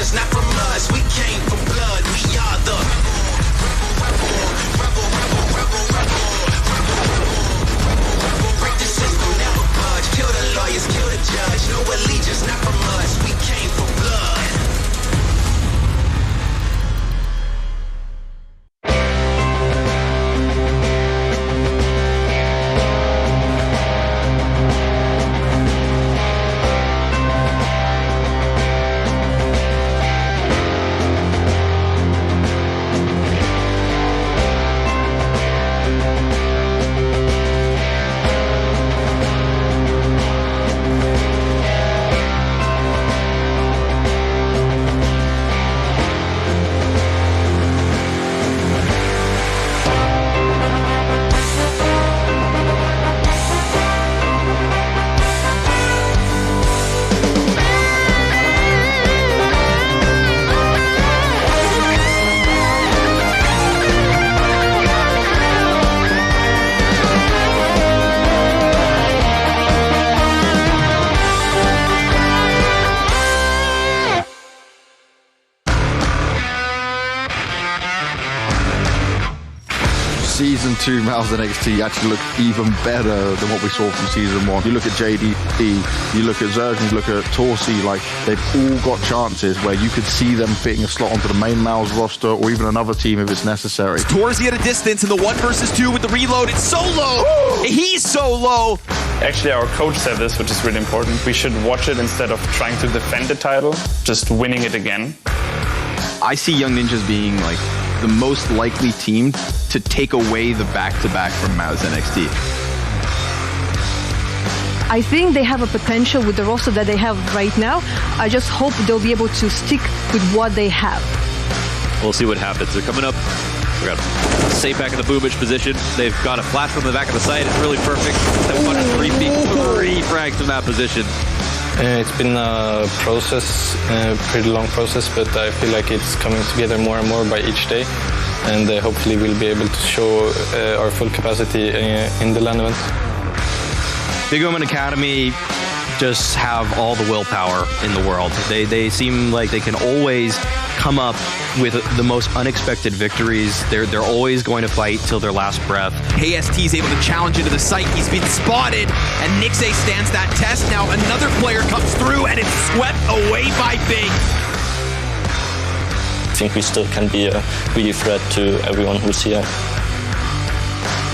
allegiance not from us. We came from blood. We are the break the system, never budge. Kill the lawyers, kill the judge. No allegiance not from us. We came from blood. Season 2 MOUZ NXT actually look even better than what we saw from Season 1. You look at JDP, you look at Zerg, you look at Torsi, like they've all got chances where you could see them fitting a slot onto the main MOUZ roster or even another team if it's necessary. Torsi at a distance in the 1 versus 2 with the reload. It's so low. He's so low. Actually, our coach said this, which is really important. We should watch it instead of trying to defend the title, just winning it again. I see Young Ninjas being like the most likely team to take away the back-to-back from MOUZ NXT. I think they have a potential with the roster that they have right now. I just hope they'll be able to stick with what they have. We'll see what happens. They're coming up. We got safe back in the boomage position. They've got a flash from the back of the site. It's really perfect. 703 feet, 3 frags from that position. It's been a process, a pretty long process, but I feel like it's coming together more and more by each day. And hopefully we'll be able to show our full capacity in the LAN event. Big Women Academy just have all the willpower in the world. They seem like they can always come up with the most unexpected victories. They're always going to fight till their last breath. KST is able to challenge into the site. He's been spotted, and Nixe stands that test. Now another player comes through, and it's swept away by Big. I think we still can be a really threat to everyone who's here.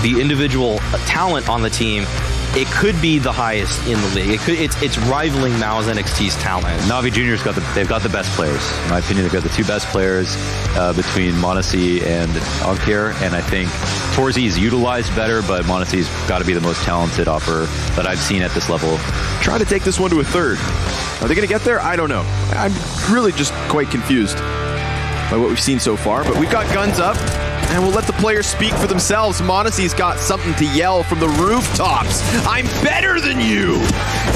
The individual talent on the team, it could be the highest in the league. It's rivaling MOUZ NXT's talent. NAVI Junior's they've got the best players. In my opinion, they've got the 2 best players between m0NESY and Onkir, and I think Torsi is utilized better, but m0NESY's got to be the most talented offer that I've seen at this level. Try to take this one to a 3rd. Are they going to get there? I don't know. I'm really just quite confused by what we've seen so far, but we've got guns up, and we'll let the players speak for themselves. m0NESY's got something to yell from the rooftops. I'm better than you!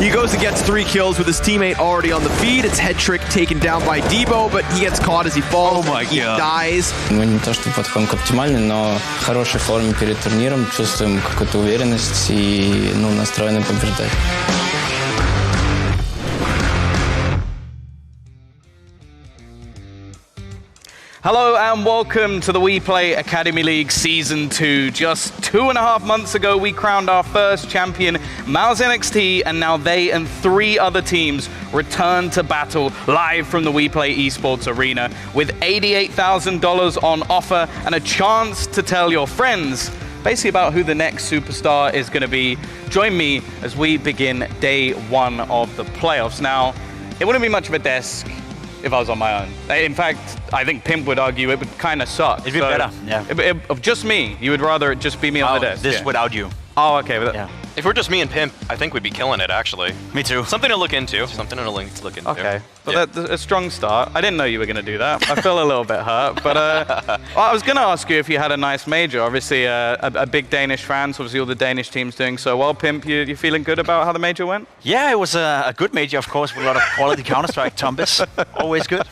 He goes and gets 3 kills with his teammate already on the feed. It's head trick taken down by Debo, but he gets caught as he falls. Oh my he God. dies. Мы не то что подходим к оптимальной, но в хорошей форме перед турниром, чувствуем какую-то уверенность и настроены побеждать. Hello and welcome to the WePlay Academy League Season 2. Just 2.5 months ago, we crowned our first champion, MOUZ NXT, and now they and 3 other teams return to battle live from the WePlay Esports arena with $88,000 on offer and a chance to tell your friends basically about who the next superstar is going to be. Join me as we begin day 1 of the playoffs. Now, it wouldn't be much of a desk if I was on my own. In fact, I think Pimp would argue it would kind of suck. It'd be better, yeah. Of just me, you would rather it just be me on the desk. This without you. Oh, okay. Yeah. If we're just me and Pimp, I think we'd be killing it, actually. Me too. Something to look into. Something to look into. Okay. Well, that's a strong start. I didn't know you were going to do that. I feel a little bit hurt. But I was going to ask you if you had a nice major. Obviously, a big Danish fan, so obviously all the Danish teams doing so well. Pimp, you feeling good about how the major went? Yeah, it was a good major, of course, with a lot of quality Counter-Strike Tumbis. Always good.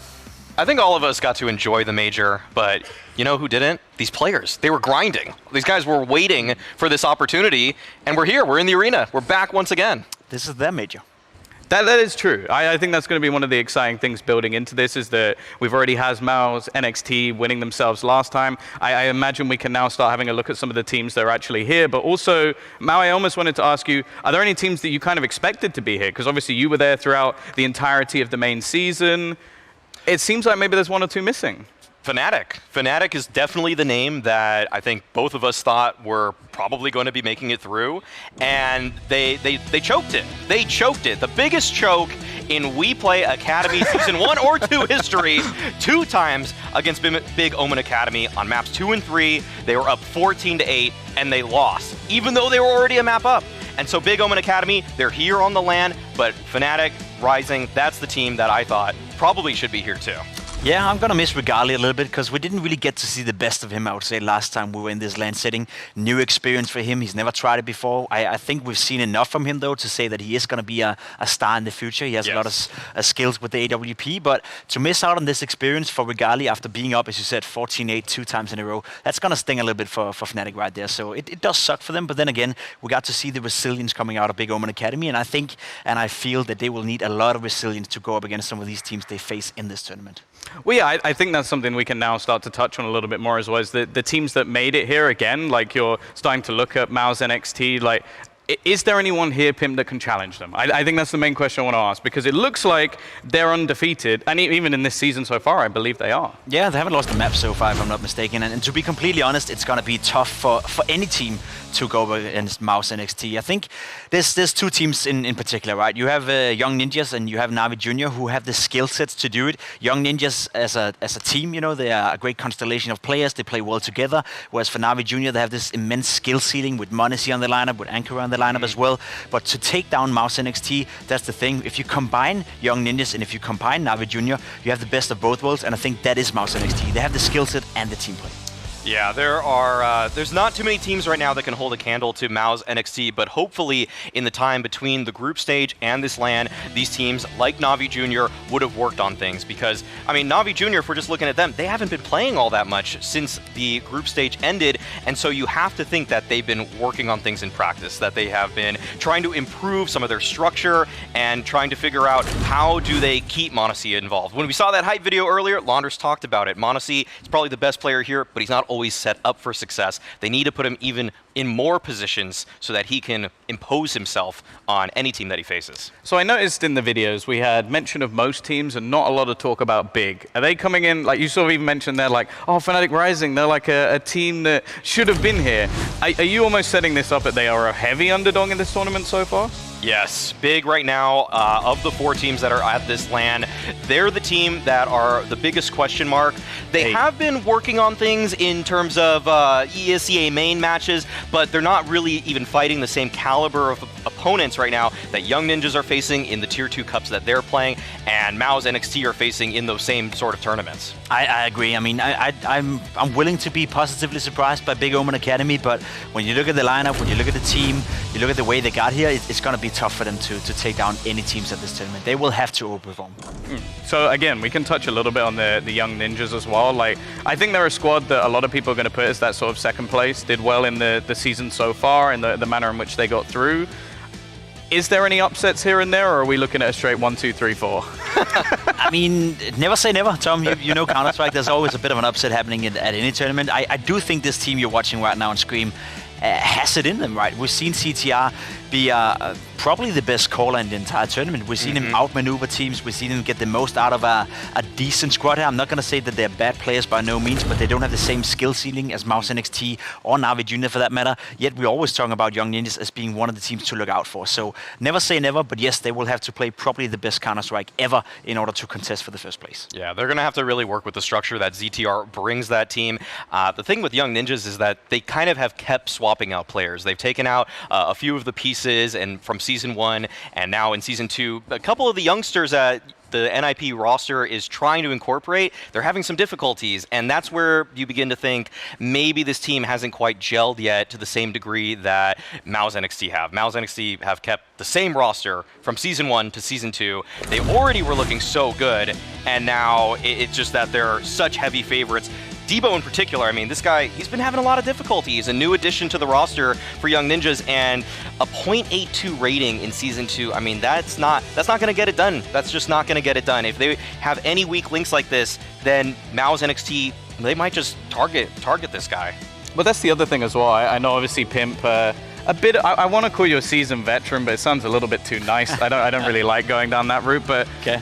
I think all of us got to enjoy the major, but you know who didn't? These players. They were grinding. These guys were waiting for this opportunity, and we're here. We're in the arena. We're back once again. This is their major. That is true. I think that's going to be one of the exciting things building into this is that we've already had MOUZ NXT winning themselves last time. I imagine we can now start having a look at some of the teams that are actually here. But also, Mau, I almost wanted to ask you, are there any teams that you kind of expected to be here? Because obviously you were there throughout the entirety of the main season. It seems like maybe there's one or two missing. Fnatic. Fnatic is definitely the name that I think both of us thought were probably going to be making it through, and they choked it. They choked it. The biggest choke in WePlay Academy Season 1 or 2 history, 2 times against Big Omen Academy on maps 2 and 3. They were up 14-8, and they lost, even though they were already a map up. And so Big Omen Academy, they're here on the LAN, but Fnatic, Rising, that's the team that I thought probably should be here too. Yeah, I'm going to miss Regali a little bit because we didn't really get to see the best of him, I would say, last time we were in this LAN setting. New experience for him. He's never tried it before. I think we've seen enough from him, though, to say that he is going to be a star in the future. He has a lot of skills with the AWP, but to miss out on this experience for Regali after being up, as you said, 14-8 2 times in a row, that's going to sting a little bit for Fnatic right there. So it does suck for them, but then again, we got to see the resilience coming out of Big Omen Academy, and I think and I feel that they will need a lot of resilience to go up against some of these teams they face in this tournament. Well, yeah, I think that's something we can now start to touch on a little bit more as well, is the teams that made it here again, like you're starting to look at MOUZ NXT, like, is there anyone here, Pim, that can challenge them? I think that's the main question I want to ask, because it looks like they're undefeated, and even in this season so far, I believe they are. Yeah, they haven't lost a map so far, if I'm not mistaken, and to be completely honest, it's going to be tough for any team to go against MOUZ NXT. I think there's 2 teams in particular, right? You have Young Ninjas and you have NAVI Junior, who have the skill sets to do it. Young Ninjas as a team, you know, they are a great constellation of players. They play well together. Whereas for NAVI Junior, they have this immense skill ceiling with m0NESY on the lineup, with Anchor on the lineup as well. But to take down MOUZ NXT, that's the thing. If you combine Young Ninjas and if you combine NAVI Junior, you have the best of both worlds. And I think that is MOUZ NXT. They have the skill set and the team play. Yeah, there's not too many teams right now that can hold a candle to MOUZ NXT, but hopefully in the time between the group stage and this LAN, these teams like NAVI Junior would have worked on things because, I mean, NAVI Junior, if we're just looking at them, they haven't been playing all that much since the group stage ended, and so you have to think that they've been working on things in practice, that they have been trying to improve some of their structure and trying to figure out how do they keep m0NESY involved. When we saw that hype video earlier, Launders talked about it. m0NESY is probably the best player here, but he's not always set up for success. They need to put him even in more positions so that he can impose himself on any team that he faces. So I noticed in the videos we had mention of most teams and not a lot of talk about Big. Are they coming in, like you sort of even mentioned there, like, oh, Fnatic Rising, they're like a team that should have been here. Are you almost setting this up that they are a heavy underdog in this tournament so far? Yes, Big right now, of the 4 teams that are at this LAN, they're the team that are the biggest question mark. They have been working on things in terms of ESEA main matches, but they're not really even fighting the same caliber of opponents right now that Young Ninjas are facing in the Tier 2 Cups that they're playing, and MOUZ NXT are facing in those same sort of tournaments. I agree. I mean, I'm willing to be positively surprised by Big Omen Academy, but when you look at the lineup, when you look at the team, you look at the way they got here, it's going to be tough for them to take down any teams at this tournament. They will have to overperform. So again, we can touch a little bit on the Young Ninjas as well. Like, I think they're a squad that a lot of people are going to put as that sort of second place. Did well in the season so far and the manner in which they got through. Is there any upsets here and there, or are we looking at a straight 1, 2, 3, 4? I mean, never say never, Tom. You know Counter-Strike. There's always a bit of an upset happening at any tournament. I do think this team you're watching right now on Scream has it in them, right? We've seen CTR be probably the best caller in the entire tournament. We've seen him outmaneuver teams. We've seen him get the most out of a decent squad here. I'm not going to say that they're bad players by no means, but they don't have the same skill ceiling as MOUZ NXT or NAVI Junior for that matter. Yet we're always talking about Young Ninjas as being one of the teams to look out for. So never say never, but yes, they will have to play probably the best Counter-Strike ever in order to contest for the first place. Yeah, they're going to have to really work with the structure that ZTR brings that team. The thing with Young Ninjas is that they kind of have kept swapping out players. They've taken out a few of the pieces and from Season 1 and now in Season 2, a couple of the youngsters the NIP roster is trying to incorporate, they're having some difficulties, and that's where you begin to think maybe this team hasn't quite gelled yet to the same degree that MOUZ NXT have. MOUZ NXT have kept the same roster from Season 1 to Season 2. They already were looking so good, and now it's just that they're such heavy favorites. Debo in particular, I mean, this guy, he's been having a lot of difficulty. He's a new addition to the roster for Young Ninjas, and a .82 rating in Season 2, I mean, that's not going to get it done. That's just not going to get it done. If they have any weak links like this, then MOUZ NXT, they might just target this guy. But that's the other thing as well. I know obviously Pimp, a bit. I want to call you a seasoned veteran, but it sounds a little bit too nice. I don't really like going down that route. But Okay.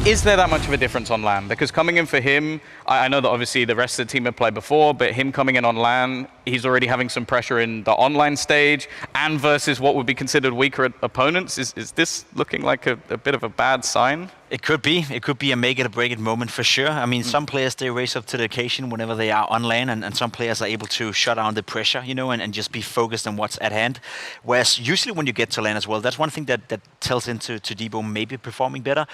Is there that much of a difference on LAN? Because coming in for him, I know that obviously the rest of the team have played before, but him coming in on LAN, he's already having some pressure in the online stage, and versus what would be considered weaker opponents. Is this looking like a bit of a bad sign? It could be. It could be a make it or break it moment for sure. I mean, some players, they raise up to the occasion whenever they are on LAN, and some players are able to shut down the pressure, you know, and just be focused on what's at hand. Whereas usually when you get to LAN as well, that's one thing that tells into Debo maybe performing better.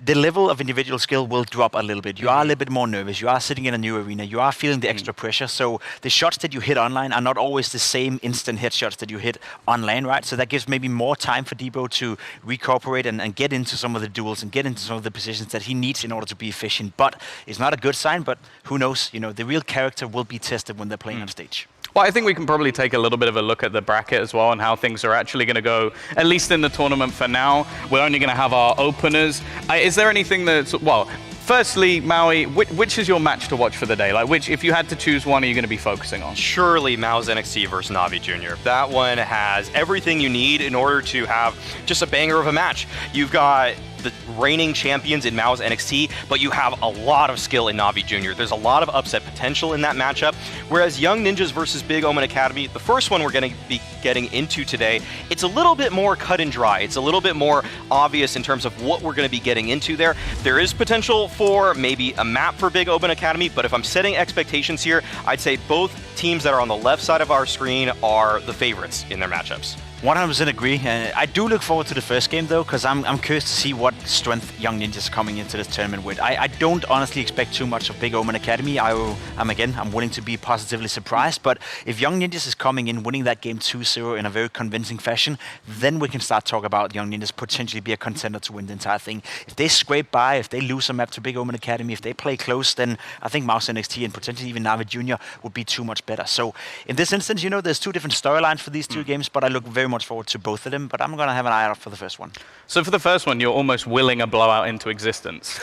The level of individual skill will drop a little bit. You are a little bit more nervous. You are sitting in a new arena. You are feeling the extra pressure. So the shots that you hit online are not always the same instant headshots that you hit on LAN, right? So that gives maybe more time for Debo to recuperate and get into some of the duels and get into some of the positions that he needs in order to be efficient. But it's not a good sign, but who knows? You know, the real character will be tested when they're playing on stage. Well, I think we can probably take a little bit of a look at the bracket as well and how things are actually going to go, at least in the tournament for now. We're only going to have our openers. Is there anything that's, well, firstly, Maui, which is your match to watch for the day? Like, which, if you had to choose one, are you going to be focusing on? Surely MOUZ NXT versus NAVI Junior. That one has everything you need in order to have just a banger of a match. You've got the reigning champions in MOUZ NXT, but you have a lot of skill in NAVI Junior. There's a lot of upset potential in that matchup. Whereas Young Ninjas versus Big Omen Academy, the first one we're going to be getting into today, it's a little bit more cut and dry. It's a little bit more obvious in terms of what we're going to be getting into there. There is potential for maybe a map for Big Omen Academy, but if I'm setting expectations here, I'd say both teams that are on the left side of our screen are the favorites in their matchups. 100% agree. I do look forward to the first game though, because I'm curious to see what strength Young Ninjas are coming into this tournament with. I don't honestly expect too much of Big Omen Academy. I'm willing to be positively surprised, but if Young Ninjas is coming in winning that game 2-0 in a very convincing fashion, then we can start talk about Young Ninjas potentially be a contender to win the entire thing. If they scrape by, if they lose a map to Big Omen Academy, if they play close, then I think MOUZ NXT and potentially even NAVI Junior would be too much better. So in this instance, you know, there's two different storylines for these two games, but I look very much forward to both of them, but I'm going to have an eye out for the first one. So for the first one, you're almost willing a blowout into existence.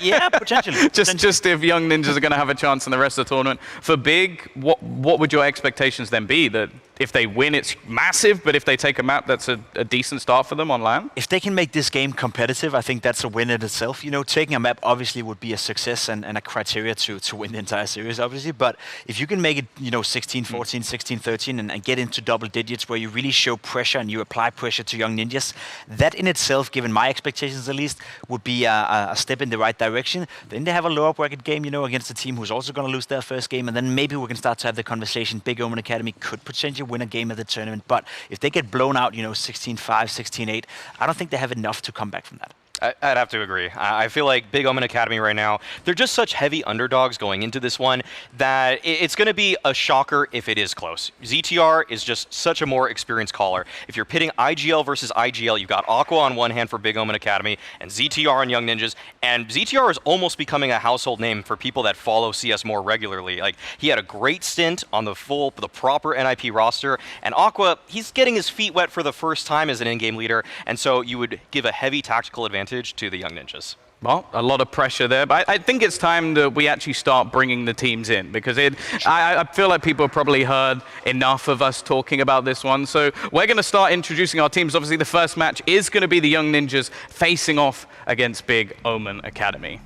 Yeah, potentially. Just if Young Ninjas are going to have a chance in the rest of the tournament. For Big, what would your expectations then be? That if they win, it's massive, but if they take a map, that's a decent start for them on LAN? If they can make this game competitive, I think that's a win in itself. You know, taking a map obviously would be a success and a criteria to win the entire series, obviously. But if you can make it, you know, 16-14, 16-13, and get into double digits where you really show pressure and you apply pressure to Young Ninjas, that in itself, given my expectations at least, would be a step in the right direction. Then they have a lower bracket game, you know, against a team who's also going to lose their first game, and then maybe we can start to have the conversation. Big Omen Academy could potentially win a game at the tournament, but if they get blown out, you know, 16-5, 16-8, I don't think they have enough to come back from that. I'd have to agree. I feel like Big Omen Academy right now, they're just such heavy underdogs going into this one that it's going to be a shocker if it is close. ZTR is just such a more experienced caller. If you're pitting IGL versus IGL, you've got Aqua on one hand for Big Omen Academy and ZTR on Young Ninjas, and ZTR is almost becoming a household name for people that follow CS more regularly. Like, he had a great stint on the proper NIP roster, and Aqua, he's getting his feet wet for the first time as an in-game leader, and so you would give a heavy tactical advantage to the Young Ninjas. Well, a lot of pressure there, but I think it's time that we actually start bringing the teams in, because I feel like people have probably heard enough of us talking about this one. So we're going to start introducing our teams. Obviously, the first match is going to be the Young Ninjas facing off against Big Omen Academy.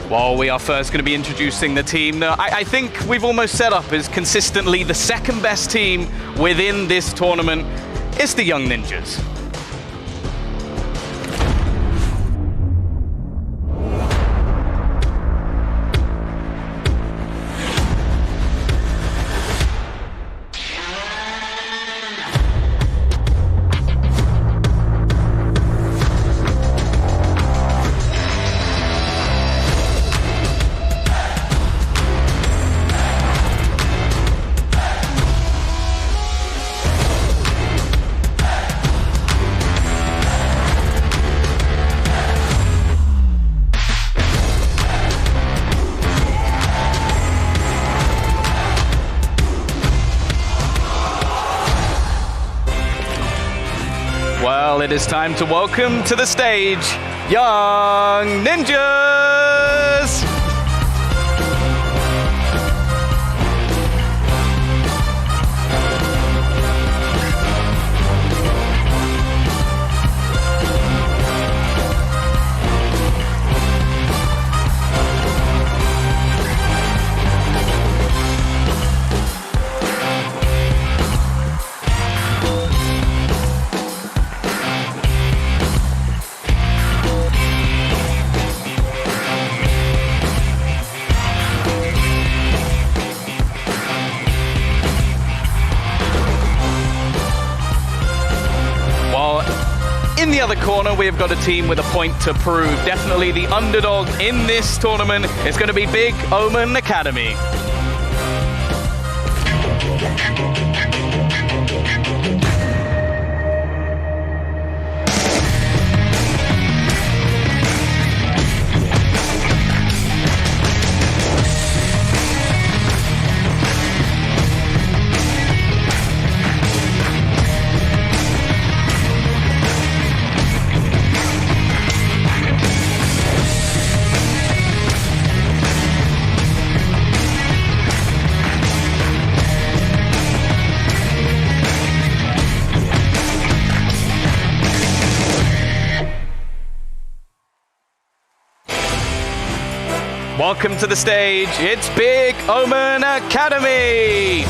Well, we are first going to be introducing the team that I think we've almost set up as consistently the second best team within this tournament. It's the Young Ninjas. Well, it is time to welcome to the stage Young Ninjas! In the other corner, we have got a team with a point to prove. Definitely the underdog in this tournament is going to be Big Omen Academy. Welcome to the stage, it's Big Omen Academy!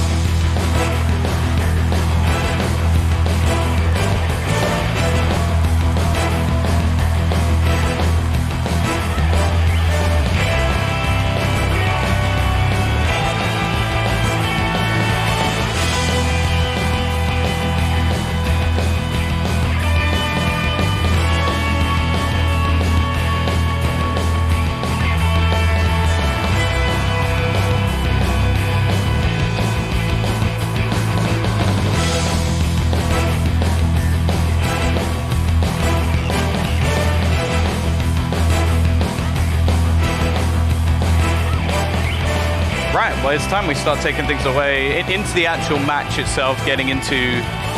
Well, it's time we start taking things away into the actual match itself, getting into,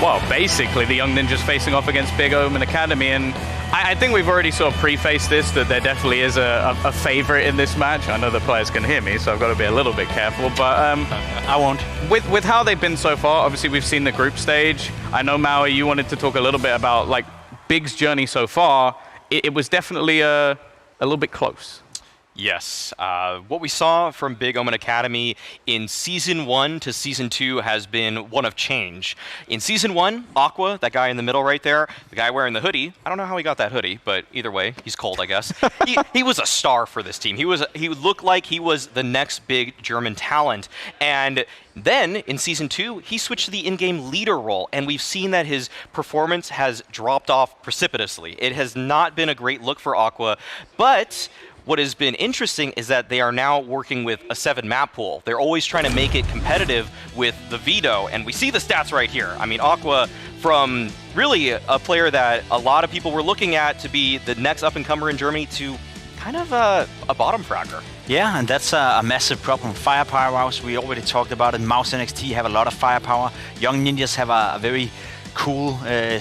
well, basically the Young Ninjas facing off against Big Omen Academy. And I think we've already sort of prefaced this, that there definitely is a favorite in this match. I know the players can hear me, so I've got to be a little bit careful, but I won't. With how they've been so far, obviously we've seen the group stage. I know, Maui, you wanted to talk a little bit about like Big's journey so far. It was definitely a little bit close. Yes, what we saw from Big Omen Academy in Season 1 to Season 2 has been one of change. In Season 1, Aqua, that guy in the middle right there, the guy wearing the hoodie, I don't know how he got that hoodie, but either way, he's cold, I guess. he was a star for this team. He looked like he was the next big German talent. And then, in Season 2, he switched to the in-game leader role, and we've seen that his performance has dropped off precipitously. It has not been a great look for Aqua, but what has been interesting is that they are now working with a 7-map pool. They're always trying to make it competitive with the veto, and we see the stats right here. I mean, Aqua, from really a player that a lot of people were looking at to be the next up-and-comer in Germany to kind of a bottom fragger. Yeah, and that's a massive problem. Firepower-wise, we already talked about it. MOUZ NXT have a lot of firepower. Young Ninjas have a very cool, I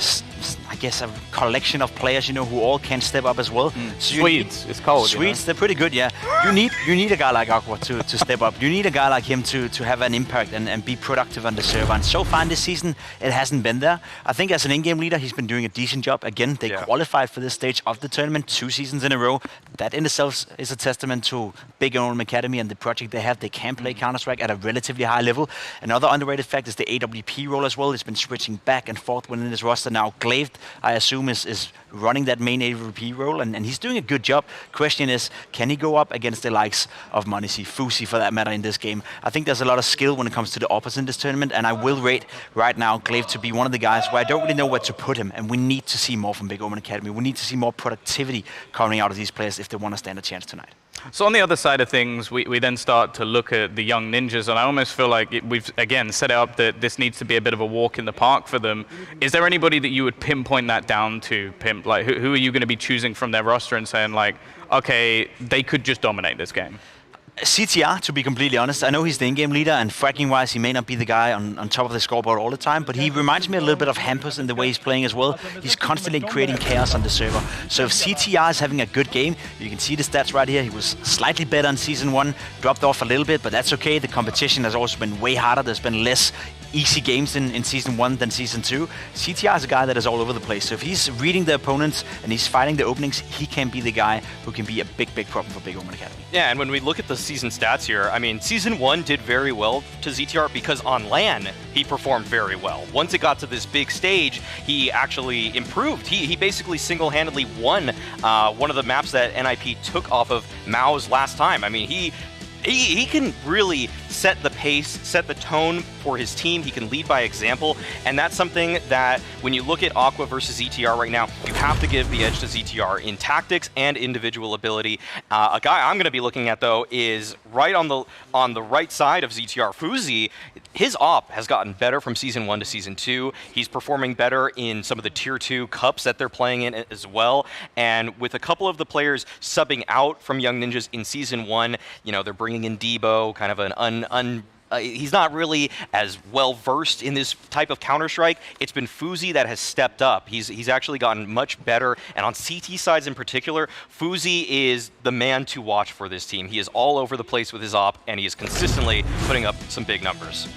guess, a collection of players, you know, who all can step up as well. So Swedes, it's cold. Swedes, you know? they're pretty good, yeah. You need a guy like Aqua to step up. You need a guy like him to have an impact and be productive on the server. And so far in this season, it hasn't been there. I think as an in-game leader, he's been doing a decent job. Again, they qualified for this stage of the tournament 2 seasons in a row. That in itself is a testament to Big Omen Academy and the project they have. They can play Counter-Strike at a relatively high level. Another underrated fact is the AWP role as well. It's been switching back and forth within this roster. Now, Glaive, I assume, is running that main AWP role, and he's doing a good job. Question is, can he go up against the likes of Monisi, Fusi for that matter in this game? I think there's a lot of skill when it comes to the opposite in this tournament, and I will rate right now Glaive to be one of the guys where I don't really know where to put him, and we need to see more from Big Omen Academy. We need to see more productivity coming out of these players if they want to stand a chance tonight. So on the other side of things, we then start to look at the Young Ninjas, and I almost feel like we've, again, set it up that this needs to be a bit of a walk in the park for them. Is there anybody that you would pinpoint that down to, Pimp? Like, who are you going to be choosing from their roster and saying, like, okay, they could just dominate this game? CTR, to be completely honest, I know he's the in-game leader, and fracking-wise, he may not be the guy on top of the scoreboard all the time, but he reminds me a little bit of Hampus in the way he's playing as well. He's constantly creating chaos on the server. So if CTR is having a good game, you can see the stats right here. He was slightly better in Season 1, dropped off a little bit, but that's okay. The competition has also been way harder. There's been less easy games in Season 1 than Season 2. CTR is a guy that is all over the place. So if he's reading the opponents and he's fighting the openings, he can be the guy who can be a big problem for Big Omen Academy. Yeah, and when we look at the season stats here, I mean, Season 1 did very well to ZTR because on LAN, he performed very well. Once it got to this big stage, he actually improved. He basically single-handedly won one of the maps that NIP took off of MOUZ last time. I mean, he can really set the pace, set the tone for his team. He can lead by example, and that's something that when you look at Aqua versus ZTR right now, you have to give the edge to ZTR in tactics and individual ability. A guy I'm going to be looking at though is right on the right side of ZTR, Fuzi. His op has gotten better from Season 1 to Season 2. He's performing better in some of the Tier 2 cups that they're playing in as well. And with a couple of the players subbing out from Young Ninjas in Season 1, you know, they're bringing in Debo, kind of an he's not really as well versed in this type of Counter-Strike. It's been Fuzi that has stepped up. He's actually gotten much better. And on CT sides in particular, Fuzi is the man to watch for this team. He is all over the place with his op, and he is consistently putting up some big numbers.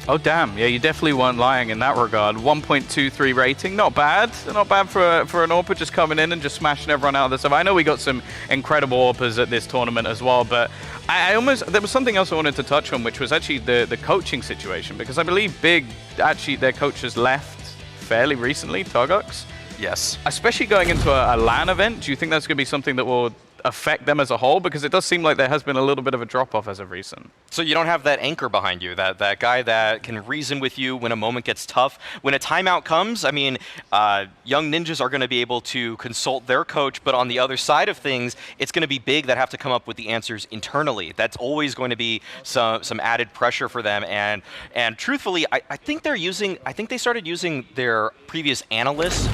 Oh, damn. Yeah, you definitely weren't lying in that regard. 1.23 rating. Not bad. Not bad for an AWPer just coming in and just smashing everyone out of the stuff. I know we got some incredible AWPers at this tournament as well, but there was something else I wanted to touch on, which was actually the coaching situation, because I believe Big, actually, their coach has left fairly recently, Togux. Yes. Especially going into a LAN event, do you think that's going to be something that will affect them as a whole? Because it does seem like there has been a little bit of a drop-off as of recent. So you don't have that anchor behind you, that guy that can reason with you when a moment gets tough. When a timeout comes, I mean, Young Ninjas are going to be able to consult their coach, but on the other side of things, it's going to be Big that have to come up with the answers internally. That's always going to be some added pressure for them. And truthfully, I think they started using their previous analyst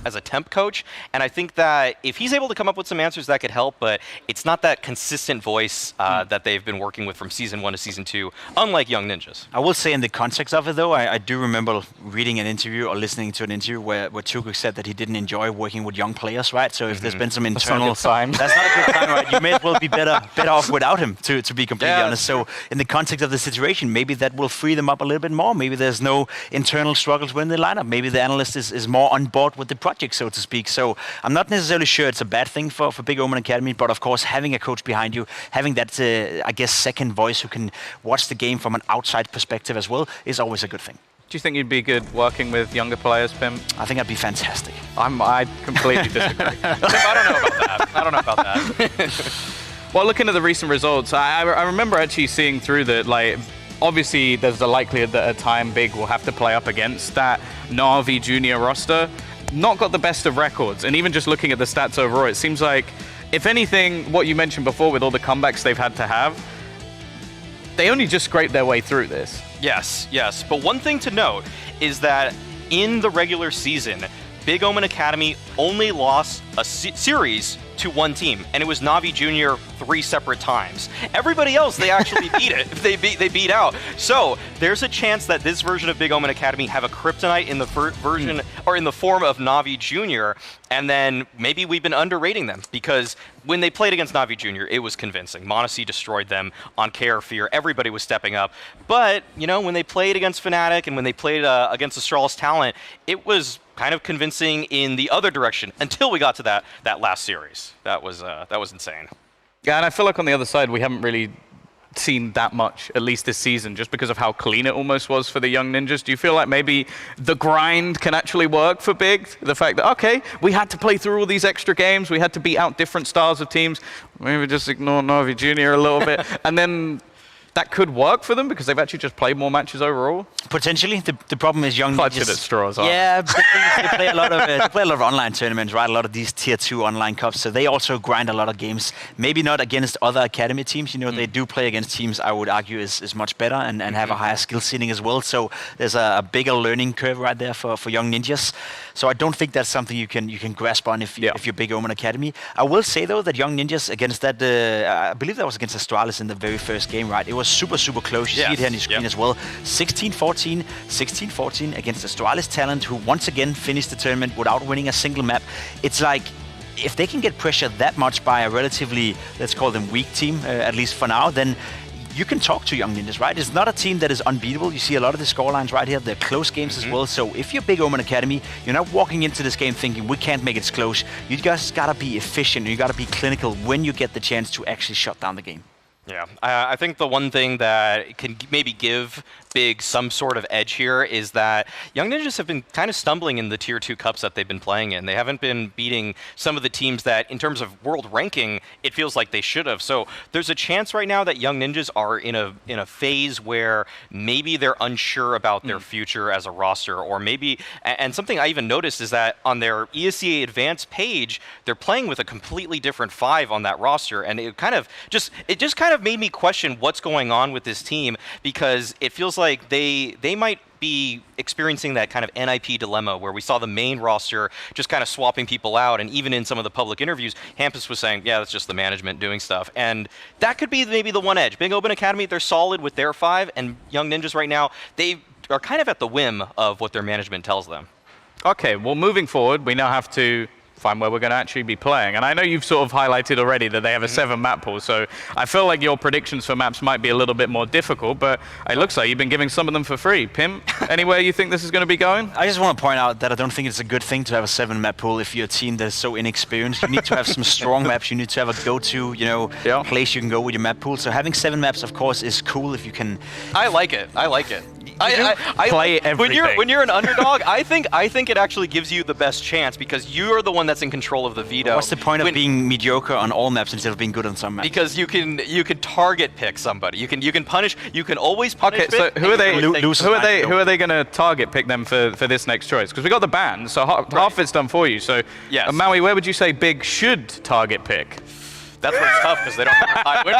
as a temp coach, and I think that if he's able to come up with some answers, that could help, but it's not that consistent voice that they've been working with from Season 1 to Season 2, unlike Young Ninjas. I will say in the context of it, though, I do remember reading an interview or listening to an interview where Tuguk said that he didn't enjoy working with young players, right? So if there's been some internal time, that's not a good time, right? You may as well be better off without him, to be completely honest. So in the context of the situation, maybe that will free them up a little bit more. Maybe there's no internal struggles within the lineup. Maybe the analyst is more on board with the project, so to speak. So I'm not necessarily sure it's a bad thing for Big Omen Academy, but of course, having a coach behind you, having that, I guess, second voice who can watch the game from an outside perspective as well is always a good thing. Do you think you'd be good working with younger players, Pim? I think I'd be fantastic. I completely disagree. I don't know about that. Well, looking at the recent results, I remember actually seeing through that, like, obviously there's the likelihood that at a time Big will have to play up against that NAVI Junior roster. Not got the best of records, and even just looking at the stats overall, it seems like, if anything, what you mentioned before with all the comebacks they've had to have, they only just scraped their way through this. Yes. But one thing to note is that in the regular season, Big Omen Academy only lost a series to one team, and it was NAVI Junior 3 separate times. Everybody else, they actually beat it. They beat out. So there's a chance that this version of Big Omen Academy have a kryptonite in the version or in the form of NAVI Junior, and then maybe we've been underrating them, because when they played against NAVI Junior, it was convincing. m0NESY destroyed them on KR Fear. Everybody was stepping up. But, you know, when they played against Fnatic and when they played against Astral's talent, it was kind of convincing in the other direction until we got to that last series. That was insane. Yeah, and I feel like on the other side, we haven't really seen that much, at least this season, just because of how clean it almost was for the Young Ninjas. Do you feel like maybe the grind can actually work for Big? The fact that, okay, we had to play through all these extra games, we had to beat out different styles of teams, maybe just ignore NAVI Junior a little bit, and then that could work for them because they've actually just played more matches overall? Potentially. The problem is young Clutch ninjas. it at straws. Yeah, but the thing is they play a lot of online tournaments, right? A lot of these tier 2 online cups. So they also grind a lot of games. Maybe not against other academy teams. You know, they do play against teams I would argue is much better and have a higher skill ceiling as well. So there's a bigger learning curve right there for young ninjas. So I don't think that's something you can grasp on if you're Big Omen Academy. I will say though that young ninjas against that I believe that was against Astralis in the very first game, right? It was super close. You see it here on your screen as well. 16-14, 16-14 against Astralis Talent, who once again finished the tournament without winning a single map. It's like, if they can get pressured that much by a relatively, let's call them weak team, at least for now, then you can talk to young ninjas, right? It's not a team that is unbeatable. You see a lot of the scorelines right here. They're close games as well. So if you're Big Omen Academy, you're not walking into this game thinking we can't make it close. You guys gotta be efficient. You gotta be clinical when you get the chance to actually shut down the game. Yeah, I think the one thing that can maybe give Big some sort of edge here is that Young Ninjas have been kind of stumbling in the Tier 2 Cups that they've been playing in. They haven't been beating some of the teams that, in terms of world ranking, it feels like they should have. So there's a chance right now that Young Ninjas are in a phase where maybe they're unsure about their future as a roster, or maybe, and something I even noticed is that on their ESEA Advanced page, they're playing with a completely different 5 on that roster, and it just kind of made me question what's going on with this team, because it feels like they might be experiencing that kind of NIP dilemma where we saw the main roster just kind of swapping people out, and even in some of the public interviews, Hampus was saying, yeah, that's just the management doing stuff, and that could be maybe the one edge. Big Open Academy, they're solid with their 5, and Young Ninjas right now, they are kind of at the whim of what their management tells them. Okay, well, moving forward, we now have to find where we're going to actually be playing. And I know you've sort of highlighted already that they have a 7-map pool, so I feel like your predictions for maps might be a little bit more difficult, but it looks like you've been giving some of them for free. Pim, anywhere you think this is going to be going? I just want to point out that I don't think it's a good thing to have a 7-map pool if you're a team that is so inexperienced. You need to have some strong maps. You need to have a go-to, place you can go with your map pool. So having 7 maps, of course, is cool if you can. I like it. I play everything. When you're an underdog, I think it actually gives you the best chance because you are the one that's in control of the veto. What's the point of being mediocre on all maps instead of being good on some maps? Because you can target pick somebody. You can punish. You can always punish. Okay, so who are they? Who are they going to target pick them for this next choice? Because we got the ban, so half it's done for you. So yes. Maui, where would you say Big should target pick? That's where it's tough because they don't have a high win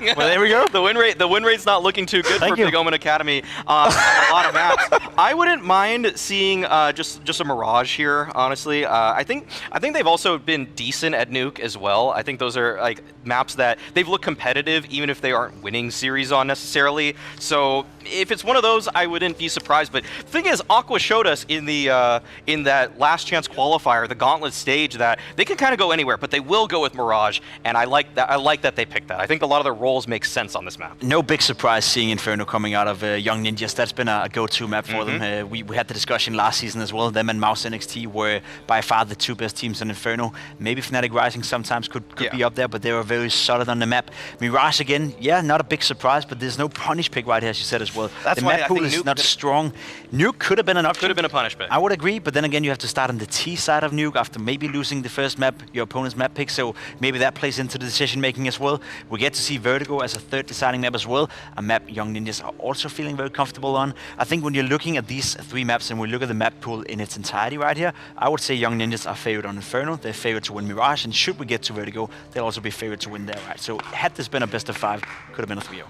rate. Well, there we go. The win rate's not looking too good for Big Omen Academy on a lot of maps. I wouldn't mind seeing just a Mirage here, honestly. I think they've also been decent at Nuke as well. I think those are like maps that they've looked competitive even if they aren't winning series on necessarily. So if it's one of those, I wouldn't be surprised. But the thing is, Aqua showed us in that last chance qualifier, the Gauntlet stage, that they can kind of go anywhere, but they will go with Mirage. And I like that they picked that. I think a lot of their roles make sense on this map. No big surprise seeing Inferno coming out of Young Ninjas. That's been a go-to map for them. We had the discussion last season as well. Them and MOUZ NXT were by far the 2 best teams on Inferno. Maybe Fnatic Rising sometimes could be up there, but they were very solid on the map. Mirage again, not a big surprise, but there's no punish pick right here, as you said as well. That's the why map pool is not strong. Nuke could have been an option. Could have been a punish pick. I would agree, but then again, you have to start on the T side of Nuke after maybe losing the first map, your opponent's map pick, so maybe that plays into the decision making as well. We get to see Vertigo as a 3rd deciding map as well, a map Young Ninjas are also feeling very comfortable on. I think when you're looking at these 3 maps and we look at the map pool in its entirety right here, I would say Young Ninjas are favored on Inferno, they're favored to win Mirage, and should we get to Vertigo, they'll also be favored to win there, right? So had this been a best of 5, could have been a 3-0.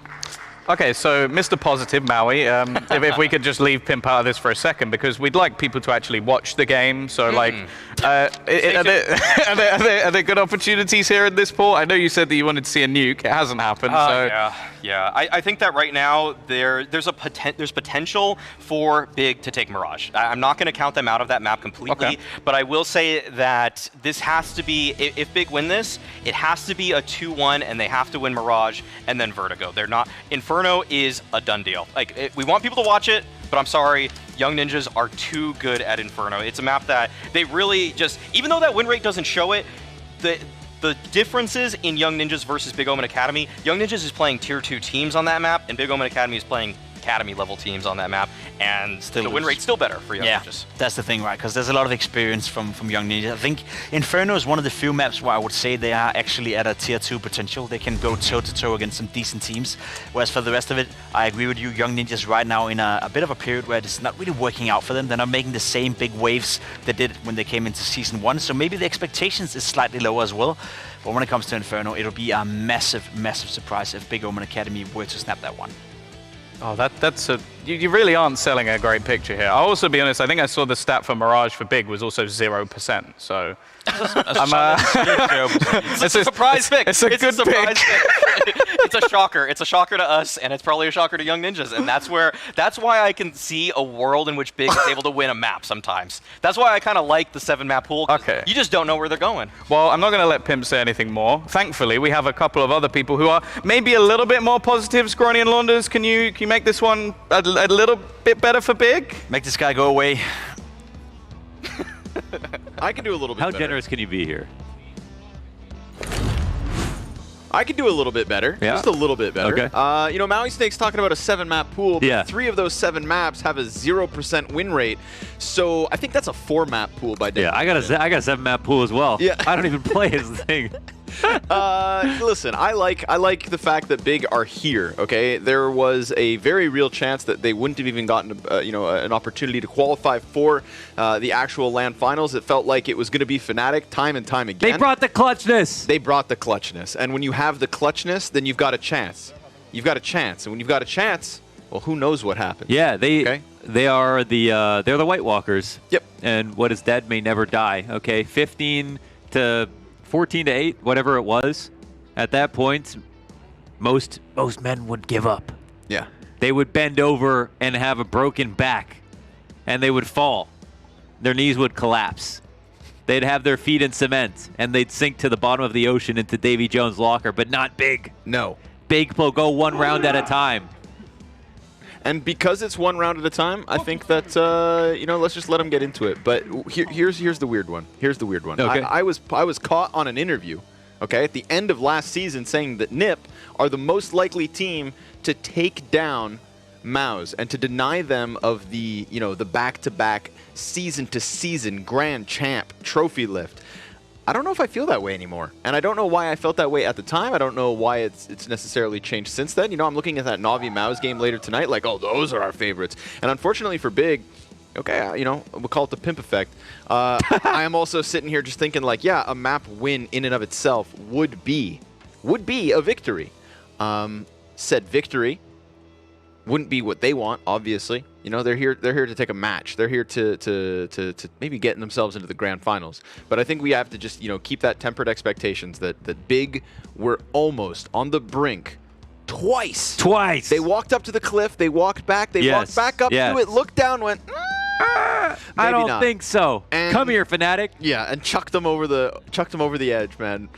Okay, so Mr. Positive, Maui, if we could just leave Pimp out of this for a second, because we'd like people to actually watch the game. So, are there good opportunities here in this pool? I know you said that you wanted to see a nuke. It hasn't happened. Yeah. I think that right now there's potential for Big to take Mirage. I'm not going to count them out of that map completely, but I will say that this has to be, if Big win this, it has to be a 2-1, and they have to win Mirage and then Vertigo. They're not. Inferno is a done deal. We want people to watch it, but I'm sorry, Young Ninjas are too good at Inferno. It's a map that they really just, even though that win rate doesn't show it, the differences in Young Ninjas versus Big Omen Academy, Young Ninjas is playing tier 2 teams on that map, and Big Omen Academy is playing Academy level teams on that map. and Still the win lose. rate's still better for Young Yeah, Ninjas. that's the thing, right? Because there's a lot of experience from Young Ninjas. I think Inferno is one of the few maps where I would say they are actually at a tier 2 potential. They can go toe-to-toe against some decent teams. Whereas for the rest of it, I agree with you. Young Ninjas right now in a bit of a period where it's not really working out for them. They're not making the same big waves they did when they came into Season 1. So maybe the expectations is slightly lower as well. But when it comes to Inferno, it'll be a massive, massive surprise if Big Omen Academy were to snap that one. Oh, that's a... You really aren't selling a great picture here. I'll also be honest, I think I saw the stat for Mirage for Big was also 0%, so... It's a surprise pick. It's a good pick. It's a shocker. It's a shocker to us, and it's probably a shocker to Young Ninjas, and that's why I can see a world in which Big is able to win a map sometimes. That's why I kind of like the 7-map pool. Okay. You just don't know where they're going. Well, I'm not going to let Pimp say anything more. Thankfully, we have a couple of other people who are maybe a little bit more positive. Scrawny and Launders, can you make this one a little bit better for Big? Make this guy go away. I can do a little bit How better. generous can you be here? I can do a little bit better. Yeah. Just a little bit better. Okay. You know, Maui Snake's talking about a 7-map pool, but Yeah. 3 of those 7 maps have a 0% win rate. So I think that's a 4-map pool by definition. Yeah, I got a 7-map pool as well. Yeah. I don't even play as the thing. Listen, I like the fact that Big are here. Okay, there was a very real chance that they wouldn't have even gotten an opportunity to qualify for the actual LAN finals. It felt like it was going to be Fnatic time and time again. They brought the clutchness. They brought the clutchness, and when you have the clutchness, then you've got a chance. You've got a chance, and when you've got a chance, well, who knows what happens? Yeah, they are they're the White Walkers. Yep. And what is dead may never die. Okay, 14 to 8, whatever it was. At that point, most men would give up. Yeah. They would bend over and have a broken back, and they would fall. Their knees would collapse. They'd have their feet in cement, and they'd sink to the bottom of the ocean into Davy Jones' locker, but not Big. No. Big will go one round at a time. And because it's 1 round at a time, I think that let's just let them get into it. But here's the weird one. Here's the weird one. Okay. I was caught on an interview, okay, at the end of last season, saying that NIP are the most likely team to take down MOUZ and to deny them of the back-to-back season-to-season grand champ trophy lift. I don't know if I feel that way anymore, and I don't know why I felt that way at the time. I don't know why it's necessarily changed since then. You know, I'm looking at that NAVI MOUZ game later tonight, like, oh, those are our favorites. And unfortunately for Big, okay, we'll call it the pimp effect. I am also sitting here just thinking, like, yeah, a map win in and of itself would be a victory. Said victory wouldn't be what they want, obviously. You know, they're here to take a match. They're here to maybe getting themselves into the grand finals. But I think we have to just, keep that tempered expectations that Big were almost on the brink twice. Twice. They walked up to the cliff, they walked back, they walked back up to it, looked down, went, I don't think so. And come here, Fnatic. Yeah, and chucked them over the edge, man.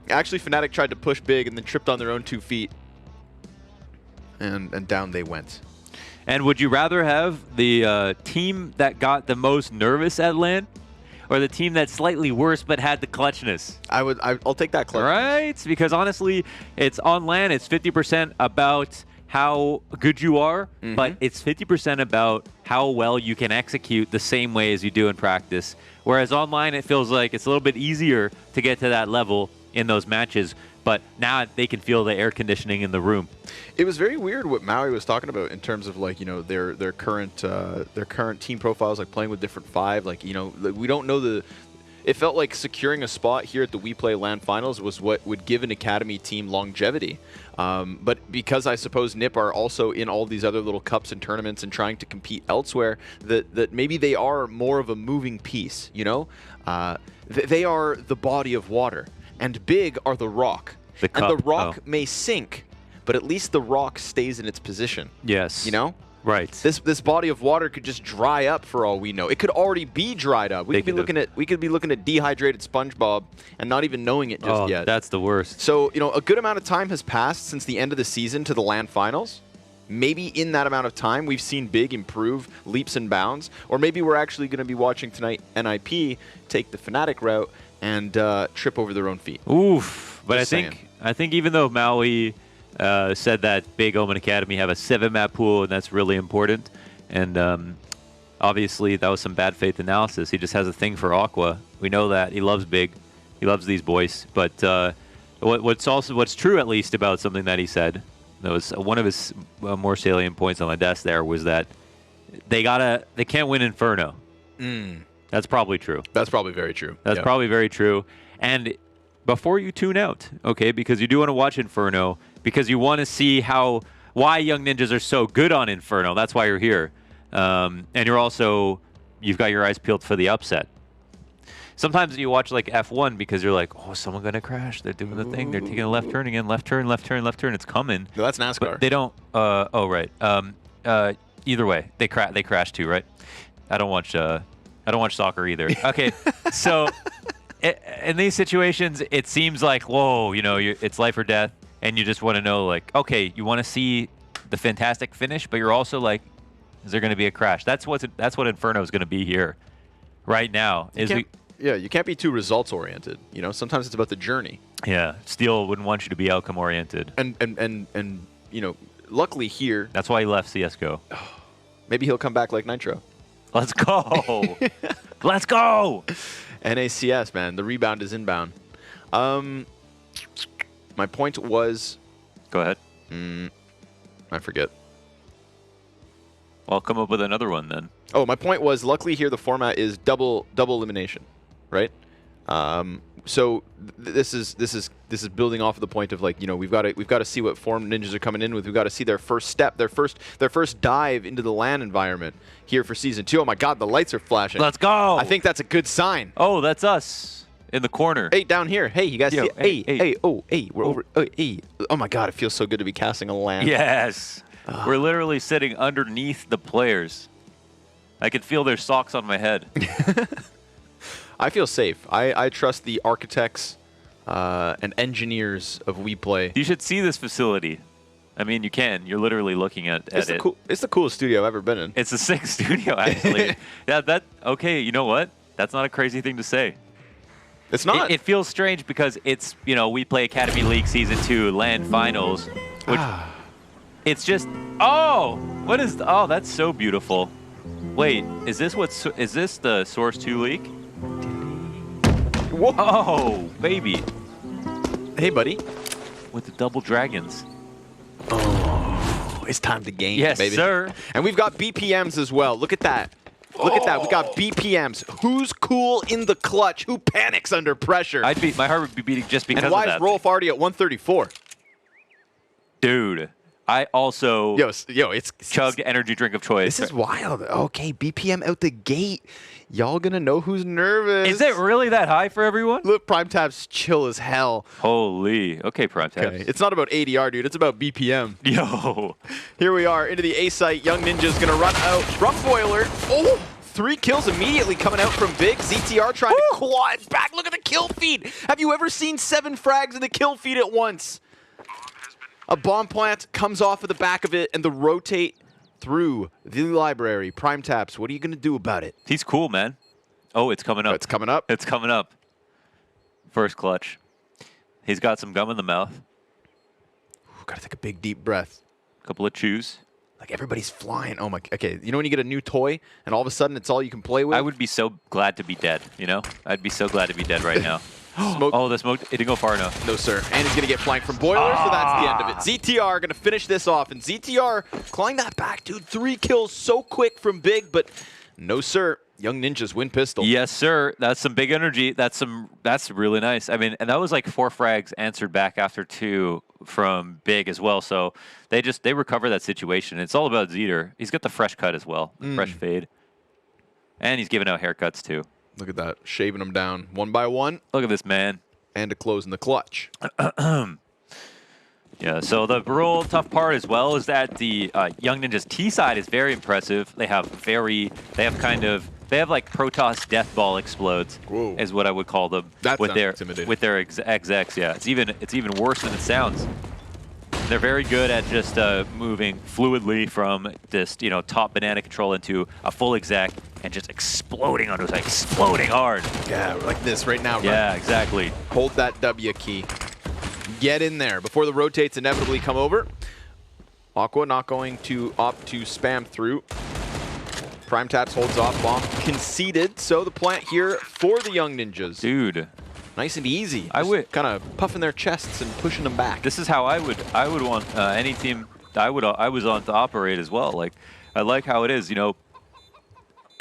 Actually, Fnatic tried to push Big and then tripped on their own 2 feet. And down they went. And would you rather have the team that got the most nervous at LAN, or the team that's slightly worse but had the clutchness? I'll take that clutchness. Right? Because honestly, it's on LAN, it's 50% about how good you are, but it's 50% about how well you can execute the same way as you do in practice. Whereas online, it feels like it's a little bit easier to get to that level in those matches, but now they can feel the air conditioning in the room. It was very weird what Maui was talking about in terms of, like, their current team profiles, like playing with different 5. Like, we don't know it felt like securing a spot here at the WePlay LAN finals was what would give an academy team longevity. But because I suppose NIP are also in all these other little cups and tournaments and trying to compete elsewhere, that maybe they are more of a moving piece. They are the body of water, and Big are the rock. And the rock may sink, but at least the rock stays in its position. Yes. Right. This body of water could just dry up for all we know. It could already be dried up. We could be looking at dehydrated SpongeBob and not even knowing it just yet. That's the worst. So, a good amount of time has passed since the end of the season to the LAN finals. Maybe in that amount of time, we've seen Big improve leaps and bounds. Or maybe we're actually going to be watching tonight NIP take the Fnatic route and trip over their own feet. Oof. But Just I think even though Maui said that Big Omen Academy have a 7-map pool, and that's really important, And obviously, that was some bad faith analysis. He just has a thing for Aqua. We know that. He loves Big. He loves these boys. But what's true, at least, about something that he said, that was one of his more salient points on my desk there, was that they can't win Inferno. That's probably true. That's probably very true. That's probably very true. And before you tune out, okay, because you do want to watch Inferno, because you want to see why Young Ninjas are so good on Inferno. That's why you're here. And you've got your eyes peeled for the upset. Sometimes you watch like F1 because you're like, oh, is someone going to crash? They're doing the thing. They're taking a left turn again. Left turn, left turn, left turn. It's coming. No, that's NASCAR. But they don't. Oh, right. Either way, they crash too, right? I don't watch soccer either. Okay, so in these situations, it seems like, whoa, it's life or death, and you just want to know, like, okay, you want to see the fantastic finish, but you're also like, is there going to be a crash? That's what Inferno is going to be here, right now. You can't be too results oriented. Sometimes it's about the journey. Yeah, Steel wouldn't want you to be outcome oriented. And luckily here, that's why he left CS:GO. Maybe he'll come back like Nitro. Let's go. Let's go. NACS, man. The rebound is inbound. My point was... Go ahead. I forget. Well, I'll come up with another one then. Oh, my point was, luckily here the format is double elimination, right? So this is building off of the point of, like, we've got to see what form Ninjas are coming in with. We've got to see their first step, their first dive into the LAN environment here for Season 2. Oh my God, the lights are flashing. Let's go. I think that's a good sign. Oh, that's us in the corner. Hey, down here. Hey, you guys see? Hey. We're over. Hey. Oh my God, it feels so good to be casting a LAN. Yes. We're literally sitting underneath the players. I can feel their socks on my head. I feel safe. I trust the architects and engineers of WePlay. You should see this facility. I mean, you can. You're literally looking at it. It's the coolest studio I've ever been in. It's a sick studio, actually. Okay, you know what? That's not a crazy thing to say. It's not. It feels strange because it's, WePlay Academy League Season 2 LAN Finals, which it's just, that's so beautiful. Wait, is this the Source 2 leak? Whoa. Oh, baby. Hey, buddy. With the double dragons. Oh, it's time to game, yes, baby. Yes, sir. And we've got BPMs as well. Look at that. Look at that. We got BPMs. Who's cool in the clutch? Who panics under pressure? My heart would be beating just because of that. And why is Rolf already at 134? Dude. I also it's chugged energy drink of choice. This is wild. Okay, BPM out the gate. Y'all gonna know who's nervous. Is it really that high for everyone? Look, Prime Tab's chill as hell. Holy. Okay, Prime Tab. Okay. It's not about ADR, dude. It's about BPM. Yo. Here we are into the A site. Young Ninja's gonna run out from Boiler. Oh! 3 kills immediately coming out from Big. ZTR trying to claw it back. Look at the kill feed. Have you ever seen 7 frags in the kill feed at once? A bomb plant comes off of the back of it, and the rotate through the library. Prime Taps, what are you going to do about it? He's cool, man. Oh, it's coming up. It's coming up. It's coming up. First clutch. He's got some gum in the mouth. Got to take a big, deep breath. Couple of chews. Like, everybody's flying. Oh, my. Okay, you know when you get a new toy, and all of a sudden it's all you can play with? I would be so glad to be dead, I'd be so glad to be dead right now. Smoke. Oh, the smoke, it didn't go far enough. No, sir. And he's going to get flanked from Boiler, so that's the end of it. ZTR going to finish this off, and ZTR clawing that back, dude. 3 kills so quick from Big, but no, sir. Young Ninjas win pistol. Yes, sir. That's some big energy. That's really nice. I mean, and that was like 4 frags answered back after 2 from Big as well. So they recover that situation. It's all about Zeter. He's got the fresh cut as well, the fresh fade. And he's giving out haircuts too. Look at that, shaving them down one by one. Look at this, man. And a close in the clutch. Yeah, so the real tough part as well is that the Young Ninjas T side is very impressive. They have like Protoss Death Ball explodes. Whoa. Is what I would call them. That with their intimidating. with their execs. Yeah, it's even worse than it sounds. They're very good at just moving fluidly from just top banana control into a full exec and just exploding onto it, exploding hard. Yeah, like this right now. Yeah, exactly. Hold that W key. Get in there before the rotates inevitably come over. Aqua not going to opt to spam through. Prime Taps holds off. Bomb conceded. So the plant here for the Young Ninjas. Dude. Nice and easy. I would kind of puffing their chests and pushing them back. This is how I would want any team I was on to operate as well. Like, I like how it is. You know,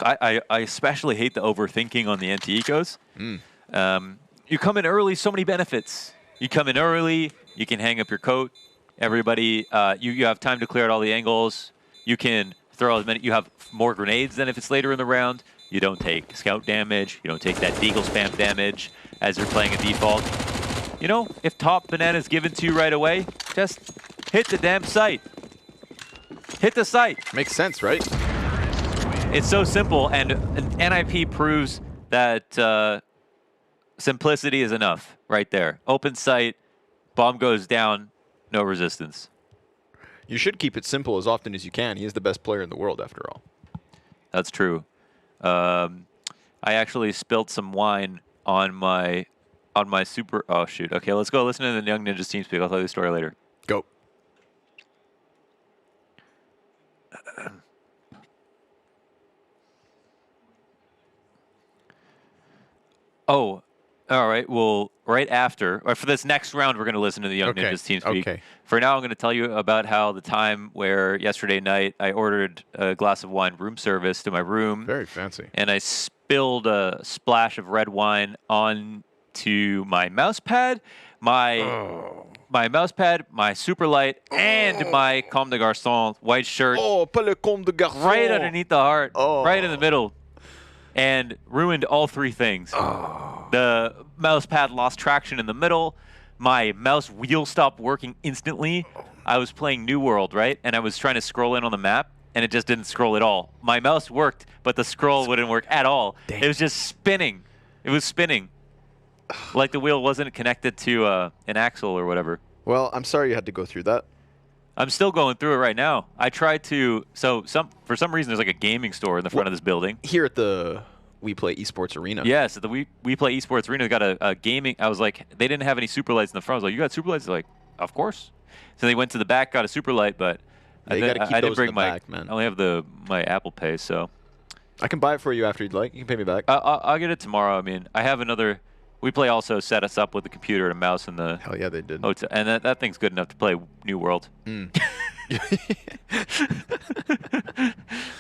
I especially hate the overthinking on the anti-ecos. You come in early, so many benefits. You come in early, you can hang up your coat. Everybody, you have time to clear out all the angles. You can throw as many. You have more grenades than if it's later in the round. You don't take scout damage. You don't take that deagle spam damage as you're playing a default. You know, if top banana is given to you right away, just hit the damn site. Hit the site. Makes sense, right? It's so simple, and NIP proves that simplicity is enough right there. Open site, bomb goes down, no resistance. You should keep it simple as often as you can. He is the best player in the world, after all. That's true. I actually spilled some wine on my super. Oh shoot. Okay, let's go listen to the Young Ninjas team speak. I'll tell you the story later. Go. Oh, all right. Well, right after, or for this next round, we're going to listen to the Young Ninjas team speak. Okay. For now, I'm going to tell you about how the time where yesterday night I ordered a glass of wine room service to my room. Very fancy. And I spilled a splash of red wine onto my mouse pad, my mouse pad, my super light, and my Comme des Garçons white shirt. Oh, pas le Comme des Garçons. Right underneath the heart, right in the middle. And ruined all three things. The mouse pad lost traction in the middle. My mouse wheel stopped working instantly. I was playing New World, right? And I was trying to scroll in on the map, and it just didn't scroll at all. My mouse worked, but the scroll wouldn't work at all. Dang. It was just spinning. It was spinning. Like the wheel wasn't connected to an axle or whatever. Well, I'm sorry you had to go through that. I'm still going through it right now. I tried to, for some reason there's like a gaming store in the front of this building. Here at the WePlay Esports Arena. Yes, at the WePlay Esports Arena, they got a gaming. I was like, they didn't have any super lights in the front. I was like, you got super lights? They're like, of course. So they went to the back, got a super light, but I didn't bring my. Back, man. I only have my Apple Pay, so. I can buy it for you after you'd like. You can pay me back. I'll get it tomorrow. I mean, I have another. WePlay also set us up with a computer and a mouse in the. Hell yeah, they did. Hotel, and that thing's good enough to play New World.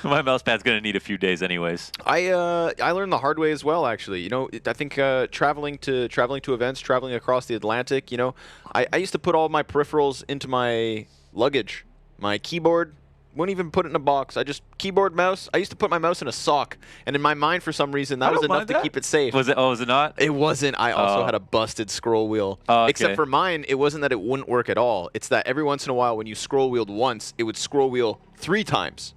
My mouse pad's gonna need a few days, anyways. I learned the hard way as well. Actually, you know, I think traveling to events, traveling across the Atlantic. You know, I used to put all my peripherals into my luggage. My keyboard, wouldn't even put it in a box. I just keyboard, mouse. I used to put my mouse in a sock, and in my mind, for some reason, that was enough to keep it safe. Was it? Oh, was it not? It wasn't. I also had a busted scroll wheel. Okay. Except for mine, it wasn't that it wouldn't work at all. It's that every once in a while, when you scroll wheeled once, it would scroll wheel 3 times.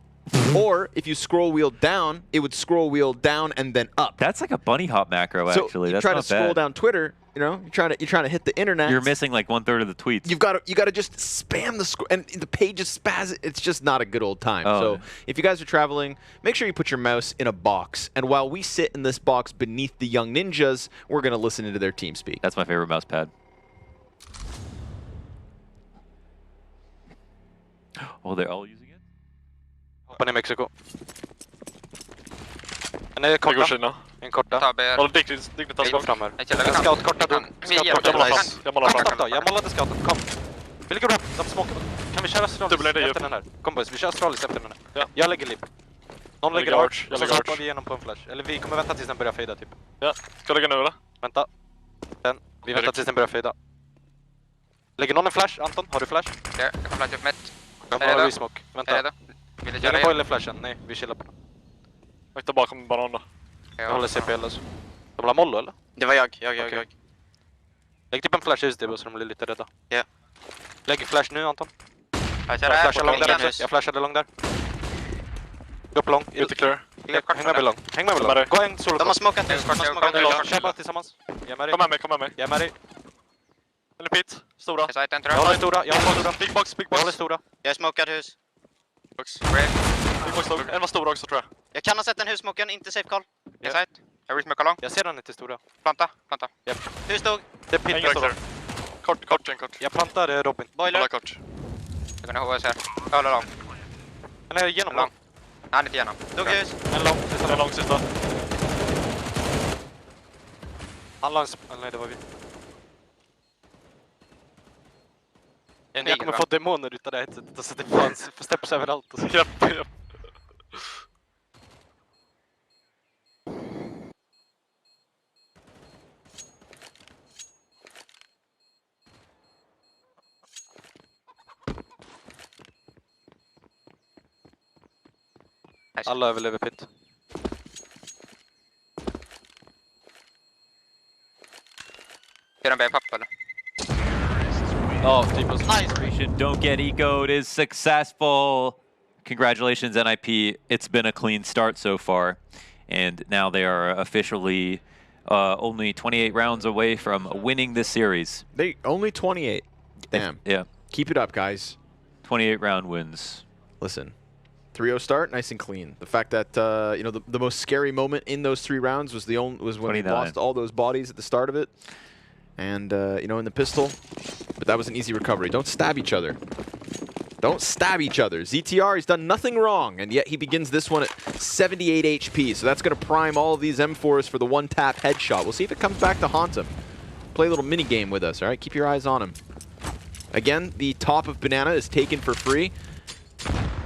Or if you scroll wheel down, it would scroll wheel down and then up. That's like a bunny hop macro, actually. So That's try not to scroll bad. down Twitter. You know, you're trying to hit the internet. You're missing like 1/3 of the tweets. You got to just spam the scroll, and the page is spaz. It's just not a good old time. Oh. So if you guys are traveling, make sure you put your mouse in a box. And while we sit in this box beneath the Young Ninjas, we're gonna listen into their team speak. That's my favorite mouse pad. Oh, they're all using it? Hoppa ner Mexiko. En är korta. En korta. Tabber. Jag går fram här. En scout korta då. Jag målade scouten. Kom. Vi ligger bra. De smoker. Kan vi köra Astralis efter den här? Kom boys, vi kör Astralis efter den här. Jag lägger liv. Någon lägger arch. Och så hoppar vi igenom på en flash. Eller vi kommer vänta tills den börjar fejda typ. Ja, ska jag lägga nu eller? Vänta. Vi väntar tills den börjar fejda. Lägger någon en flash? Anton, har du flash? Ja, jag kan flasha upp mitt. Jag har resmoke. Vänta. Vill du Jag köra boiler flashen. Nej, vi chillar på den. Akta bakom banan då. Jag håller CPL alltså. De vill ha mollo eller? Det var jag. Lägg typ en flash just det så de blir lite rädda. Ja. Lägg flash nu Anton. Jag flashar lång där också. Jag flashade lång där. Gå upp lång. Ute clear. Häng med lång. Häng med lång. Gå en solo. De har smokat nu. Kör bara tillsammans. Jag är med dig. Kom med mig. Jag är med dig. Eller pit. Stora. Jag håller stora. Jag håller stora. Big box. Jag håller stora. Jag är smokad hus. Big box låg. En var stora också tror jag. Jag kan ha sett en husmoken, inte safe call. Jag är jag resmokar lång. Jag ser den inte stora. Planta. Yep. Hus stod. Det är pit stora. Kort. Jag plantar Robin. Boiler. Kort. Jag kan ha HS här. Öla lång. Den är igenom lång. Han är inte igenom. Dog ljus. En lång sista. Han la nej, det var vi. Jag kommer få demoner utav det här headsetet och så det fanns steps överallt. Och så. Japp. Alla överlever pit. Gör de börja pappa eller? Oh, nice. Don't get ecoed is successful. Congratulations, NIP. It's been a clean start so far. And now they are officially only 28 rounds away from winning this series. They only 28. Damn. Yeah. Keep it up, guys. 28 round wins. Listen. 3-0 start, nice and clean. The fact that you know the most scary moment in those 3 rounds was when 29. We lost all those bodies at the start of it, and you know, in the pistol. But that was an easy recovery. Don't stab each other. Don't stab each other. ZTR, he's done nothing wrong, and yet he begins this one at 78 HP. So that's going to prime all of these M4s for the one-tap headshot. We'll see if it comes back to haunt him. Play a little mini game with us. All right, keep your eyes on him. Again, the top of banana is taken for free.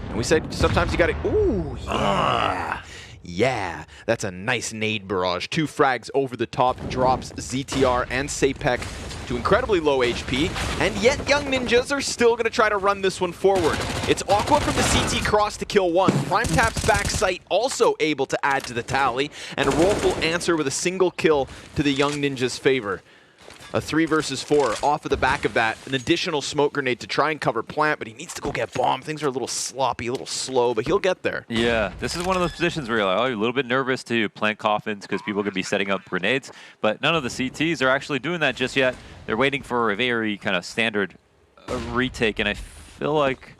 And we said sometimes you got to... Ooh, yeah. Yeah, that's a nice nade barrage. 2 frags over the top, drops ZTR and Sapek to incredibly low HP. And yet Young Ninjas are still going to try to run this one forward. It's Aqua from the CT cross to kill 1. Prime Tap's back sight also able to add to the tally. And Rolf will answer with a single kill to the Young Ninjas' favor. A 3 versus 4 off of the back of that. An additional smoke grenade to try and cover plant, but he needs to go get bomb. Things are a little sloppy, a little slow, but he'll get there. Yeah, this is one of those positions where you're like, oh, you're a little bit nervous to plant coffins because people could be setting up grenades, but none of the CTs are actually doing that just yet. They're waiting for a very kind of standard retake, and I feel like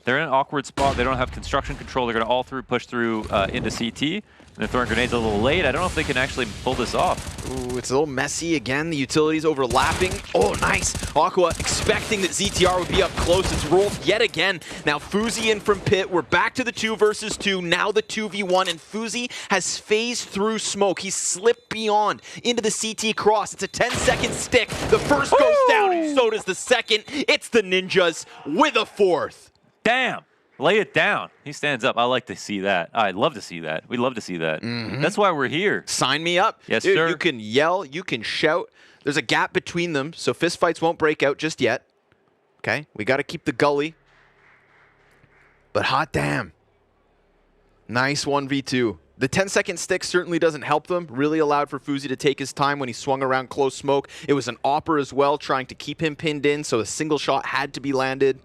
they're in an awkward spot. They don't have construction control. They're going to all push through into CT. They're throwing grenades a little late. I don't know if they can actually pull this off. Ooh, it's a little messy again. The utilities overlapping. Oh, nice. Aqua expecting that ZTR would be up close. It's Rolf yet again. Now Fuzi in from pit. We're back to the 2 versus 2. Now the 2v1, and Fuzi has phased through smoke. He's slipped beyond into the CT cross. It's a 10-second stick. The first goes down, and so does the second. It's the Ninjas with a 4th. Damn. Lay it down. He stands up. I like to see that. I'd love to see that. We'd love to see that. That's why we're here. Sign me up. Yes, dude, sir. You can yell. You can shout. There's a gap between them, so fistfights won't break out just yet. Okay? We got to keep the gully. But hot damn. Nice 1v2. The 10-second stick certainly doesn't help them. Really allowed for Fuzi to take his time when he swung around close smoke. It was an Opera as well, trying to keep him pinned in, so a single shot had to be landed.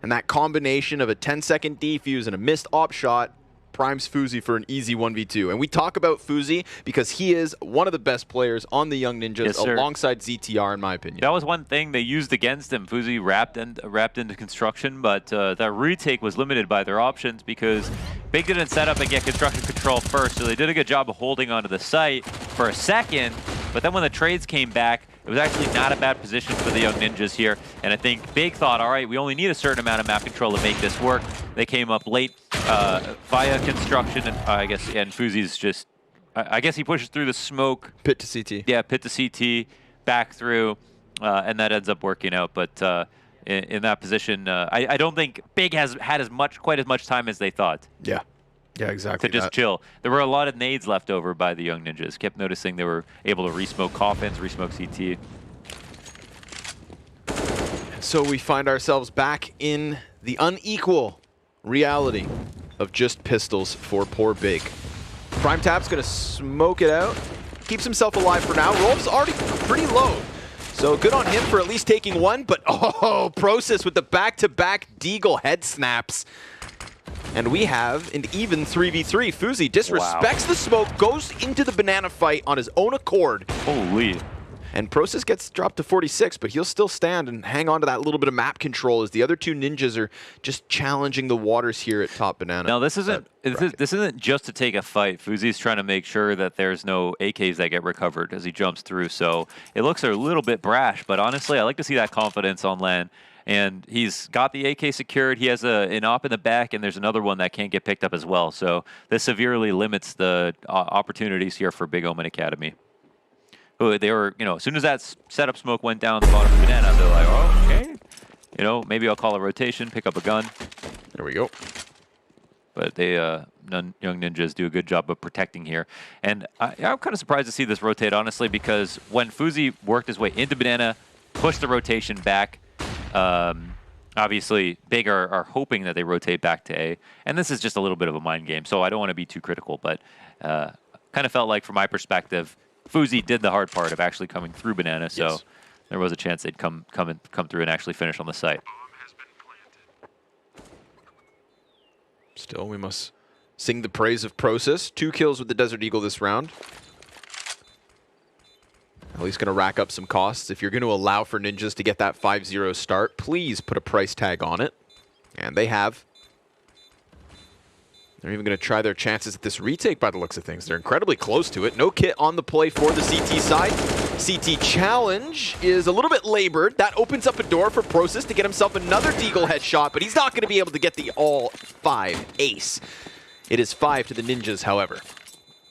And that combination of a 10-second defuse and a missed op shot primes Fuzi for an easy 1v2. And we talk about Fuzi because he is one of the best players on the Young Ninjas, alongside ZTR, in my opinion. That was one thing they used against him. Fuzi wrapped into construction, but that retake was limited by their options because Big didn't set up and get construction control first, so they did a good job of holding onto the site for a second. But then when the trades came back, it was actually not a bad position for the Young Ninjas here. And I think Big thought, all right, we only need a certain amount of map control to make this work. They came up late via construction, and and Fuzi's just, I guess he pushes through the smoke. Pit to CT. Yeah, pit to CT, back through, and that ends up working out. But in that position, I don't think Big has had quite as much time as they thought. Yeah. Yeah, exactly. To just chill. There were a lot of nades left over by the Young Ninjas. Kept noticing they were able to re-smoke coffins, re-smoke CT. So we find ourselves back in the unequal reality of just pistols for poor Big. Prime Tap's going to smoke it out. Keeps himself alive for now. Rolf's already pretty low. So good on him for at least taking one, but oh, Process with the back-to-back Deagle head snaps. And we have an even 3v3. Fuzi disrespects the smoke, goes into the banana fight on his own accord. Holy. And Process gets dropped to 46, but he'll still stand and hang on to that little bit of map control as the other 2 ninjas are just challenging the waters here at top banana. Now, this isn't just to take a fight. Fuzi's trying to make sure that there's no AKs that get recovered as he jumps through. So it looks a little bit brash, but honestly, I like to see that confidence on land. and he's got the AK secured. He has an op in the back, and there's another one that can't get picked up as well. So this severely limits the opportunities here for Big Omen Academy. They were, as soon as that setup smoke went down the bottom of Banana, they're like, oh, okay. Maybe I'll call a rotation, pick up a gun. There we go. But they, Young Ninjas do a good job of protecting here. And I'm kind of surprised to see this rotate, honestly, because when Fuzi worked his way into Banana, pushed the rotation back, obviously, Big are hoping that they rotate back to A. And this is just a little bit of a mind game, so I don't want to be too critical. But kind of felt like, from my perspective, Fuzi did the hard part of actually coming through Banana, so there was a chance they'd come through and actually finish on the site. Still, we must sing the praise of Process. 2 kills with the Desert Eagle this round. At least going to rack up some costs. If you're going to allow for Ninjas to get that 5-0 start, please put a price tag on it. And they have. They're even going to try their chances at this retake by the looks of things. They're incredibly close to it. No kit on the play for the CT side. CT challenge is a little bit labored. That opens up a door for Process to get himself another Deagle headshot, but he's not going to be able to get the all-5 ace. It is 5 to the Ninjas, however.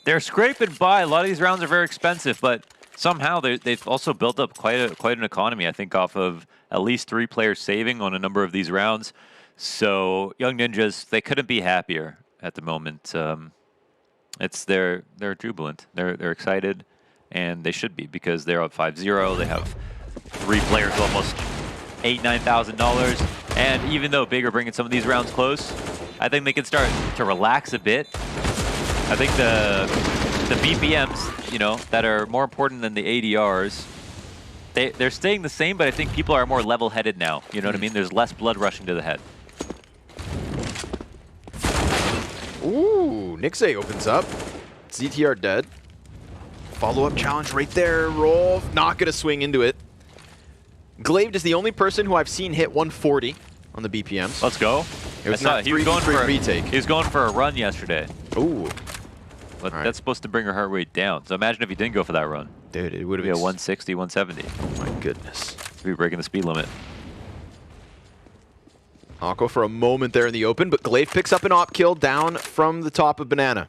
They're scraping by. A lot of these rounds are very expensive, but somehow they've also built up quite an economy, I think, off of at least 3 players saving on a number of these rounds. So Young Ninjas, they couldn't be happier at the moment. They're jubilant. They're excited, and they should be, because they're up 5-0. They have 3 players, almost $8,000-$9,000. And even though Big are bringing some of these rounds close, I think they can start to relax a bit. I think the BPMs, that are more important than the ADRs, they're staying the same, but I think people are more level-headed now. You know what I mean? There's less blood rushing to the head. Ooh, Nixay opens up. ZTR dead. Follow-up challenge right there. Roll. Not going to swing into it. Glaive is the only person who I've seen hit 140 on the BPMs. Let's go. It was he was going for retake. He was going for a run yesterday. Ooh. But that's supposed to bring her heart rate down. So imagine if he didn't go for that run. Dude, it would have been been a 160, 170. Oh my goodness. We'd be breaking the speed limit. Aqua for a moment there in the open, but Glaive picks up an op kill down from the top of Banana.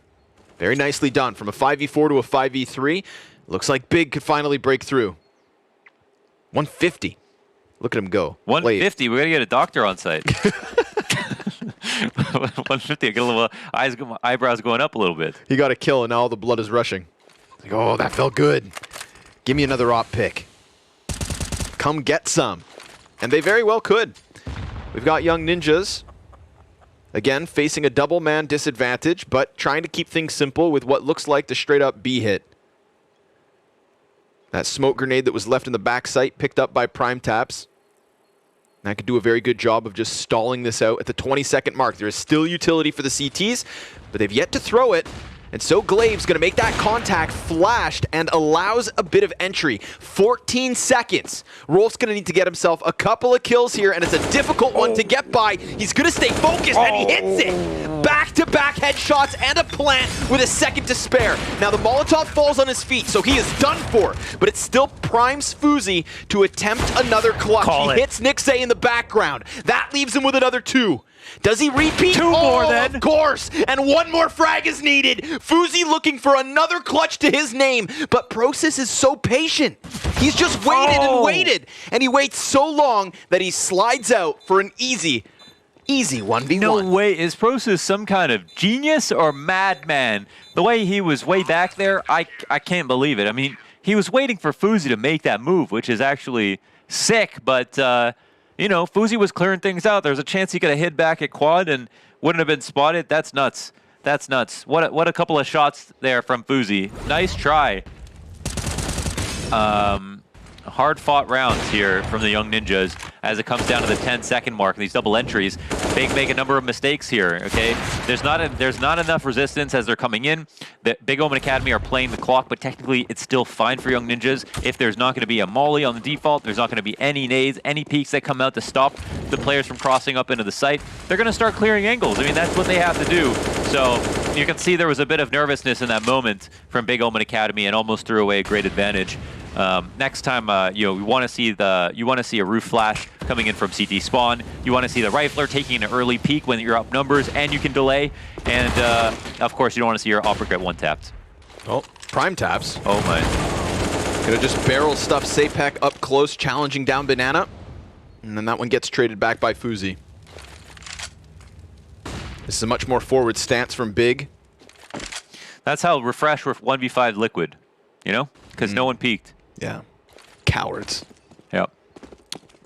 Very nicely done. From a 5v4 to a 5v3. Looks like Big could finally break through. 150. Look at him go. 150. Glaive. We got to get a doctor on site. 150. I get a little eyebrows going up a little bit. He got a kill, and now all the blood is rushing. Like, oh, that felt good. Give me another op pick. Come get some. And they very well could. We've got Young Ninjas, again, facing a double-man disadvantage, but trying to keep things simple with what looks like the straight-up B hit. That smoke grenade that was left in the back sight, picked up by Prime Taps. And I could do a very good job of just stalling this out at the 20-second mark. There is still utility for the CTs, but they've yet to throw it. And so Glaive's going to make that contact flashed and allows a bit of entry. 14 seconds. Rolf's going to need to get himself a couple of kills here, and it's a difficult one to get by. He's going to stay focused, and he hits it. Back-to-back headshots and a plant with a second to spare. Now the Molotov falls on his feet, so he is done for. But it still primes Fuzi to attempt another clutch. He hits Nixay in the background. That leaves him with another 2. Does he repeat? 2 more then. Of course. And 1 more frag is needed. Fuzi looking for another clutch to his name. But Process is so patient. He's just waited and waited. And he waits so long that he slides out for an easy 1v1. No way. Is Process some kind of genius or madman? The way he was way back there, I can't believe it. I mean, he was waiting for Fuzi to make that move, which is actually sick, but Fuzi was clearing things out. There's a chance he could have hit back at quad and wouldn't have been spotted. That's nuts. That's nuts. What a couple of shots there from Fuzi. Nice try. Hard-fought rounds here from the Young Ninjas as it comes down to the 10-second mark and these double entries. Big make a number of mistakes here, okay? There's not enough resistance as they're coming in. The Big Omen Academy are playing the clock, but technically it's still fine for Young Ninjas. If there's not going to be a molly on the default, there's not going to be any nades, any peeks that come out to stop the players from crossing up into the site. They're going to start clearing angles. I mean, that's what they have to do. So you can see there was a bit of nervousness in that moment from Big Omen Academy and almost threw away a great advantage. Next time, you want to see a roof flash coming in from CT spawn. You want to see the rifler taking an early peek when you're up numbers and you can delay. And of course, you don't want to see your uppercut one-tapped. Oh, prime taps. Oh my. Gonna just barrel stuff Sapek up close, challenging down Banana. And then that one gets traded back by Fuzi. This is a much more forward stance from Big. That's how Refresh were 1v5 Liquid, you know? Because no one peeked. Yeah. Cowards. Yep.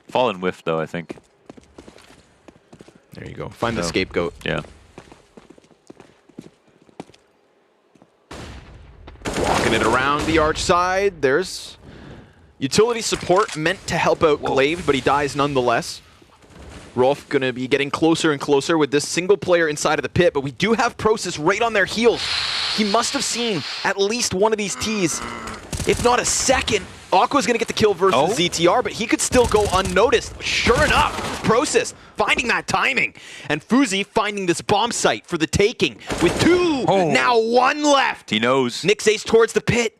Fallen whiff, though, I think. There you go. Find the scapegoat. Yeah. Walking it around the arch side. There's utility support meant to help out Glaive, but he dies nonetheless. Rolf going to be getting closer and closer with this single player inside of the pit, but we do have Process right on their heels. He must have seen at least one of these Ts, if not a second. Aqua's going to get the kill versus ZTR, but he could still go unnoticed. Sure enough, Process finding that timing. And Fuzi finding this bomb site for the taking with 2, now 1 left. He knows. Nick's ace towards the pit.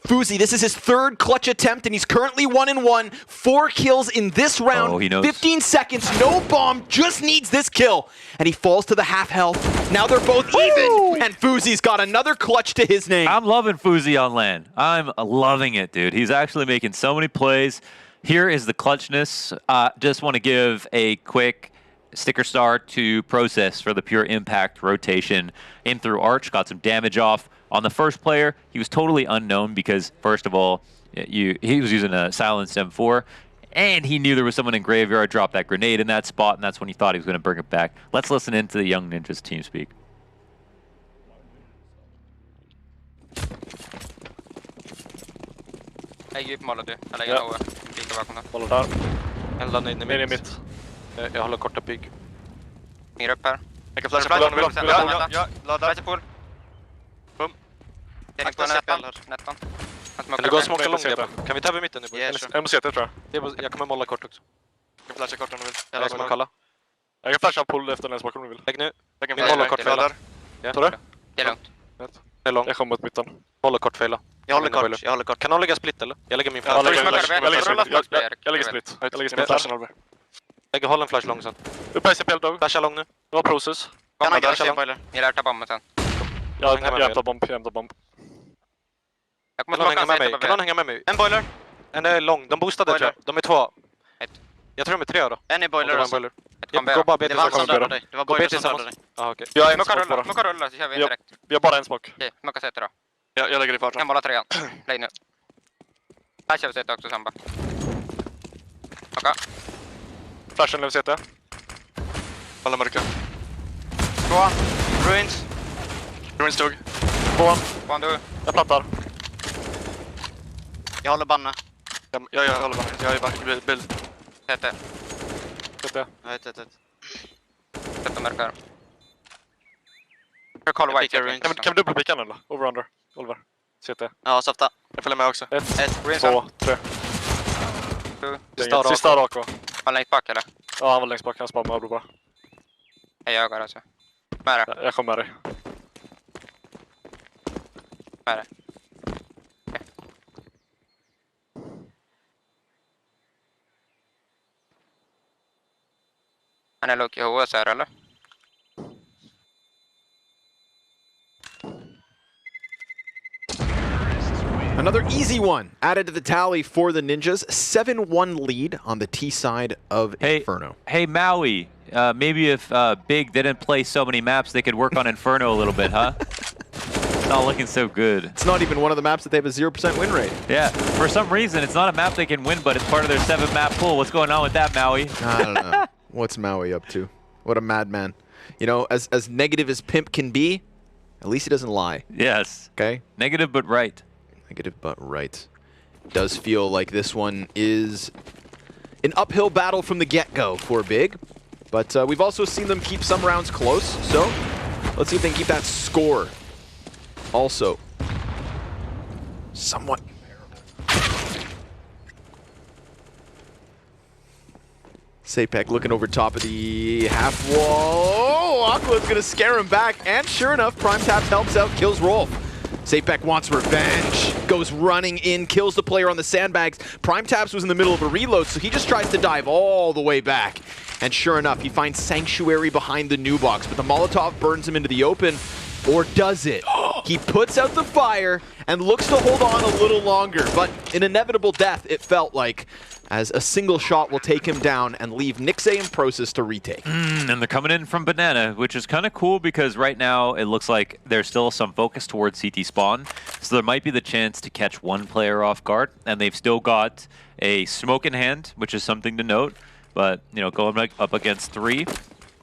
Fuzi, this is his 3rd clutch attempt, and he's currently 1-1. 4 kills in this round. He knows. 15 seconds, no bomb, just needs this kill. And he falls to the half health. Now they're both even, and Fuzi's got another clutch to his name. I'm loving Fuzi on LAN. I'm loving it, dude. He's actually making so many plays. Here is the clutchness. Just want to give a quick sticker star to Process for the pure impact rotation in through Arch. Got some damage off. On the first player, he was totally unknown because, first of all, he was using a silenced M4, and he knew there was someone in Graveyard, dropped that grenade in that spot, and that's when he thought he was going to bring it back. Let's listen into the Young Ninjas team speak. Jag gick målet du. Jag lägger nog pika bakom det. Håller där. En laddar in i mitt. Jag håller korta pigg. Mer upp här. Jag kan flasha på den. Ja, laddar. Flasha på. Bum. Jag är på nettan. Eller gå och smoka långt. Kan vi ta över mitten nu? Jag måste tror jag. Jag kommer molla kort också. Jag kan flasha kort om du vill. Jag kommer kolla. Jag kan flasha pull efter den smoken om du vill. Lägg nu. Vi håller kort fejla. Tar du? Det är lugnt. Det är långt. Jag kommer mot mitten. Håller kort fejla. Jag håller kort. Kan någon lägga split eller? Jag lägger min flash. Jag lägger split. Jag lägger split. Flashen över. Jag håller en flash lång sen. Upp här CPL dog. Flasha lång nu. Det var Process. Kan han flasha boiler? Jag lär ta bomben sen. Jag hämtar bomb. Jag kommer hänga med mig. Kan någon hänga med mig? En boiler. En är lång. De boostade tror jag. De är 2. Jag tror de är 3 då. En är boiler också. Gå bara det var han som dödade dig. Det var boiler som dödade dig. Ja okej. Jag är en smoke. Smoka rulla så kör vi direkt. Vi har bara en smoke. Okej, smoka sätter då. Jag lägger i farten. Jag målar 3. Lägg nu. Här kör vi sätter också Samba. Smoka. Flashen lever sätter. Alla mörka. 2. Ruins. Ruins tog. 2 du. Jag plattar. Jag håller banne. Jag håller banne. Jag är back bild. Sätter. Sätter. Sätter mörkare. Jag kollar white. Kan vi dubbelpicka nu då? Over-under. Oliver. CT. Ja, softa. Jag följer med också. 1. 2, 3. Sista rak va? Han längst bak eller? Ja, han var längst bak. Han spammar bara. Jag jagar alltså. Med det. Jag kommer med dig. Med det. Han är Loki HS här eller? Another easy one added to the tally for the Ninjas. 7-1 lead on the T side of Inferno. Hey, Maui. Maybe if Big didn't play so many maps, they could work on Inferno a little bit, huh? It's not looking so good. It's not even one of the maps that they have a 0% win rate. Yeah, for some reason, it's not a map they can win, but it's part of their 7-map pool. What's going on with that, Maui? I don't know. What's Maui up to? What a madman. You know, as negative as Pimp can be, at least he doesn't lie. Yes. Okay? Negative but right. Negative but right. Does feel like this one is an uphill battle from the get-go for Big. But we've also seen them keep some rounds close, so let's see if they can keep that score also somewhat. Sapek looking over top of the half wall. Oh, Aqua's gonna scare him back, and sure enough, Prime Taps helps out, kills Rolf. Sapek wants revenge. goes running in, kills the player on the sandbags. PrimeTaps was in the middle of a reload, so he just tries to dive all the way back. And sure enough, he finds Sanctuary behind the new box, but the Molotov burns him into the open. Or does it? He puts out the fire and looks to hold on a little longer, but an inevitable death, it felt like, as a single shot will take him down and leave NXT and Prosus to retake. And they're coming in from Banana, which is kind of cool because right now it looks like there's still some focus towards CT spawn, so there might be the chance to catch one player off guard, and they've still got a smoke in hand, which is something to note, but, you know, going up against 3,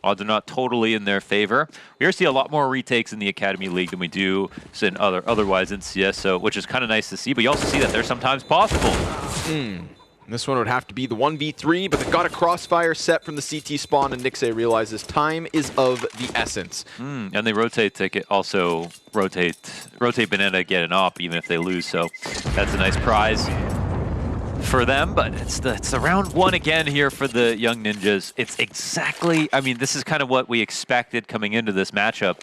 odds are not totally in their favor. We are see a lot more retakes in the Academy League than we do otherwise in CS, so, which is kind of nice to see, but you also see that they're sometimes possible. This one would have to be the 1v3, but they've got a crossfire set from the CT spawn, and NXT realizes time is of the essence. And they rotate to also rotate Banana, get an op, even if they lose, so that's a nice prize for them, but it's the round 1 again here for the Young Ninjas. It's exactly, I mean, this is kind of what we expected coming into this matchup,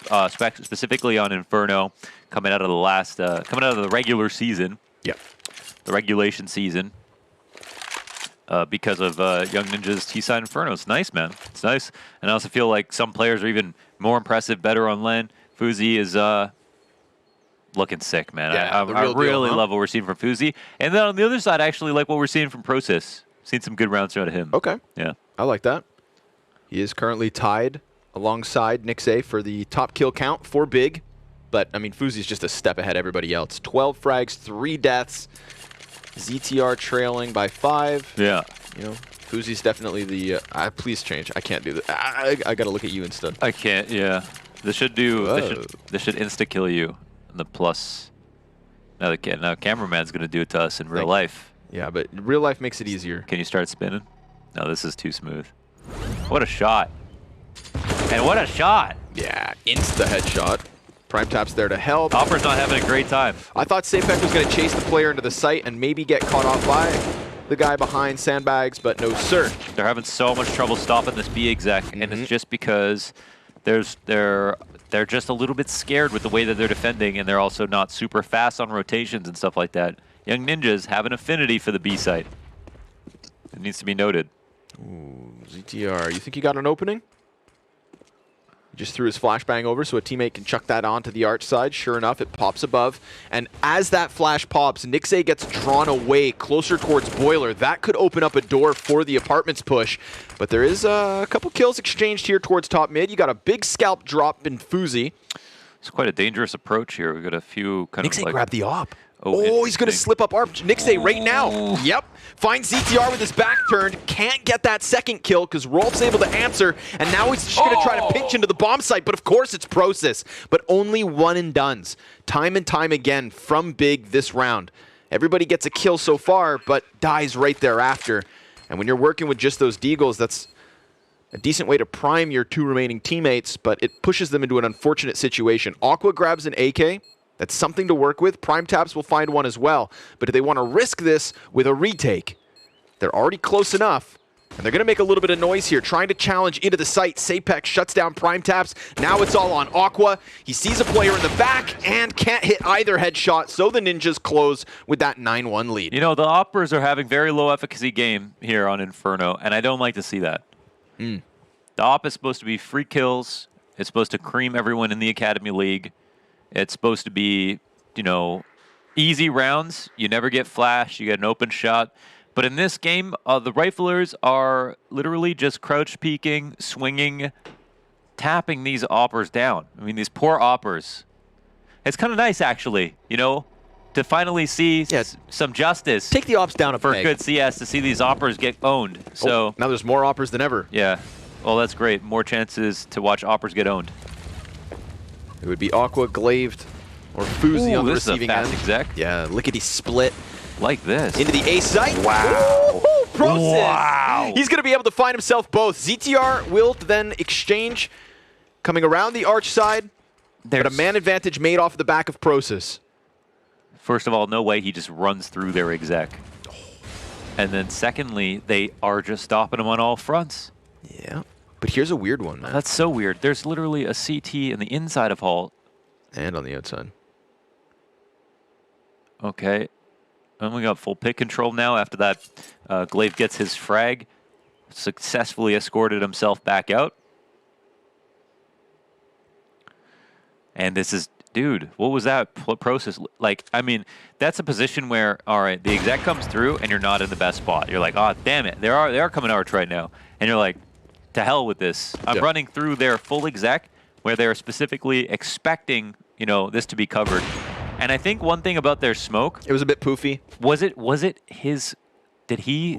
specifically on Inferno, coming out of the regular season. Yep. The regulation season. Because of Young Ninja's T-side Inferno. It's nice, man. It's nice. And I also feel like some players are even more impressive, better on lane. Fuzi is looking sick, man. Yeah, I really love what we're seeing from Fuzi. And then on the other side, I actually like what we're seeing from Prosus. Seen some good rounds out of him. Okay. Yeah. I like that. He is currently tied alongside NXT for the top kill count for Big. But, I mean, Fuzi's just a step ahead of everybody else. 12 frags, 3 deaths. ZTR trailing by 5. Yeah. You know, Fuzi's definitely the... please change. I can't do that. I got to look at you instead. I can't, yeah. This should insta-kill you. And the plus... Now cameraman's going to do it to us in real life. Yeah, but real life makes it easier. Can you start spinning? No, this is too smooth. What a shot. And what a shot! Yeah, insta headshot. PrimeTap's there to help. Hopper's not having a great time. I thought Sapek was going to chase the player into the site and maybe get caught off by the guy behind sandbags, but no, sir. They're having so much trouble stopping this B exec, and it's just because they're just a little bit scared with the way that they're defending, and they're also not super fast on rotations and stuff like that. Young Ninjas have an affinity for the B site. It needs to be noted. Ooh, ZTR, you think you got an opening? He just threw his flashbang over so a teammate can chuck that onto the arch side. Sure enough, it pops above. And as that flash pops, NXT gets drawn away closer towards Boiler. That could open up a door for the apartments push. But there is a couple kills exchanged here towards top mid. You got a big scalp drop in Fuzi. It's quite a dangerous approach here. We've got a few kind of like... grabbed the op. Oh, he's going to slip up ARP. NXT right now. Yep. Finds ZTR with his back turned. Can't get that second kill because Rolf's able to answer. And now he's just going to try to pinch into the bomb site. But of course it's Prosus. But only one and dones. Time and time again from Big this round. Everybody gets a kill so far, but dies right thereafter. And when you're working with just those deagles, that's a decent way to prime your 2 remaining teammates. But it pushes them into an unfortunate situation. Aqua grabs an AK. That's something to work with. PrimeTaps will find one as well. But if they want to risk this with a retake, they're already close enough. And they're going to make a little bit of noise here, trying to challenge into the site. Sapek shuts down PrimeTaps. Now it's all on Aqua. He sees a player in the back and can't hit either headshot. So the Ninjas close with that 9-1 lead. You know, the Oppers are having very low efficacy game here on Inferno, and I don't like to see that. The Op is supposed to be free kills. It's supposed to cream everyone in the Academy League. It's supposed to be, you know, easy rounds. You never get flash. You get an open shot. But in this game, the riflers are literally just crouch peeking, swinging, tapping these oppers down. I mean, these poor oppers. It's kind of nice, actually, you know, to finally see some justice. Take the ops down for good CS, to see these oppers get owned. So now there's more oppers than ever. Yeah. Well, that's great. More chances to watch oppers get owned. It would be Aqua, Glaved, or Fuzi on the receiving end. Exec. Yeah, lickety split. Like this. Into the A site. Wow. Prosus. Wow. He's going to be able to find himself both. ZTR will then exchange coming around the arch side, but a man advantage made off the back of Prosus. First of all, no way he just runs through their exec. And then secondly, they are just stopping him on all fronts. Yeah. But here's a weird one, man. That's so weird. There's literally a CT in the inside of Hall. And on the outside. Okay. And we got full pick control now after that. Glaive gets his frag. Successfully escorted himself back out. And this is, dude, what was that process? Like, I mean, that's a position where, all right, the exec comes through and you're not in the best spot. You're like, oh, damn it. They are coming arch right now. And you're like, to hell with this. I'm running through their full exec where they're specifically expecting, you know, this to be covered. And I think one thing about their smoke, it was a bit poofy. Was it his? Did he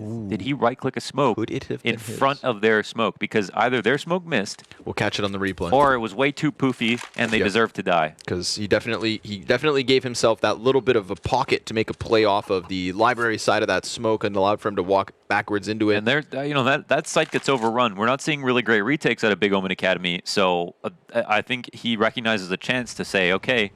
right click a smoke in front of their smoke? Because either their smoke missed, we'll catch it on the replay, or it was way too poofy and they deserve to die. Because he definitely gave himself that little bit of a pocket to make a play off of the library side of that smoke and allowed for him to walk backwards into it. And there, you know, that site gets overrun. We're not seeing really great retakes out of Big Omen Academy, so I think he recognizes a chance to say, okay,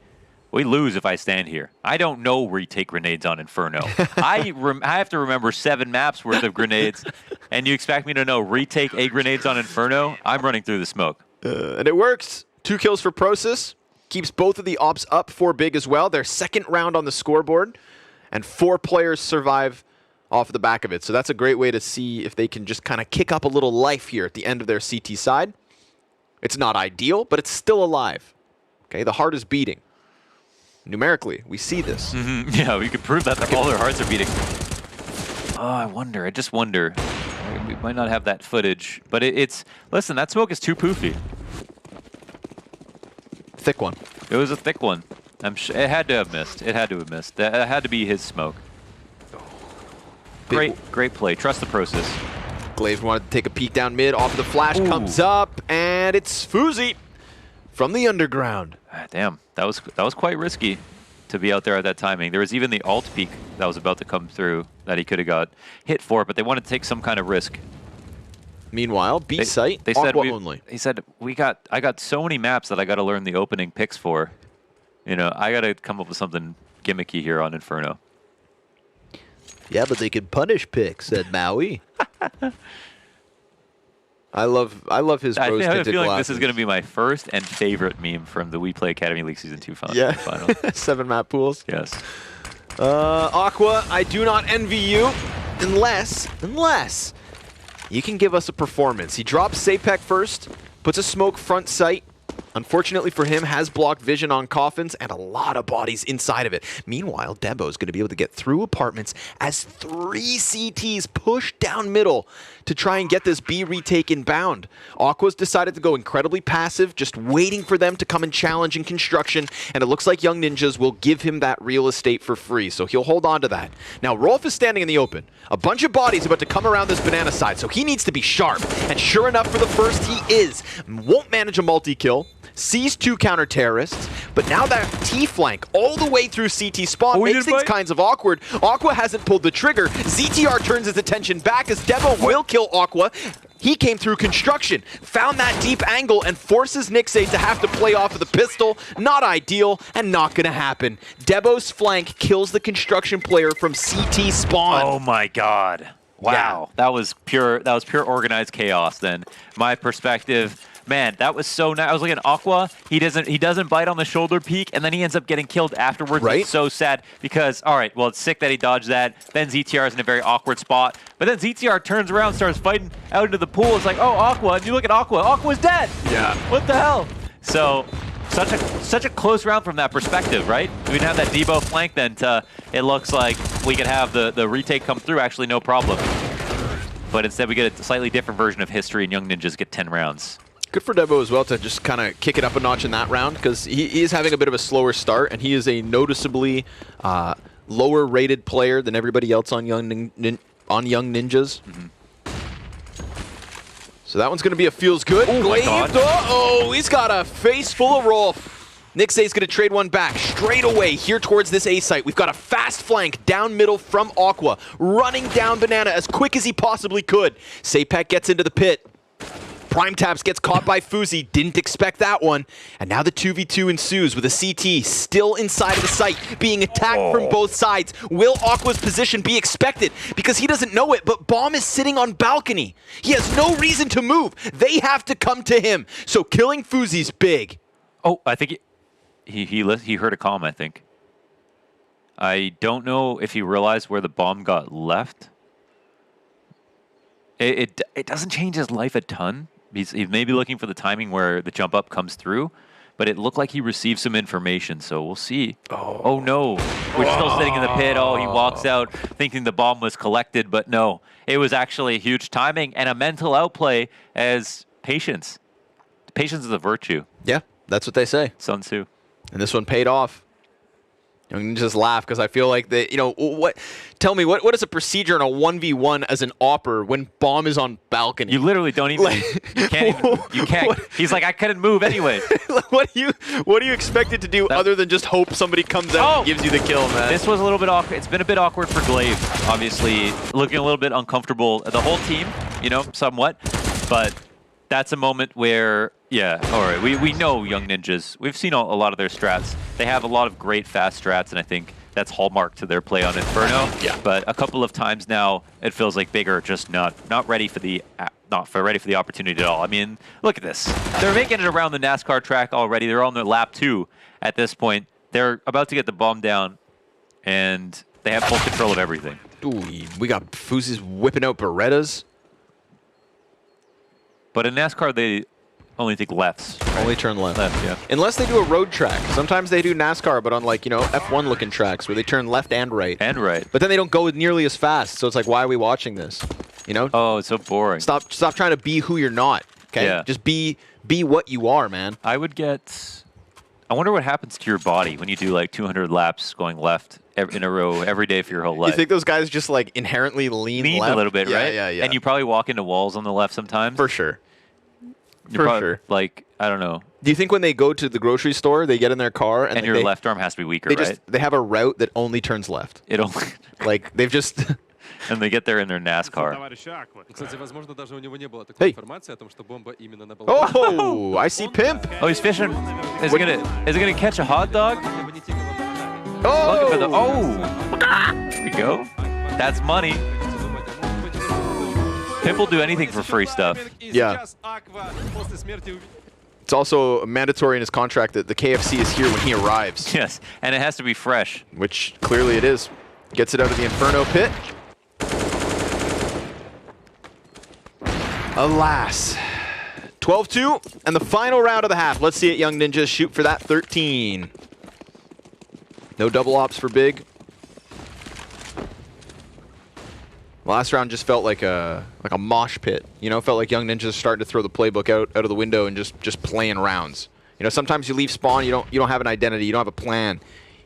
we lose if I stand here. I don't know retake grenades on Inferno. I have to remember 7 maps worth of grenades, and you expect me to know retake A grenades on Inferno? I'm running through the smoke. And it works. 2 kills for Prosus. Keeps both of the ops up for Big as well. Their second round on the scoreboard, and 4 players survive off the back of it. So that's a great way to see if they can just kind of kick up a little life here at the end of their CT side. It's not ideal, but it's still alive. Okay, the heart is beating. Numerically, we see this. Yeah, we could prove that all their hearts are beating. Oh, I just wonder. We might not have that footage, but listen, that smoke is too poofy. Thick one. It was a thick one. It had to have missed. It had to have missed. That had to be his smoke. Great play. Trust the process. Glaive wanted to take a peek down mid. Off the flash comes up, and it's Fuzi from the underground. Damn, that was quite risky to be out there at that timing. There was even the alt peek that was about to come through that he could have got hit for, but they wanted to take some kind of risk. Meanwhile, B site, they said only. He said, I got so many maps that I got to learn the opening picks for. You know, I got to come up with something gimmicky here on Inferno. Yeah, but they could punish picks, said Maui. I love his rose-tinted I have a feeling glasses. this is going to be my first and favorite meme from the WePlay Academy League Season 2 final. Yeah, 7 map pools. Yes. Aqua, I do not envy you unless you can give us a performance. He drops Sapek first, puts a smoke front sight. Unfortunately for him, has blocked vision on coffins and a lot of bodies inside of it. Meanwhile, Debo's going to be able to get through apartments as 3 CTs push down middle to try and get this B retake inbound. Aqua's decided to go incredibly passive, just waiting for them to come and challenge in construction, and it looks like Young Ninjas will give him that real estate for free, so he'll hold on to that. Now, Rolf is standing in the open. A bunch of bodies about to come around this banana side, so he needs to be sharp, and sure enough, for the first, he is. Won't manage a multi-kill. Sees 2 counter-terrorists, but now that T-flank all the way through CT spawn makes things kinds of awkward. Aqua hasn't pulled the trigger. ZTR turns his attention back as Debo will kill Aqua. He came through construction, found that deep angle, and forces Nixay to have to play off of the pistol. Not ideal, and not gonna happen. Debo's flank kills the construction player from CT spawn. Oh my god. Wow. Yeah. That was pure organized chaos then. My perspective, man, that was so nice. I was looking at Aqua. He doesn't bite on the shoulder peak, and then he ends up getting killed afterwards. Right? It's so sad because, all right, well, it's sick that he dodged that. Then ZTR is in a very awkward spot. But then ZTR turns around, starts fighting out into the pool. It's like, oh, Aqua. And you look at Aqua. Aqua's dead. Yeah. What the hell? So such a close round from that perspective, right? We didn't have that Debo flank, then it looks like we could have the retake come through, actually no problem. But instead we get a slightly different version of history, and Young Ninjas get 10 rounds. Good for Debo as well to just kind of kick it up a notch in that round, because he is having a bit of a slower start, and he is a noticeably lower rated player than everybody else on Young Ninjas. So that one's going to be a feels good. Oh my god. Oh, he's got a face full of Rolf. Nixay's going to trade one back straight away here towards this A site. We've got a fast flank down middle from Aqua, running down Banana as quick as he possibly could. Sapek gets into the pit. Prime Taps gets caught by Fuzi, didn't expect that one. And now the 2v2 ensues with a CT still inside of the site, being attacked from both sides. Will Aqua's position be expected? Because he doesn't know it, but Bomb is sitting on balcony. He has no reason to move. They have to come to him. So killing Fuzi's big. Oh, I think he heard a comm, I think. I don't know if he realized where the bomb got left. It doesn't change his life a ton. He's maybe looking for the timing where the jump up comes through, but it looked like he received some information, so we'll see. Oh no, we're still sitting in the pit. Oh, he walks out thinking the bomb was collected, but no. It was actually huge timing and a mental outplay as patience. Patience is a virtue. Yeah, that's what they say. Sun Tzu. And this one paid off. Young Ninjas laugh because I feel like they, what? Tell me, what is a procedure in a 1v1 as an opper when bomb is on balcony? You literally don't even. You can't. He's like, I couldn't move anyway. What do you expect it to do other than just hope somebody comes out and gives you the kill, man? This was a little bit awkward. It's been a bit awkward for Glaive, obviously, looking a little bit uncomfortable. The whole team, somewhat, but that's a moment where, yeah, all right, we know Young Ninjas. We've seen a lot of their strats. They have a lot of great fast strats, and I think that's hallmark to their play on Inferno. Yeah. But a couple of times now, it feels like Big are just not ready for the opportunity at all. I mean, look at this. They're making it around the NASCAR track already. They're on their lap 2 at this point. They're about to get the bomb down, and they have full control of everything. Ooh, we got Fuzi's whipping out Berettas. But in NASCAR, they only take lefts. Right? Only turn left. Yeah. Unless they do a road track. Sometimes they do NASCAR, but on like, F1 looking tracks where they turn left and right. But then they don't go nearly as fast. So it's like, why are we watching this? Oh, it's so boring. Stop trying to be who you're not. Okay? Yeah. Just be what you are, man. I wonder what happens to your body when you do like 200 laps going left in a row every day for your whole life. You think those guys just like inherently lean left? A little bit, right? Yeah. And you probably walk into walls on the left sometimes. For sure. Like, I don't know. Do you think when they go to the grocery store, they get in their car and your left arm has to be weaker, right? They have a route that only turns left. It only like they've just. And they get there in their NASCAR. Hey. Oh, I see Pimp. Oh, he's fishing. Is he gonna catch a hot dog? Oh. There we go. That's money. Pimp will do anything for free stuff. Yeah. It's also mandatory in his contract that the KFC is here when he arrives. Yes, and it has to be fresh. Which clearly it is. Gets it out of the Inferno pit. Alas. 12-2, and the final round of the half. Let's see it, Young Ninjas shoot for that 13. No double ops for Big. Last round just felt like a mosh pit. Felt like Young Ninjas starting to throw the playbook out of the window and just playing rounds. Sometimes you leave spawn, you don't have an identity, you don't have a plan.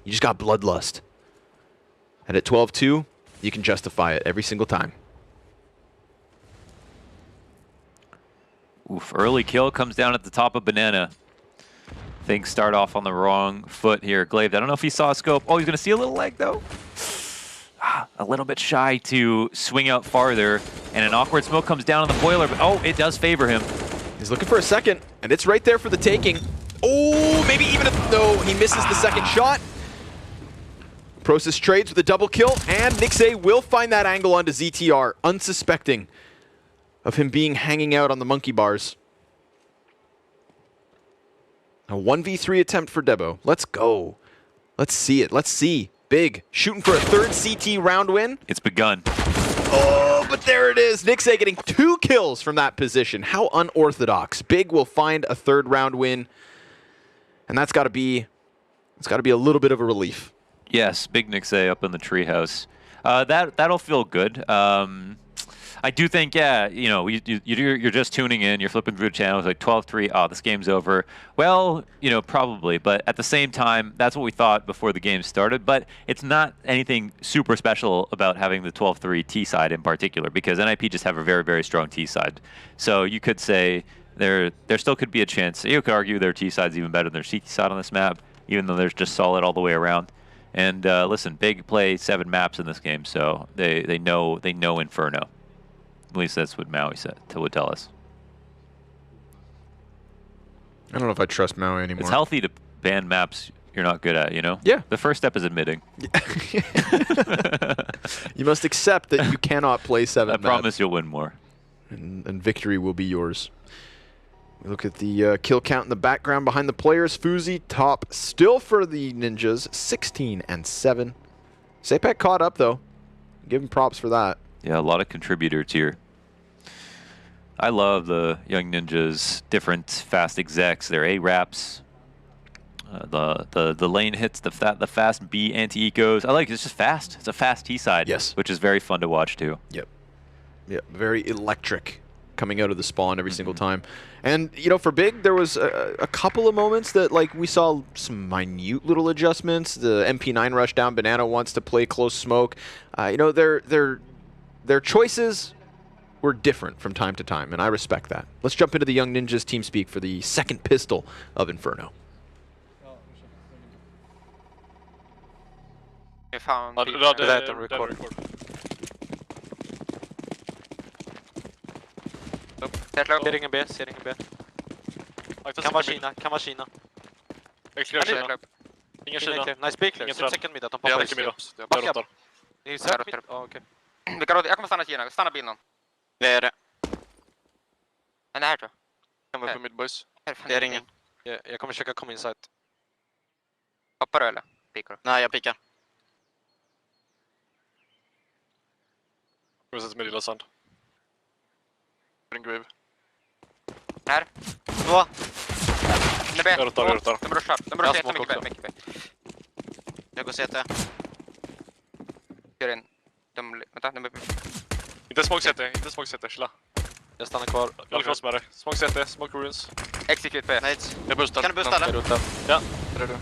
You just got bloodlust. And at 12-2, you can justify it every single time. Oof, early kill comes down at the top of Banana. Things start off on the wrong foot here. Glaive, I don't know if he saw a scope. Oh, he's going to see a little leg, though. A little bit shy to swing out farther. And an awkward smoke comes down on the boiler. But oh, it does favor him. He's looking for a second, and it's right there for the taking. Oh, maybe even if... No, he misses the second shot. Process trades with a double kill, and Nixay will find that angle onto ZTR, unsuspecting of him being hanging out on the monkey bars. A 1v3 attempt for Debo. Let's go. Let's see it. Let's see. Big. Shooting for a third CT round win. It's begun. Oh, but there it is. Nixay getting 2 kills from that position. How unorthodox. Big will find a third round win. And that's got to be a little bit of a relief. Yes, Big Nixay up in the treehouse. That'll feel good. I do think, yeah, you're just tuning in, you're flipping through the channels, like 12-3, oh, this game's over. Well, probably, but at the same time, that's what we thought before the game started, but it's not anything super special about having the 12-3 T side in particular, because NIP just have a very, very strong T side. So you could say there still could be a chance. You could argue their T side's even better than their CT side on this map, even though they're just solid all the way around. And listen, Big play 7 maps in this game, so they know Inferno. At least that's what Maui would tell us. I don't know if I trust Maui anymore. It's healthy to ban maps you're not good at, Yeah. The first step is admitting. You must accept that you cannot play 7 maps. I promise you'll win more. And victory will be yours. We look at the kill count in the background behind the players. Fuzi top still for the Ninjas, 16 and 7. Sapek caught up, though. Give him props for that. Yeah, a lot of contributors here. I love the Young Ninjas' different fast execs. Their A-Raps. The lane hits, the fast B anti-ecos. I like it. It's just fast. It's a fast T-side. Yes. Which is very fun to watch, too. Yep. Yep. Very electric coming out of the spawn every single time. And, you know, for Big, there was a couple of moments that, like, we saw some minute little adjustments. The MP9 rush down Banana wants to play close smoke. You know, their choices were different from time to time, and I respect that. Let's jump into the Young Ninjas team speak for the second pistol of Inferno. Det är inte record. Ser ingen B, ser ingen B. Kan vara Kina, kan vara Kina. Ingen Kina. Nice B clear. Second mid, att de poppar i backup. Det är säkert mid. Okej. Jag kommer stanna Kina, stanna bilen. Det är det. Men det här tror jag. Kan vara på mid boys. Det är ingen. Jag kommer försöka komma inside. Hoppar du eller? Pikar du? Nej, jag pikar. Jag sätter mig lilla sand. En grave. Här. 2. Den är B. Jag rotar. Den bruschar. Den bruschar mycket B. Jag går CT. Kör in. Vänta, den är B. Inte smoke CT, chilla. Jag stannar kvar. Jag håller med dig. Smoke CT, smoke ruins. Execute B. Nej. Jag boostar. Kan du boosta eller? Ja, det är du.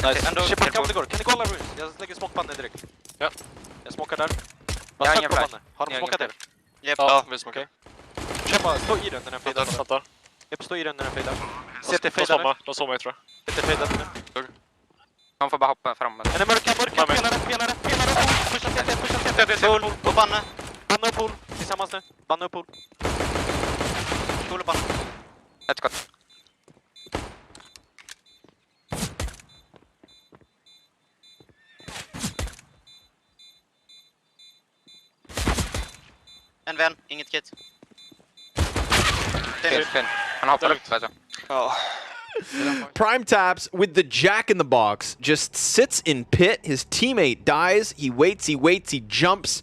Nice. Shit, kan det gå? Kan ni kolla ruins? Jag lägger smokepannan direkt. Ja. Jag smokar där. Jag har ingen flash. Har de smokat er? Ja, vi smokar. Kör bara, stå i den när den fejdar. Fattar. Jag stå i den när den fejdar. CT fejdar. De såg mig tror jag. CT fejdar nu. Han får bara hoppa fram. En är mörka, pelare. Pusha CT. Pool och banne. Banne och pool. Tillsammans nu. Banne och pool. Pool och banne. Ett skott. En vän, inget kit. Han hoppar upp alltså. Ja. Prime taps with the jack in the box, just sits in pit. His teammate dies. He waits, he jumps,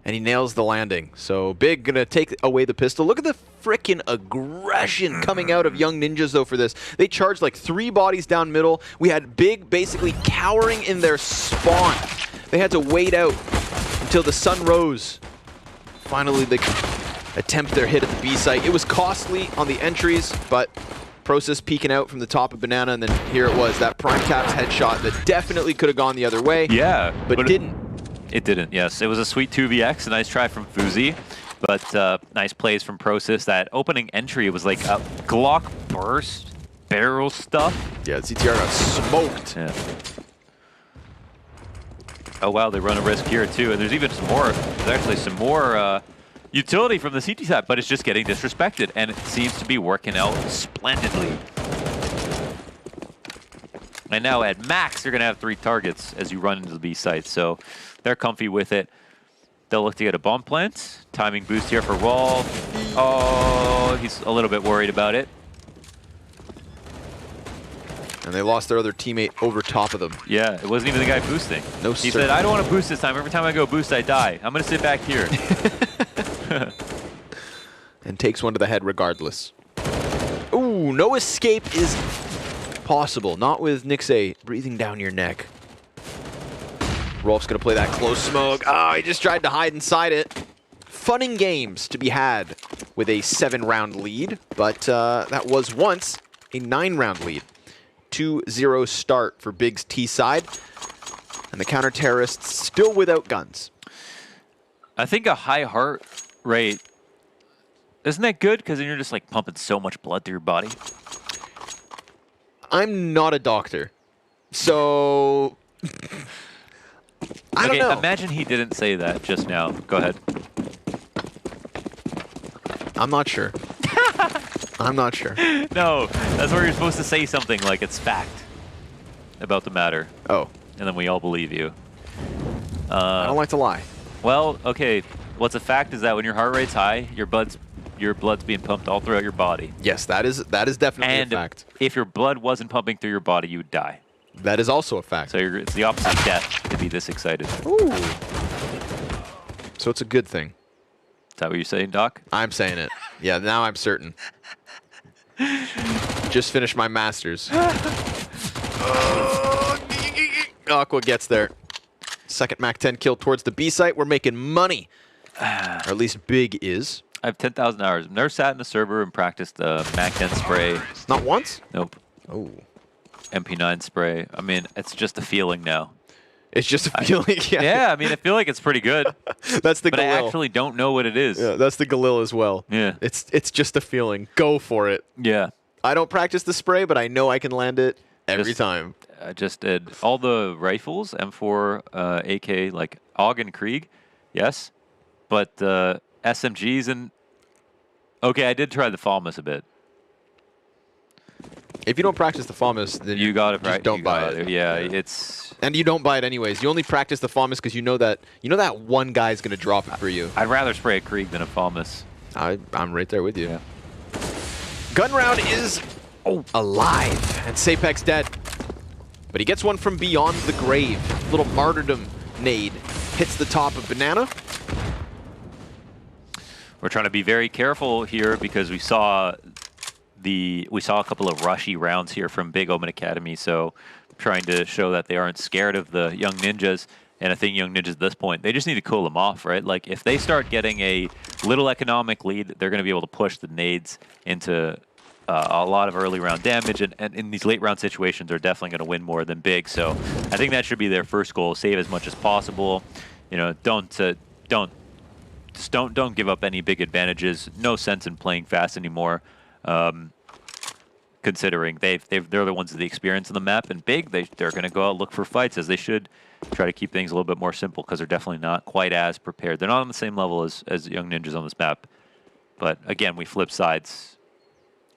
and he nails the landing. So Big gonna take away the pistol. Look at the frickin' aggression coming out of Young Ninjas though for this. They charged like 3 bodies down middle. We had Big basically cowering in their spawn. They had to wait out until the sun rose. Finally, they could attempt their hit at the B site. It was costly on the entries, but Process peeking out from the top of Banana, and then here it was, that Prime Taps headshot that definitely could have gone the other way. Yeah. But didn't. It didn't, yes. It was a sweet 2vx, a nice try from Fuzi, but nice plays from Process. That opening entry was like a Glock burst, barrel stuff. Yeah, CTR got smoked. Yeah. Oh wow, they run a risk here too, and there's even some more. There's actually some more utility from the CT side, but it's just getting disrespected, and it seems to be working out splendidly. And now at max, you're going to have 3 targets as you run into the B site, so they're comfy with it. They'll look to get a bomb plant. Timing boost here for Wall. Oh, he's a little bit worried about it. And they lost their other teammate over top of them. Yeah, it wasn't even the guy boosting. No, he said, I don't want to boost this time. Every time I go boost, I die. I'm going to sit back here. And takes one to the head regardless. Ooh, no escape is possible. Not with Nixay breathing down your neck. Rolf's going to play that close smoke. Oh, he just tried to hide inside it. Fun and games to be had with a 7-round lead, but that was once a 9-round lead. 2-0 start for Big's T side, and the counter-terrorists still without guns. I think a high heart rate, isn't that good? Because then you're just like pumping so much blood through your body. I'm not a doctor, so I don't know. Imagine he didn't say that just now. Go ahead. I'm not sure. I'm not sure. No, that's where you're supposed to say something like it's fact about the matter. Oh. And then we all believe you. I don't like to lie. Well, okay. What's a fact is that when your heart rate's high, your blood's being pumped all throughout your body. Yes, that is definitely a fact. If your blood wasn't pumping through your body, you would die. That is also a fact. So it's the opposite of death to be this excited. Ooh. So it's a good thing. Is that what you're saying, Doc? I'm saying it. Yeah, now I'm certain. Just finished my master's. Aqua gets there. Second MAC-10 kill towards the B site. We're making money. Or at least Big is. I have 10,000 hours. I've never sat in a server and practiced the MAC-10 spray. Not once? Nope. Oh. MP9 spray. I mean, it's just a feeling now. It's just a feeling? Yeah, I mean, I feel like it's pretty good. That's the But Galil. I actually don't know what it is. Yeah, that's the Galil as well. Yeah. It's just a feeling. Go for it. Yeah. I don't practice the spray, but I know I can land it every time. I just did all the rifles, M4, AK, like AUG and Krieg, yes. But SMGs and... Okay, I did try the FAMAS a bit. If you don't practice the FAMAS, then you got it just right. don't buy it. Yeah, it's... And you don't buy it anyways. You only practice the FAMAS because you know that one guy's going to drop it for you. I'd rather spray a Krieg than a FAMAS. I'm right there with you. Yeah. Gun round is alive, and Sapek's dead. But he gets one from beyond the grave. Little martyrdom nade hits the top of Banana. We're trying to be very careful here because we saw a couple of rushy rounds here from Big Omen Academy, so trying to show that they aren't scared of the Young Ninjas. And I think Young Ninjas at this point, they just need to cool them off, right? Like, if they start getting a little economic lead, they're going to be able to push the nades into a lot of early round damage. And in these late round situations, they're definitely going to win more than Big. So I think that should be their first goal. Save as much as possible. You know, don't give up any big advantages. No sense in playing fast anymore. Considering they're the ones with the experience on the map, and Big, they're going to go out look for fights, as they should. Try to keep things a little bit more simple because they're definitely not quite as prepared. They're not on the same level as Young Ninjas on this map. But again, we flip sides,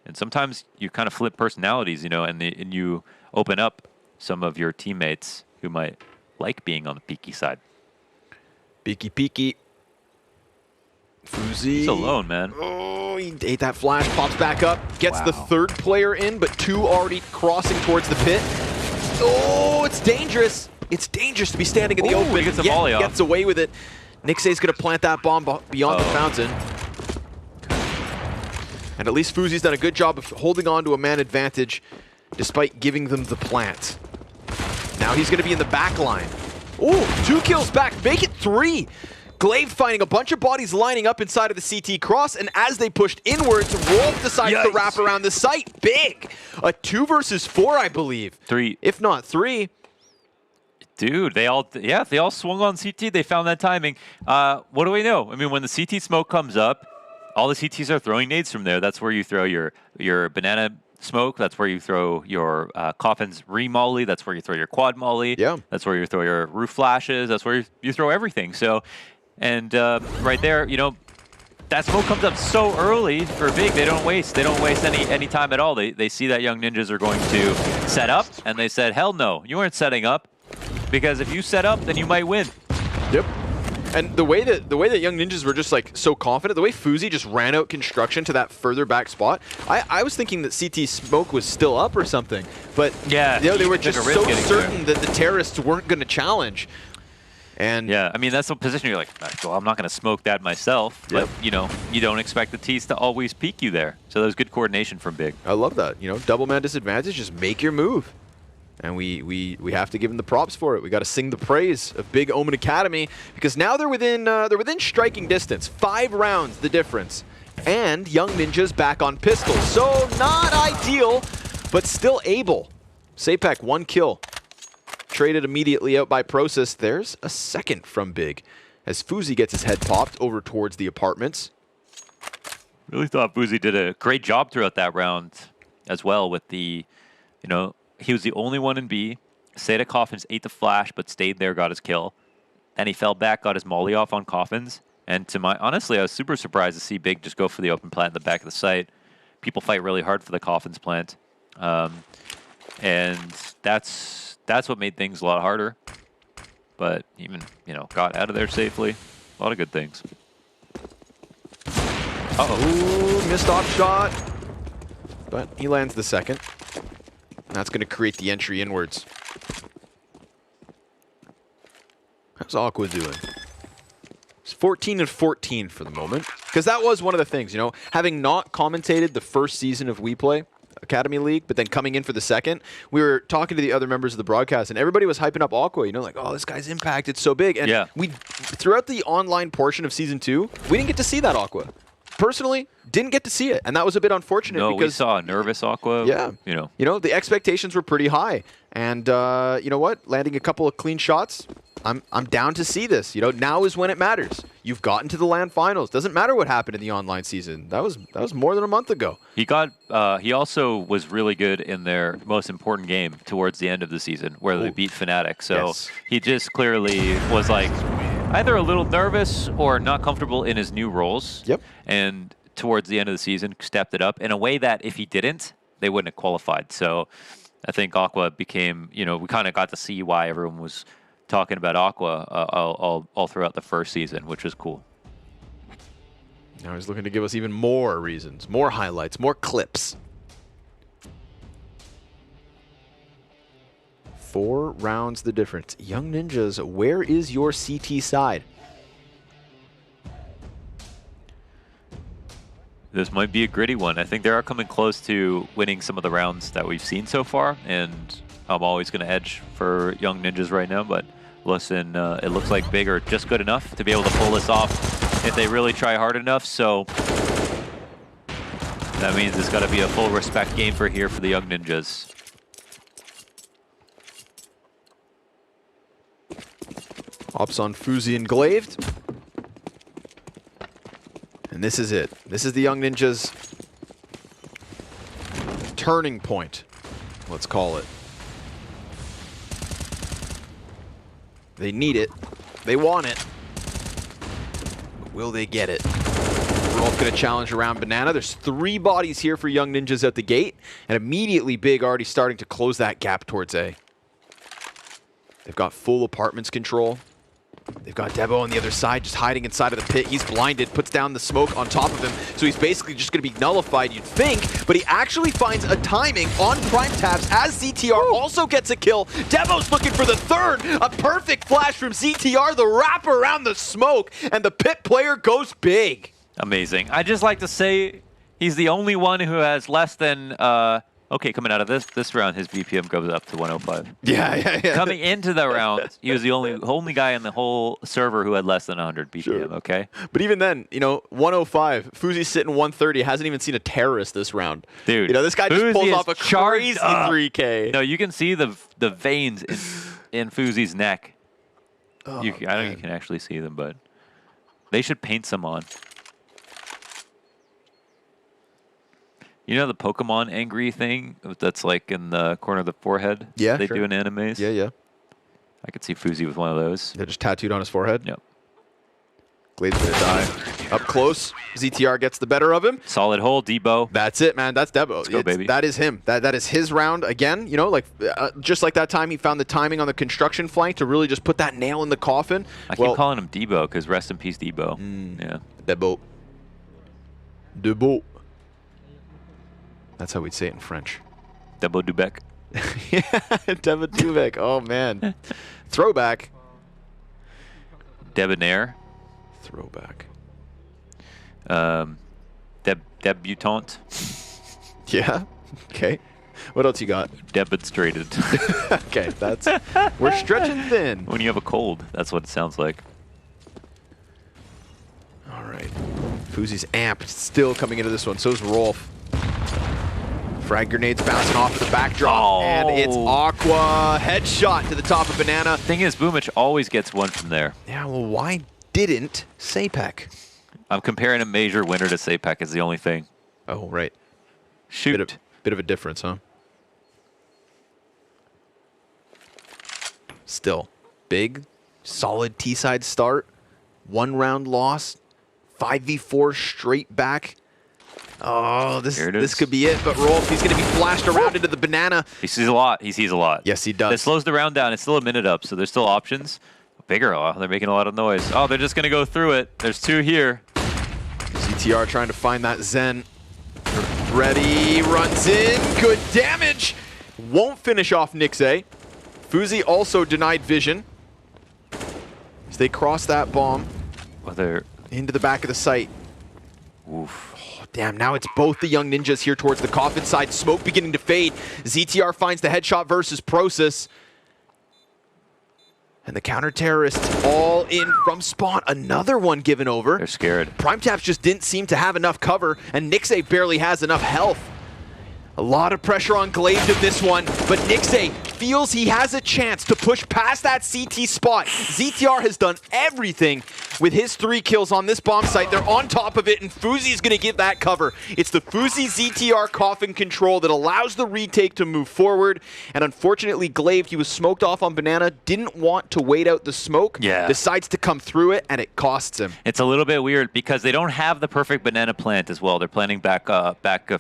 and sometimes you kind of flip personalities, you know, and you open up some of your teammates who might like being on the peaky side. Peaky. Fuzi. He's alone, man. Oh, he ate that flash, pops back up, gets the third player in, but two already crossing towards the pit. Oh, it's dangerous. It's dangerous to be standing in the open. He gets a volley off. Gets away with it. Nixay's going to plant that bomb beyond the fountain. And at least Fuzi's done a good job of holding on to a man advantage despite giving them the plant. Now he's going to be in the back line. Oh, 2 kills back. Make it 3. Glaive finding a bunch of bodies lining up inside of the CT cross, and as they pushed inwards, Rolf decided to wrap around the site. Big! A 2 versus 4, I believe. 3. If not 3. Dude, they all swung on CT. They found that timing. What do we know? I mean, when the CT smoke comes up, all the CTs are throwing nades from there. That's where you throw your banana smoke. That's where you throw your coffins re-molly. That's where you throw your quad molly. Yeah. That's where you throw your roof flashes. That's where you throw everything. So, and right there, you know, that smoke comes up so early for Big. They don't waste any time at all. They see that Young Ninjas are going to set up, and they said, hell no, you aren't setting up, because if you set up, then you might win. Yep. And the way that Young Ninjas were just like so confident, the way Fuzi just ran out construction to that further back spot, I was thinking that CT smoke was still up or something. But yeah, you know, they were just so certain that the terrorists weren't going to challenge. And yeah, I mean, that's the position you're like, well, I'm not going to smoke that myself. But, you know, you don't expect the T's to always peek you there. So that was good coordination from Big. I love that. You know, double man disadvantage, just make your move. And we have to give them the props for it. We got to sing the praise of Big Omen Academy, because now they're within striking distance. 5 rounds the difference, and Young Ninjas back on pistols. So not ideal, but still able. Sapek 1 kill, traded immediately out by Process. There's a second from Big, as Fuzi gets his head popped over towards the apartments. Really thought Fuzi did a great job throughout that round as well with the, you know. He was the only one in B. Seda Coffins ate the flash, but stayed there, got his kill. Then he fell back, got his molly off on Coffins. And honestly, I was super surprised to see Big just go for the open plant in the back of the site. People fight really hard for the Coffins plant. And that's what made things a lot harder. But even, you know, got out of there safely. A lot of good things. Ooh, missed off shot. But he lands the second. That's going to create the entry inwards. How's Aqua doing? It's 14-14 for the moment. Because that was one of the things, you know, having not commentated the first season of WePlay Academy League, but then coming in for the second, we were talking to the other members of the broadcast, and everybody was hyping up Aqua, you know, like, oh, this guy's impact, it's so big. And we, throughout the online portion of Season 2, we didn't get to see that Aqua. Personally, didn't get to see it, and that was a bit unfortunate. No, because we saw a nervous Aqua. Yeah. You know, the expectations were pretty high. And you know what? Landing a couple of clean shots, I'm down to see this. You know, now is when it matters. You've gotten to the LAN finals. Doesn't matter what happened in the online season. That was more than a month ago. He also was really good in their most important game towards the end of the season, where they beat Fnatic. So he just clearly was like either a little nervous or not comfortable in his new roles. Yep. And towards the end of the season, stepped it up in a way that if he didn't, they wouldn't have qualified. So I think Aqua became, you know, we kind of got to see why everyone was talking about Aqua all throughout the first season, which is cool. Now he's looking to give us even more reasons, more highlights, more clips. 4 rounds the difference. Young Ninjas, where is your CT side? This might be a gritty one. I think they are coming close to winning some of the rounds that we've seen so far, and I'm always going to edge for Young Ninjas right now, but listen, it looks like Big are just good enough to be able to pull this off if they really try hard enough, so that means it's got to be a full respect game for the Young Ninjas. Ops on Fuzi and Glaved. And this is it. This is the Young Ninjas' turning point, let's call it. They need it. They want it. But will they get it? Rolf going to challenge around Banana. There's 3 bodies here for Young Ninjas at the gate. And immediately Big already starting to close that gap towards A. They've got full apartments control. They've got Debo on the other side, just hiding inside of the pit. He's blinded, puts down the smoke on top of him, so he's basically just going to be nullified, you'd think, but he actually finds a timing on Prime Tabs as ZTR also gets a kill. Debo's looking for the third. A perfect flash from ZTR, the wrap around the smoke, and the pit player goes big. Amazing. I just like to say he's the only one who has less than... Okay, coming out of this round, his BPM goes up to 105. Yeah. Coming into the round, he was the only guy in the whole server who had less than 100 BPM, okay? But even then, you know, 105, Fuzi's sitting 130, hasn't even seen a terrorist this round. Dude. You know, this guy just pulls off a crazy 3K. No, you can see the veins in Fuzi's neck. Oh, I don't think you can actually see them, but they should paint some on. You know the Pokemon angry thing that's like in the corner of the forehead? Yeah, They do in animes? Yeah. I could see Fuzi with one of those. They're just tattooed on his forehead? Yep. Glade's gonna die. Up close, ZTR gets the better of him. Solid hole, Debo. That's it, man. That's Debo. Let's go, baby. That is him. That is his round again. You know, like just like that time he found the timing on the construction flank to really just put that nail in the coffin. I keep calling him Debo because rest in peace, Debo. Yeah. Debo. Debo. That's how we'd say it in French. Debo Dubec. Yeah, Debo Dubec. Oh, man. Throwback. Debonair. Throwback. Debutante. Yeah. Okay. What else you got? Demonstrated. Okay, we're stretching thin. When you have a cold, that's what it sounds like. All right. Fuzi's amped, still coming into this one. So's Rolf. Frag grenades bouncing off the backdrop, and it's Aqua. Headshot to the top of Banana. Thing is, Boomich always gets one from there. Yeah, well, why didn't Sapek? I'm comparing a major winner to Sapek is the only thing. Oh, right. Shoot. Bit of a difference, huh? Still, big, solid T-side start. 1 round loss. 5v4 straight back. Oh, this could be it, but Rolf, he's going to be flashed around into the Banana. He sees a lot. He sees a lot. Yes, he does. That slows the round down. It's still a minute up, so there's still options. Bigger, they're making a lot of noise. Oh, they're just going to go through it. There's 2 here. ZTR trying to find that Zen. Ready, runs in, good damage. Won't finish off Nix A. Fuzi also denied vision. As they cross that bomb Whether into the back of the site. Oof. Oh, damn, now it's both the young ninjas here towards the coffin side. Smoke beginning to fade. ZTR finds the headshot versus Prosus. And the counter-terrorists all in from spawn. Another one given over. They're scared. PrimeTaps just didn't seem to have enough cover, and Nixay barely has enough health. A lot of pressure on Glaive in this one, but Nixay feels he has a chance to push past that CT spot. ZTR has done everything with his 3 kills on this bomb site. They're on top of it, and Fuzi's going to give that cover. It's the Fuzi ZTR coffin control that allows the retake to move forward, and unfortunately Glaive, he was smoked off on Banana, didn't want to wait out the smoke, decides to come through it, and it costs him. It's a little bit weird because they don't have the perfect Banana plant as well. They're planning back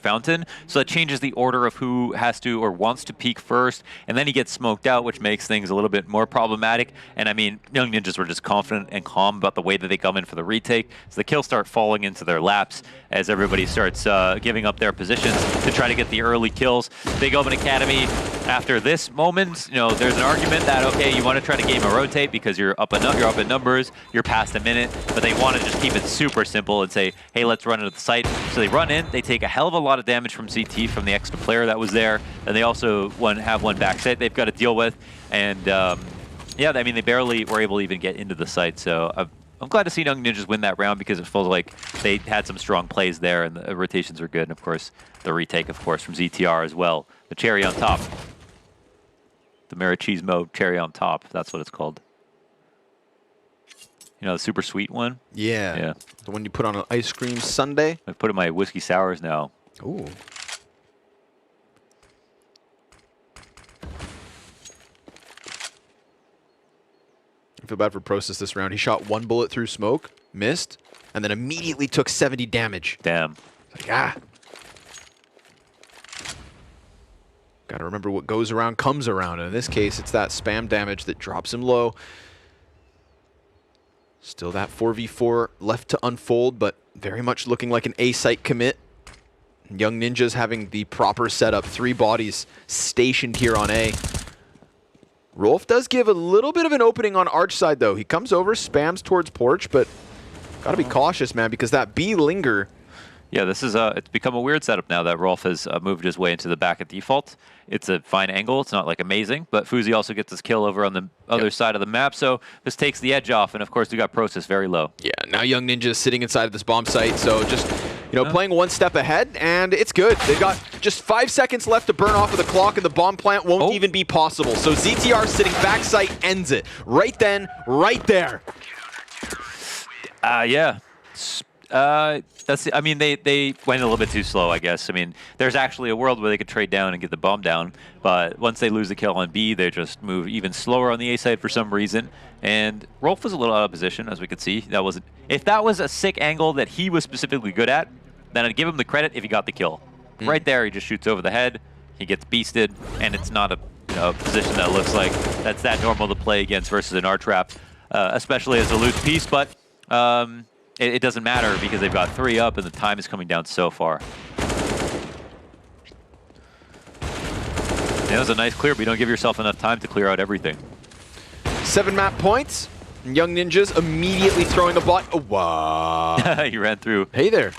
Fountain, so it changes the order of who has to or wants to peek first, and then he gets smoked out, which makes things a little bit more problematic. And I mean, Young Ninjas were just confident and calm about the way that they come in for the retake, so the kills start falling into their laps as everybody starts giving up their positions to try to get the early kills. Big Open Academy, after this moment, you know, there's an argument that, okay, you want to try to game a rotate because you're up in numbers, you're past a minute, but they want to just keep it super simple and say, hey, let's run into the site. So they run in, they take a hell of a lot of damage from CT from the extra player that was there, and they also have one back set they've got to deal with, and yeah, I mean, they barely were able to even get into the site, so I'm glad to see Young Ninjas win that round because it feels like they had some strong plays there and the rotations were good, and of course, the retake, of course, from ZTR as well. The cherry on top. The Marachismo cherry on top, that's what it's called. You know, the super sweet one? Yeah. Yeah. The one you put on an ice cream sundae? I put in my whiskey sours now. Ooh. I feel bad for Prosus this round. He shot 1 bullet through smoke, missed, and then immediately took 70 damage. Damn. Like, Gotta remember what goes around comes around. And in this case, it's that spam damage that drops him low. Still that 4v4 left to unfold, but very much looking like an A-site commit. Young Ninjas having the proper setup. 3 bodies stationed here on A. Rolf does give a little bit of an opening on Arch side, though. He comes over, spams towards Porch, but gotta be cautious, man, because that B linger. Yeah, this is it's become a weird setup now that Rolf has moved his way into the back at default. It's a fine angle. It's not like amazing, but Fuzi also gets his kill over on the other side of the map, so this takes the edge off, and of course we got Prosus very low. Yeah, now Young Ninja is sitting inside of this bomb site, so just, you know, playing one step ahead, and it's good. They've got just 5 seconds left to burn off of the clock, and the bomb plant won't even be possible. So ZTR sitting back site ends it. Right then, right there. Yeah. I mean, they went a little bit too slow, I guess. I mean, there's actually a world where they could trade down and get the bomb down, but once they lose the kill on B, they just move even slower on the A side for some reason. And Rolf was a little out of position, as we could see. If that was a sick angle that he was specifically good at, then I'd give him the credit if he got the kill. Right there, he just shoots over the head, he gets beasted, and it's not a position that looks like that's that normal to play against versus an R-trap, especially as a loose piece, but it doesn't matter because they've got 3 up and the time is coming down so far. That was a nice clear, but you don't give yourself enough time to clear out everything. 7 map points. Young Ninjas immediately throwing the bot. Oh, wow. He ran through. Hey there.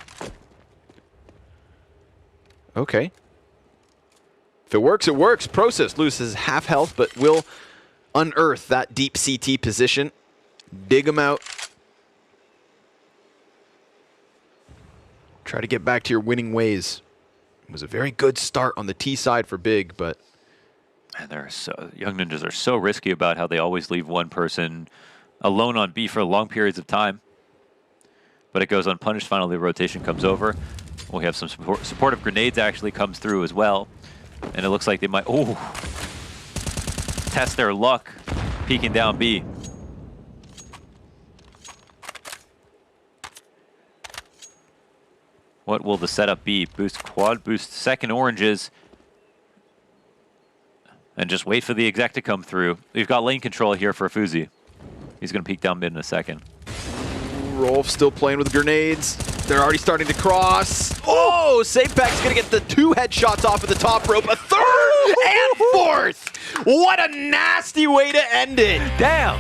Okay. If it works, it works. Prosus loses half health, but will unearth that deep CT position. Dig him out. Try to get back to your winning ways. It was a very good start on the T side for Big, but... And Young Ninjas are so risky about how they always leave one person alone on B for long periods of time. But it goes unpunished. Finally, the rotation comes over. We have some supportive grenades actually comes through as well. And it looks like they might, test their luck peeking down B. What will the setup be? Boost quad, boost second oranges. And just wait for the exec to come through. We've got lane control here for Fuzi. He's going to peek down mid in a second. Rolf still playing with grenades. They're already starting to cross. Oh, Sapek's going to get the 2 headshots off of the top rope. A 3rd and 4th. What a nasty way to end it. Damn.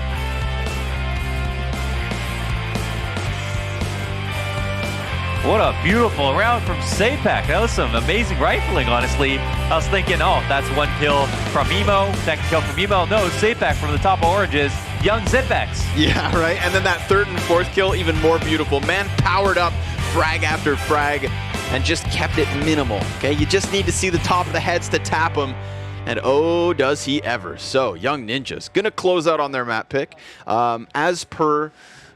What a beautiful round from Sapak. That was some amazing rifling, honestly. I was thinking, oh, that's one kill from Emo, second kill from Emo. No, Sapak from the top of Oranges. Young Zitbex. Yeah, right. And then that third and fourth kill, even more beautiful. Man powered up frag after frag and just kept it minimal. Okay, you just need to see the top of the heads to tap him. And oh, does he ever. So, Young Ninjas going to close out on their map pick. As per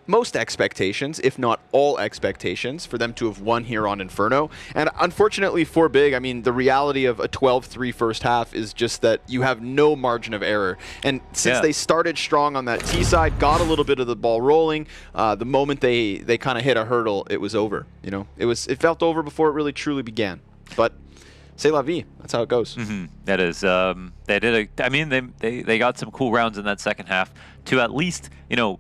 most expectations, if not all expectations, for them to have won here on Inferno. And unfortunately for Big, I mean, the reality of a 12-3 first half is just that you have no margin of error. And since they started strong on that T side, got a little bit of the ball rolling, the moment they kind of hit a hurdle, it was over. You know, it felt over before it really truly began. But c'est la vie. That's how it goes. That is. They did I mean, they got some cool rounds in that second half to at least, you know,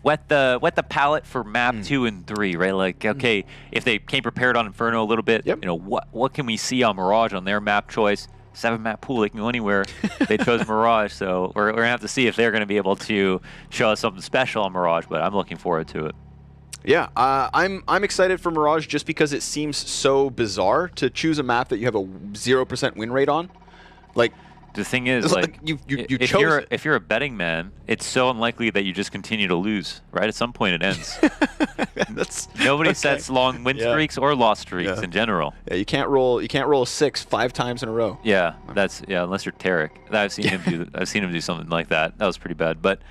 wet the palette for map 2 and 3, right? Like, okay, if they came prepared on Inferno a little bit, you know, what can we see on Mirage on their map choice? 7-map pool, they can go anywhere. They chose Mirage, so we're gonna have to see if they're gonna be able to show us something special on Mirage. But I'm looking forward to it. Yeah, I'm excited for Mirage just because it seems so bizarre to choose a map that you have a 0% win rate on. Like, the thing is, like, if you're a betting man, it's so unlikely that you just continue to lose, right? At some point, it ends. Nobody sets long win streaks or loss streaks in general. Yeah, you can't roll a 6 5 times in a row. Yeah, unless you're Tarek. I've seen him do something like that. That was pretty bad, but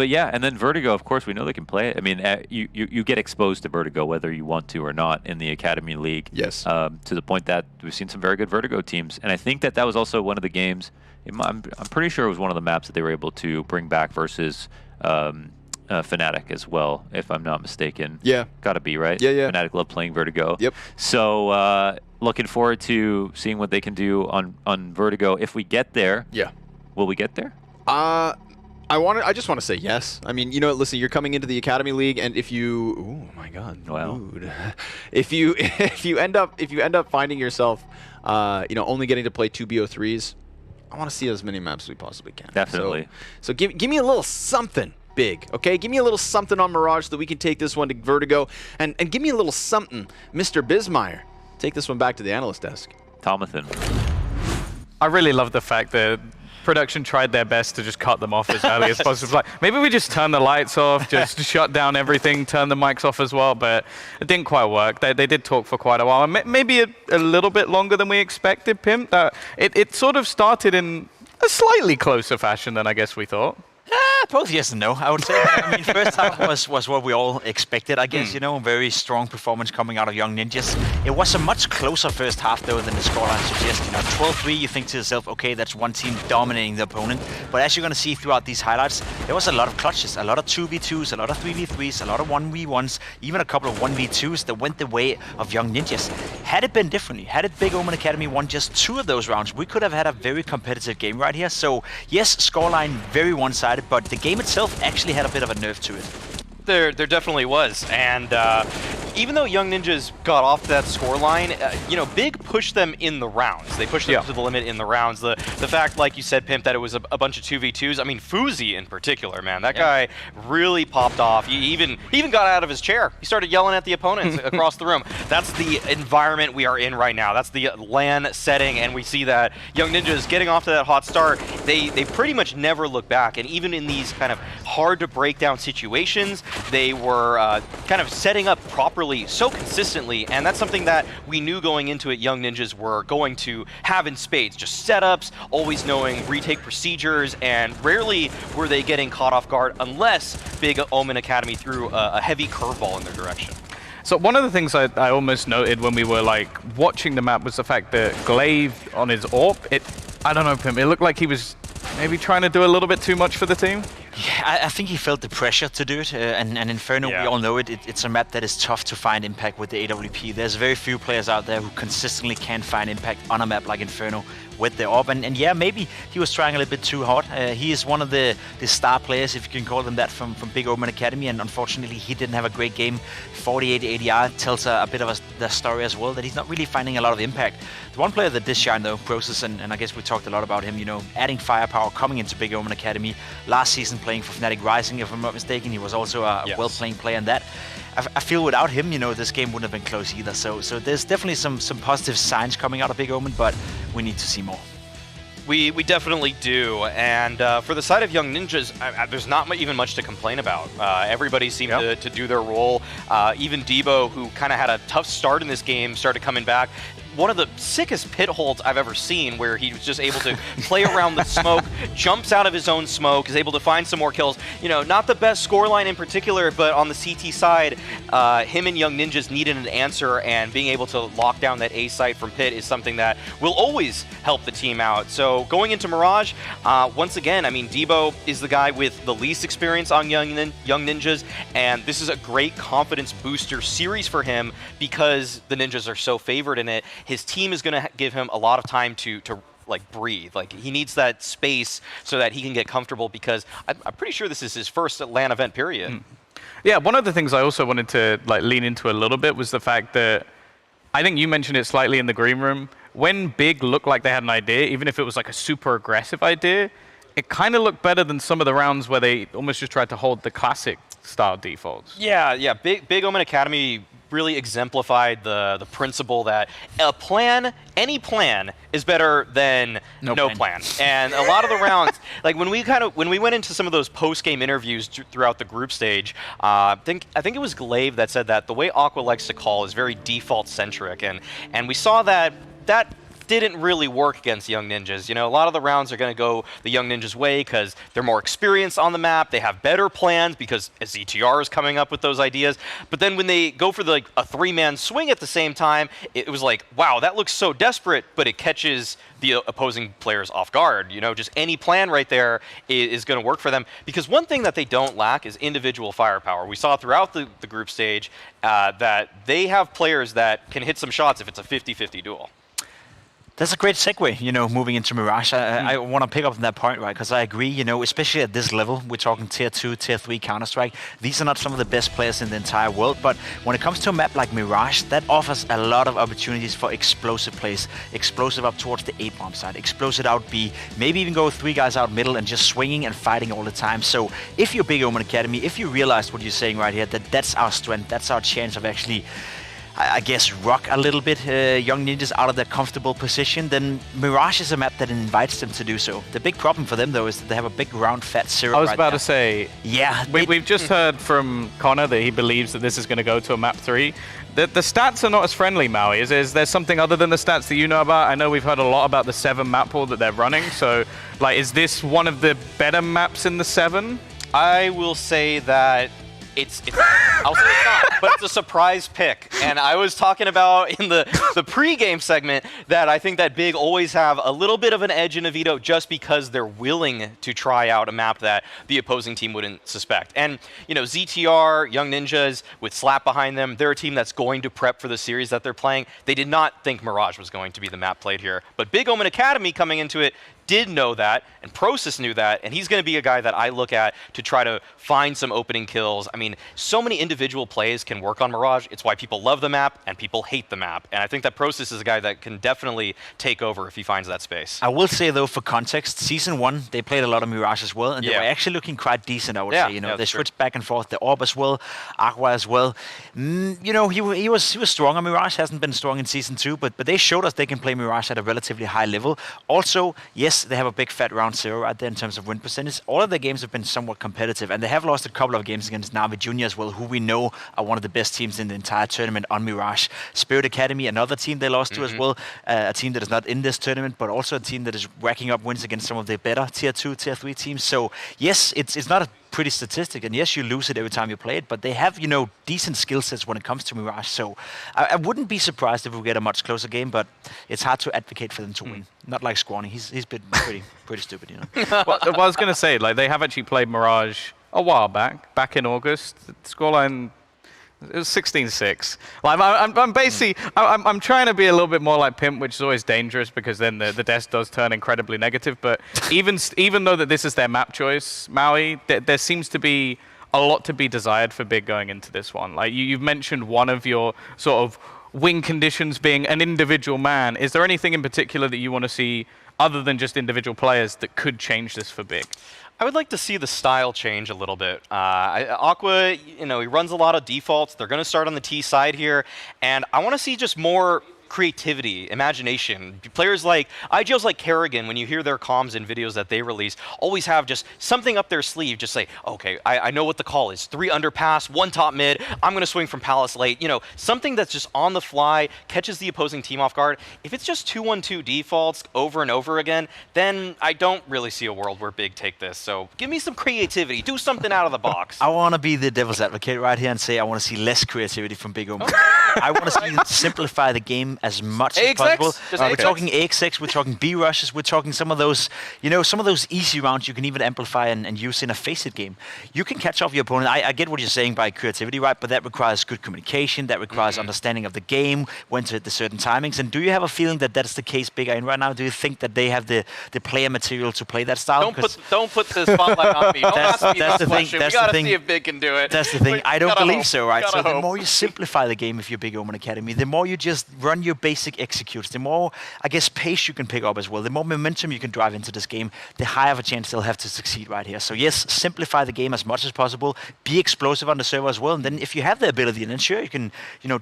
yeah, and then Vertigo, of course, we know they can play it. I mean, you get exposed to Vertigo whether you want to or not in the Academy League. Yes. To the point that we've seen some very good Vertigo teams, and I think that was also one of the games. I'm pretty sure it was one of the maps that they were able to bring back versus Fnatic as well, if I'm not mistaken. Yeah. Gotta be, right? Yeah. Fnatic love playing Vertigo. Yep. So looking forward to seeing what they can do on Vertigo if we get there. Yeah. Will we get there? I just want to say yes. I mean, you know, listen, you're coming into the Academy League, and if you, oh my God, mood. If you end up finding yourself, you know, only getting to play 2 BO3s, I want to see as many maps as we possibly can. Definitely. So give me a little something big, okay? Give me a little something on Mirage so that we can take this one to Vertigo, and give me a little something, Mr. Bismeyer. Take this one back to the analyst desk. Tomathan. I really love the fact that production tried their best to just cut them off as early as possible. Like, maybe we just turn the lights off, just shut down everything, turn the mics off as well, but it didn't quite work. They did talk for quite a while, and maybe a little bit longer than we expected, Pimp. It sort of started in a slightly closer fashion than I guess we thought. Both yes and no, I would say. I mean, first half was what we all expected, I guess, you know, very strong performance coming out of Young Ninjas. It was a much closer first half, though, than the scoreline suggests. You know, 12-3, you think to yourself, okay, that's one team dominating the opponent. But as you're going to see throughout these highlights, there was a lot of clutches, a lot of 2v2s, a lot of 3v3s, a lot of 1v1s, even a couple of 1v2s that went the way of Young Ninjas. Had it been differently, had it Big Omen Academy won just 2 of those rounds, we could have had a very competitive game right here. So, yes, scoreline very one-sided, but the game itself actually had a bit of a nerve to it. There definitely was, and even though Young Ninjas got off that scoreline, you know, Big pushed them in the rounds. They pushed them to the limit in the rounds. The fact, like you said, Pimp, that it was a bunch of 2v2s. I mean, Fuzi in particular, man, that guy really popped off. He even got out of his chair. He started yelling at the opponents across the room. That's the environment we are in right now. That's the LAN setting, and we see that Young Ninjas getting off to that hot start. They pretty much never look back, and even in these kind of hard to break down situations, they were kind of setting up properly so consistently, and that's something that we knew going into it Young Ninjas were going to have in spades. Just setups, always knowing retake procedures, and rarely were they getting caught off guard unless Big Omen Academy threw a heavy curveball in their direction. So one of the things I almost noted when we were like watching the map was the fact that Glaive on his AWP, I don't know, Pim, it looked like he was maybe trying to do a little bit too much for the team. Yeah, I think he felt the pressure to do it, and Inferno, we all know it's a map that is tough to find impact with the AWP. There's very few players out there who consistently can find impact on a map like Inferno with the AWP, and yeah, maybe he was trying a little bit too hard. He is one of the star players, if you can call them that, from Big Omen Academy, and unfortunately he didn't have a great game. 48 ADR tells a bit of the story as well, that he's not really finding a lot of impact. The one player that did shine though, Process, and I guess we talked a lot about him, you know, adding firepower, coming into Big Omen Academy. Last season playing for Fnatic Rising, if I'm not mistaken. He was also a well-playing player in that. I feel without him, this game wouldn't have been close either. So there's definitely some positive signs coming out of Big Omen, but we need to see more. We definitely do, and for the side of Young Ninjas, there's not even much to complain about. Everybody seemed to do their role. Even Debo, who kind of had a tough start in this game, started coming back. One of the sickest pit holds I've ever seen, where he was just able to play around the smoke, jumps out of his own smoke, is able to find some more kills. Not the best scoreline in particular, but on the CT side, him and Young Ninjas needed an answer, and being able to lock down that A site from pit is something that will always help the team out. So going into Mirage, once again, I mean, Debo is the guy with the least experience on Young Ninjas, and this is a great confidence booster series for him because the Ninjas are so favored in it. His team is going to give him a lot of time to breathe. He needs that space so that he can get comfortable, because I'm pretty sure this is his first LAN event, period. Yeah, one of the things I also wanted to lean into a little bit was the fact that I think you mentioned it slightly in the green room. When Big looked like they had an idea, even if it was like a super aggressive idea, it kind of looked better than some of the rounds where they almost just tried to hold the classic style defaults. Yeah. Big Omen Academy really exemplified the principle that any plan is better than no plan. And a lot of the rounds, when we went into some of those post-game interviews throughout the group stage, I think it was Glaive that said that the way Aqua likes to call is very default-centric, and we saw that didn't really work against Young Ninjas. A lot of the rounds are going to go the Young Ninjas way because they're more experienced on the map. They have better plans because ZTR is coming up with those ideas. But then when they go for a three-man swing at the same time, it was like, wow, that looks so desperate, but it catches the opposing players off guard. Just any plan right there is going to work for them. Because one thing that they don't lack is individual firepower. We saw throughout the group stage that they have players that can hit some shots if it's a 50-50 duel. That's a great segue, moving into Mirage. I want to pick up on that point, right? Because I agree, especially at this level, we're talking Tier 2, Tier 3 Counter-Strike. These are not some of the best players in the entire world, but when it comes to a map like Mirage, that offers a lot of opportunities for explosive plays. Explosive up towards the A-bomb side, explosive out B, maybe even go 3 guys out middle and just swinging and fighting all the time. So if you're Big Omen Academy, if you realize what you're saying right here, that's our strength, that's our chance of actually, I guess, rock a little bit Young Ninjas out of their comfortable position, then Mirage is a map that invites them to do so. The big problem for them, though, is that they have a big round fat zero. I was about to say, yeah, we've just heard from Connor that he believes that this is going to go to a map 3. The stats are not as friendly, Maui. Is there something other than the stats that you know about? I know we've heard a lot about the 7 map pool that they're running, so is this one of the better maps in the 7? I will say that I'll say it's not, but it's a surprise pick. And I was talking about in the pre-game segment that I think that Big always have a little bit of an edge in a veto just because they're willing to try out a map that the opposing team wouldn't suspect. And, ZTR, Young Ninjas, with Slap behind them, they're a team that's going to prep for the series that they're playing. They did not think Mirage was going to be the map played here. But Big Omen Academy coming into it did know that, and Prosus knew that, and he's going to be a guy that I look at to try to find some opening kills. I mean, so many individual plays can work on Mirage. It's why people love the map and people hate the map. And I think that Prosus is a guy that can definitely take over if he finds that space. I will say, though, for context, Season 1, they played a lot of Mirage as well, and they were actually looking quite decent, I would say. They switched back and forth, the Orb as well, Aqua as well. He was strong on Mirage, hasn't been strong in Season 2, but they showed us they can play Mirage at a relatively high level. Also, yes, they have a big fat round 0 right there in terms of win percentage. All of their games have been somewhat competitive, and they have lost a couple of games against NAVI Junior as well, who we know are one of the best teams in the entire tournament on Mirage. Spirit Academy, another team they lost to as well, a team that is not in this tournament, but also a team that is racking up wins against some of the better Tier 2, Tier 3 teams. So yes, it's not a pretty statistic, and yes, you lose it every time you play it, but they have, decent skill sets when it comes to Mirage. So I wouldn't be surprised if we get a much closer game, but it's hard to advocate for them to win. Not like Squawny. He's been pretty stupid, Well, I was going to say, they have actually played Mirage a while back in August. The scoreline, it was 16-6. I'm basically, I'm trying to be a little bit more like Pimp, which is always dangerous because then the desk does turn incredibly negative. But even though that this is their map choice, Maui, there seems to be a lot to be desired for Big going into this one. You've mentioned one of your sort of win conditions being an individual man. Is there anything in particular that you want to see other than just individual players that could change this for Big? I would like to see the style change a little bit. Aqua, he runs a lot of defaults. They're going to start on the T side here, and I want to see just more creativity, imagination. Players like IGLs like Kerrigan, when you hear their comms and videos that they release, always have just something up their sleeve. Just say, okay, I know what the call is. 3 underpass, 1 top mid. I'm going to swing from Palace late. Something that's just on the fly, catches the opposing team off guard. If it's just 2-1-2 defaults over and over again, then I don't really see a world where Big take this. So give me some creativity. Do something out of the box. I want to be the devil's advocate right here and say I want to see less creativity from Big O. I want to see them simplify the game as much as possible. We're talking AXX, we're talking B rushes, we're talking some of those, some of those easy rounds you can even amplify and use in a face-it game. You can catch off your opponent. I get what you're saying by creativity, right? But that requires good communication, that requires understanding of the game, when to hit the certain timings. And do you have a feeling that that's the case Big are in right now? Do you think that they have the player material to play that style? Don't put the spotlight on me. Don't ask me that question. We gotta see if Big can do it. That's the thing. I don't believe so, right? So the more you simplify the game if you're Big Omen Academy, the more you just run your basic executes, the more, I guess, pace you can pick up as well, the more momentum you can drive into this game, the higher of a chance they'll have to succeed right here. So yes, simplify the game as much as possible, be explosive on the server as well, and then if you have the ability, then sure, you can,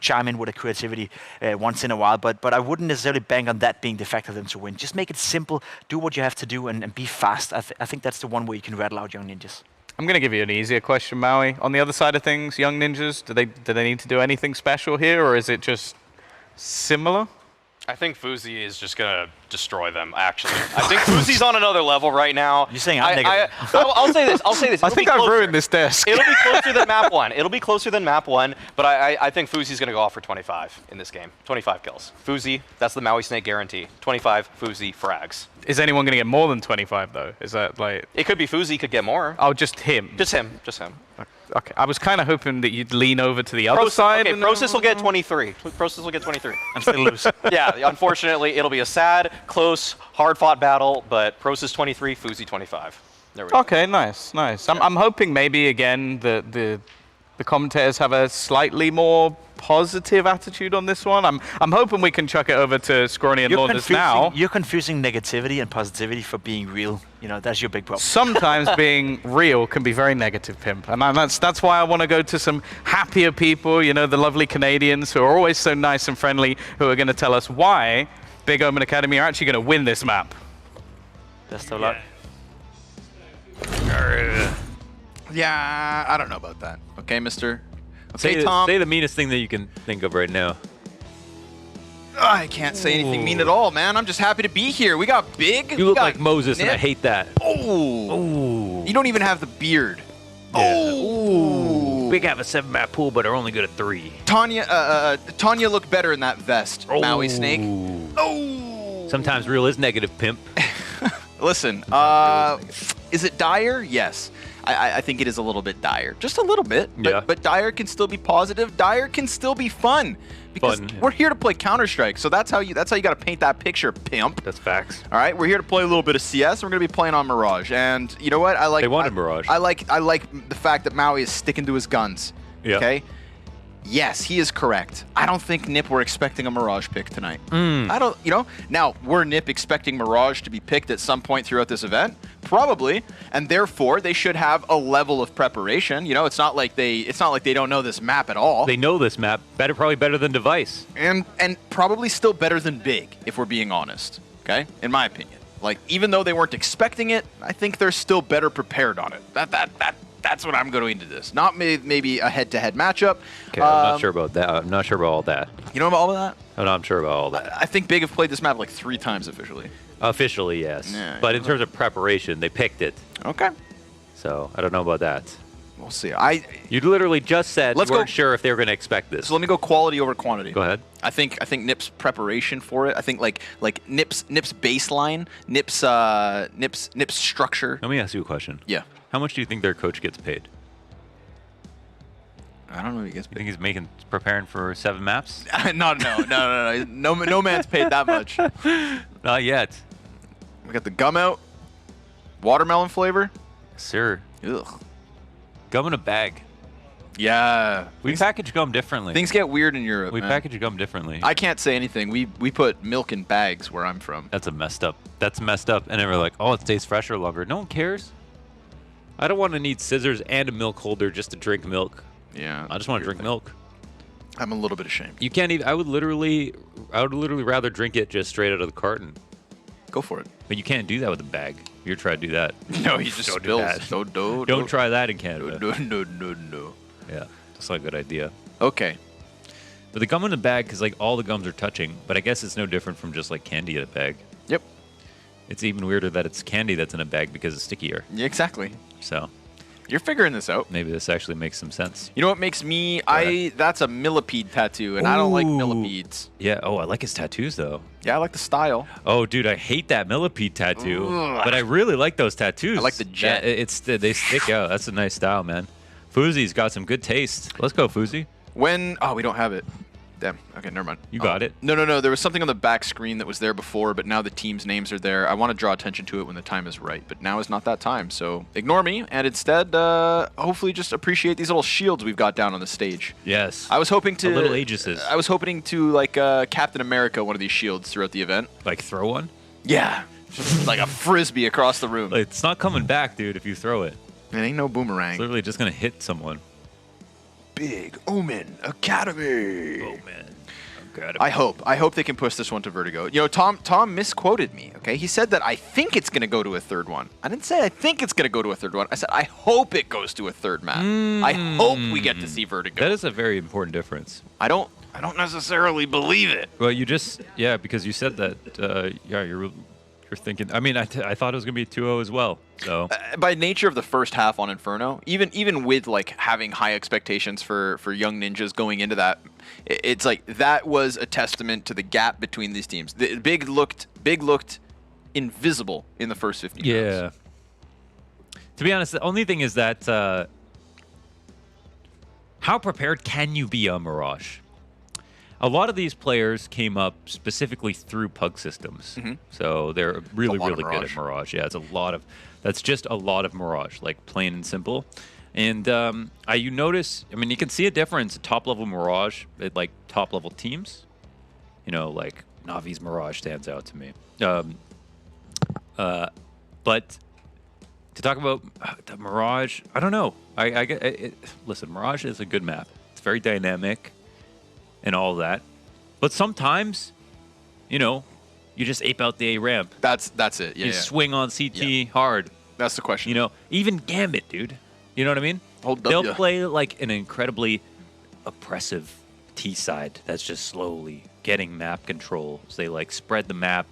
chime in with a creativity once in a while, but I wouldn't necessarily bank on that being the factor for them to win. Just make it simple, do what you have to do, and be fast. I think that's the one way you can rattle out Young Ninjas. I'm going to give you an easier question, Maui. On the other side of things, Young Ninjas, do they need to do anything special here, or is it just similar? I think Fuzi is just going to destroy them, actually. I think Fuzi's on another level right now. You're saying I'm negative. I'll say this. I think I've ruined this desk. It'll be closer than map 1. It'll be closer than map 1, but I think Fuzi's going to go off for 25 in this game. 25 kills. Fuzi, that's the Maui Snake guarantee. 25 Fuzi frags. Is anyone going to get more than 25, though? Is that like... It could be Fuzi could get more. Oh, just him? Just him. Just him. Okay, I was kind of hoping that you'd lean over to the other side. Okay, Prosis will get 23. Prosis will get 23. I'm still lose. Yeah, unfortunately, it'll be a sad, close, hard-fought battle, but Prosis 23, Fuzi 25. There we go. Okay, nice. I'm hoping maybe, again, the commentators have a slightly more positive attitude on this one. I'm hoping we can chuck it over to Scrawny and Launders now. You're confusing negativity and positivity for being real. That's your big problem. Sometimes being real can be very negative, Pimp. And that's why I want to go to some happier people, the lovely Canadians who are always so nice and friendly, who are going to tell us why Big Omen Academy are actually going to win this map. Best of luck. Yeah, I don't know about that. Okay, mister? Okay, Tom. Say the meanest thing that you can think of right now. I can't say anything mean at all, man. I'm just happy to be here. We got Big. You look like Moses, and I hate that. Oh. You don't even have the beard. Yeah. Oh. Big have a 7-map pool, but are only good at 3. Tanya looked better in that vest, Maui Snake. Oh. Sometimes real is negative, Pimp. Listen, is it dire? Yes. I think it is a little bit dire. Just a little bit. But dire can still be positive. Dire can still be fun. Because we're here to play Counter-Strike. So that's how you got to paint that picture, Pimp. That's facts. All right, we're here to play a little bit of CS. We're going to be playing on Mirage. And you know what? They wanted Mirage. I like the fact that Maui is sticking to his guns. Yeah. Okay? Yes, he is correct. I don't think Nip were expecting a Mirage pick tonight. I don't, Now, were Nip expecting Mirage to be picked at some point throughout this event? Probably, and therefore they should have a level of preparation. It's not like they don't know this map at all. They know this map probably better than Device, and probably still better than Big, if we're being honest. Okay, in my opinion, even though they weren't expecting it, I think they're still better prepared on it. That's what I'm going into this. Not maybe a head-to-head matchup. Okay, I'm not sure about that. I'm not sure about all that. You know about all of that? I'm not sure about all that. I think Big have played this map 3 times officially. Officially, yes. Yeah, but in terms of preparation, they picked it. Okay. So I don't know about that. We'll see. You literally just said you weren't sure if they were going to expect this. So let me go quality over quantity. Go ahead. I think Nip's preparation for it. I think like Nip's baseline, Nip's structure. Let me ask you a question. Yeah. How much do you think their coach gets paid? I don't know if he gets paid. You think he's preparing for 7 maps? No. No man's paid that much. Not yet. We got the gum out. Watermelon flavor. Sir. Ugh. Gum in a bag. Yeah. We package gum differently. Things get weird in Europe. We package gum differently. I can't say anything. We put milk in bags where I'm from. That's messed up. And then we're like, oh, it stays fresher longer. No one cares. I don't want to need scissors and a milk holder just to drink milk. Yeah. I just want to drink milk. I'm a little bit ashamed. You can't even. I would literally rather drink it just straight out of the carton. Go for it. But you can't do that with a bag. You're trying to do that. No, you just spills. Don't try that in Canada. No. Yeah, that's not a good idea. Okay. But the gum in the bag, because like all the gums are touching. But I guess it's no different from just like candy in a bag. Yep. It's even weirder that it's candy that's in a bag because it's stickier. Yeah, exactly. So. You're figuring this out. Maybe this actually makes some sense. You know what makes me... That's a millipede tattoo, and I don't like millipedes. Yeah, I like his tattoos, though. Yeah, I like the style. Oh, dude, I hate that millipede tattoo. But I really like those tattoos. I like the jet. They stick out. That's a nice style, man. Fuzi's got some good taste. Let's go, Fuzi. Oh, we don't have it. Damn. Okay, never mind. You got it. No. There was something on the back screen that was there before, but now the team's names are there. I want to draw attention to it when the time is right, but now is not that time. So ignore me, and instead, hopefully just appreciate these little shields we've got down on the stage. Yes. I was hoping to... little Aegises. I was hoping to, like, Captain America one of these shields throughout the event. Like throw one? Yeah. Like a frisbee across the room. It's not coming back, dude, if you throw it. It ain't no boomerang. It's literally just going to hit someone. Big Omen Academy. Omen. I hope they can push this one to Vertigo. You know, Tom misquoted me, okay? He said that I think it's going to go to a third one. I didn't say I think it's going to go to a third one. I said I hope it goes to a third map. I hope we get to see Vertigo. That is a very important difference. I don't necessarily believe it. Well, because you said that, you're thinking. I mean, I thought it was going to be 2-0 as well. So by nature of the first half on Inferno, even with like having high expectations for young ninjas going into that, it's like that was a testament to the gap between these teams. The Big looked invisible in the first 15 rounds. Yeah. To be honest, the only thing is that how prepared can you be on Mirage? A lot of these players came up specifically through pug systems, so they're really good at Mirage. Yeah, that's just a lot of Mirage, like plain and simple. And you notice, I mean, you can see a difference in top-level Mirage at like top-level teams. You know, like Navi's Mirage stands out to me. But to talk about the Mirage, I don't know. Listen, Mirage is a good map. It's very dynamic and all that. But sometimes, you know, you just ape out the A ramp. That's it. Yeah, you swing on CT hard. That's the question. You know, even Gambit, dude. You know what I mean? They'll play like an incredibly oppressive T side that's just slowly getting map control. So they like spread the map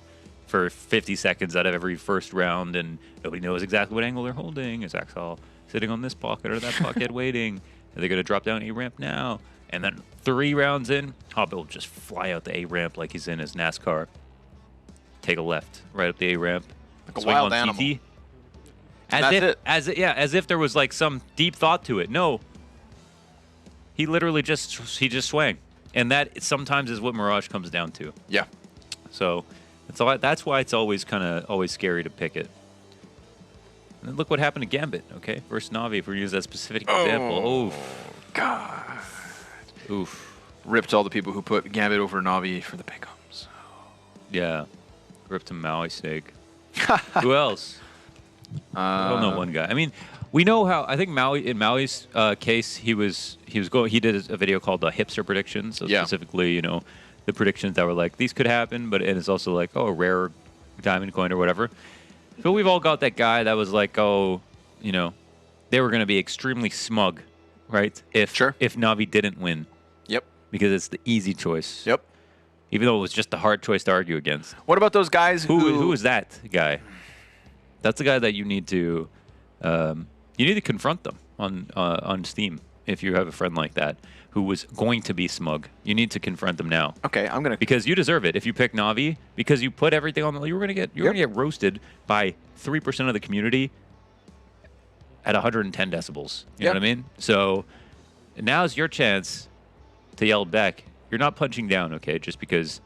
for 50 seconds out of every first round, and nobody knows exactly what angle they're holding. Is Axel sitting on this pocket or that pocket waiting? Are they going to drop down A ramp now? And then 3 rounds in, Hobbit will just fly out the A ramp like he's in his NASCAR. Take a left, right up the A ramp, like a swing wild on animal. TT. As if there was like some deep thought to it. No, he literally just swang, and that sometimes is what Mirage comes down to. Yeah. So that's why it's always scary to pick it. And look what happened to Gambit. Okay, versus Navi. If we use that specific example. Oh God. Oof. Ripped all the people who put Gambit over Navi for the pick'ems. Yeah. Ripped him Maui Snake. Who else? I don't know one guy. I mean, we know how. I think in Maui's case, he did a video called Hipster Predictions. So specifically, you know, the predictions that were like these could happen, and it's also like a rare diamond coin or whatever. So we've all got that guy that was like, you know, they were going to be extremely smug, right? If Navi didn't win. Yep. Because it's the easy choice. Yep. Even though it was just a hard choice to argue against. What about those guys who is that guy? That's the guy that you need to confront them on Steam if you have a friend like that who was going to be smug. You need to confront them now. Okay, I'm gonna because you deserve it. If you pick Navi, because you put everything on, you're gonna get roasted by 3% of the community at 110 decibels. You know what I mean? So now's your chance to yell back. You're not punching down, okay? Just because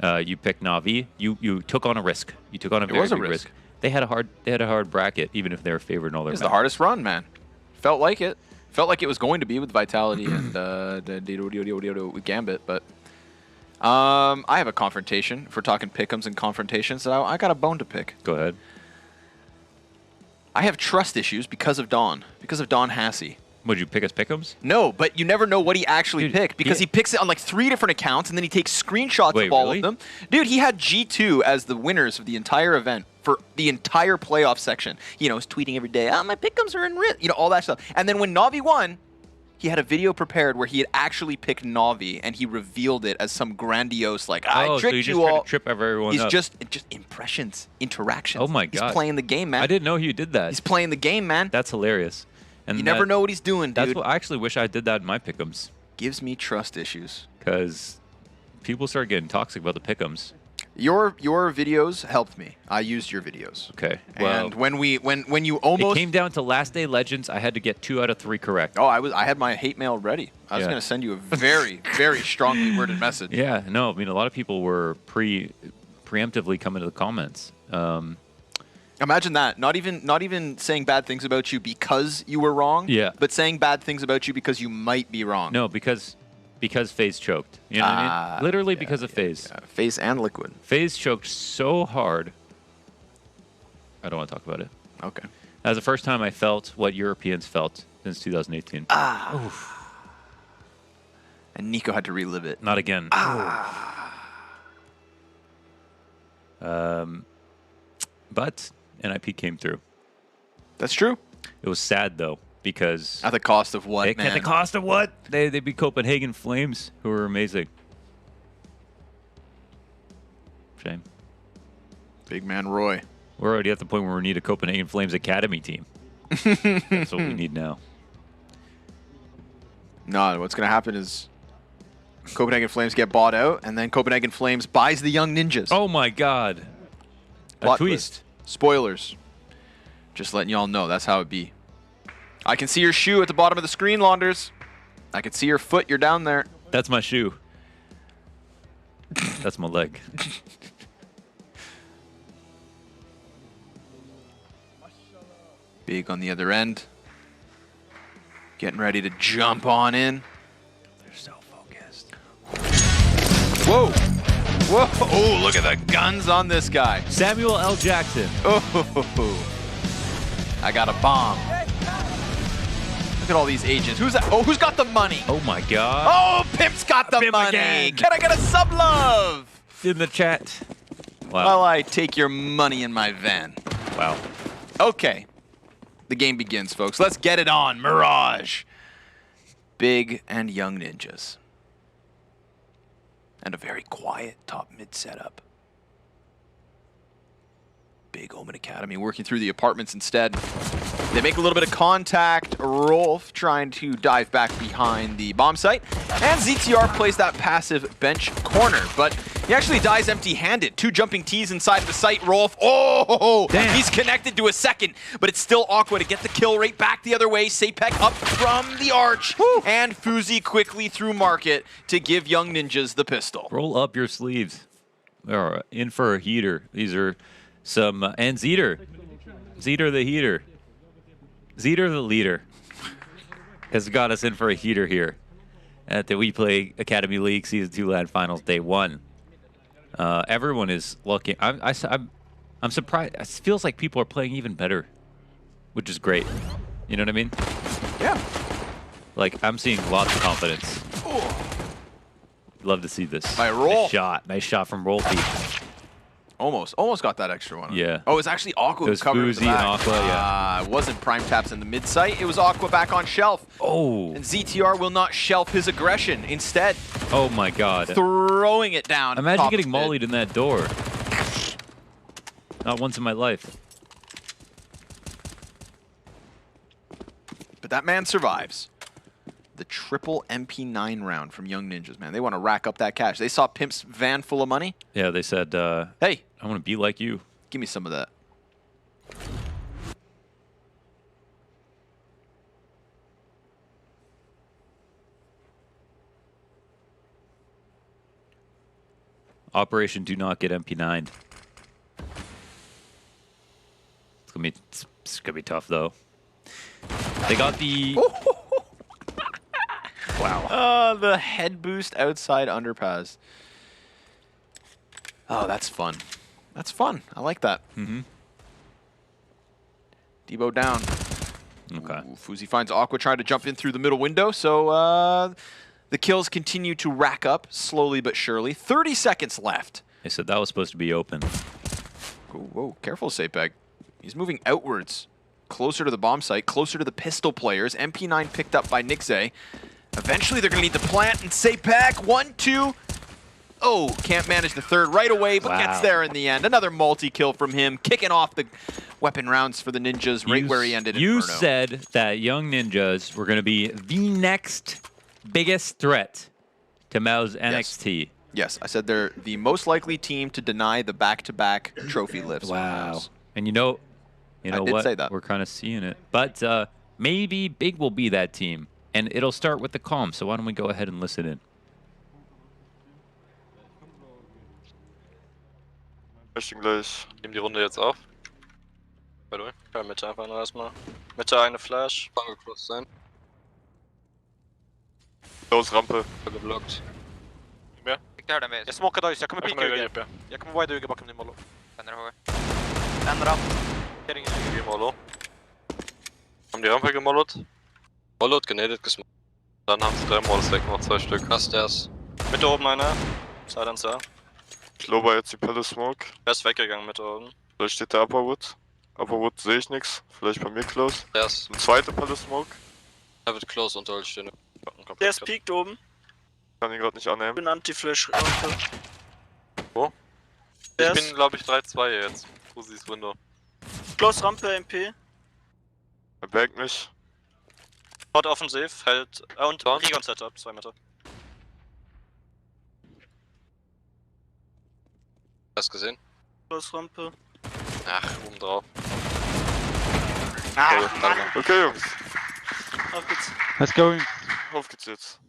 you picked Navi, you took on a risk. You took on a very big risk. They had a hard bracket, even if they were favored in all their. It was the hardest run, man. Felt like it. Felt like it was going to be with Vitality and with Gambit, but I have a confrontation. If we're talking pick'ems and confrontations, I got a bone to pick. Go ahead. I have trust issues because of Don Hassey. Would you pick as pick'ems? No, but you never know what he actually picked because he picks it on like 3 different accounts and then he takes screenshots of all of them. Dude, he had G2 as the winners of the entire event for the entire playoff section. You know, he's tweeting every day, my pick'ems are in risk, you know, all that stuff. And then when Navi won, he had a video prepared where he had actually picked Navi and he revealed it as some grandiose, like, I tricked you all. Trying to trip everyone He's up. just interactions. Oh my God. He's playing the game, man. I didn't know he did that. He's playing the game, man. That's hilarious. And you never know what he's doing, dude. That's what I actually wish I did that in my pick'ems. Gives me trust issues. Because people start getting toxic about the pick'ems. Your videos helped me. I used your videos. Okay. Well, and when you almost it came down to Last Day Legends, I had to get 2 out of 3 correct. Oh, I had my hate mail ready. I was going to send you a very, very strongly worded message. Yeah, no, I mean a lot of people were preemptively coming to the comments. Imagine that. Not even saying bad things about you because you were wrong. Yeah. But saying bad things about you because you might be wrong. No, because FaZe choked. You know what I mean? Literally because of FaZe. Yeah. FaZe and Liquid. FaZe choked so hard. I don't want to talk about it. Okay. That was the first time I felt what Europeans felt since 2018. And Nico had to relive it. Not again. But NIP came through. That's true. It was sad though, because at the cost of what, man? At the cost of what? They beat Copenhagen Flames, who were amazing. Shame. Big man Roy. We're already at the point where we need a Copenhagen Flames academy team. That's what we need now. No, what's going to happen is Copenhagen Flames get bought out, and then Copenhagen Flames buys the Young Ninjas. Oh my God. Plot A twist. twist. Spoilers. Just letting y'all know, that's how it be. I can see your shoe at the bottom of the screen, Launders. I can see your foot. You're down there. That's my shoe. That's my leg. Big on the other end. Getting ready to jump on in. They're so focused. Whoa. Whoa. Oh, look at the guns on this guy. Samuel L. Jackson. Oh. I got a bomb. Look at all these agents. Who's that? Oh, who's got the money? Oh my God. Oh, Pimp's got the Pimp money. again. Can I get a sub love? In the chat. Wow. While I take your money in my van. Wow. Okay. The game begins, folks. Let's get it on. Mirage. Big and Young Ninjas. And a very quiet top mid setup. Big Omen Academy working through the apartments instead. They make a little bit of contact. Rolf trying to dive back behind the bomb site. And ZTR plays that passive bench corner, but he actually dies empty-handed. 2 jumping T's inside of the site. Rolf, oh, damn. He's connected to a second, but it's still Aqua to get the kill rate back the other way. Sapek up from the arch. Woo. And Fuzi quickly through market to give Young Ninjas the pistol. Roll up your sleeves. They're in for a heater. These are some... and Zeter. Zeter the heater. Zeter the leader has got us in for a heater here at the WePlay Academy League Season 2 LAN Finals Day 1. Everyone is looking... I'm surprised. It feels like people are playing even better, which is great. You know what I mean? Yeah. Like, I'm seeing lots of confidence. Ooh. Love to see this. By Roll. Nice shot from Rolfie. Almost got that extra one. Yeah. Oh, it was actually Aqua It was who covered Fuzi the back. and Aqua, yeah. It wasn't Prime Taps in the mid site. It was Aqua back on shelf. Oh. And ZTR will not shelf his aggression. Instead, Oh my God. throwing it down. Imagine top getting mid. mollied in that door. Not once in my life. But that man survives. The triple MP9 round from Young Ninjas, man. They want to rack up that cash. They saw Pimp's van full of money. Yeah, they said, hey, I want to be like you. Give me some of that. Operation Do Not Get MP9. It's gonna be tough though. They got the... Wow. The head boost outside underpass. Oh, that's fun. That's fun. I like that. Mm-hmm. Debo down. Okay. Ooh, Fuzi finds Aqua trying to jump in through the middle window, so the kills continue to rack up slowly but surely. 30 seconds left. They said that was supposed to be open. Ooh, whoa, careful, Sapeg. He's moving outwards, closer to the bomb site, closer to the pistol players. MP9 picked up by Nixay. Eventually, they're going to need the plant, and Sapeg, 1, 2. Oh, can't manage the third right away, but gets there in the end. Another multi-kill from him, kicking off the weapon rounds for the Ninjas right where he ended. You Inferno. said that Young Ninjas were going to be the next biggest threat to MOUZ NXT. Yes, I said they're the most likely team to deny the back-to-back trophy lifts. Wow. And you know I did what? say that. We're kind of seeing it. But maybe Big will be that team. And it'll start with the calm. So why don't we go ahead and listen in? Möchten gleich. Nehmen die Runde jetzt auf. By the way. Ja, Mitte einfach nur erstmal. Mitte eine Flash. Fange close sein. Los, Rampe. Geblockt. Nicht mehr? Jag smokar dojs, jag kommer pika UG. Jag kommer wide UG bakom din mollo. En ramp. UG Mollo. Haben die Rampe gemollot? Mollot, genadet, gesmollt. Dann haben sie 3 Mollos weg, noch 2 Stück. Passt erst. Mitte oben einer. Silencer. Ich lobe jetzt die Pelle Smoke. Er ist weggegangen Mitte oben. Vielleicht steht der Upperwood. Upperwood sehe ich nichts. Vielleicht bei mir close. Yes. Eine zweite Pelle Smoke. Er wird close unter Ult stehen. Der ist peaked oben. Kann ihn gerade nicht annehmen. Ich bin Anti-Flash. Wo? Ich bin, glaube ich, 3-2 jetzt. Fuzis Window. Close Rampe, MP. Er baggt mich. Hot offensiv, hält. Und Rigon Setup, 2 Meter. Hast du gesehen? Close Rampe. Ach, oben drauf. Ah, okay, Jungs. Auf geht's. Let's go. Auf geht's jetzt.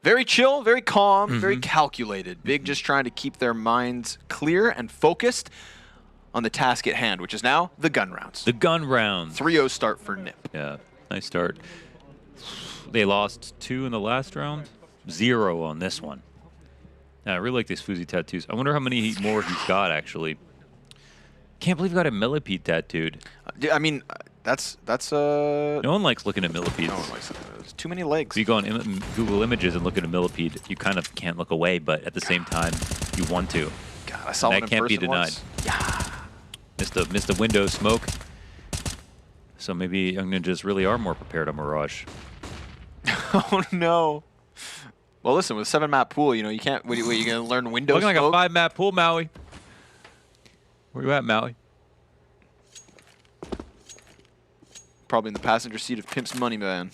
Very chill, very calm, very calculated. Big just trying to keep their minds clear and focused on the task at hand, which is now the gun rounds. The gun rounds. 3-0 start for NIP. Yeah, nice start. They lost 2 in the last round, 0 on this one. Yeah, I really like these Fuzi tattoos. I wonder how many more he's got, actually. Can't believe he got a millipede tattooed. I mean, that's No one likes looking at millipedes. No one likes that. There's too many legs. If you go on Google Images and look at a millipede, you kind of can't look away, but at the same time, you want to. God, I saw and one that in can't be person denied. once. Yeah. Missed the window smoke. So maybe Young Ninjas really are more prepared on Mirage. Oh no. Well, listen, with a 7-map pool, you know, you can't. What are you going to learn window Looking smoke? like a 5-map pool, Maui. Where you at, Maui? Probably in the passenger seat of Pimp's Money Man.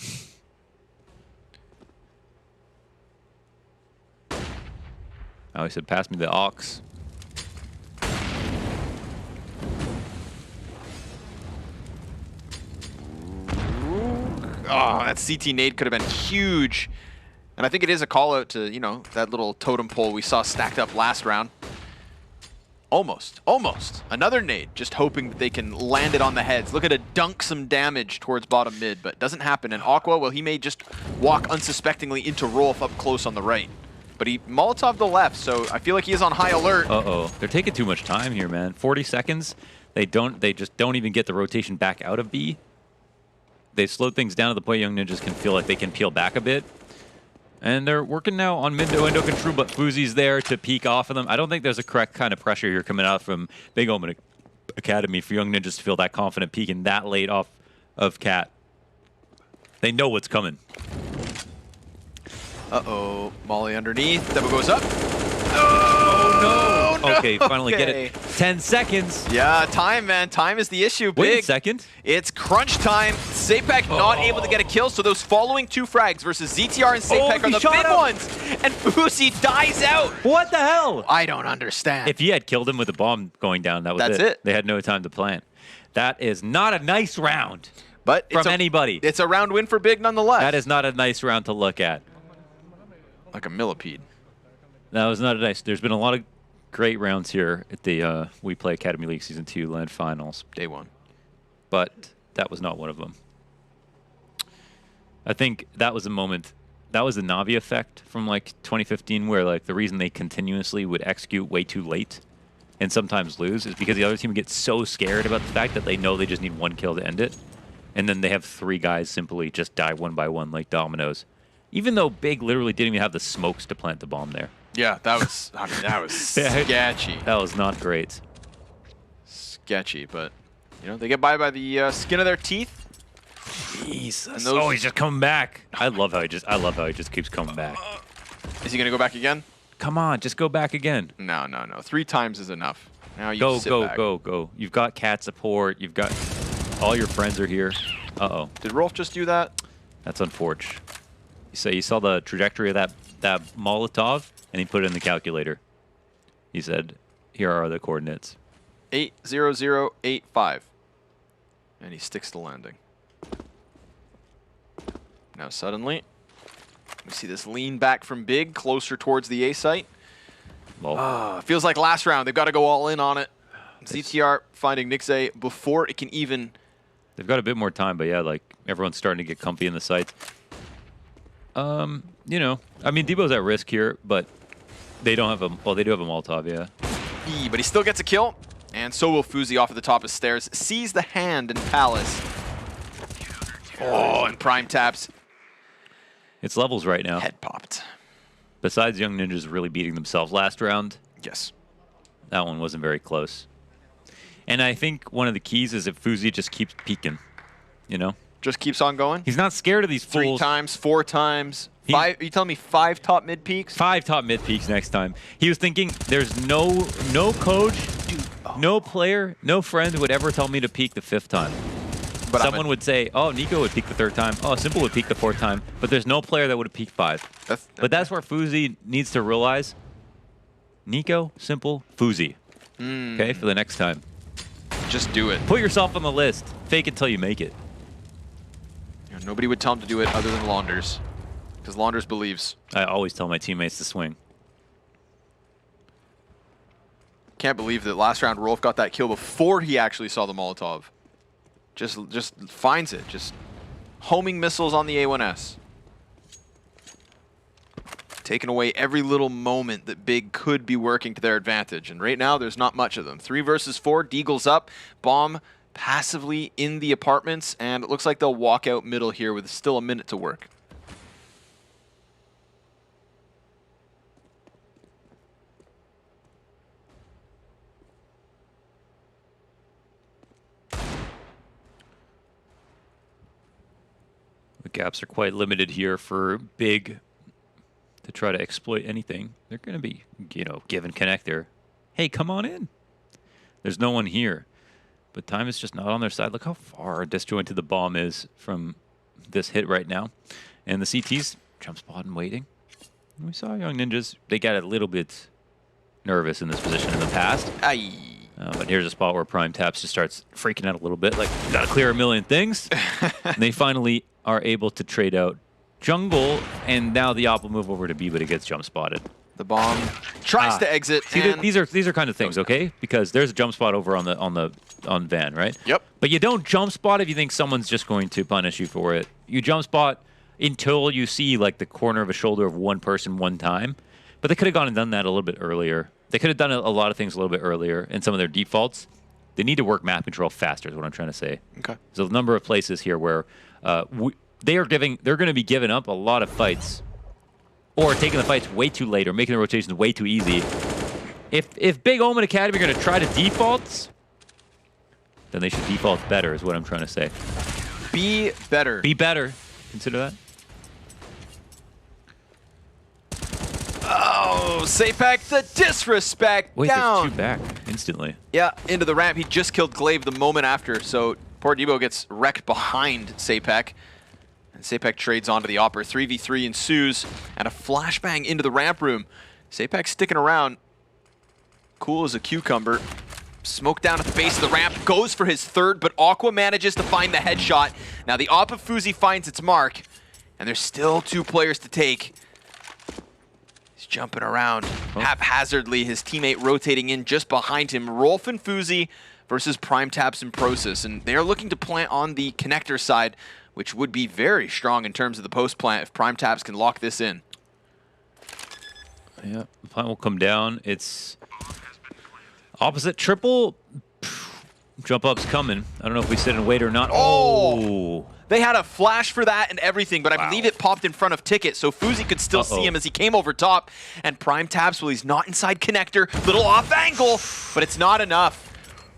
Maui said, "Pass me the aux." Oh, that CT nade could have been huge. And I think it is a call out to, you know, that little totem pole we saw stacked up last round. Almost. Another nade, just hoping that they can land it on the heads. Look at it dunk some damage towards bottom mid, but it doesn't happen. And Aqua, well, he may just walk unsuspectingly into Rolf up close on the right. But he Molotov the left, so I feel like he is on high alert. Uh-oh. They're taking too much time here, man. 40 seconds. They just don't even get the rotation back out of B. They slowed things down to the point Young Ninjas can feel like they can peel back a bit. And they're working now on mid-to-window control, but Fuzi's there to peek off of them. I don't think there's a correct kind of pressure here coming out from Big Omen Academy for Young Ninjas to feel that confident peeking that late off of Cat. They know what's coming. Uh-oh. Molly underneath. Double goes up. Oh, no. Okay, finally get Okay. it. 10 seconds. Yeah, time, man. Time is the issue. Wait a Big. second. It's crunch time. Sapek not able to get a kill, so those following 2 frags versus ZTR and Sapek are the big ones. And Fuzi dies out. What the hell? I don't understand. If he had killed him with a bomb going down, that's it. They had no time to plant. That is not a nice round but from anybody. It's a round win for Big nonetheless. That is not a nice round to look at. Like a millipede. That was not a nice. There's been a lot of great rounds here at the WePlay Academy League Season 2 LAN Finals. Day 1. But that was not one of them. I think that was a moment. That was the NAVI effect from like 2015, where like the reason they continuously would execute way too late and sometimes lose is because the other team gets so scared about the fact that they know they just need one kill to end it. And then they have 3 guys simply just die one by one like dominoes. Even though Big literally didn't even have the smokes to plant the bomb there. Yeah, that was, I mean, that was sketchy. That was not great. Sketchy, but, you know, they get by the skin of their teeth. Jesus. Oh, he's just coming back. I love how he just keeps coming back. Is he going to go back again? Come on, just go back again. No. 3 times is enough. Now you sit back. Go. You've got cat support. You've got all your friends are here. Uh-oh. Did Rolf just do that? That's unfortunate. You saw the trajectory of that Molotov, and he put it in the calculator. He said, here are the coordinates. 80085. And he sticks the landing. Now suddenly, we see this lean back from Big, closer towards the A site. Feels like last round. They've got to go all in on it. ZTR finding Nixay before it can even... They've got a bit more time, but yeah, like, everyone's starting to get comfy in the sites. You know, I mean, Debo's at risk here, but they don't have a... Well, they do have a Molotov, yeah. But he still gets a kill. And so will Fuzi off of the top of stairs. Sees the hand in Palace. Oh, and Prime taps. It's levels right now. Head popped. Besides Young Ninjas really beating themselves last round. Yes. That one wasn't very close. And I think one of the keys is if Fuzi just keeps peeking, you know? Just keeps on going? He's not scared of these fools. 3 times, 4 times. 5, are you telling me 5 top mid peaks? 5 top mid peaks next time. He was thinking there's no coach, no player, no friend would ever tell me to peak the 5th time. But someone would say, oh, Nico would peak the 3rd time. Oh, Simple would peak the 4th time. But there's no player that would have peaked 5. But that's where Fuzi needs to realize. Nico, Simple, Fuzi. Okay, for the next time. Just do it. Put yourself on the list. Fake it till you make it. You know, nobody would tell him to do it other than Launders. Because Launders believes. I always tell my teammates to swing. Can't believe that last round Rolf got that kill before he actually saw the Molotov. Just finds it. Just homing missiles on the A1S. Taking away every little moment that Big could be working to their advantage. And right now, there's not much of them. 3 versus 4. Deagle's up. Bomb passively in the apartments. And it looks like they'll walk out middle here with still a minute to work. The gaps are quite limited here for Big to try to exploit anything. They're going to be, you know, giving connector. Hey, come on in. There's no one here. But time is just not on their side. Look how far disjointed the bomb is from this hit right now. And the CT's jump spot and waiting. We saw Young Ninjas. They got a little bit nervous in this position in the past. But here's a spot where Prime Taps just starts freaking out a little bit. Like, got to clear a million things. And they finally are able to trade out jungle, and now the op will move over to B, but it gets jump spotted. The bomb tries to exit. See, these are kind of things, okay? Because there's a jump spot over on Van, right? Yep. But you don't jump spot if you think someone's just going to punish you for it. You jump spot until you see like the corner of a shoulder of one person one time. But they could have gone and done that a little bit earlier. They could have done a lot of things a little bit earlier in some of their defaults. They need to work map control faster is what I'm trying to say. Okay. There's a number of places here where they're going to be giving up a lot of fights, or taking the fights way too late, or making the rotations way too easy. If Big Omen Academy are going to try to defaults, then they should default better, is what I'm trying to say. Be better. Be better. Consider that. Oh, Sapek, the disrespect. Wait, down. there's 2 back instantly. Yeah, into the ramp. He just killed Glaive the moment after, so poor Debo gets wrecked behind Sapek. And Sapek trades onto the Opper. 3v3 ensues, and a flashbang into the ramp room. Sapek sticking around. Cool as a cucumber. Smoke down at the base of the ramp. Goes for his 3rd, but Aqua manages to find the headshot. Now the Op of Fuzi finds its mark, and there's still 2 players to take. He's jumping around haphazardly. His teammate rotating in just behind him. Rolf and Fuzi versus Prime Taps and Prosus, and they're looking to plant on the connector side, which would be very strong in terms of the post plant if Prime Taps can lock this in. Yeah, the plant will come down. It's Opposite triple. Jump up's coming. I don't know if we sit and wait or not. Oh! They had a flash for that and everything, but I believe it popped in front of Ticket, so Fuzi could still see him as he came over top. And Prime taps, well, he's not inside connector. Little off angle, but it's not enough.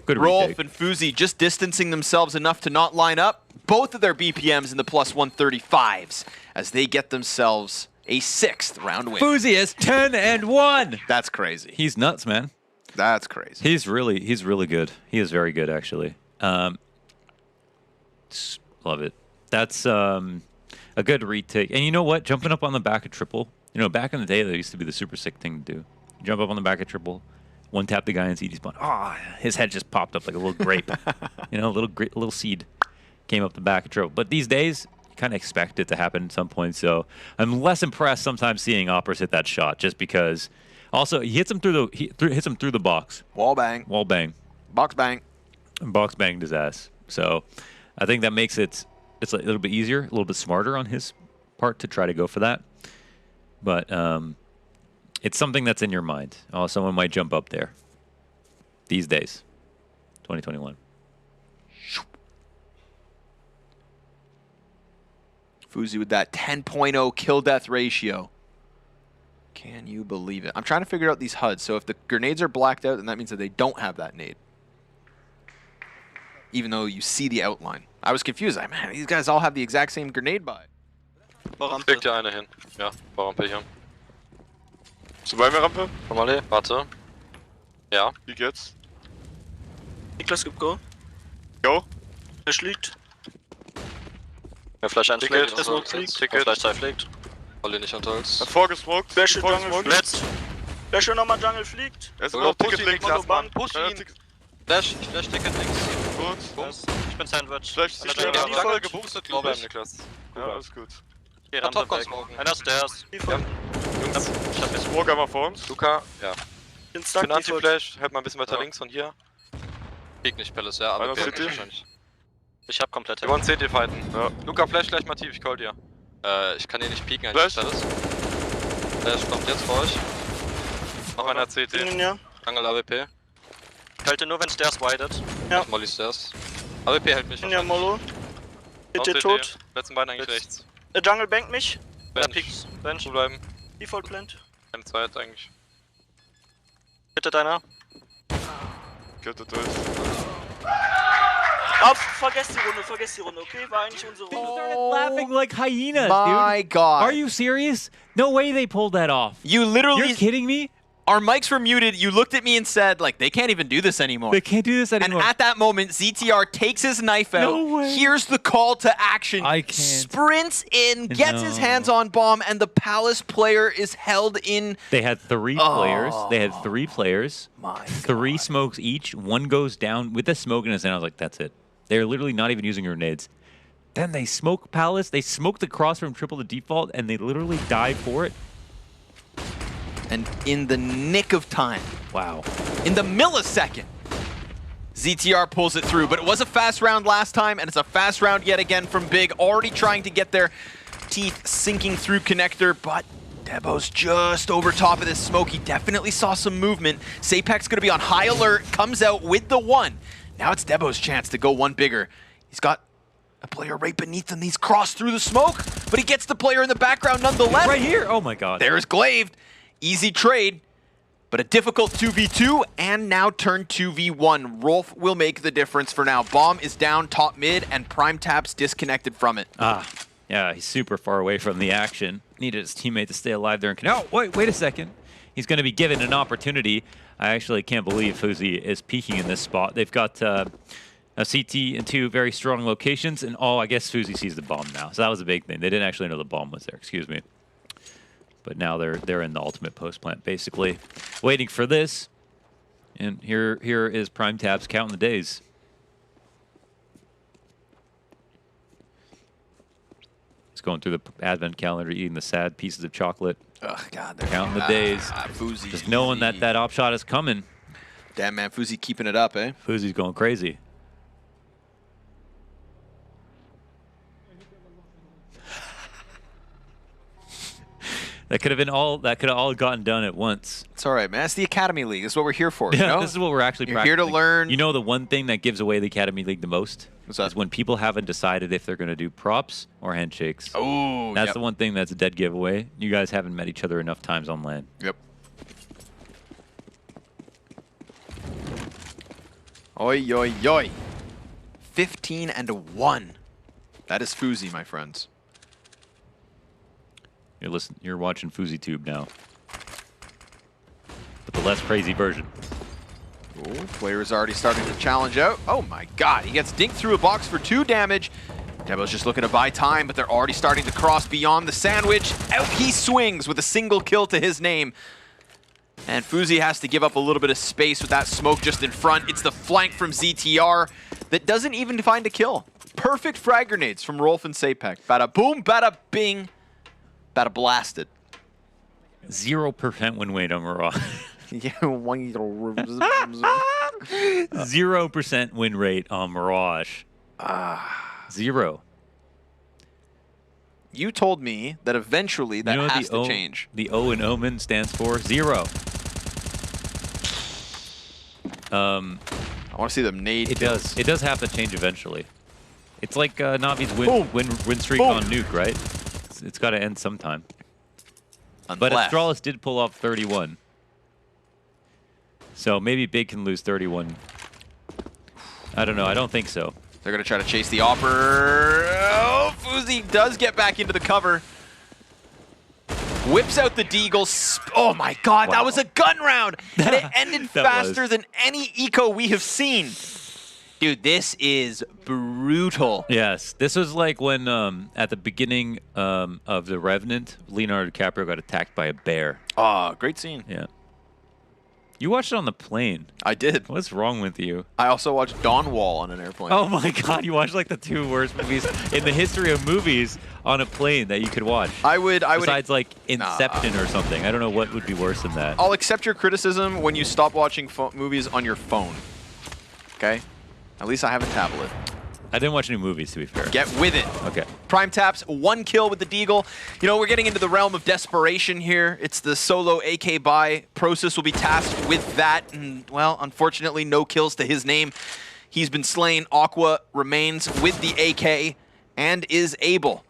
Good Rolf retake. and Fuzi just distancing themselves enough to not line up. Both of their BPMs in the plus 135s as they get themselves a 6th round win. Fuzi is 10-1. That's crazy. He's nuts, man. That's crazy. He's really good. He is very good, actually. Love it. That's a good retake. And you know what? Jumping up on the back of triple. You know, back in the day, that used to be the super sick thing to do. Jump up on the back of triple, one tap the guy in CD spawn. Ah, his head just popped up like a little grape. You know, a little seed came up the back of triple. But these days, you kind of expect it to happen at some point. So I'm less impressed sometimes seeing Oppers hit that shot, just because. Also, he hits him through the box. Wall bang. Wall bang. Box bang. And box banged his ass. So I think that makes it's a little bit easier, a little bit smarter on his part to try to go for that. But it's something that's in your mind. Oh, someone might jump up there. These days. 2021. Fuzi with that 10.0 kill-death ratio. Can you believe it? I'm trying to figure out these HUDs. So if the grenades are blacked out, then that means that they don't have that nade. Even though you see the outline. I was confused. Man, these guys all have the exact same grenade buy. Kriegt ja einer hin. Ja, Baurampe hier. Bist du bei mir, Rampe? Komm mal her, warte. Ja. Wie geht's? Niklas, gib Go. Go. Flash liegt. Ja, Flash 1 Ticket. fliegt. Der Smoke fliegt. Ticket. Flash 2 fliegt. Volle nicht unter uns. Hat vorgesmoked. Flash Jungle fliegt. Flash nochmal Jungle fliegt. Er ist noch Ticket links erstmal. Push ihn. Flash Ticket links. Gut. Ich bin Sandwich. Flash ist die Jungle geboostet, glaube ich. Niklas. Ja, alles gut. Geh ran, weg. Einer Stairs. Ja. Jungs, ich hab jetzt Smoke einmal vor uns. Luca, ja. Ich bin Anti-Flash, hält mal ein bisschen weiter links von hier. Krieg nicht Palace, ja, aber wahrscheinlich. Ich hab komplett. Wir wollen CT fighten. Ja. Luca, Flash gleich mal tief, ich call dir. Ich kann hier nicht peeken eigentlich. Flash kommt jetzt vor euch. Noch einer CT. Jungle AWP. Ich halte nur, wenn Stairs widet. Ja. Ich Molly Stairs. AWP hält mich. Ja, Molo. CT tot. Letzten beiden eigentlich rechts. Der Jungle bankt mich. Bench. Peaks. Bench. Bleiben. Default Plant. Keine Zeit eigentlich. Bitte deiner. Gittet durch. Vergesst die Runde, okay? War eigentlich unsere Runde. Started laughing like hyenas, My dude. God. Are you serious? No way they pulled that off. You literally... You're kidding me? Our mics were muted. You looked at me and said, like, they can't even do this anymore. They can't do this anymore. And at that moment, ZTR takes his knife out. No way. Here's the call to action. I can't. Sprints in, gets his hands on bomb, and the Palace player is held in. They had three players. My Three God. smokes each. One goes down with the smoke in his hand. I was like, that's it. They're literally not even using grenades. Then they smoke Palace. They smoke the cross from triple to default, and they literally die for it. And in the nick of time. Wow. In the millisecond. ZTR pulls it through, but it was a fast round last time, and it's a fast round yet again from Big, already trying to get their teeth sinking through connector, but Debo's just over top of this smoke. He definitely saw some movement. Sapek's gonna be on high alert, comes out with the one. Now it's Debo's chance to go one bigger. He's got a player right beneath him. He's crossed through the smoke, but he gets the player in the background nonetheless. Right here, oh my God. There's Glaved. Easy trade, but a difficult 2v2, and now turn 2v1. Rolf will make the difference for now. Bomb is down top mid, and Prime Tap's disconnected from it. Yeah, he's super far away from the action. Needed his teammate to stay alive there. Oh, wait a second. He's going to be given an opportunity. I actually can't believe Fuzi is peeking in this spot. They've got a CT in two very strong locations, and I guess Fuzi sees the bomb now. So that was a big thing. They didn't actually know the bomb was there, excuse me. But now they're in the ultimate post plant, basically, waiting for this. And here is Prime Taps counting the days. He's going through the advent calendar, eating the sad pieces of chocolate. Oh God, they're counting the days. Fuzi, just knowing that op shot is coming. Damn man, Fuzi keeping it up, eh? Fuzi's going crazy. That could have been all. That could have all gotten done at once. It's all right, man. It's the Academy League. This is what we're here for. You know? This is what we're actually. You're here to learn. You know, the one thing that gives away the Academy League the most What's that? is when people haven't decided if they're going to do props or handshakes. Oh, that's the one thing that's a dead giveaway. You guys haven't met each other enough times on LAN. Yep. Oi, oi, oi. 15-1. That is Fuzi, my friends. You're watching FuziTube now, but the less crazy version. Oh, player is already starting to challenge out. Oh my God, he gets dinked through a box for 2 damage. Debo's just looking to buy time, but they're already starting to cross beyond the sandwich. Out he swings with a single kill to his name. And Fuzi has to give up a little bit of space with that smoke just in front. It's the flank from ZTR that doesn't even find a kill. Perfect frag grenades from Rolf and Sapek. Bada boom, bada bing, bada blasted. 0% win rate on Mirage. Yeah, 0% win rate on Mirage. 0. You told me that eventually that has to change. The O in Omen stands for 0. I want to see them nade. It does. It does have to change eventually. It's like Navi's win streak on Nuke, right? It's got to end sometime. But Astralis did pull off 31. So maybe Big can lose 31. I don't know. I don't think so. They're going to try to chase the Opper. Oh, Fuzi does get back into the cover. Whips out the Deagle. Oh my God, that was a gun round. And it ended faster than any eco we have seen. Dude, this is brutal. Yes, this was like when at the beginning of The Revenant, Leonardo DiCaprio got attacked by a bear. Oh, great scene. Yeah. You watched it on the plane. I did. What's wrong with you? I also watched Dawn Wall on an airplane. Oh my God, you watched like the 2 worst movies in the history of movies on a plane that you could watch. I would. Besides like Inception or something. I don't know what would be worse than that. I'll accept your criticism when you stop watching movies on your phone. Okay? At least I have a tablet. I didn't watch any movies, to be fair. Get with it. Okay. Prime taps, 1 kill with the Deagle. You know, we're getting into the realm of desperation here. It's the solo AK buy. Prosus will be tasked with that. And, well, unfortunately, no kills to his name. He's been slain. Aqua remains with the AK and is able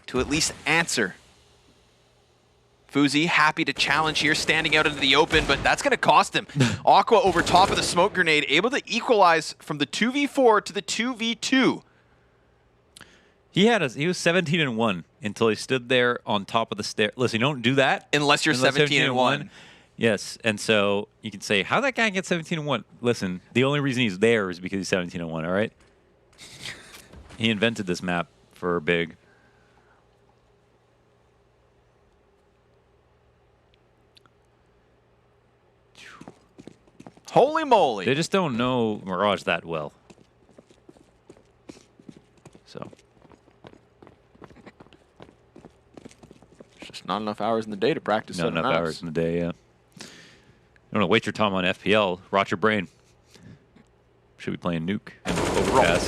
to at least answer. Fuzi happy to challenge here, standing out into the open, but that's going to cost him. Aqua over top of the smoke grenade, able to equalize from the 2v4 to the 2v2. He was 17-1 until he stood there on top of the stair. Listen, you don't do that unless you're 17-1. Yes, and so you can say, how that guy get 17-1? Listen, the only reason he's there is because he's 17-1. All right. He invented this map for Big. Holy moly. They just don't know Mirage that well. So. There's just not enough hours in the day to practice. Not enough hours in the day, yeah. I don't know, waste your time on FPL. Rot your brain. Should be playing Nuke and Overpass.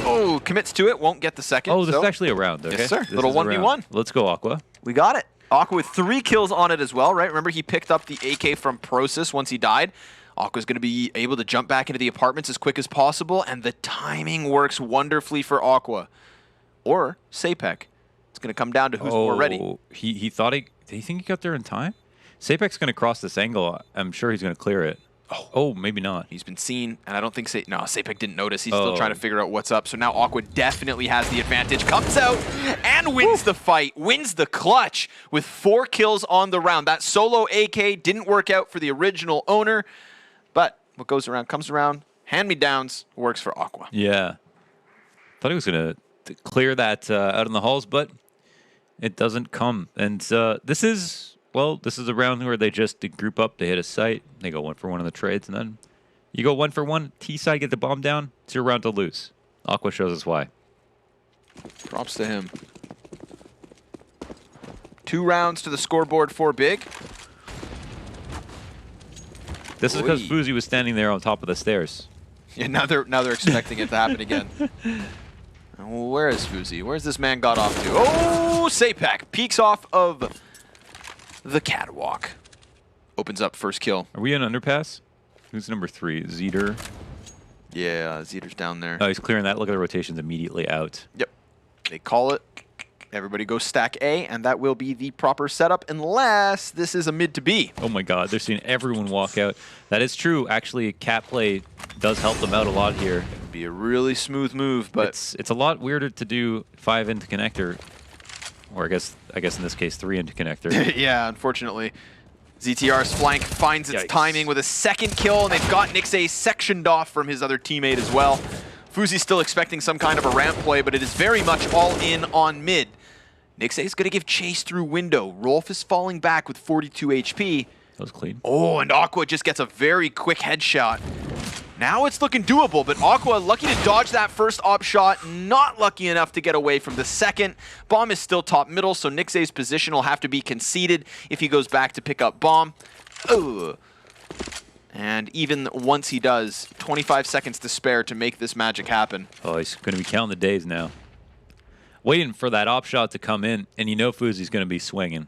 Oh, commits to it, won't get the second. Oh, this is actually a round, okay? Yes, sir. This Little 1v1. Let's go, Aqua. We got it. Aqua with 3 kills on it as well, right? Remember, he picked up the AK from Prosus once he died. Aqua's going to be able to jump back into the apartments as quick as possible, and the timing works wonderfully for Aqua. Or Sapek. It's going to come down to who's more ready. He thought did he think he got there in time? Sapek's going to cross this angle. I'm sure he's going to clear it. Oh, maybe not. He's been seen, and I don't think Sapek didn't notice. He's still trying to figure out what's up. So now Aqua definitely has the advantage. Comes out and wins the fight. Wins the clutch with 4 kills on the round. That solo AK didn't work out for the original owner. But what goes around comes around. Hand-me-downs works for Aqua. Yeah. Thought he was going to clear that out in the halls, but it doesn't come. And this is a round where they just group up, they hit a site, they go 1 for 1 on the trades, and then you go 1 for 1, T-side, get the bomb down, it's your round to lose. Aqua shows us why. Props to him. 2 rounds to the scoreboard for Big. This is because Fuzi was standing there on top of the stairs. Yeah, now they're expecting it to happen again. Where is Fuzi? Where's this man got off to? Oh, Sapek peeks off of the catwalk. Opens up first kill. Are we in underpass? Who's number 3? Zeter. Yeah, Zeter's down there. Oh, he's clearing that. Look at the rotations immediately out. Yep. They call it. Everybody goes stack A, and that will be the proper setup unless this is a mid to B. Oh my god, they're seeing everyone walk out. That is true. Actually, cat play does help them out a lot here. It'd be a really smooth move, but it's a lot weirder to do 5 into connector, or I guess in this case 3 into connector. Yeah, unfortunately. ZTR's flank finds its Yikes. timing with a second kill, and they've got NIXE sectioned off from his other teammate as well. Fuzi's still expecting some kind of a ramp play, but it is very much all in on mid. NIXE is going to give chase through window. Rolf is falling back with 42 HP. That was clean. Oh, and Aqua just gets a very quick headshot. Now it's looking doable, but Aqua lucky to dodge that first op shot, not lucky enough to get away from the second. Bomb is still top middle, so NIXE's position will have to be conceded if he goes back to pick up Bomb. Ugh. And even once he does, 25 seconds to spare to make this magic happen. Oh, he's going to be counting the days now. Waiting for that op shot to come in, and you know Fuzi's going to be swinging.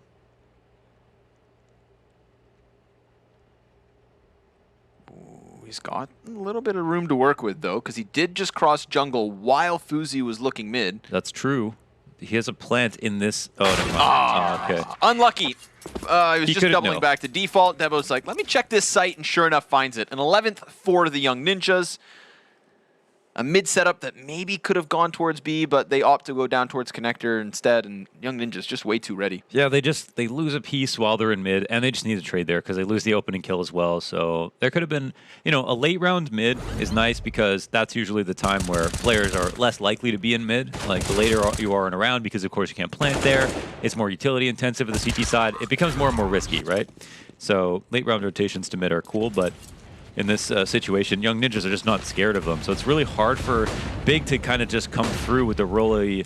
He's got a little bit of room to work with, though, because he did just cross jungle while Fuzi was looking mid. That's true. He has a plant in this. Oh, never mind. Okay. Unlucky. He was He just couldn't doubling know. back to default. Debo's like, let me check this site, and sure enough, finds it. An 11th for the Young Ninjas. A mid setup that maybe could have gone towards B, but they opt to go down towards connector instead, and Young Ninjas just way too ready. Yeah, they lose a piece while they're in mid, and they just need to trade there because they lose the opening kill as well. So there could have been, a late round mid is nice because that's usually the time where players are less likely to be in mid. Like the later you are in a round, because of course you can't plant there, it's more utility intensive at the CT side. It becomes more and more risky, right? So late round rotations to mid are cool, but in this situation, Young Ninjas are just not scared of them. So it's really hard for Big to kind of just come through with the rolly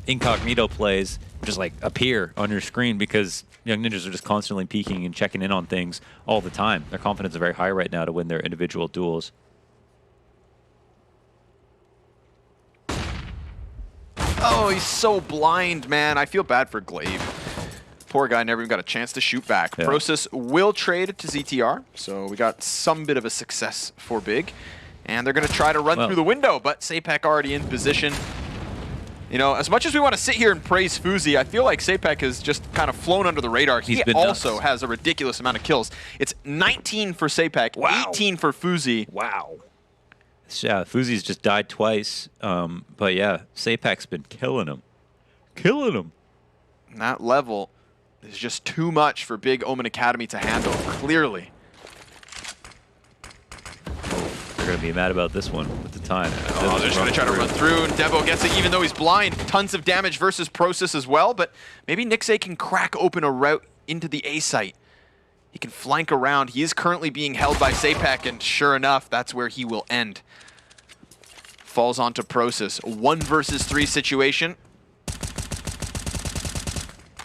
incognito plays, just like appear on your screen, because Young Ninjas are just constantly peeking and checking in on things all the time. Their confidence is very high right now to win their individual duels. Oh, he's so blind, man. I feel bad for Glaive. Poor guy never even got a chance to shoot back. Yeah. Process will trade to ZTR, so we got some bit of a success for Big. And they're going to try to run through the window, but Sapek already in position. As much as we want to sit here and praise Fuzi, I feel like Sapek has just kind of flown under the radar. He also has a ridiculous amount of kills. It's 19 for Sapek, 18 for Fuzi. Wow. Yeah, Fuzi's just died twice, but yeah, Sapek's been killing him. And that level is just too much for Big Omen Academy to handle, clearly. They're going to be mad about this one with the time. Oh, they're just going to try to run through, and Debo gets it even though he's blind. Tons of damage versus Process as well, but maybe NIXE can crack open a route into the A site. He can flank around. He is currently being held by Sapek, and sure enough, that's where he will end. Falls onto Process. 1 versus 3 situation.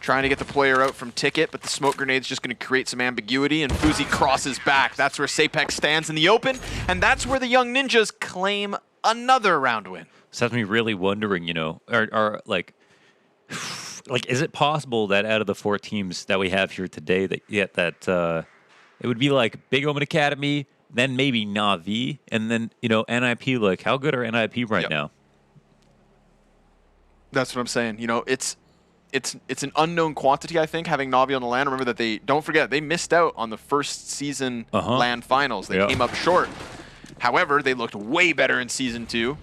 Trying to get the player out from Ticket, but the smoke grenade's just going to create some ambiguity, and Fuzi crosses back. That's where Sapek stands in the open, and that's where the Young Ninjas claim another round win. So that's me really wondering, are like, is it possible that out of the 4 teams that we have here today, that it would be like Big Omen Academy, then maybe NAVI, and then NIP. Like, how good are NIP right now? That's what I'm saying. It's an unknown quantity, I think, having Navi on the LAN. Remember that don't forget, they missed out on the first season LAN finals. They came up short. However, they looked way better in Season 2.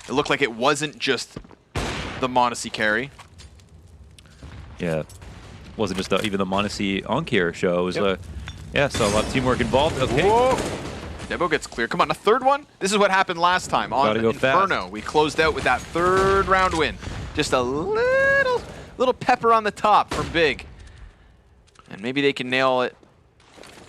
It looked like it wasn't just the m0NESY carry. Yeah. Wasn't just even the m0NESY Onkir show. It was, so a lot of teamwork involved. Okay. Whoa. Debo gets clear. Come on, a third one? This is what happened last time on Inferno. We closed out with that 3rd round win. Just a little pepper on the top from Big. And maybe they can nail it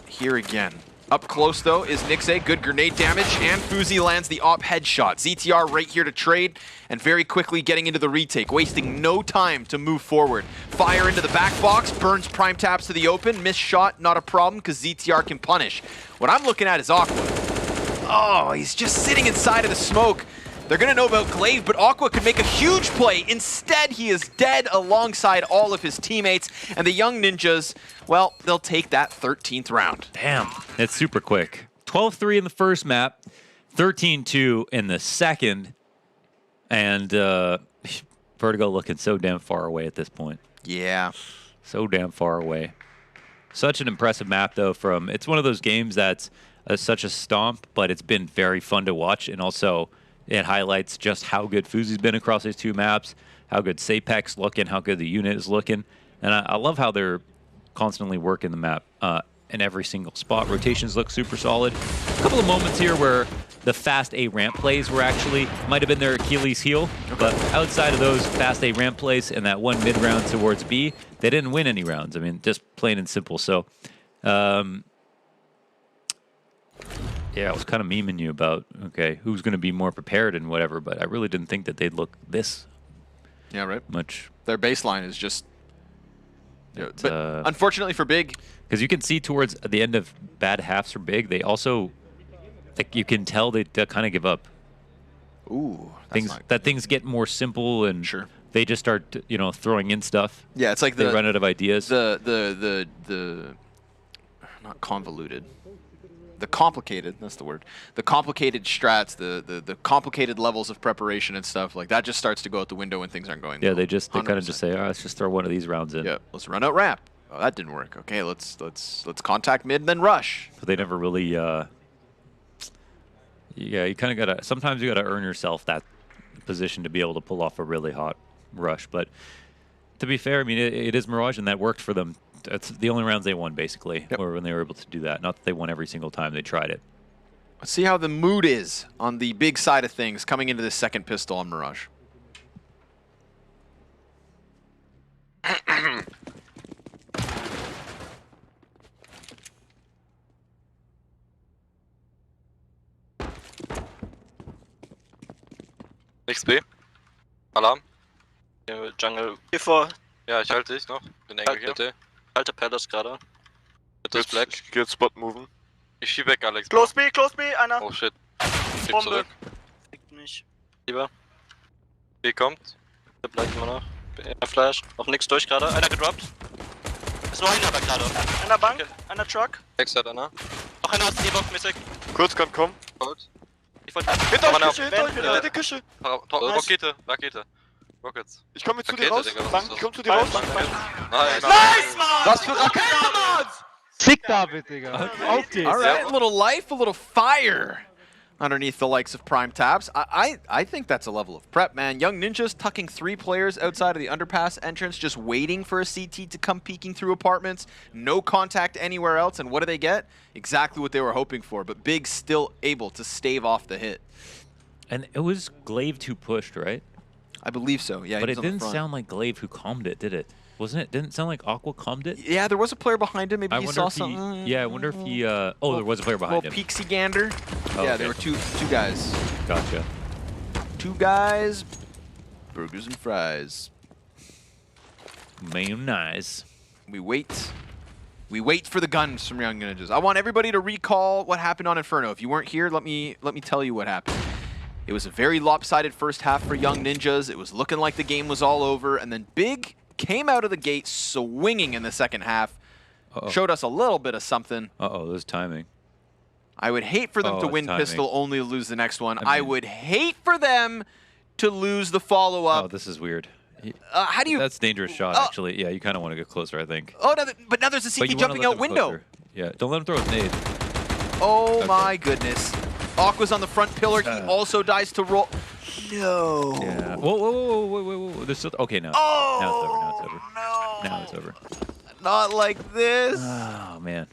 here again. Up close, though, is NIXE. Good grenade damage, and Fuzi lands the op headshot. ZTR right here to trade, and very quickly getting into the retake, wasting no time to move forward. Fire into the back box, burns prime taps to the open. Missed shot, not a problem, because ZTR can punish. What I'm looking at is Aqua. Oh, he's just sitting inside of the smoke. They're going to know about Glaive, but Aqua could make a huge play. Instead, he is dead alongside all of his teammates. And the Young Ninjas, well, they'll take that 13th round. Damn. It's super quick. 12-3 in the first map, 13-2 in the second. And Vertigo looking so damn far away at this point. Yeah. So damn far away. Such an impressive map, though. It's one of those games that's such a stomp, but it's been very fun to watch. And also, it highlights just how good Fuzi's been across these two maps, how good Sapek's looking, how good the unit is looking. And I love how they're constantly working the map in every single spot. Rotations look super solid. A couple of moments here where the fast A ramp plays might have been their Achilles heel, but outside of those fast A ramp plays and that one mid round towards B, they didn't win any rounds. I mean, just plain and simple. So, yeah, I was kind of memeing you about, okay, who's going to be more prepared and whatever, but I really didn't think that they'd look this much. Their baseline is just... but unfortunately for Big... Because you can see towards the end of bad halves for Big, they also... Like, you can tell they kind of give up. Ooh, things get more simple and they just start, throwing in stuff. Yeah, it's like they run out of ideas. The not convoluted. The complicated, that's the word. The complicated strats, the complicated levels of preparation and stuff, like that just starts to go out the window when things aren't going well. Yeah, they kind of just say, let's just throw one of these rounds in. Yeah, let's run out ramp. Oh, that didn't work. Okay, let's contact mid and then rush. But they never really yeah, you kind of gotta. Sometimes you gotta earn yourself that position to be able to pull off a really hot rush. But to be fair, I mean, it is Mirage, and that worked for them. It's the only rounds they won, basically, or when they were able to do that. Not that they won every single time they tried it. Let's see how the mood is on the Big side of things coming into this second pistol on Mirage. Nichts B. Alarm. Jungle. Hier vor. Ja, ich halte dich noch. Bin eng hier. Bitte. Halte Palace gerade. Bitte ist Black. Ich geh jetzt Spot moven. Ich schieb weg, Alex. Close B, einer. Oh shit. Schieb Bombe. zurück. Liegt nicht. Lieber. B kommt. Der bleibt immer noch. Flash. Noch nix durch gerade. Einer gedroppt. Ist nur einer da gerade. Einer Bank, einer Truck. Exit einer. Noch einer ist D-Box mäßig. Kurz kann kommen. Gut. Ich wollte. Hinter der Küche. Rakete. Rockets. Ich komme zu dir raus. Ich komm zu dir raus. Nice, Mann! Was für Rakete, Mann! Sick David, Digga. Okay. All right, a little life, a little fire underneath the likes of Prime Tabs. I think that's a level of prep, man. Young Ninjas tucking 3 players outside of the underpass entrance, just waiting for a CT to come peeking through apartments. No contact anywhere else, and what do they get? Exactly what they were hoping for, but Big still able to stave off the hit. And it was Glaive who pushed, right? I believe so, yeah. But it didn't sound like Glaive who calmed it, did it? Wasn't it? Didn't it sound like Aqua calmed it? Yeah, there was a player behind him. Maybe he saw something. Yeah, I wonder if he... oh, there was a player behind him. Peaksy gander. Oh, yeah, okay. there were two guys. Gotcha. 2 guys, burgers and fries. Mayonnaise. We wait for the guns from Young Ninjas. I want everybody to recall what happened on Inferno. If you weren't here, let me tell you what happened. It was a very lopsided first half for Young Ninjas. It was looking like the game was all over, and then Big came out of the gate swinging in the second half. Showed us a little bit of something. There's timing. I would hate for them to win pistol, only to lose the next one. I would hate for them to lose the follow-up. Oh, this is weird. How do you... That's a dangerous shot, actually. Yeah, you kind of want to get closer, I think. Oh, no, but now there's a CT jumping out window. Closer. Yeah, don't let him throw his nade. Oh, my goodness. Aqua's on the front pillar. He also dies to roll. No. Yeah. Whoa. There's still... Okay, now. Oh, now it's over. Now it's over. Not like this. Oh, man.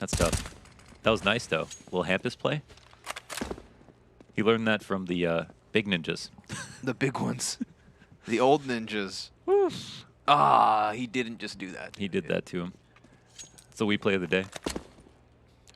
That's tough. That was nice, though. Little Hampus play. He learned that from the big ninjas. The big ones. The old ninjas. He didn't just do that. He did that to him. It's the WePlay of the day.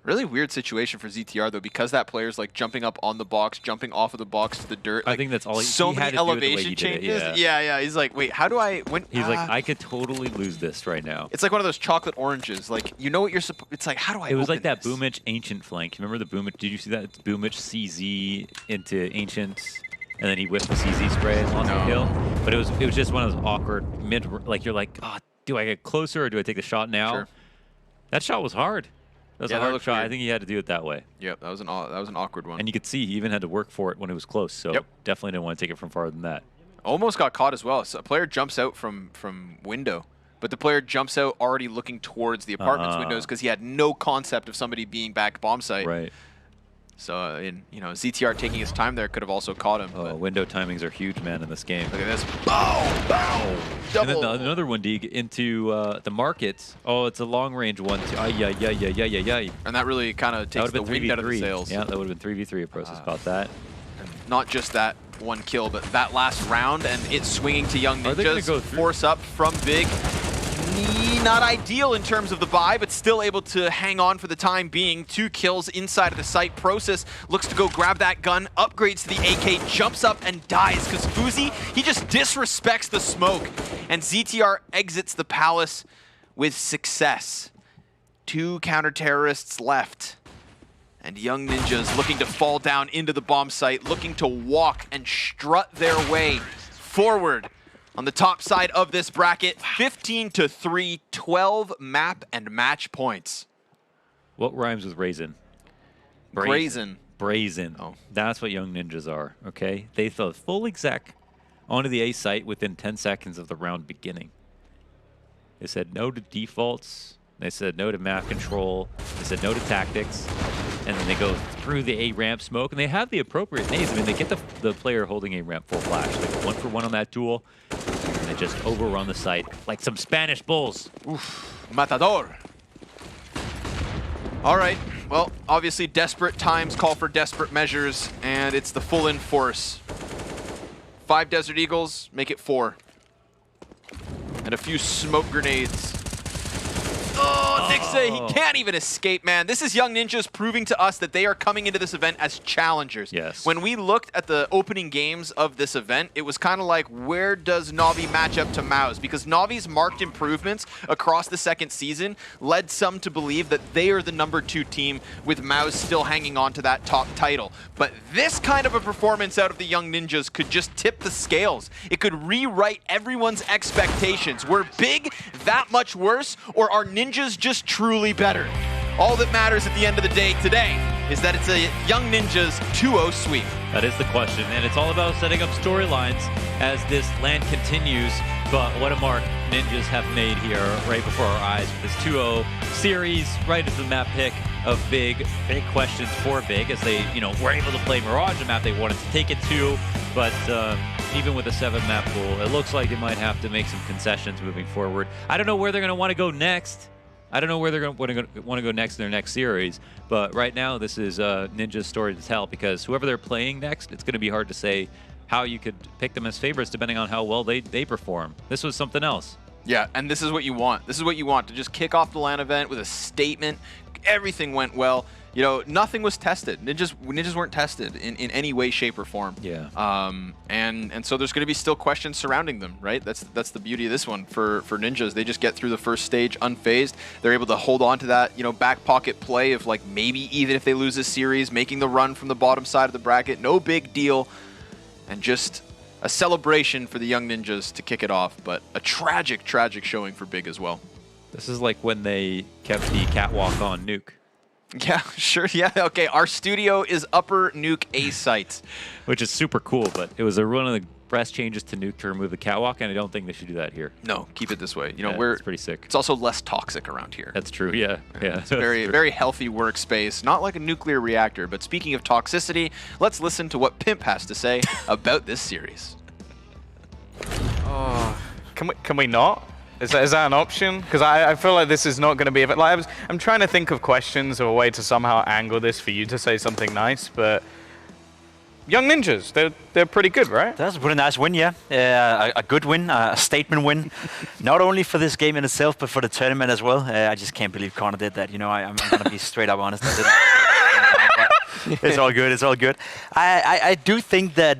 Really weird situation for ZTR, though, because that player's like jumping up on the box, jumping off of the box to the dirt. I think that's all so he many had to elevation do it the way he changes. did it, Yeah. He's like, wait, how do I... He's like, I could totally lose this right now. It's like one of those chocolate oranges. Like, you know what you're supposed... It's like, how do I It was like open that Boomich Ancient flank. Remember the Boomich? Did you see that? Boomich CZ into Ancient and then he whiffed the CZ spray and lost the kill. But it was just one of those awkward like you're like, oh, do I get closer or do I take the shot now? Sure. That shot was hard. That was a hard shot. Weird. I think he had to do it that way. Yep, that was an awkward one. And you could see he even had to work for it when it was close. So definitely didn't want to take it from farther than that. Almost got caught as well. So a player jumps out from window, but the player jumps out already looking towards the apartment's windows because he had no concept of somebody being back bomb site. Right. So, ZTR taking his time there could have also caught him. Oh, window timings are huge, man, in this game. Look at this. Bow! Bow! Double! And then another one, Deeg, into the market. Oh, it's a long-range one. Ay. And that really kind of takes the wind out of the sails. Yeah, that would have been 3v3 if Process caught that. Not just that one kill, but that last round and it swinging to Young Ninjas. Are they gonna go through? Force up from Big. Not ideal in terms of the buy, but still able to hang on for the time being. 2 kills inside of the site. Process looks to go grab that gun, upgrades to the AK, jumps up and dies because Fuzi, he just disrespects the smoke. And ZTR exits the palace with success. 2 counter-terrorists left. And Young Ninjas looking to fall down into the bomb site, looking to walk and strut their way forward on the top side of this bracket. 15-3, 12 map and match points. What rhymes with raisin? Brazen. Brazen. Oh. That's what Young Ninjas are, okay? They throw full exec onto the A site within 10 seconds of the round beginning. They said no to defaults. They said no to map control. They said no to tactics. And then they go through the A ramp smoke, and they have the appropriate nades. I mean, they get the player holding A ramp full flash. They go 1 for 1 on that duel, and they just overrun the site like some Spanish bulls. Oof, matador. All right, well, obviously desperate times call for desperate measures, and it's the full in force. 5 Desert Eagles, make it 4. And a few smoke grenades. Oh, Nixe, he can't even escape, man. This is Young Ninjas proving to us that they are coming into this event as challengers. Yes. When we looked at the opening games of this event, it was kind of like, where does Navi match up to MOUZ? Because Navi's marked improvements across the second season led some to believe that they are the #2 team, with MOUZ still hanging on to that top title. But this kind of a performance out of the Young Ninjas could just tip the scales. It could rewrite everyone's expectations. Were Big that much worse, or are Ninjas just truly better? All that matters at the end of the day today is that it's a Young Ninjas 2-0 sweep. That is the question, and it's all about setting up storylines as this LAN continues. But what a mark Ninjas have made here right before our eyes with this 2-0 series, right into the map pick of Big. Big questions for Big as they, were able to play Mirage, a map they wanted to take it to. But even with a 7-map pool, it looks like they might have to make some concessions moving forward. I don't know where they're going to want to go next. I don't know where they're going to want to go next in their next series, but right now this is Ninja's story to tell, because whoever they're playing next, it's going to be hard to say how you could pick them as favorites depending on how well they perform. This was something else. Yeah, and this is what you want. This is what you want, to just kick off the LAN event with a statement. Everything went well. Nothing was tested. Ninjas weren't tested in any way, shape, or form. Yeah. And so there's going to be still questions surrounding them, right? That's the beauty of this one for Ninjas. They just get through the first stage unfazed. They're able to hold on to that, back pocket play of, like, maybe even if they lose this series, making the run from the bottom side of the bracket. No big deal. And just a celebration for the Young Ninjas to kick it off, but a tragic, tragic showing for Big as well. This is like when they kept the catwalk on Nuke. Yeah, sure. Yeah, okay. Our studio is Upper Nuke A site. Which is super cool, but it was one of the best changes to Nuke to remove the catwalk, and I don't think they should do that here. No, keep it this way. It's pretty sick. It's also less toxic around here. That's true, yeah. It's a very healthy workspace, not like a nuclear reactor. But speaking of toxicity, let's listen to what Pimp has to say about this series. Oh, can we not? Is that an option? Because I feel like this is not going to be... I'm trying to think of questions or a way to somehow angle this for you to say something nice, but... Young Ninjas, they're pretty good, right? That's a pretty nice win, yeah. A good win, a statement win. Not only for this game in itself, but for the tournament as well. I just can't believe Connor did that. I'm going to be straight up honest. It's all good, it's all good. I do think that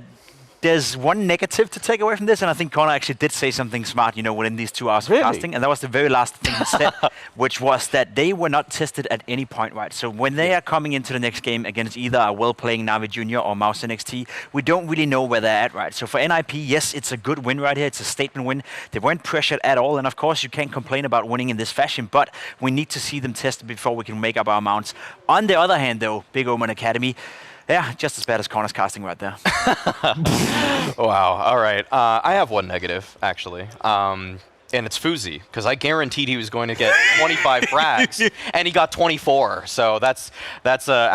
there's one negative to take away from this, and I think Connor actually did say something smart, within these 2 hours of casting, and that was the very last thing he said, which was that they were not tested at any point, right? So when they are coming into the next game against either a well-playing NAVI Junior or MOUZ NXT, we don't really know where they're at, right? So for NIP, yes, it's a good win right here. It's a statement win. They weren't pressured at all, and of course, you can't complain about winning in this fashion, but we need to see them tested before we can make up our minds. On the other hand, though, Big Omen Academy, yeah, just as bad as Connor's casting right there. Wow. All right. I have one negative, actually. And it's Fuzi, because I guaranteed he was going to get 25 frags, and he got 24. So that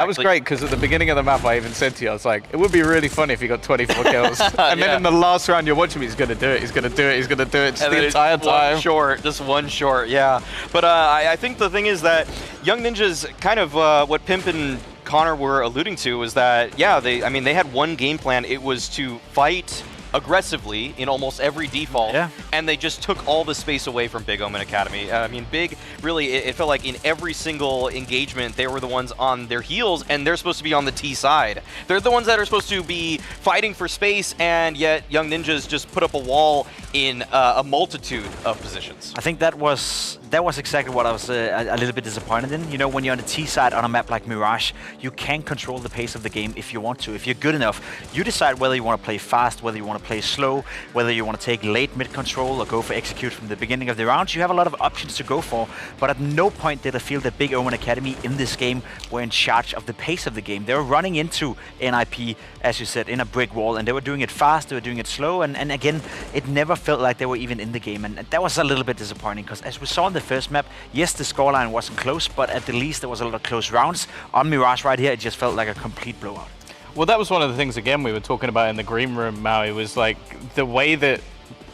was great, because at the beginning of the map, I even said to you, I was like, it would be really funny if he got 24 kills. And then in the last round, you're watching me, he's going to do it, he's going to do it, he's going to do it just the entire time. Just one short, yeah. But I think the thing is that Young Ninja's kind of what Pimp and Connor were alluding to was that, yeah, they had one game plan. It was to fight aggressively in almost every default, and they just took all the space away from Big Omen Academy. Big, really, it felt like in every single engagement, they were the ones on their heels, and they're supposed to be on the T side. They're the ones that are supposed to be fighting for space, and yet Young Ninjas just put up a wall in a multitude of positions. I think that was exactly what I was a little bit disappointed in. When you're on the T side on a map like Mirage, you can control the pace of the game if you want to. If you're good enough, you decide whether you want to play fast, whether you want to play slow, whether you want to take late mid control or go for execute from the beginning of the rounds. You have a lot of options to go for, but at no point did I feel that Big Omen Academy in this game were in charge of the pace of the game. They were running into NIP, as you said, in a brick wall, and they were doing it fast, they were doing it slow, and again, it never felt like they were even in the game, and that was a little bit disappointing, because as we saw in the first map, yes, the scoreline wasn't close, but at the least there was a lot of close rounds. On Mirage right here, it just felt like a complete blowout. Well, that was one of the things, again, we were talking about in the green room, Maui, was like the way that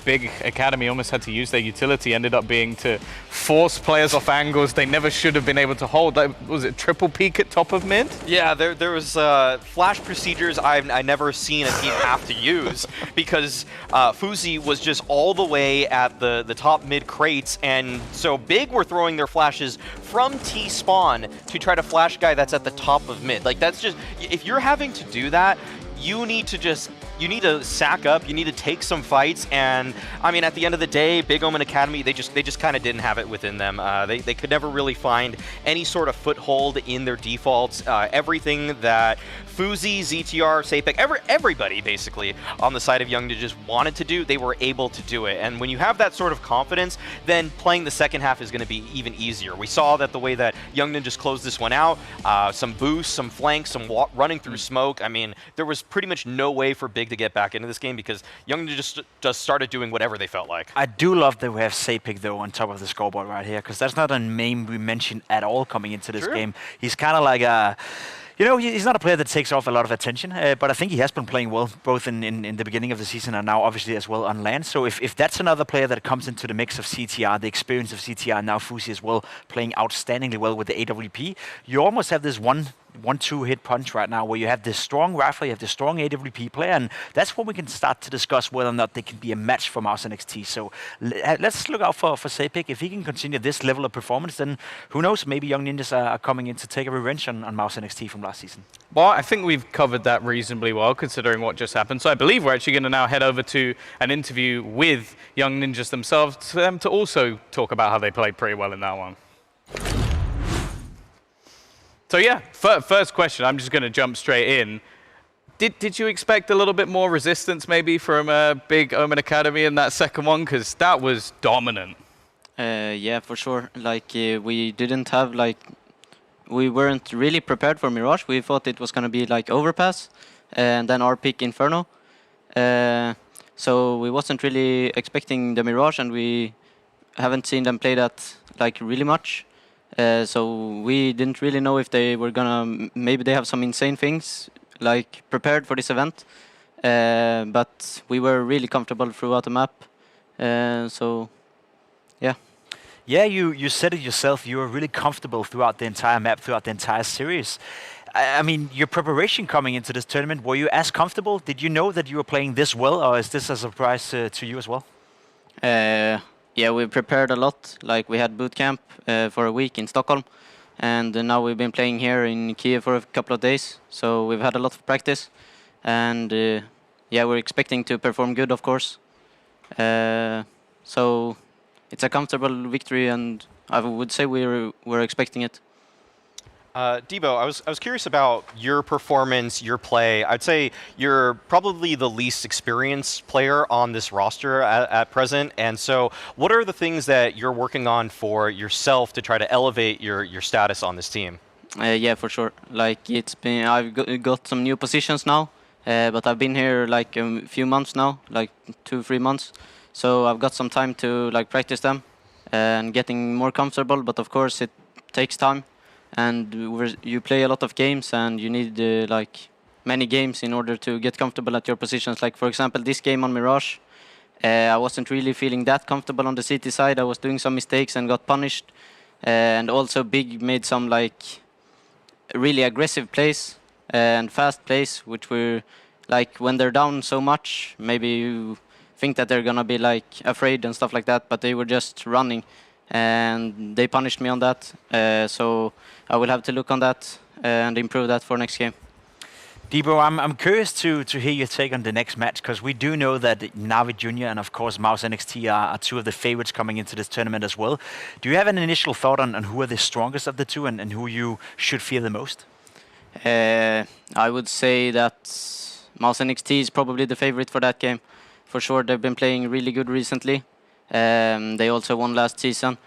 Big Academy almost had to use their utility ended up being to force players off angles they never should have been able to hold. Like, was it triple peek at top of mid? Yeah, there was flash procedures I never seen a team have to use, because Fuzi was just all the way at the top mid crates, and so Big were throwing their flashes from T spawn to try to flash guy that's at the top of mid. Like, that's just, if you're having to do that, you need to sack up, you need to take some fights, and at the end of the day, Big Omen Academy, they just kind of didn't have it within them. They could never really find any sort of foothold in their defaults. Everything that Fuzi, ZTR, Sapek, everybody basically on the side of Young Ninjas wanted to do, they were able to do it. And when you have that sort of confidence, then playing the second half is going to be even easier. We saw that the way that Young Ninjas closed this one out, some boosts, some flanks, some running through smoke. There was pretty much no way for Big to get back into this game, because Young Ninjas just started doing whatever they felt like. I do love that we have Sapek though on top of the scoreboard right here, because that's not a name we mentioned at all coming into this game. He's kind of like a... he's not a player that takes off a lot of attention, but I think he has been playing well, both in the beginning of the season and now obviously as well on LAN. So if that's another player that comes into the mix of CTR, the experience of CTR, and now Fuzi as well, playing outstandingly well with the AWP, you almost have this one-two hit punch right now, where you have this strong rifle, you have this strong AWP player, and that's when we can start to discuss whether or not they can be a match for MOUZ NXT. So let's look out for Sapek. If he can continue this level of performance, then who knows, maybe Young Ninjas are coming in to take a revenge on MOUZ NXT from last season. Well, I think we've covered that reasonably well, considering what just happened. So I believe we're actually going to now head over to an interview with Young Ninjas themselves, for them to also talk about how they played pretty well in that one. So yeah, first question, I'm just going to jump straight in. Did you expect a little bit more resistance maybe from Big Omen Academy in that second one? Because that was dominant. Yeah, for sure. We didn't have, we weren't really prepared for Mirage. We thought it was going to be Overpass and then our pick Inferno. So we wasn't really expecting the Mirage, and we haven't seen them play that really much. So we didn't really know if they were gonna, maybe they have some insane things prepared for this event, but we were really comfortable throughout the map. So yeah. Yeah, you said it yourself, you were really comfortable throughout the entire map, throughout the entire series. Your preparation coming into this tournament, were you as comfortable? Did you know that you were playing this well, or is this a surprise to you as well? Yeah, we prepared a lot. We had boot camp for a week in Stockholm, and now we've been playing here in Kiev for a couple of days. So we've had a lot of practice, and yeah, we're expecting to perform good, of course. So it's a comfortable victory, and I would say we're expecting it. Debo, I was curious about your performance, your play. I'd say you're probably the least experienced player on this roster at present. And so what are the things that you're working on for yourself to try to elevate your status on this team? Yeah, for sure. Like I've got some new positions now, but I've been here like a few months now, like 2-3 months. So I've got some time to like practice them and getting more comfortable. But of course, it takes time. And you play a lot of games, and you need like many games in order to get comfortable at your positions. Like for example, this game on Mirage, I wasn't really feeling that comfortable on the CT side. I was doing some mistakes and got punished. And also Big made some like really aggressive plays and fast plays, which were like when they're down so much, maybe you think that they're gonna be like afraid and stuff like that, but they were just running. And they punished me on that, so I will have to look on that and improve that for next game. Debo, I'm curious to hear your take on the next match, because we do know that NAVI Junior and of course MOUZ NXT are two of the favorites coming into this tournament as well. Do you have an initial thought on who are the strongest of the two and who you should fear the most? I would say that MOUZ NXT is probably the favorite for that game. For sure, they've been playing really good recently. They also won last season,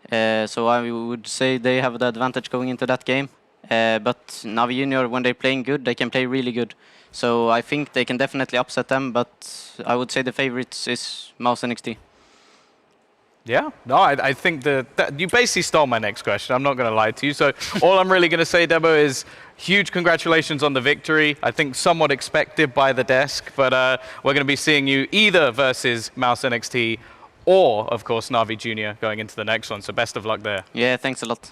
so I would say they have the advantage going into that game. But NAVI Junior, when they're playing good, they can play really good. So I think they can definitely upset them, but I would say the favorites is MOUZ NXT. Yeah, no, I think that you basically stole my next question. I'm not going to lie to you. So all I'm really going to say, Debo, is huge congratulations on the victory. I think somewhat expected by the desk, but we're going to be seeing you either versus MOUZ NXT or, of course, NAVI Junior going into the next one. So best of luck there. Yeah, thanks a lot.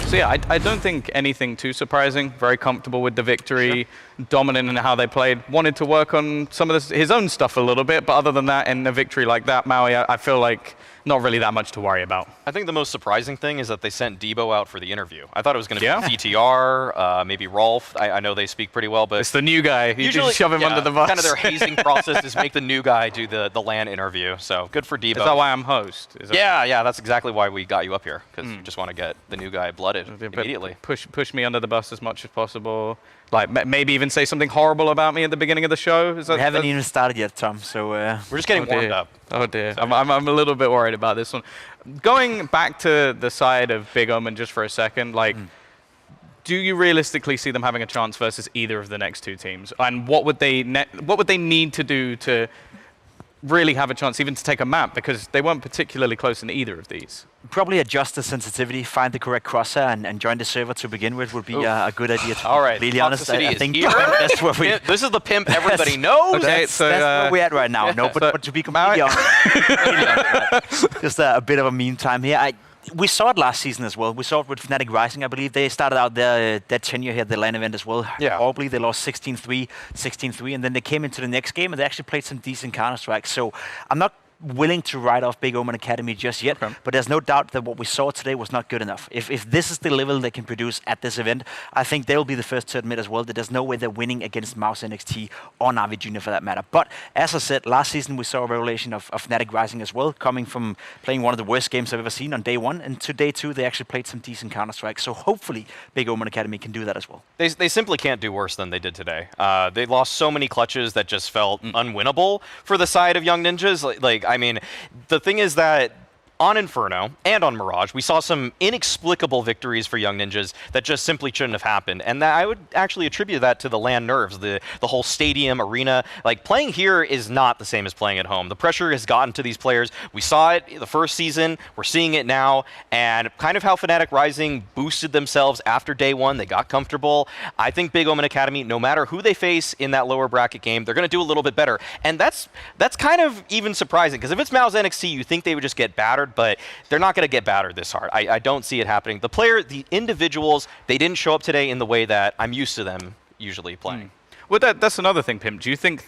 So yeah, I don't think anything too surprising. Very comfortable with the victory, dominant in how they played. Wanted to work on some of his own stuff a little bit, but other than that, in a victory like that, Maui, I feel like not really that much to worry about. I think the most surprising thing is that they sent Debo out for the interview. I thought it was going to be CTR, maybe Rolf. I know they speak pretty well, but it's the new guy. You usually just shove him under the bus. Kind of their hazing process is make the new guy do the LAN interview. So good for Debo. Is that why I'm host? Yeah, that's exactly why we got you up here, because you just want to get the new guy blooded immediately. Push me under the bus as much as possible. Like maybe even say something horrible about me at the beginning of the show. We haven't even started yet, Tom. So we're just getting warmed up. Oh dear, I'm a little bit worried about this one. Going back to the side of Big Omen just for a second, like, do you realistically see them having a chance versus either of the next two teams? And what would they need to do to really have a chance, even to take a map, because they weren't particularly close in either of these? Probably adjust the sensitivity, find the correct crosshair, and join the server to begin with would be a good idea. To All right, be really honest, I think here. that's what we. This is the pimp everybody knows. Okay, that's where we're at right now. No, but to be completely honest, just a bit of a meme time here. We saw it last season as well. We saw it with Fnatic Rising, I believe. They started out their tenure here at the LAN event as well. Yeah. Probably they lost 16-3, and then they came into the next game and they actually played some decent Counter-Strike. So I'm not willing to write off Big Omen Academy just yet, but there's no doubt that what we saw today was not good enough. If this is the level they can produce at this event, I think they'll be the first to admit as well that there's no way they're winning against MOUZ NXT or NAVI Junior for that matter. But as I said, last season we saw a revelation of Fnatic Rising as well, coming from playing one of the worst games I've ever seen on day one, and to day two they actually played some decent Counter-Strike. So hopefully Big Omen Academy can do that as well. They simply can't do worse than they did today. They lost so many clutches that just felt unwinnable for the side of Young Ninjas. Like I mean, the thing is that on Inferno and on Mirage, we saw some inexplicable victories for Young Ninjas that just simply shouldn't have happened. And that I would actually attribute that to the LAN nerves, the whole stadium, arena. Like, playing here is not the same as playing at home. The pressure has gotten to these players. We saw it the first season. We're seeing it now. And kind of how Fnatic Rising boosted themselves after day one. They got comfortable. I think Big Omen Academy, no matter who they face in that lower bracket game, they're going to do a little bit better. And that's kind of even surprising, because if it's MOUZ NXT, you think they would just get battered, but they're not going to get battered this hard. I don't see it happening. The individuals, they didn't show up today in the way that I'm used to them usually playing. Well, that's another thing, Pimp. Do you think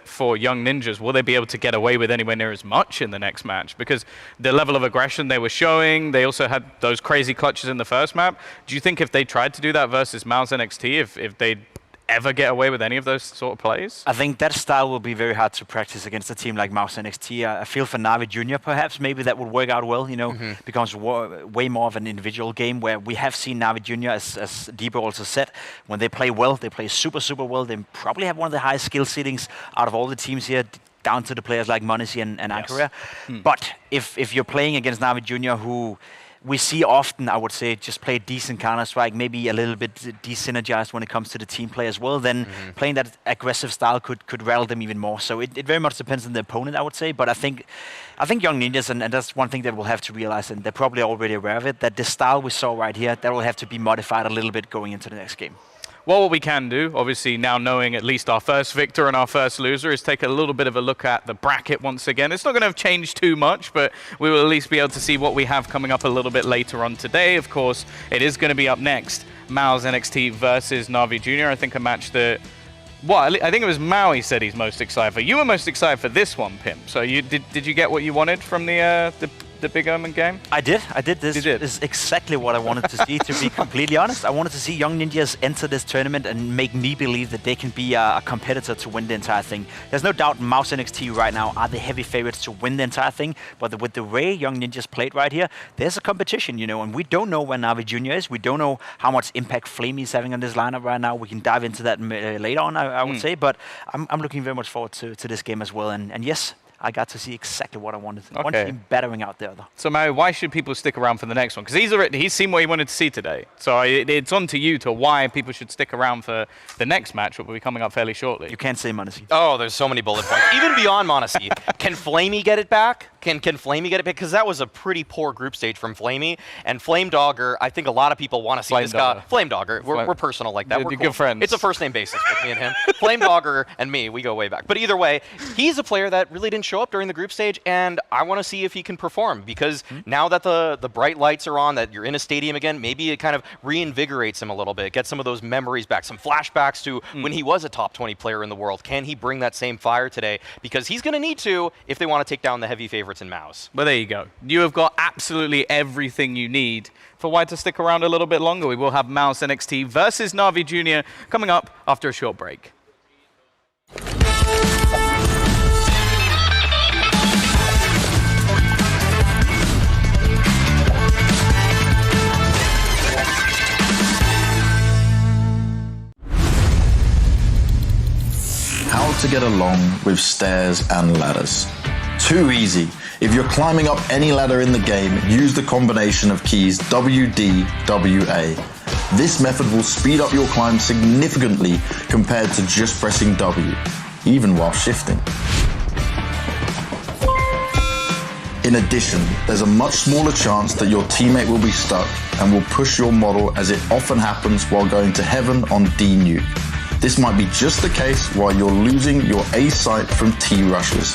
for Young Ninjas, will they be able to get away with anywhere near as much in the next match? Because the level of aggression they were showing, they also had those crazy clutches in the first map. Do you think if they tried to do that versus MOUZ NXT, if they ever get away with any of those sort of plays? I think that style will be very hard to practice against a team like MOUZ NXT. I feel for NAVI Junior, perhaps, maybe that would work out well, becomes way more of an individual game where we have seen NAVI Junior, as Debo also said, when they play well, they play super, super well. They probably have one of the highest skill ceilings out of all the teams here, down to the players like Monesi and Ankaria. But if you're playing against NAVI Junior, who we see often, I would say, just play decent Counter-Strike, maybe a little bit desynergized when it comes to the team play as well, then playing that aggressive style could rattle them even more. So it very much depends on the opponent, I would say. But I think Young Ninjas, and that's one thing that we'll have to realize, and they're probably already aware of it, that the style we saw right here, that will have to be modified a little bit going into the next game. Well, what we can do, obviously now knowing at least our first victor and our first loser, is take a little bit of a look at the bracket once again. It's not going to have changed too much, but we will at least be able to see what we have coming up a little bit later on today. Of course, it is going to be up next, MOUZ NXT versus NAVI Junior. I think a match that, I think it was Maui said he's most excited for. You were most excited for this one, Pimp. So did you get what you wanted from the Big Omen game? I did. This is exactly what I wanted to see, to be completely honest. I wanted to see Young Ninjas enter this tournament and make me believe that they can be a competitor to win the entire thing. There's no doubt MOUZ NXT right now are the heavy favorites to win the entire thing, but with the way Young Ninjas played right here, there's a competition, and we don't know where NAVI Junior is. We don't know how much impact Flamey is having on this lineup right now. We can dive into that later on, I would say, but I'm looking very much forward to this game as well. And yes, I got to see exactly what I wanted. Okay. One team battering out the other. So, Mario, why should people stick around for the next one? Because he's seen what he wanted to see today. So it's on to you to why people should stick around for the next match, which will be coming up fairly shortly. You can't say Monesi. Oh, there's so many bullet points. Even beyond Monesi. Can Flamey get it back? Can Flamey get it back? Because that was a pretty poor group stage from Flamey. And Flame Dogger, I think a lot of people want to see this guy. Flame Dogger. We're personal like that. We're cool. Good friends. It's a first name basis with me and him. Flame Dogger and me, we go way back. But either way, he's a player that really didn't show up during the group stage, and I want to see if he can perform, because now that the bright lights are on, that you're in a stadium again, maybe it kind of reinvigorates him a little bit, get some of those memories back, some flashbacks to when he was a top 20 player in the world. Can he bring that same fire today? Because he's going to need to if they want to take down the heavy favorites in MOUZ. Well, there you go. You have got absolutely everything you need for why to stick around a little bit longer. We will have MOUZ NXT versus NAVI Junior coming up after a short break. How to get along with stairs and ladders. Too easy. If you're climbing up any ladder in the game, use the combination of keys WD, WA. This method will speed up your climb significantly compared to just pressing W, even while shifting. In addition, there's a much smaller chance that your teammate will be stuck and will push your model, as it often happens while going to heaven on D-Nuke. This might be just the case while you're losing your A site from T-rushes.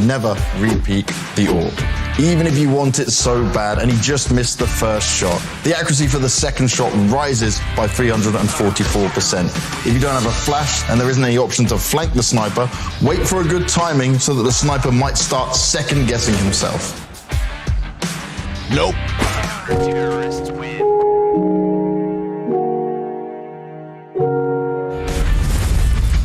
Never repeat the AWP. Even if you want it so bad and he just missed the first shot. The accuracy for the second shot rises by 344%. If you don't have a flash and there isn't any option to flank the sniper, wait for a good timing so that the sniper might start second guessing himself. Nope. Terrorists win.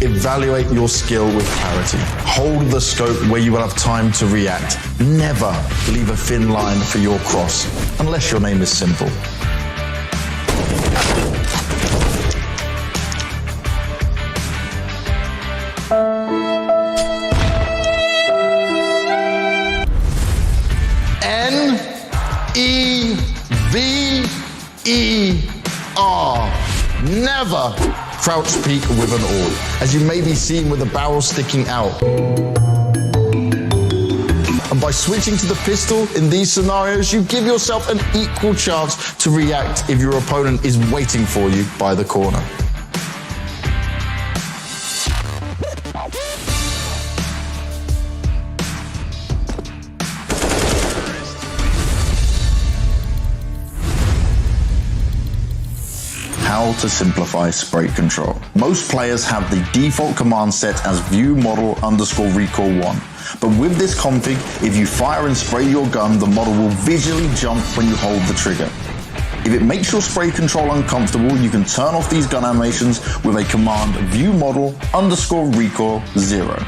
Evaluate your skill with clarity. Hold the scope where you will have time to react. Never leave a thin line for your cross, unless your name is simple. N-E-V-E-R. Never crouch peek with an AWP, as you may be seen with the barrel sticking out. And by switching to the pistol in these scenarios, you give yourself an equal chance to react if your opponent is waiting for you by the corner. How how to simplify spray control. Most players have the default command set as viewModel_recoil1. But with this config, if you fire and spray your gun, the model will visually jump when you hold the trigger. If it makes your spray control uncomfortable, you can turn off these gun animations with a command viewModel_recoil0.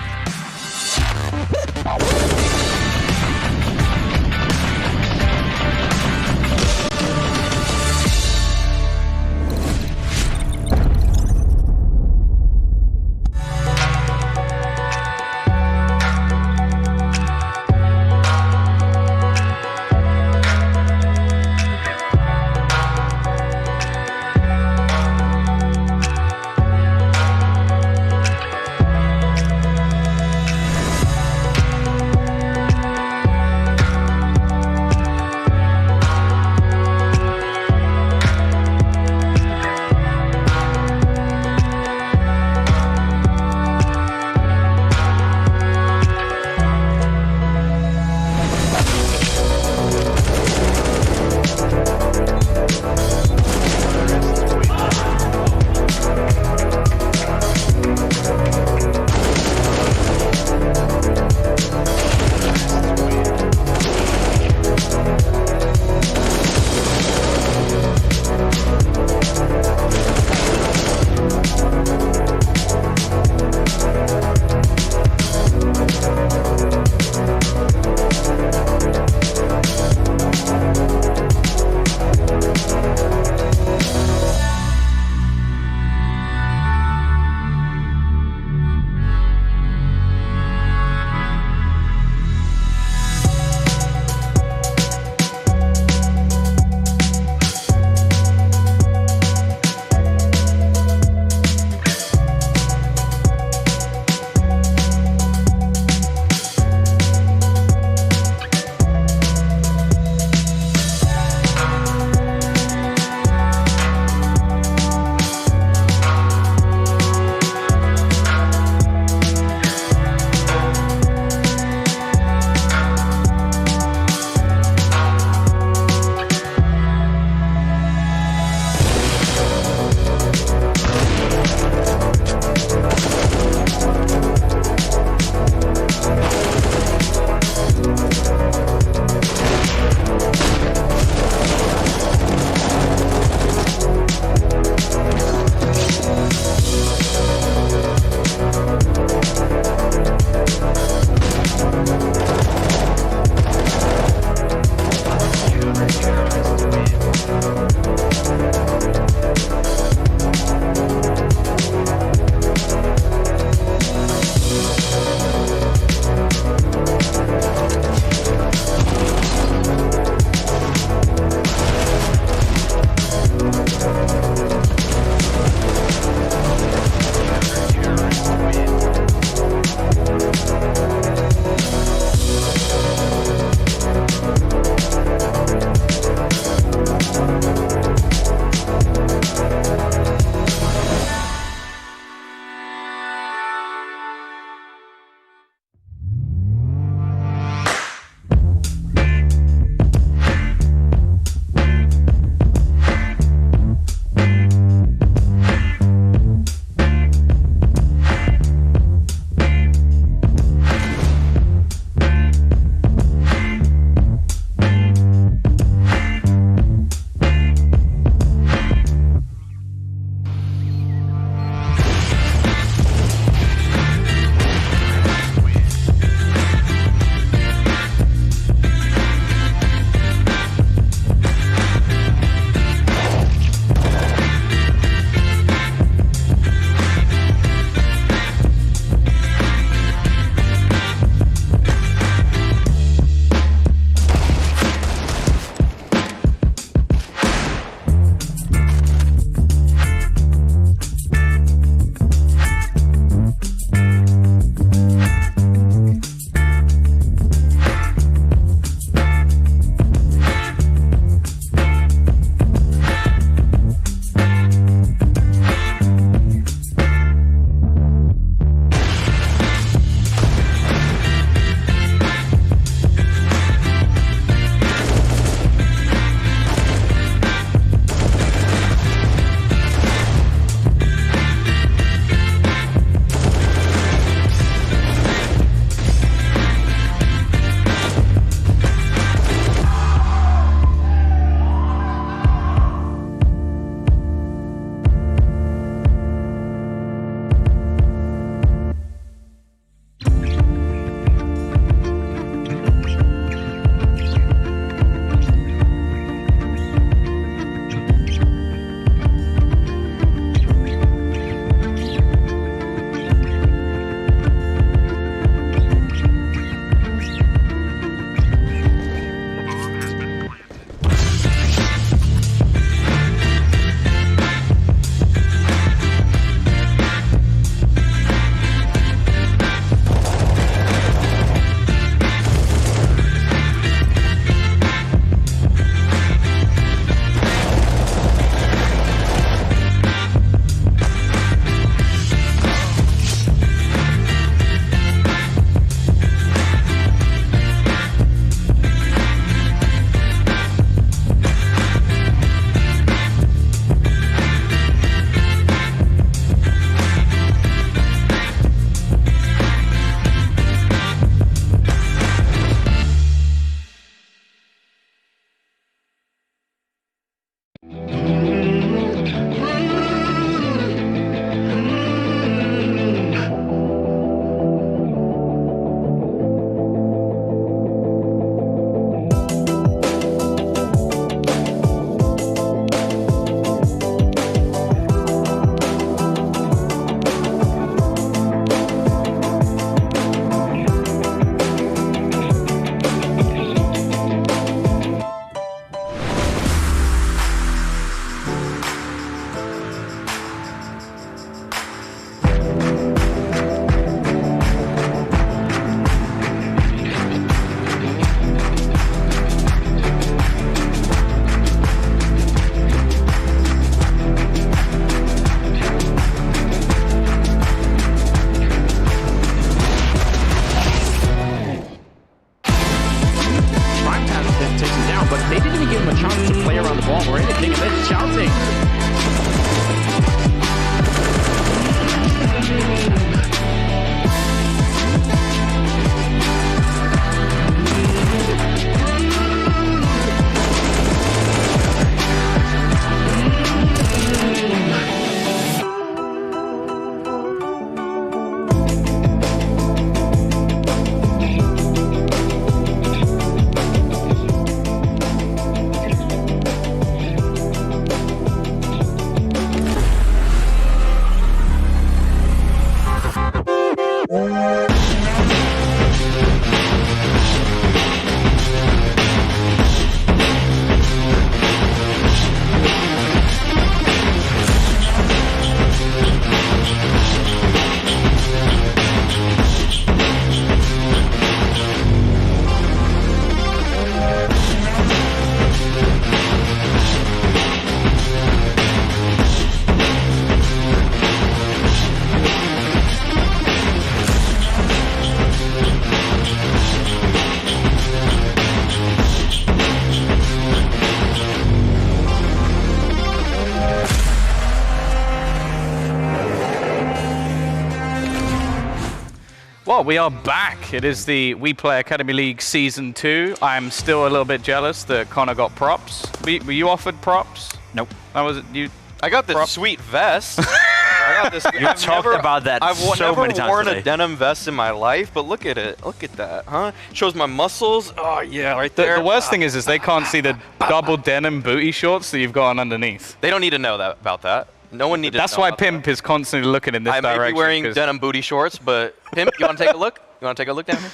Well, we are back. It is the WePlay Academy League Season 2. I'm still a little bit jealous that Connor got props. Were you offered props? Nope. That was it. You. I got this sweet vest. I got this. You talked about that I've so many times never worn today. a denim vest in my life, but look at it. Look at that, huh? Shows my muscles. Oh yeah, right there. The worst thing is they can't see the double denim booty shorts that you've got on underneath. They don't need to know that about that. No one needed. That's to know why about Pimp is constantly looking in this I direction. may be wearing denim booty shorts, but Pimp, you want to take a look? You want to take a look down here?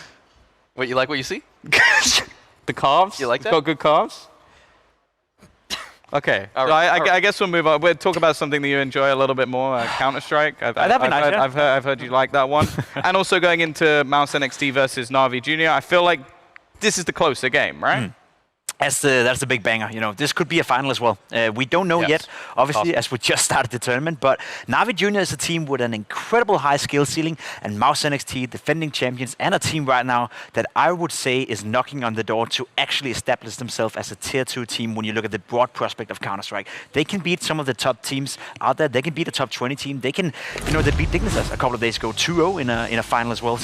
What, you like what you see? The calves? You like It's that? got good calves? Okay. All So right, I guess we'll move on. We'll talk about something that you enjoy a little bit more, Counter-Strike. That'd be nice, yeah. I've heard you like that one. And also going into MOUZ NXT versus NAVI Junior, I feel like this is the closer game, right? That's the big banger. You know, this could be a final as well. We don't know yet, obviously, as we just started the tournament. But NAVI Junior is a team with an incredible high skill ceiling, and MOUZ NXT, defending champions, and a team right now that I would say is knocking on the door to actually establish themselves as a tier 2 team. When you look at the broad prospect of Counter-Strike, they can beat some of the top teams out there. They can beat a top 20 team. They can, they beat Dignitas a couple of days ago, 2-0 in a final as well.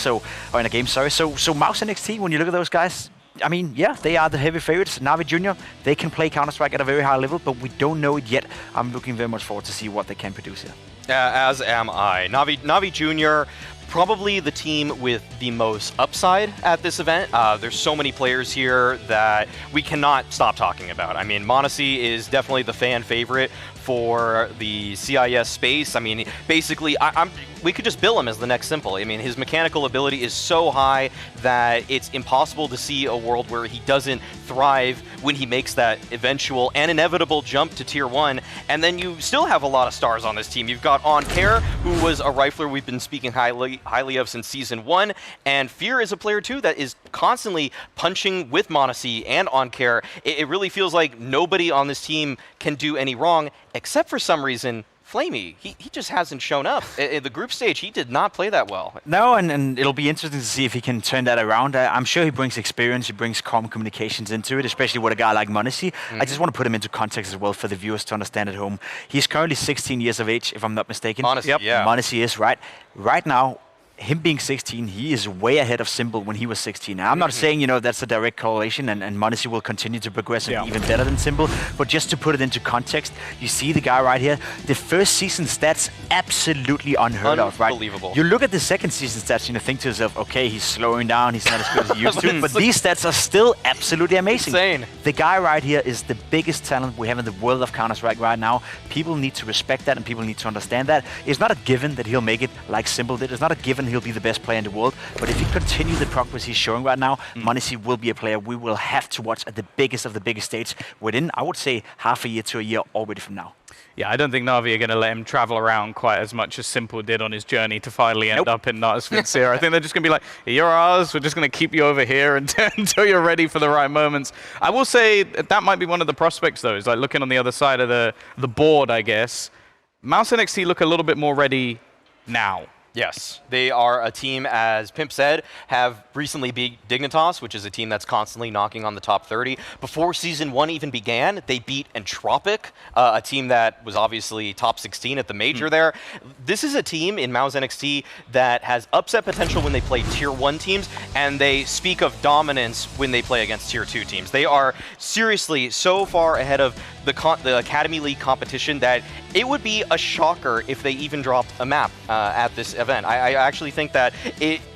Or in a game, sorry. So MOUZ NXT, when you look at those guys, I mean, yeah, they are the heavy favorites. NAVI Junior, they can play Counter-Strike at a very high level, but we don't know it yet. I'm looking very much forward to see what they can produce here. As am I. NAVI Junior, probably the team with the most upside at this event. There's so many players here that we cannot stop talking about. I mean, m0NESY is definitely the fan favorite for the CIS space. I mean, basically, we could just bill him as the next Simple. I mean, his mechanical ability is so high that it's impossible to see a world where he doesn't thrive when he makes that eventual and inevitable jump to Tier 1. And then you still have a lot of stars on this team. You've got OnCare, who was a rifler we've been speaking highly of since Season 1, and Fear is a player too that is constantly punching with m0NESY and OnCare. It really feels like nobody on this team can do any wrong, except for some reason Flamey. He just hasn't shown up. In the group stage, he did not play that well. No, and it'll be interesting to see if he can turn that around. I'm sure he brings experience, he brings calm communications into it, especially with a guy like m0NESY. I just want to put him into context as well for the viewers to understand at home. He's currently 16 years of age, if I'm not mistaken. m0NESY, yeah. m0NESY is, right? Right now, him being 16, he is way ahead of Simple when he was 16. Now, I'm not saying, that's a direct correlation, and m0NESY will continue to progress and be even better than Simple, but just to put it into context, you see the guy right here, the first season stats, absolutely unheard of, right? Unbelievable. You look at the second season stats, think to yourself, okay, he's slowing down, he's not as good as he used to, but these stats are still absolutely amazing. Insane. The guy right here is the biggest talent we have in the world of Counter-Strike right now. People need to respect that, and people need to understand that. It's not a given that he'll make it like Simple did. It's not a given he'll be the best player in the world, but if he continues the progress he's showing right now, m0NESY will be a player we will have to watch at the biggest of the biggest stage within, I would say, half a year to a year already from now. Yeah, I don't think Navi are going to let him travel around quite as much as Simple did on his journey to finally end up in Notisphere. I think they're just going to be like, you're ours, we're just going to keep you over here until you're ready for the right moments. I will say that might be one of the prospects, though, is like looking on the other side of the board, I guess. MOUZ NXT look a little bit more ready now. Yes, they are a team, as Pimp said, have recently beat Dignitas, which is a team that's constantly knocking on the top 30. Before Season 1 even began, they beat Entropic, a team that was obviously top 16 at the major there. This is a team in MOUZ NXT that has upset potential when they play Tier 1 teams, and they speak of dominance when they play against Tier 2 teams. They are seriously so far ahead of the Academy League competition that it would be a shocker if they even dropped a map at this event. I actually think that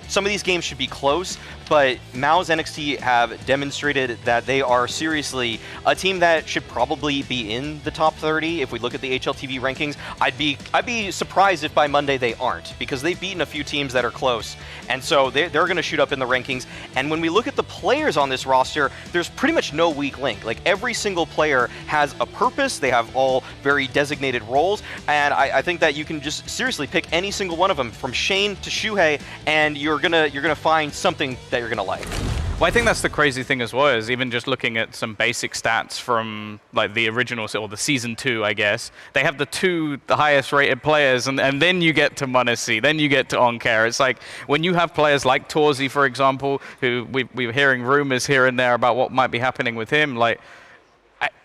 some of these games should be close, but MOUZ NXT have demonstrated that they are seriously a team that should probably be in the top 30. If we look at the HLTV rankings, I'd be surprised if by Monday they aren't, because they've beaten a few teams that are close, and so they're going to shoot up in the rankings. And when we look at the players on this roster, there's pretty much no weak link. Like, every single player has a purpose. They have all very designated roles, and I think that you can just seriously pick any single one of them, from Shane to Shuhei, and you're gonna find something that you're gonna like. Well, I think that's the crazy thing as well, is even just looking at some basic stats from like the original, or the Season 2, I guess. They have the highest rated players, and then you get to m0NESY, then you get to OnCare. It's like when you have players like Torzy, for example, who we're hearing rumors here and there about what might be happening with him, like,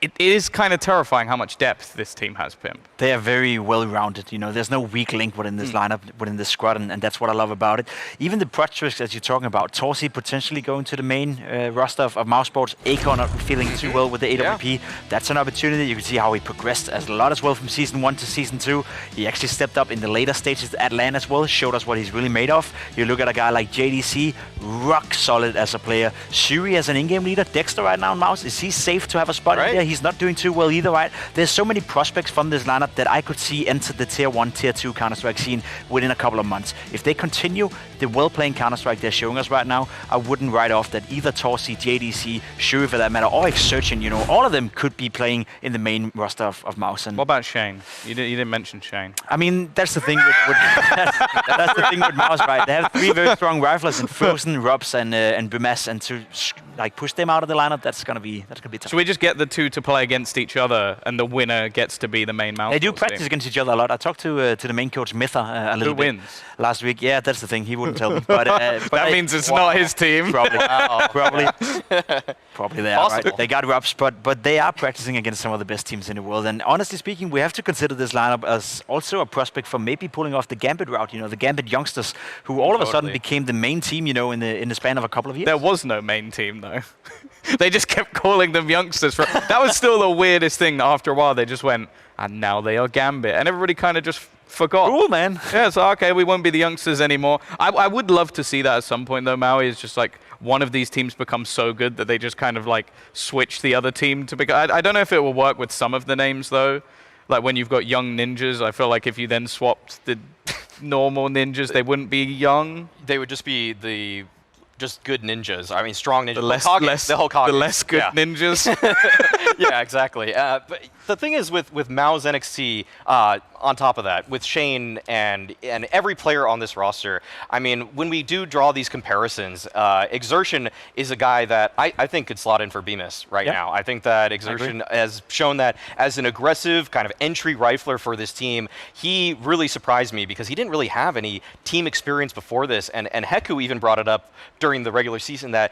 it is kind of terrifying how much depth this team has, Pim. They are very well-rounded. You know, there's no weak link within this lineup, within this squad, and that's what I love about it. Even the prospects that you're talking about, Torsi potentially going to the main roster of MOUZ Sports, Akon not feeling too well with the AWP. That's an opportunity. You can see how he progressed a lot as well from Season 1 to Season 2. He actually stepped up in the later stages at LAN as well, showed us what he's really made of. You look at a guy like JDC, rock solid as a player. Shuri as an in-game leader. Dexter right now in MOUZ, is he safe to have a spot in there? He's not doing too well either, right? There's so many prospects from this lineup that I could see enter the Tier 1, Tier 2 Counter-Strike scene within a couple of months. If they continue the well-playing Counter-Strike they're showing us right now, I wouldn't write off that either Torsi, JDC, Shuri for that matter, or Exertion, you know, all of them could be playing in the main roster of MOUZ. And what about Shane? You didn't mention Shane. I mean, that's the thing with that's the thing with MOUZ, right? They have 3 very strong riflers in Frozen, Robs, and Bumes, and to like push them out of the lineup, that's gonna be tough. Should we just get the two to play against each other, and the winner gets to be the main MOUZ? They do practice against each other a lot. I talked to the main coach Mitha a little bit. Who wins? Last week. Yeah, that's the thing. He wouldn't tell me. But that means it's not his team. Probably. Probably they are. Right? They got Robs, but they are practicing against some of the best teams in the world. And honestly speaking, we have to consider this lineup as also a prospect for maybe pulling off the Gambit route. You know, the Gambit youngsters, who all of a sudden became the main team. You know, in the span of a couple of years. There was no main team though. They just kept calling them youngsters. That was still the weirdest thing. After a while, they just went, and now they are Gambit, and everybody kind of just forgot. Cool, man. Yeah, so okay, we won't be the youngsters anymore. I would love to see that at some point, though. Maui is just like one of these teams becomes so good that they just kind of like switch the other team to become. I don't know if it will work with some of the names though. Like when you've got young ninjas, I feel like if you then swapped the normal ninjas, they wouldn't be young. They would just be the just good ninjas. I mean, strong ninjas. The less good ninjas. Yeah, exactly. But the thing is with MOUZ NXT, on top of that, with Shane and every player on this roster, I mean, when we do draw these comparisons, Exertion is a guy that I think could slot in for Bemis right now. I think that Exertion has shown that as an aggressive kind of entry rifler for this team, he really surprised me because he didn't really have any team experience before this, and Heku even brought it up during the regular season that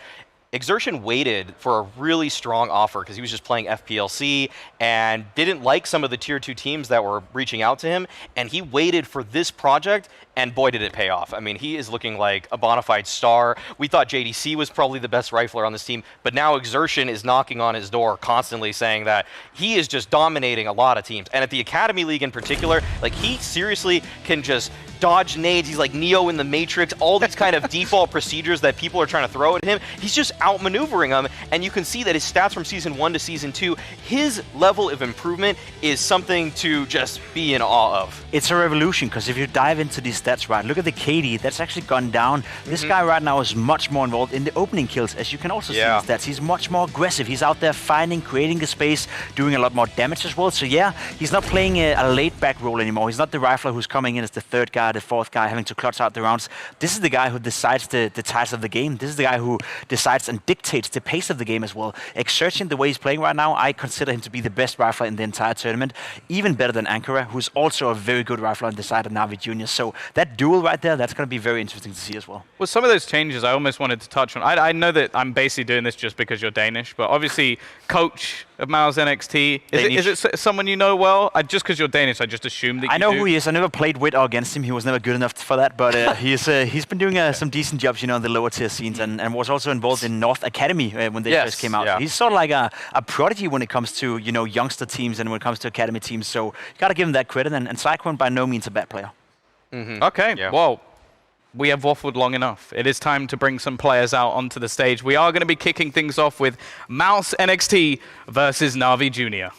Exertion waited for a really strong offer because he was just playing FPLC and didn't like some of the Tier 2 teams that were reaching out to him, and he waited for this project, and boy, did it pay off. I mean, he is looking like a bona fide star. We thought JDC was probably the best rifler on this team, but now Exertion is knocking on his door constantly saying that he is just dominating a lot of teams. And at the Academy League in particular, like he seriously can just dodge nades. He's like Neo in the Matrix, all these kind of default procedures that people are trying to throw at him. He's just outmaneuvering them, and you can see that his stats from Season 1 to Season 2, his level of improvement is something to just be in awe of. It's a revolution, because if you dive into these stats, right, look at the KD, that's actually gone down. This guy right now is much more involved in the opening kills, as you can also see in the stats. He's much more aggressive. He's out there finding, creating the space, doing a lot more damage as well. So yeah, he's not playing a laid-back role anymore. He's not the rifler who's coming in as the third guy, the fourth guy, having to clutch out the rounds. This is the guy who decides the tides of the game. This is the guy who decides and dictates the pace of the game as well. Exertion, the way he's playing right now, I consider him to be the best rifler in the entire tournament, even better than Ankara, who's also a very good rifler on the side of NAVI Junior. So that duel right there, that's going to be very interesting to see as well. Well, some of those changes I almost wanted to touch on. I know that I'm basically doing this just because you're Danish, but obviously coach of MOUZ NXT, is it someone you know well? Just because you're Danish, I just assumed that you I know do. who he is. I never played with or against him. He was never good enough for that, but he's been doing some decent jobs, you know, in the lower tier scenes, and was also involved in North Academy when they first came out. Yeah. He's sort of like a prodigy when it comes to, you know, youngster teams and when it comes to academy teams. So you got to give him that credit. And Cyclone by no means a bad player. Okay, well, we have waffled long enough. It is time to bring some players out onto the stage. We are going to be kicking things off with MOUZ NXT versus NAVI Junior.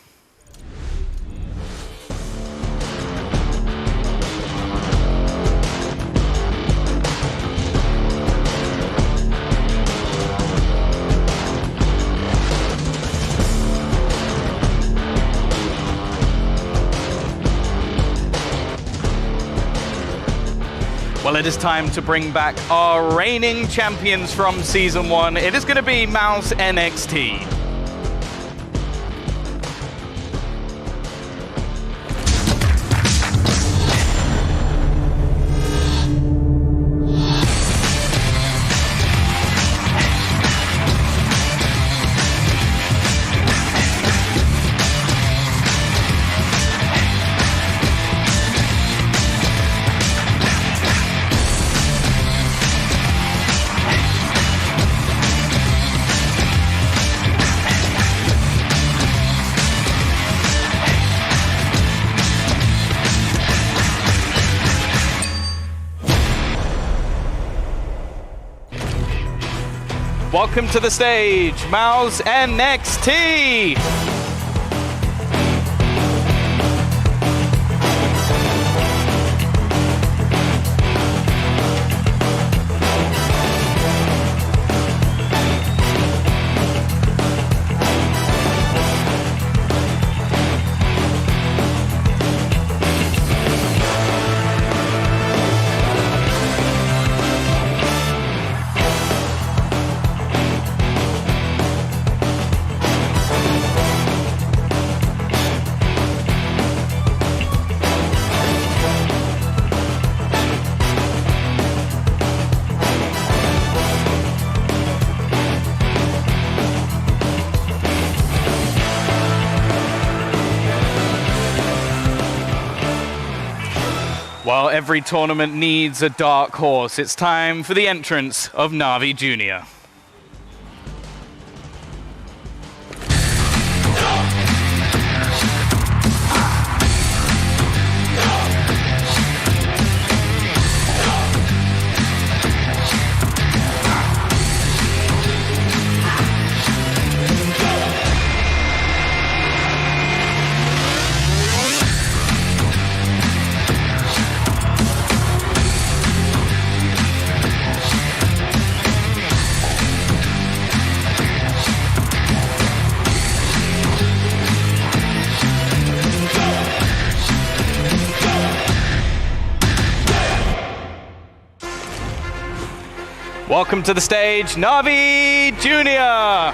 Well, it is time to bring back our reigning champions from Season 1. It is going to be MOUZ NXT. Welcome to the stage, MOUZ NXT. Well, every tournament needs a dark horse. It's time for the entrance of NAVI Junior. Welcome to the stage, NAVI Junior.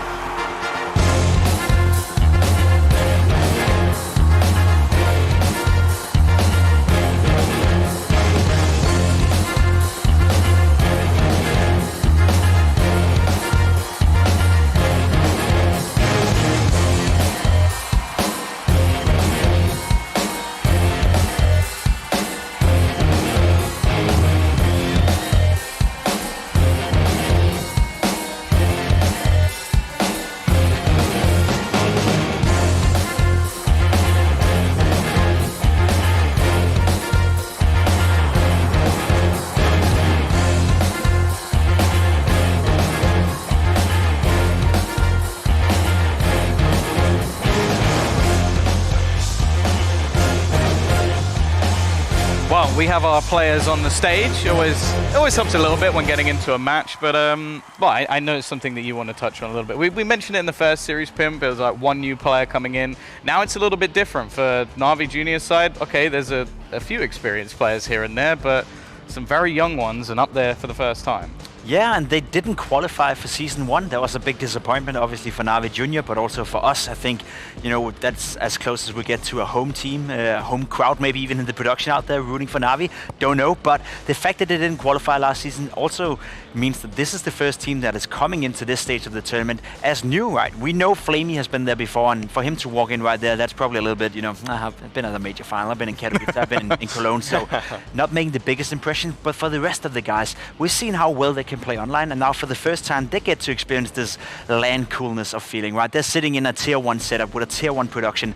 Well, we have our players on the stage. Always helps a little bit when getting into a match, but well, I know it's something that you want to touch on a little bit. We mentioned it in the first series, Pimp. It was like one new player coming in. Now it's a little bit different for NAVI Junior's side. Okay, there's a few experienced players here and there, but some very young ones and up there for the first time. Yeah, and they didn't qualify for Season 1. That was a big disappointment, obviously, for NAVI Junior, but also for us. I think, you know, that's as close as we get to a home team, home crowd, maybe even in the production out there rooting for NAVI. Don't know, but the fact that they didn't qualify last season also means that this is the first team that is coming into this stage of the tournament as new, right? We know Flamey has been there before, and for him to walk in right there, that's probably a little bit, you know, I've been at a major final, I've been in Katowice, I've been in Cologne, so not making the biggest impression, but for the rest of the guys, we've seen how well they can play online, and now for the first time, they get to experience this LAN coolness of feeling, right? They're sitting in a Tier 1 setup with a Tier 1 production,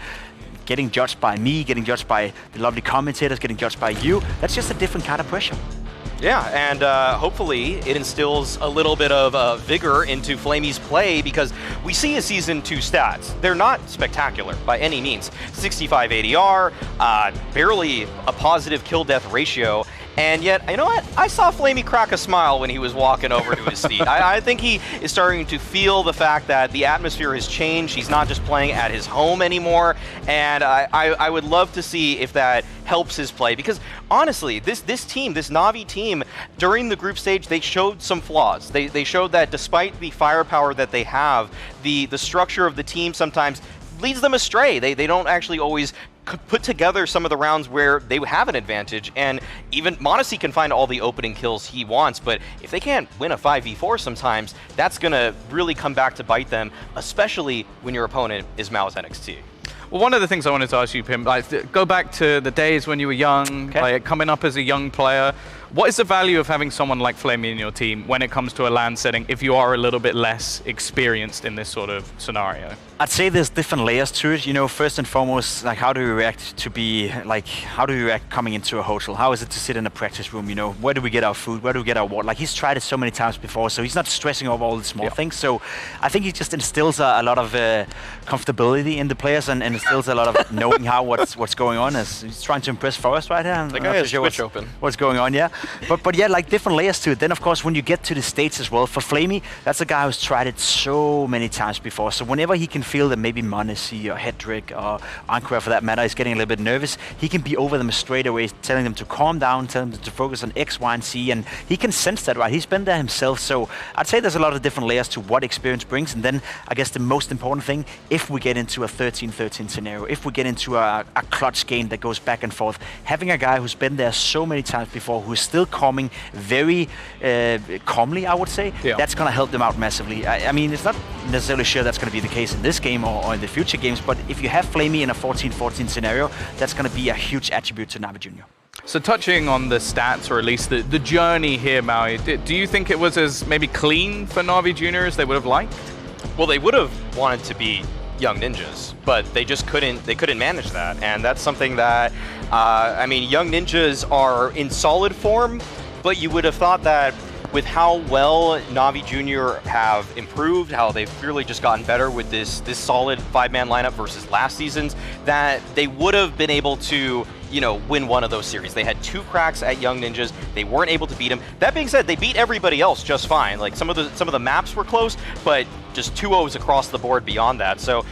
getting judged by me, getting judged by the lovely commentators, getting judged by you. That's just a different kind of pressure. Yeah, and hopefully it instills a little bit of vigor into Flamey's play, because we see his Season 2 stats. They're not spectacular by any means. 65 ADR, barely a positive kill-death ratio, and yet, you know what? I saw Flamey crack a smile when he was walking over to his seat. I think he is starting to feel the fact that the atmosphere has changed. He's not just playing at his home anymore, and I would love to see if that helps his play, because honestly, this team, this NAVI team, during the group stage, they showed some flaws. They showed that despite the firepower that they have, the structure of the team sometimes leads them astray. They don't actually always put together some of the rounds where they have an advantage, and even m0NESY can find all the opening kills he wants, but if they can't win a 5v4 sometimes, that's gonna really come back to bite them, especially when your opponent is MOUZ NXT. Well, one of the things I wanted to ask you, Pim, like, go back to the days when you were young, like coming up as a young player. What is the value of having someone like Flamey in your team when it comes to a LAN setting if you are a little bit less experienced in this sort of scenario? I'd say there's different layers to it. You know, first and foremost, like how do you react to be like, how do you react coming into a hotel? How is it to sit in a practice room? You know, where do we get our food? Where do we get our water? Like he's tried it so many times before, so he's not stressing over all the small things. So I think he just instills a lot of comfortability in the players and instills a lot of knowing how what's going on. As he's trying to impress Forrest right here. The guy has Twitch open. What's going on? Yeah, but yeah, like different layers to it. Then of course when you get to the States as well, for Flamey, that's a guy who's tried it so many times before. So whenever he can feel that maybe Monacy or Hedrick or Ankara for that matter is getting a little bit nervous, he can be over them straight away, telling them to calm down, telling them to focus on X, Y, and Z, and he can sense that, right? He's been there himself, so I'd say there's a lot of different layers to what experience brings. And then I guess the most important thing, if we get into a 13-13 scenario, if we get into a clutch game that goes back and forth, having a guy who's been there so many times before, who's still calming very calmly, I would say, that's going to help them out massively. I mean, it's not necessarily sure that's going to be the case in this game or in the future games, but if you have Flamey in a 14-14 scenario, that's going to be a huge attribute to NAVI Junior. So touching on the stats, or at least the journey here, Maui, do you think it was as maybe clean for NAVI Junior as they would have liked? Well, they would have wanted to be Young Ninjas, but they just couldn't manage that. And that's something that, I mean, Young Ninjas are in solid form, but you would have thought that with how well NAVI Junior have improved, how they've clearly just gotten better with this solid 5-man lineup versus last season's, that they would have been able to, you know, win one of those series. They had 2 cracks at Young Ninjas. They weren't able to beat them. That being said, they beat everybody else just fine. Like some of the maps were close, but just 2-0s across the board beyond that. So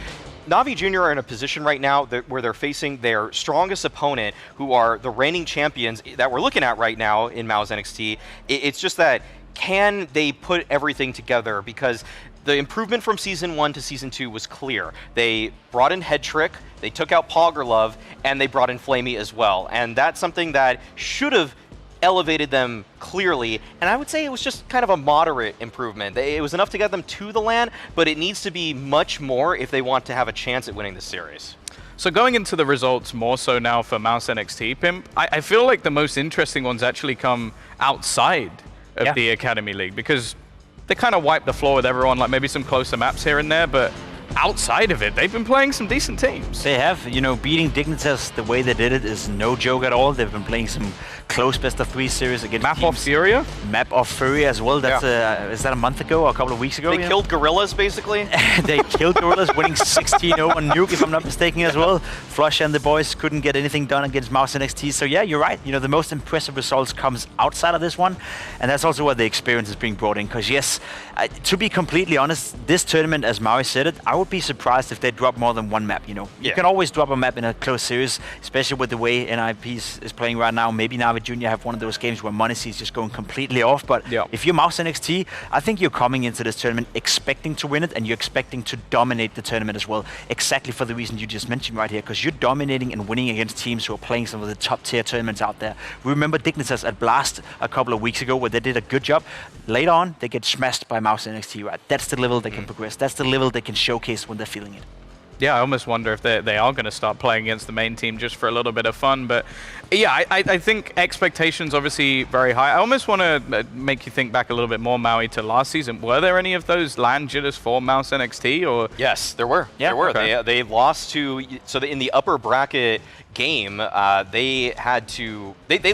NAVI Junior are in a position right now where they're facing their strongest opponent, who are the reigning champions that we're looking at right now in MOUZ NXT. It's just that, can they put everything together? Because the improvement from Season 1 to Season 2 was clear. They brought in Hedrick, they took out Poggerlove, and they brought in Flamey as well. And that's something that should have elevated them clearly, and I would say it was just kind of a moderate improvement. It was enough to get them to the LAN, but it needs to be much more if they want to have a chance at winning this series. So going into the results more so now for MOUZ NXT, Pimp, I feel like the most interesting ones actually come outside of the Academy League, because they kind of wiped the floor with everyone, like maybe some closer maps here and there, but outside of it, they've been playing some decent teams. They have. You know, beating Dignitas the way they did it is no joke at all. They've been playing some close best-of-3 series against Map teams. Off Furia? Map Off Furia as well. That's is that a month ago or a couple of weeks ago? They killed Gorillas, basically. They killed Gorillas, winning 16-0 on Nuke, if I'm not mistaken, as well. Flush and the boys couldn't get anything done against MOUZ NXT. So yeah, you're right. You know, the most impressive results comes outside of this one, and that's also where the experience is being brought in. Because yes, to be completely honest, this tournament, as Maui said it, I would be surprised if they drop more than one map. You know, you can always drop a map in a close series, especially with the way NIP is playing right now. Maybe NAVI Junior have one of those games where Monacy is just going completely off. But if you're MOUZ NXT, I think you're coming into this tournament expecting to win it, and you're expecting to dominate the tournament as well. Exactly for the reason you just mentioned right here, because you're dominating and winning against teams who are playing some of the top tier tournaments out there. We remember Dignitas at Blast a couple of weeks ago, where they did a good job. Later on, they get smashed by MOUZ NXT. Right, that's the level they can progress. That's the level they can showcase when they're feeling it. Yeah, I almost wonder if they are going to start playing against the main team just for a little bit of fun. But yeah, I think expectations obviously very high. I almost want to make you think back a little bit more, Maui, to last season. Were there any of those LAN jitters for MOUZ NXT? Or yes, there were. Yeah, there were. okay. They lost to, so in the upper bracket game, they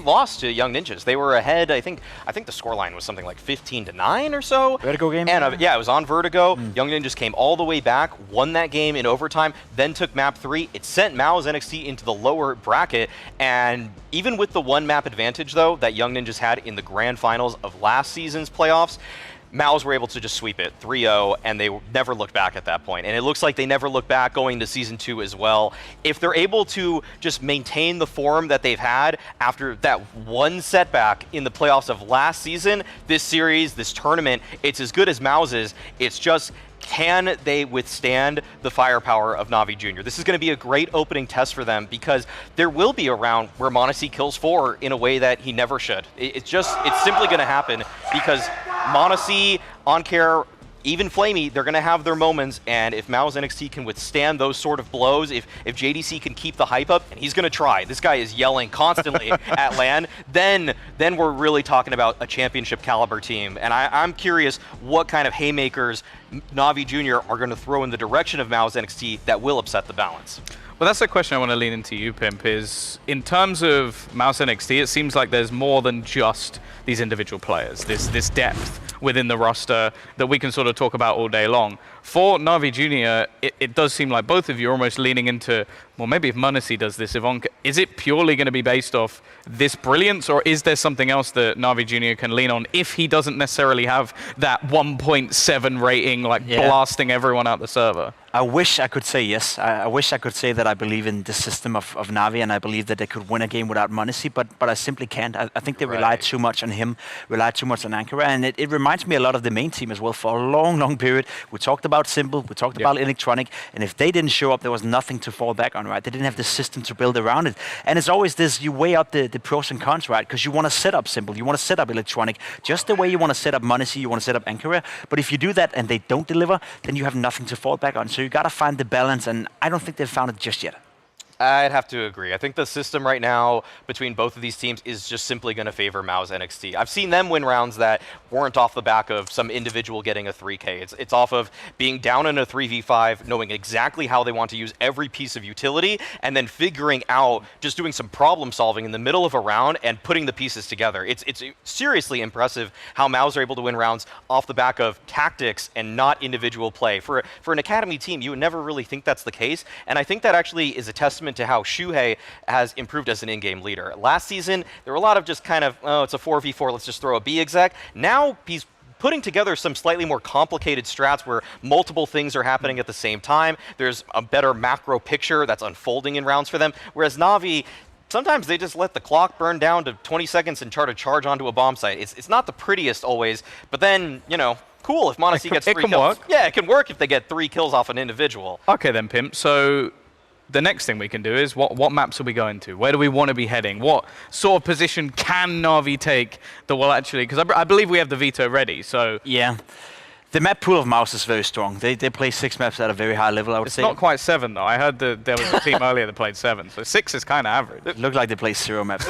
lost to Young Ninjas. They were ahead. I think the scoreline was something like 15-9 or so. Vertigo game. And yeah, it was on Vertigo. Young Ninjas came all the way back, won that game in overtime, then took map 3. It sent MOUZ NXT into the lower bracket, and even with the one map advantage though that Young Ninjas had in the grand finals of last season's playoffs, MOUZ were able to just sweep it 3-0, and they never looked back at that point. And it looks like they never look back going to Season 2 as well. If they're able to just maintain the form that they've had after that one setback in the playoffs of last season, this series, this tournament, it's as good as MOUZ's. It's just, can they withstand the firepower of NAVI Junior? This is going to be a great opening test for them, because there will be a round where Monacy kills 4 in a way that he never should. It's simply going to happen, because Monacy, Oncare, even Flamey, they're going to have their moments, and if MOUZ NXT can withstand those sort of blows, if JDC can keep the hype up, and he's going to try, this guy is yelling constantly at LAN, then we're really talking about a championship caliber team. And I'm curious what kind of haymakers NAVI Junior are going to throw in the direction of MOUZ NXT that will upset the balance. Well, that's the question I want to lean into you, Pimp, is in terms of MOUZ NXT, it seems like there's more than just these individual players, this depth within the roster that we can sort of talk about all day long. For NAVI Junior, it does seem like both of you are almost leaning into, well, maybe if m0NESY does this, is it purely going to be based off this brilliance, or is there something else that NAVI Junior can lean on if he doesn't necessarily have that 1.7 rating, like blasting everyone out the server? I wish I could say yes. I wish I could say that I believe in the system of Navi, and I believe that they could win a game without m0NESY, but I simply can't. I think they rely too much on him, rely too much on Ankara, and it reminds me a lot of the main team as well for a long, long period. We talked about Simple, we talked about Electronic, and if they didn't show up, there was nothing to fall back on, right? They didn't have the system to build around it. And it's always this, you weigh up the pros and cons, right? Because you want to set up Simple, you want to set up Electronic, just the way you want to set up m0NESY, you want to set up Ankara. But if you do that and they don't deliver, then you have nothing to fall back on. So you got to find the balance, and I don't think they've found it just yet. I'd have to agree. I think the system right now between both of these teams is just simply going to favor MOUZ NXT. I've seen them win rounds that weren't off the back of some individual getting a 3K. It's off of being down in a 3v5, knowing exactly how they want to use every piece of utility, and then figuring out, just doing some problem solving in the middle of a round and putting the pieces together. It's seriously impressive how MOUZ are able to win rounds off the back of tactics and not individual play. For an Academy team, you would never really think that's the case, and I think that actually is a testament to how Shuhei has improved as an in-game leader. Last season, there were a lot of just kind of, oh, it's a 4v4, let's just throw a B exec. Now he's putting together some slightly more complicated strats where multiple things are happening at the same time. There's a better macro picture that's unfolding in rounds for them, whereas Navi, sometimes they just let the clock burn down to 20 seconds and try to charge onto a bomb site. It's not the prettiest always, but then, you know, cool if m0NESY gets 3 kills. It can work. Yeah, it can work if they get 3 kills off an individual. Okay then, Pimp. So the next thing we can do is what maps are we going to? Where do we want to be heading? What sort of position can Navi take that will actually, because I believe we have the veto ready, so. Yeah. The map pool of MOUZ is very strong. They play 6 maps at a very high level, I would say. It's not quite 7 though. I heard that there was a team earlier that played 7, so 6 is kind of average. It looked like they play 0 maps.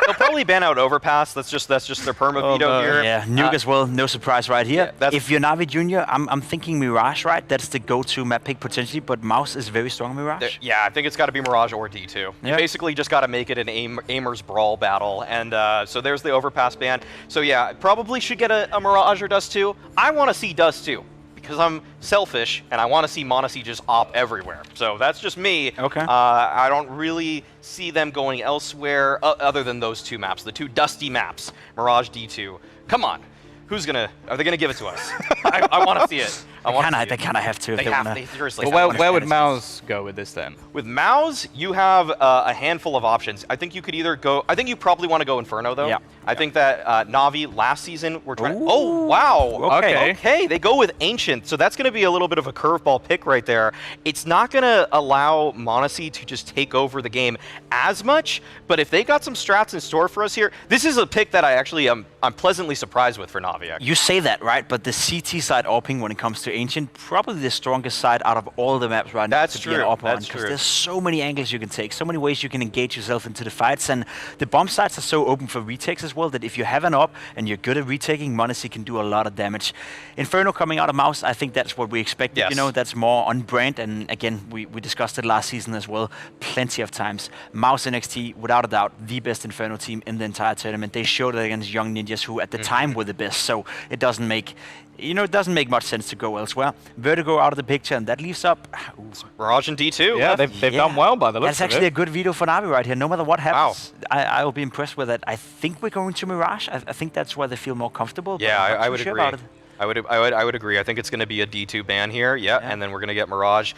They'll probably ban out Overpass. That's just their perma veto here. Yeah, Nuke as well. No surprise right here. Yeah, if you're Navi Junior, I'm thinking Mirage, right? That's the go-to map pick potentially, but MOUZ is very strong Mirage. Yeah, I think it's got to be Mirage or D2. You basically just got to make it an aimer's brawl battle, and so there's the Overpass ban. So yeah, probably should get a Mirage or Dust 2. I want to see Dust 2. Because I'm selfish and I want to see m0NESY just op everywhere. So that's just me. Okay. I don't really see them going elsewhere other than those 2 maps, the 2 dusty maps, Mirage D2. Come on. Are they going to give it to us? I want to see it. They kind of have to. They seriously. But where would MOUZ go with this then? With MOUZ, you have a handful of options. I think you could either go. I think you probably want to go Inferno though. Yeah. I think that Navi last season were trying. Oh wow. Okay. They go with Ancient, so that's going to be a little bit of a curveball pick right there. It's not going to allow m0NESY to just take over the game as much. But if they got some strats in store for us here, this is a pick that I actually I'm pleasantly surprised with for Navi. You say that, right? But the CT side AWPing when it comes to Ancient, probably the strongest side out of all the maps right now. That's true. Because there's so many angles you can take, so many ways you can engage yourself into the fights, and the bomb sites are so open for retakes as well that if you have an AWP and you're good at retaking, m0NESY can do a lot of damage. Inferno coming out of MOUZ, I think that's what we expected. Yes. You know, that's more on brand, and again, we discussed it last season as well, plenty of times. MOUZ NXT, without a doubt, the best Inferno team in the entire tournament. They showed it against Young Ninjas, who at the time were the best. So it doesn't make much sense to go elsewhere. Vertigo out of the picture, and that leaves up Mirage and D2. Yeah, they've done well by the looks of it. That's actually a good veto for Navi right here. No matter what happens, I will be impressed with it. I think we're going to Mirage. I think that's where they feel more comfortable. Yeah, I would agree. I would agree. I think it's going to be a D2 ban here. Yeah, and then we're going to get Mirage.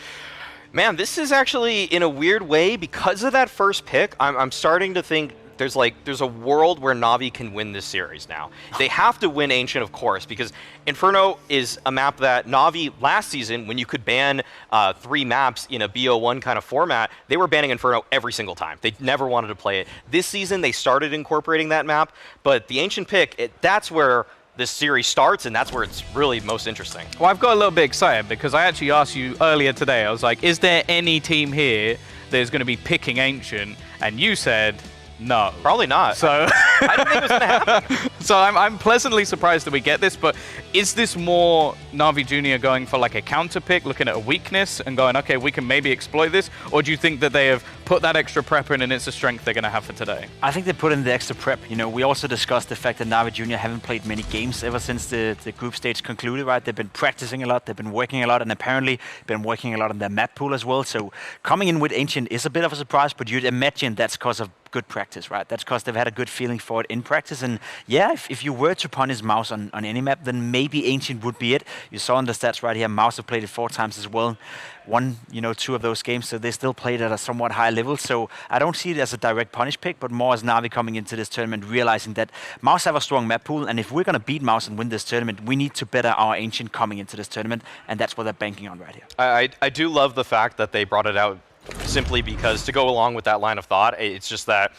Man, this is actually, in a weird way, because of that first pick, I'm starting to think there's a world where Navi can win this series now. They have to win Ancient, of course, because Inferno is a map that Navi last season, when you could ban 3 maps in a BO1 kind of format, they were banning Inferno every single time. They never wanted to play it. This season, they started incorporating that map, but the Ancient pick, that's where this series starts, and that's where it's really most interesting. Well, I've got a little bit excited because I actually asked you earlier today, I was like, is there any team here that is going to be picking Ancient? And you said no. Probably not. So I didn't think it was going to happen. So I'm pleasantly surprised that we get this, but is this more NAVI Junior going for like a counter pick, looking at a weakness and going, okay, we can maybe exploit this? Or do you think that they have put that extra prep in and it's a strength they're going to have for today? I think they put in the extra prep. You know, we also discussed the fact that NAVI Junior haven't played many games ever since the group stage concluded, right? They've been practicing a lot, they've been working a lot, and apparently been working a lot on their map pool as well. So coming in with Ancient is a bit of a surprise, but you'd imagine that's because of good practice, right? That's because they've had a good feeling for it in practice. And yeah, if you were to punish MOUZ on any map, then maybe Ancient would be it. You saw on the stats right here, MOUZ have played it 4 times as well. Won, 2 of those games, so they still played at a somewhat high level. So I don't see it as a direct punish pick, but more as NAVI coming into this tournament, realizing that MOUZ have a strong map pool, and if we're going to beat MOUZ and win this tournament, we need to better our Ancient coming into this tournament, and that's what they're banking on right here. I do love the fact that they brought it out simply because to go along with that line of thought, it's just that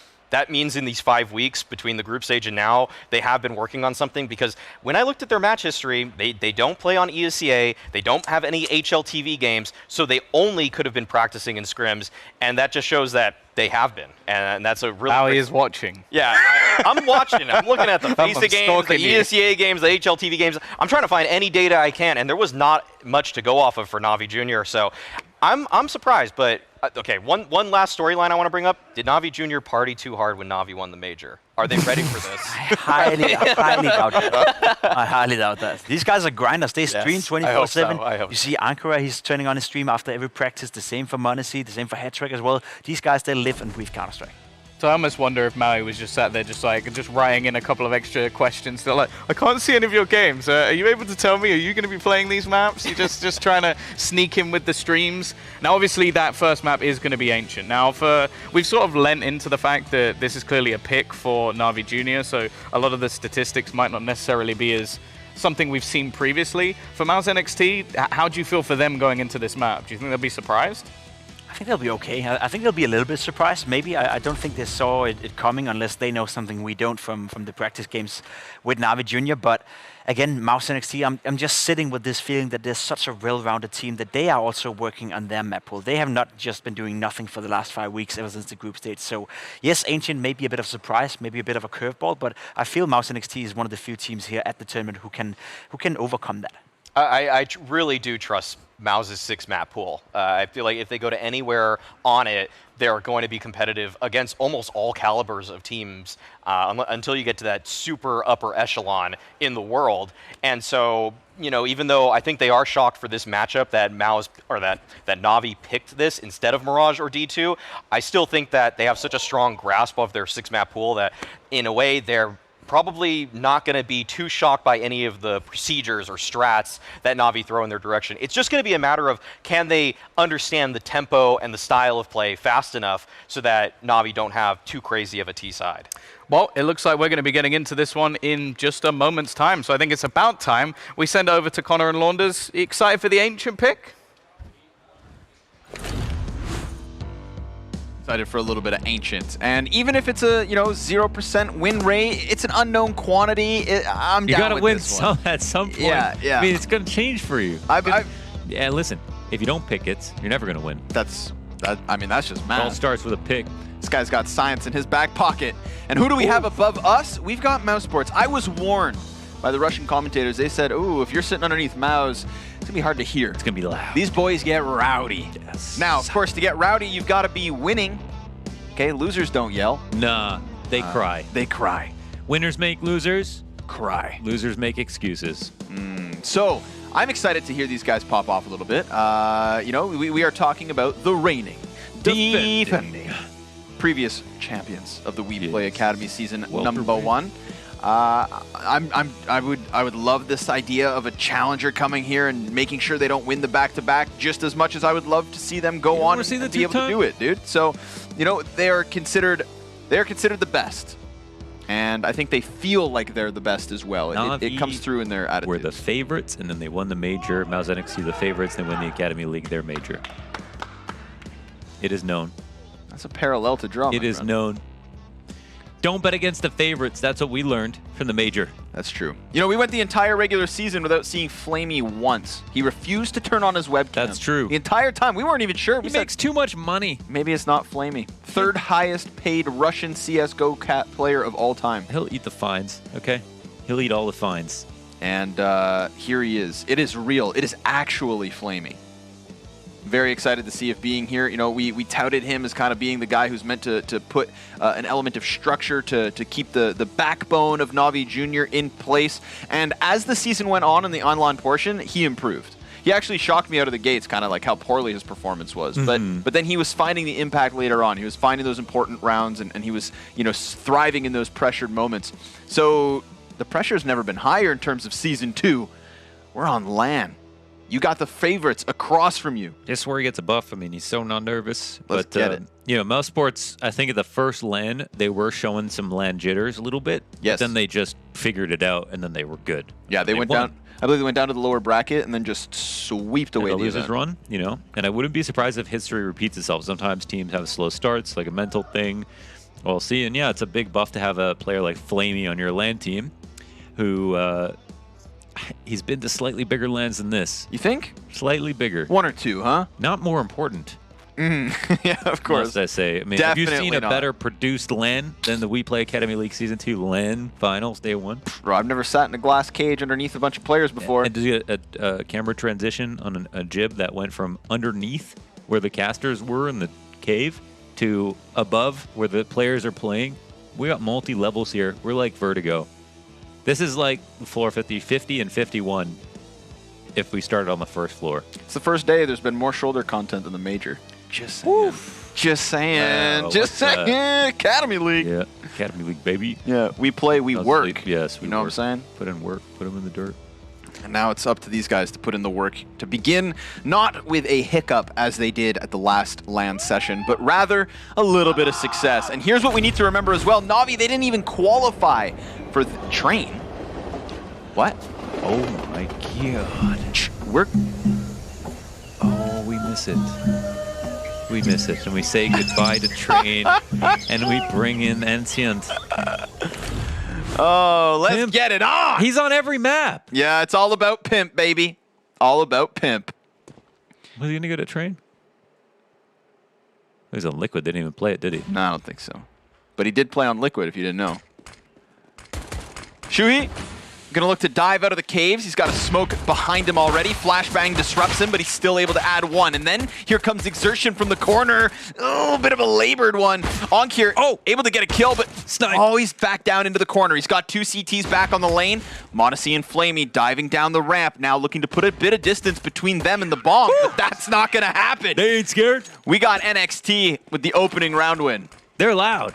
means in these 5 weeks between the group stage and now, they have been working on something, because when I looked at their match history, they don't play on ESCA, they don't have any HLTV games, so they only could have been practicing in scrims, and that just shows that they have been, and that's a really... Now he is watching. Yeah, I'm watching. I'm looking at the FACEA games, the ESCA games, the HLTV games. I'm trying to find any data I can, and there was not much to go off of for NAVI Junior, so I'm surprised, but... Okay, one last storyline I want to bring up. Did NAVI Junior party too hard when NAVI won the major? Are they ready for this? I highly doubt that. I highly doubt that. These guys are grinders. They stream 24/7. I hope you see Ankara, he's turning on his stream after every practice. The same for Monacy, the same for Headtrack as well. These guys, they live and breathe Counter-Strike. So I almost wonder if Maui was just sat there just writing in a couple of extra questions. They're like, I can't see any of your games. Are you able to tell me, are you going to be playing these maps? You're just trying to sneak in with the streams. Now, obviously, that first map is going to be Ancient. Now, we've sort of lent into the fact that this is clearly a pick for NAVI Junior, so a lot of the statistics might not necessarily be as something we've seen previously. For MOUZ NXT, how do you feel for them going into this map? Do you think they'll be surprised? I think they'll be okay. I think they'll be a little bit surprised. Maybe I don't think they saw it coming unless they know something we don't from the practice games with NAVI Junior. But again, MOUZ NXT, I'm just sitting with this feeling that there's such a well-rounded team that they are also working on their map pool. They have not just been doing nothing for the last 5 weeks ever since the group stage. So yes, Ancient may be a bit of a surprise, maybe a bit of a curveball, but I feel MOUZ NXT is one of the few teams here at the tournament who can overcome that. I really do trust MOUZ's 6-map pool. I feel like if they go to anywhere on it, they're going to be competitive against almost all calibers of teams until you get to that super upper echelon in the world. And so, even though I think they are shocked for this matchup that MOUZ or that NAVI picked this instead of Mirage or D2, I still think that they have such a strong grasp of their 6-map pool that in a way they're probably not going to be too shocked by any of the procedures or strats that NAVI throw in their direction. It's just going to be a matter of can they understand the tempo and the style of play fast enough so that NAVI don't have too crazy of a T side. Well, it looks like we're going to be getting into this one in just a moment's time, so I think it's about time we send over to Connor and Launders. Excited for the Ancient pick? Excited for a little bit of Ancient, and even if it's a 0% win rate, it's an unknown quantity. I'm you down gotta with win this one. at some point. Yeah. I mean, it's gonna change for you. Yeah, listen. If you don't pick it, you're never gonna win. That's just math. It all starts with a pick. This guy's got science in his back pocket. And who do we have above us? We've got MOUZ Sports. I was warned by the Russian commentators. They said, "Ooh, if you're sitting underneath MOUZ, it's gonna be hard to hear. It's gonna be loud. These boys get rowdy." Yes. Now, of course, to get rowdy, you've got to be winning. Okay, losers don't yell. Nah, they cry. They cry. Winners make losers cry. Losers make excuses. So I'm excited to hear these guys pop off a little bit. We are talking about the reigning, defending previous champions of the WePlay Academy season #1. I would love this idea of a challenger coming here and making sure they don't win the back-to-back just as much as I would love to see them go on and be able to do it, dude. So, they are considered the best. And I think they feel like they're the best as well. It comes through in their attitude. We're the favorites, and then they won the major. MOUZ NXT the favorites, they win the Academy League, their major. It is known. That's a parallel to draw. It is known. Don't bet against the favorites. That's what we learned from the major. That's true. You know, we went the entire regular season without seeing Flamey once. He refused to turn on his webcam. That's true. The entire time. We weren't even sure. He makes too much money. Maybe it's not Flamey. Third highest paid Russian CSGO player of all time. He'll eat the fines, okay? He'll eat all the fines. And here he is. It is real. It is actually Flamey. Very excited to see if being here. You know, we touted him as kind of being the guy who's meant to put an element of structure to keep the backbone of NAVI Junior in place. And as the season went on in the online portion, he improved. He actually shocked me out of the gates, kind of like how poorly his performance was. But then he was finding the impact later on. He was finding those important rounds, and he was, you know, thriving in those pressured moments. So the pressure's never been higher in terms of Season 2. We're on LAN. You got the favorites across from you. This is where he gets a buff. I mean, he's so non-nervous. Let's get it. You know, MOUZ Sports, I think at the first LAN, they were showing some LAN jitters a little bit. Yes. But then they just figured it out, and then they were good. Yeah, they went down. I believe they went down to the lower bracket and then just sweeped away the losers event. run, you know. And I wouldn't be surprised if history repeats itself. Sometimes teams have slow starts, like a mental thing. We'll see. And yeah, it's a big buff to have a player like Flamey on your LAN team, who he's been to slightly bigger LANs than this. You think? Slightly bigger. One or two, huh? Not more important. Yeah, of course. Must I say. I mean, Definitely have you seen a not. better produced LAN than the WePlay Academy League Season 2 LAN Finals Day 1? Bro, I've never sat in a glass cage underneath a bunch of players before. And did you get a camera transition on a jib that went from underneath where the casters were in the cave to above where the players are playing? We got multi-levels here. We're like Vertigo. This is like floor 50, 50, and 51 if we started on the first floor. It's the first day. There's been more shoulder content than the major. Just saying. Just saying. Just saying. Academy League. Yeah, Academy League, baby. Yeah, we play, we work. League. Yes, we know work. what I'm saying? Put in work, put them in the dirt. And now it's up to these guys to put in the work to begin, not with a hiccup as they did at the last LAN session, but rather a little bit of success. And here's what we need to remember as well. Navi, they didn't even qualify for the train. What? Oh my god. Oh, we miss it. We miss it. And we say goodbye to Train, and we bring in Ancient. Oh, let's get it on! He's on every map. Yeah, it's all about Pimp, baby. All about Pimp. Was he going to go to Train? He was on Liquid. Didn't even play it, did he? No, I don't think so. But he did play on Liquid, if you didn't know. Shuhi gonna look to dive out of the caves. He's got a smoke behind him already. Flashbang disrupts him, but he's still able to add one. And then here comes Exertion from the corner. Oh, bit of a labored one. Onkir, able to get a kill, but he's back down into the corner. He's got two CTs back on the lane. m0NESY and Flamey diving down the ramp, now looking to put a bit of distance between them and the bomb, but that's not gonna happen. They ain't scared. We got NXT with the opening round win. They're loud.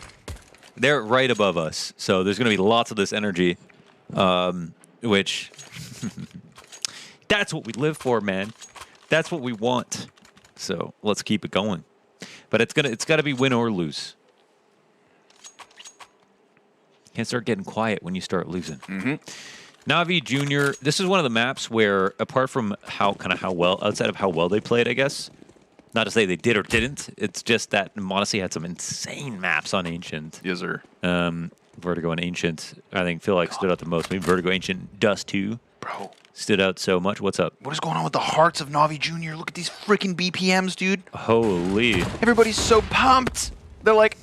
They're right above us, so there's gonna be lots of this energy. Which that's what we live for, man. That's what we want. So let's keep it going. But it's got to be win or lose. Can't start getting quiet when you start losing. NAVI Junior. This is one of the maps where, apart from outside of how well they played, I guess. Not to say they did or didn't. It's just that m0NESY had some insane maps on Ancient. Yes, sir. Vertigo and Ancient, I think, feel like stood out the most. Maybe Vertigo, Ancient, Dust 2. Bro. Stood out so much. What's up? What is going on with the hearts of NAVI Junior? Look at these freaking BPMs, dude. Holy. Everybody's so pumped. They're like,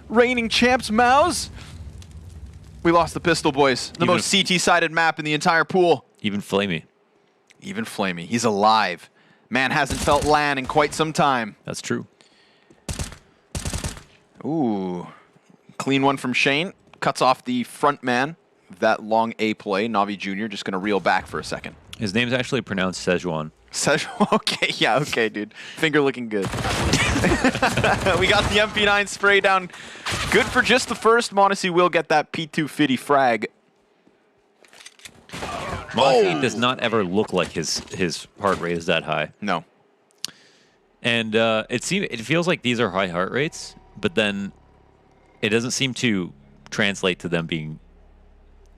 reigning champs, MOUZ. We lost the Pistol Boys. The most CT-sided map in the entire pool. Even Flamey. Even Flamey. He's alive. Man hasn't felt LAN in quite some time. That's true. Ooh. Clean one from Shane. Cuts off the front man. That long A play. NAVI Junior just going to reel back for a second. His name's actually pronounced Szechuan. Szechuan? Okay, yeah, okay, dude. Finger looking good. We got the MP9 spray down. Good for just the first. m0NESY will get that P250 frag. m0NESY does not ever look like his heart rate is that high. No. And it feels like these are high heart rates, but then it doesn't seem to translate to them being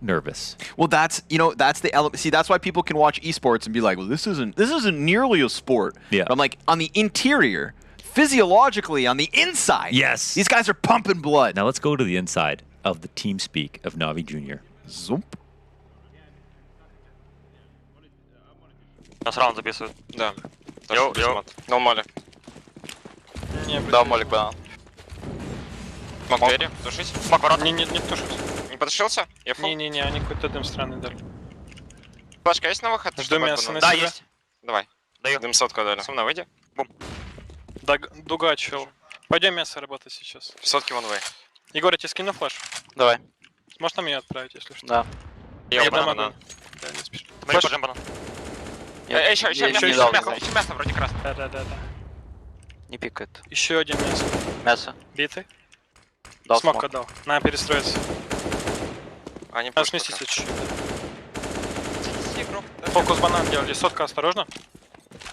nervous. Well, that's the element. See, that's why people can watch esports and be like, well, this isn't nearly a sport. Yeah. But I'm like, on the interior, physiologically, on the inside. Yes. These guys are pumping blood. Now let's go to the inside. of the team speak of NAVI Junior. Zoom. Нас раунд записывают. Да. Йоу. No молик. Да, молик банан. Смог двери, тушись. Смог ворот. Не тушись. Не подошился? Я фул. Не, они какой-то дым странный дали. Флешка есть на выход? Жду мясо на Да, себя. есть. Давай. Даю. Дым сотку дали. Со мной выйди. Бум. Дуга, чел. Пойдем мясо работать сейчас. Сотки вон вы. Егор, я тебе скину флеш. Давай. Можешь на меня отправить, если что? Да. Я банан. помогу. Да, не спеши. Смотри, пожим банан. Еще мясо вроде красное. Да. Не пикает. Еще один мясо. Мясо. Битый. Дал Смок смок. отдал. Надо перестроиться. Они Надо сместиться чуть-чуть. Фокус банан делали. Сотка, осторожно.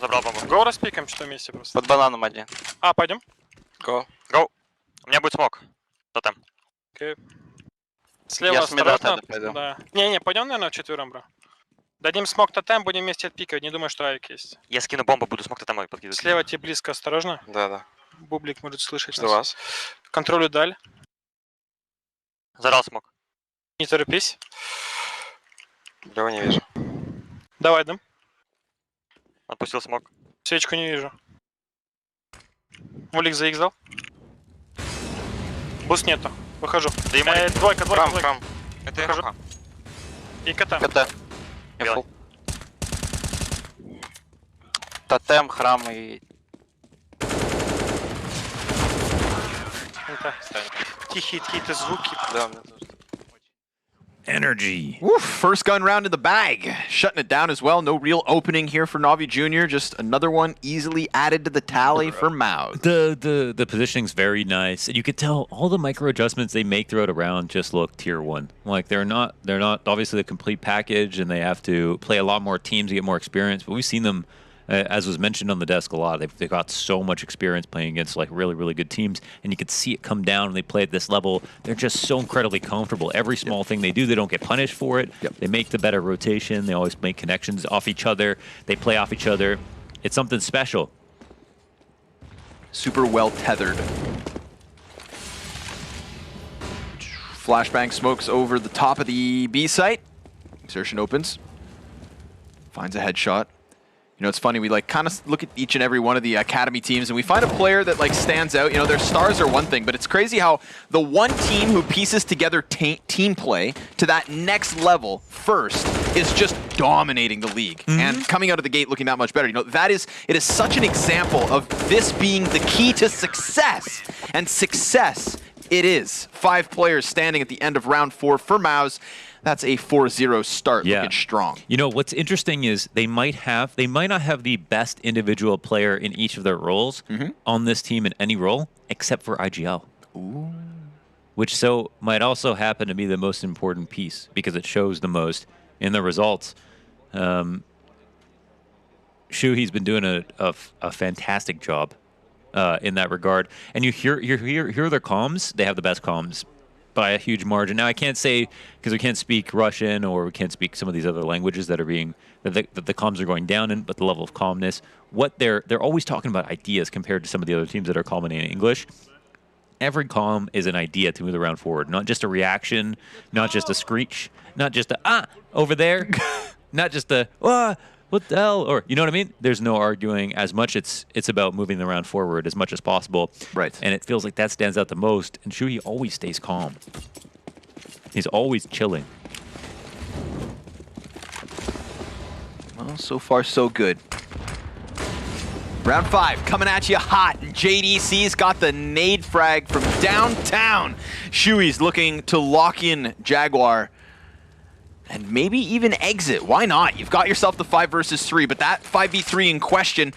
Забрал бомбу. Го распикаем, что вместе просто. Под бананом один. Пойдем? Го. У меня будет смок. Тотем. Окей. Слева Я с мида осторожно. тогда пойду. Да. Не, пойдем, наверное, вчетвером, бро. Дадим смок тотем, будем вместе отпикивать. Не думаю, что авик есть. Я скину бомбу, буду смог тотем подкидывать. Слева тебе близко, осторожно. Да. Бублик может слышать Что нас. вас? Контролю даль. Зарал смог. Не торопись. Лева не вижу. Давай, дым. Отпустил смог. Свечку не вижу. Улик за X дал. Буст нету. Выхожу. Двойка. Храм. Это я Выхожу. храм. И кота. КТ. Я фул. Тотем, храм и... Тихие какие-то звуки. Да, мне тоже. Energy. Oof, first gun round in the bag. Shutting it down as well. No real opening here for NAVI Junior. Just another one easily added to the tally for MOUZ. The positioning's very nice. You could tell all the micro adjustments they make throughout a round just look tier 1. Like they're not obviously the complete package, and they have to play a lot more teams to get more experience. But we've seen them, as was mentioned on the desk a lot, they've got so much experience playing against like really good teams, and you could see it come down when they play at this level. They're just so incredibly comfortable. Every small thing they do, they don't get punished for it. They make the better rotation. They always make connections off each other. They play off each other. It's something special. Super well tethered. Flashbang smokes over the top of the B site. Insertion opens. Finds a headshot. You know, it's funny, we like kind of look at each and every one of the academy teams and we find a player that like stands out. You know, their stars are one thing, but it's crazy how the one team who pieces together team play to that next level first is just dominating the league and coming out of the gate looking that much better. You know, it is such an example of this being the key to success. And success it is. 5 players standing at the end of round 4 for MOUZ. That's a 4-0 start, looking strong. You know, what's interesting is they might not have the best individual player in each of their roles on this team in any role, except for IGL. Ooh. Which might also happen to be the most important piece, because it shows the most in the results. Shuhi's been doing a fantastic job in that regard. And you hear their comms, they have the best comms by a huge margin. Now, I can't say, because we can't speak Russian or we can't speak some of these other languages that are that the comms are going down in, but the level of calmness, they're always talking about ideas compared to some of the other teams that are calming in English. Every comm is an idea to move the round forward, not just a reaction, not just a screech, not just a over there, not just a what the hell, or you know what I mean? There's no arguing as much. It's about moving the round forward as much as possible. Right. And it feels like that stands out the most. And Shuhi always stays calm. He's always chilling. Well, so far so good. Round 5 coming at you hot. JDC's got the nade frag from downtown. Shui's looking to lock in Jaguar. And maybe even exit. Why not? You've got yourself the 5 versus 3, but that 5v3 in question.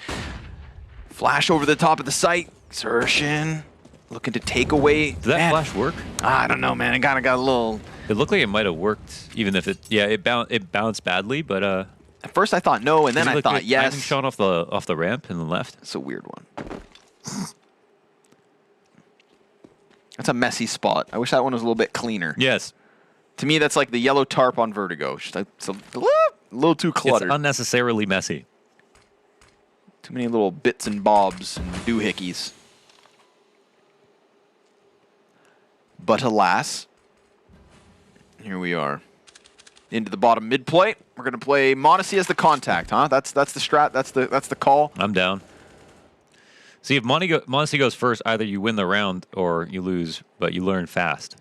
Flash over the top of the site. Exertion. Looking to take away. Did that flash work? I don't know, man. It kind of got a little... It looked like it might have worked, even if it bounced badly, but... At first I thought no, and then I thought yes. Timing shot off the ramp in the left. It's a weird one. That's a messy spot. I wish that one was a little bit cleaner. Yes. To me, that's like the yellow tarp on Vertigo. It's a little too cluttered. It's unnecessarily messy. Too many little bits and bobs and doohickeys. But alas, Here we are. Into the bottom mid plate. We're gonna play m0NESY as the contact, huh? That's the strat. That's the call. I'm down. See, if m0NESY goes first, either you win the round or you lose, but you learn fast.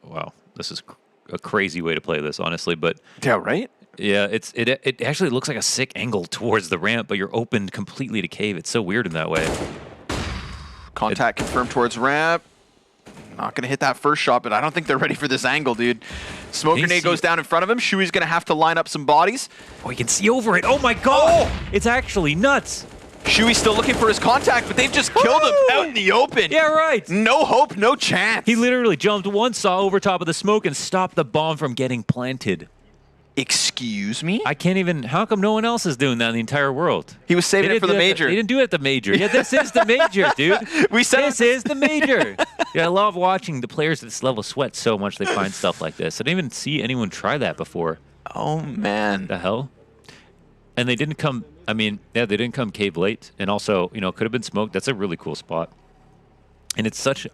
Wow, this is a crazy way to play this, honestly. But yeah, right? Yeah, it actually looks like a sick angle towards the ramp, but you're opened completely to cave. It's so weird in that way. Contact confirmed towards ramp. Not going to hit that first shot, but I don't think they're ready for this angle, dude. Smoke grenade goes down in front of him. Shui's going to have to line up some bodies. Oh, he can see over it. Oh, my God. Oh! It's actually nuts. Shui's still looking for his contact, but they've just killed him out in the open. Yeah, right. No hope, no chance. He literally jumped one, saw over top of the smoke, and stopped the bomb from getting planted. Excuse me? I can't even... How come no one else is doing that in the entire world? He was saving it for the major. They didn't do it at the major. Yeah, this is the major, dude. This is the major. Yeah, I love watching the players at this level sweat so much they find stuff like this. I didn't even see anyone try that before. Oh, man. The hell? And they didn't come... I mean, yeah, they didn't come cave late. And also, you know, could have been smoked. That's a really cool spot. And it's such...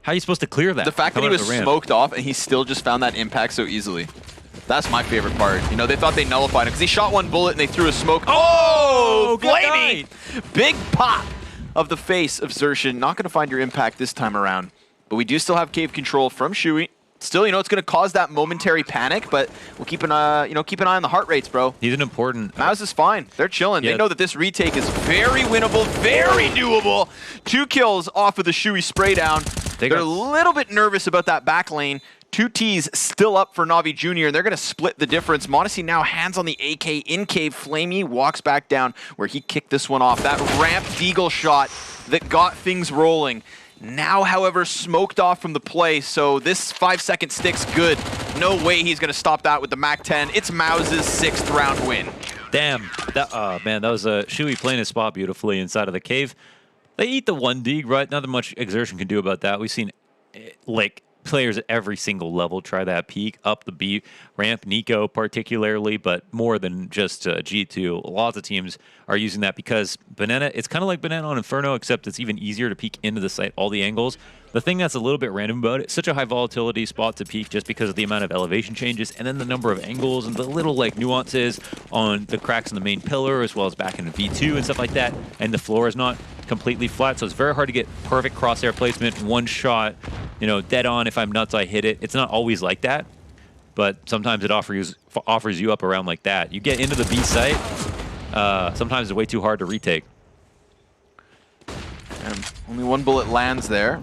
How are you supposed to clear that? The fact that he was smoked off and he still just found that impact so easily. That's my favorite part. You know, they thought they nullified him because he shot one bullet and they threw a smoke. Oh, Flamey! Big pop of the face of Xerxin. Not going to find your impact this time around. But we do still have cave control from Shui. Still, you know, it's going to cause that momentary panic, but we'll keep an keep an eye on the heart rates, bro. He's an important... MOUZ is fine. They're chilling. Yeah. They know that this retake is very winnable, very doable. 2 kills off of the Shui spray down. They're a little bit nervous about that back lane. 2 Ts still up for NAVI Junior, and they're going to split the difference. m0NESY now hands on the AK in cave. Flamey walks back down where he kicked this one off. That ramp deagle shot that got things rolling. Now, however, smoked off from the play, so this 5-second stick's good. No way he's going to stop that with the MAC-10. It's MOUZ's 6th round win. Damn. Man, that was Shui playing his spot beautifully inside of the cave. They eat the 1D, right? Not that much exertion can do about that. We've seen, like, players at every single level try that peak up the B ramp, Nico particularly, but more than just G2. Lots of teams are using that because Banana, it's kind of like Banana on Inferno, except it's even easier to peek into the site, all the angles. The thing that's a little bit random about it, such a high volatility spot to peek just because of the amount of elevation changes and then the number of angles and the little like nuances on the cracks in the main pillar as well as back into V2 and stuff like that. And the floor is not completely flat, so it's very hard to get perfect crosshair placement, one shot, you know, dead on. If I'm nuts, I hit it. It's not always like that, but sometimes it offers you up around like that. You get into the B site, sometimes it's way too hard to retake. And only 1 bullet lands there.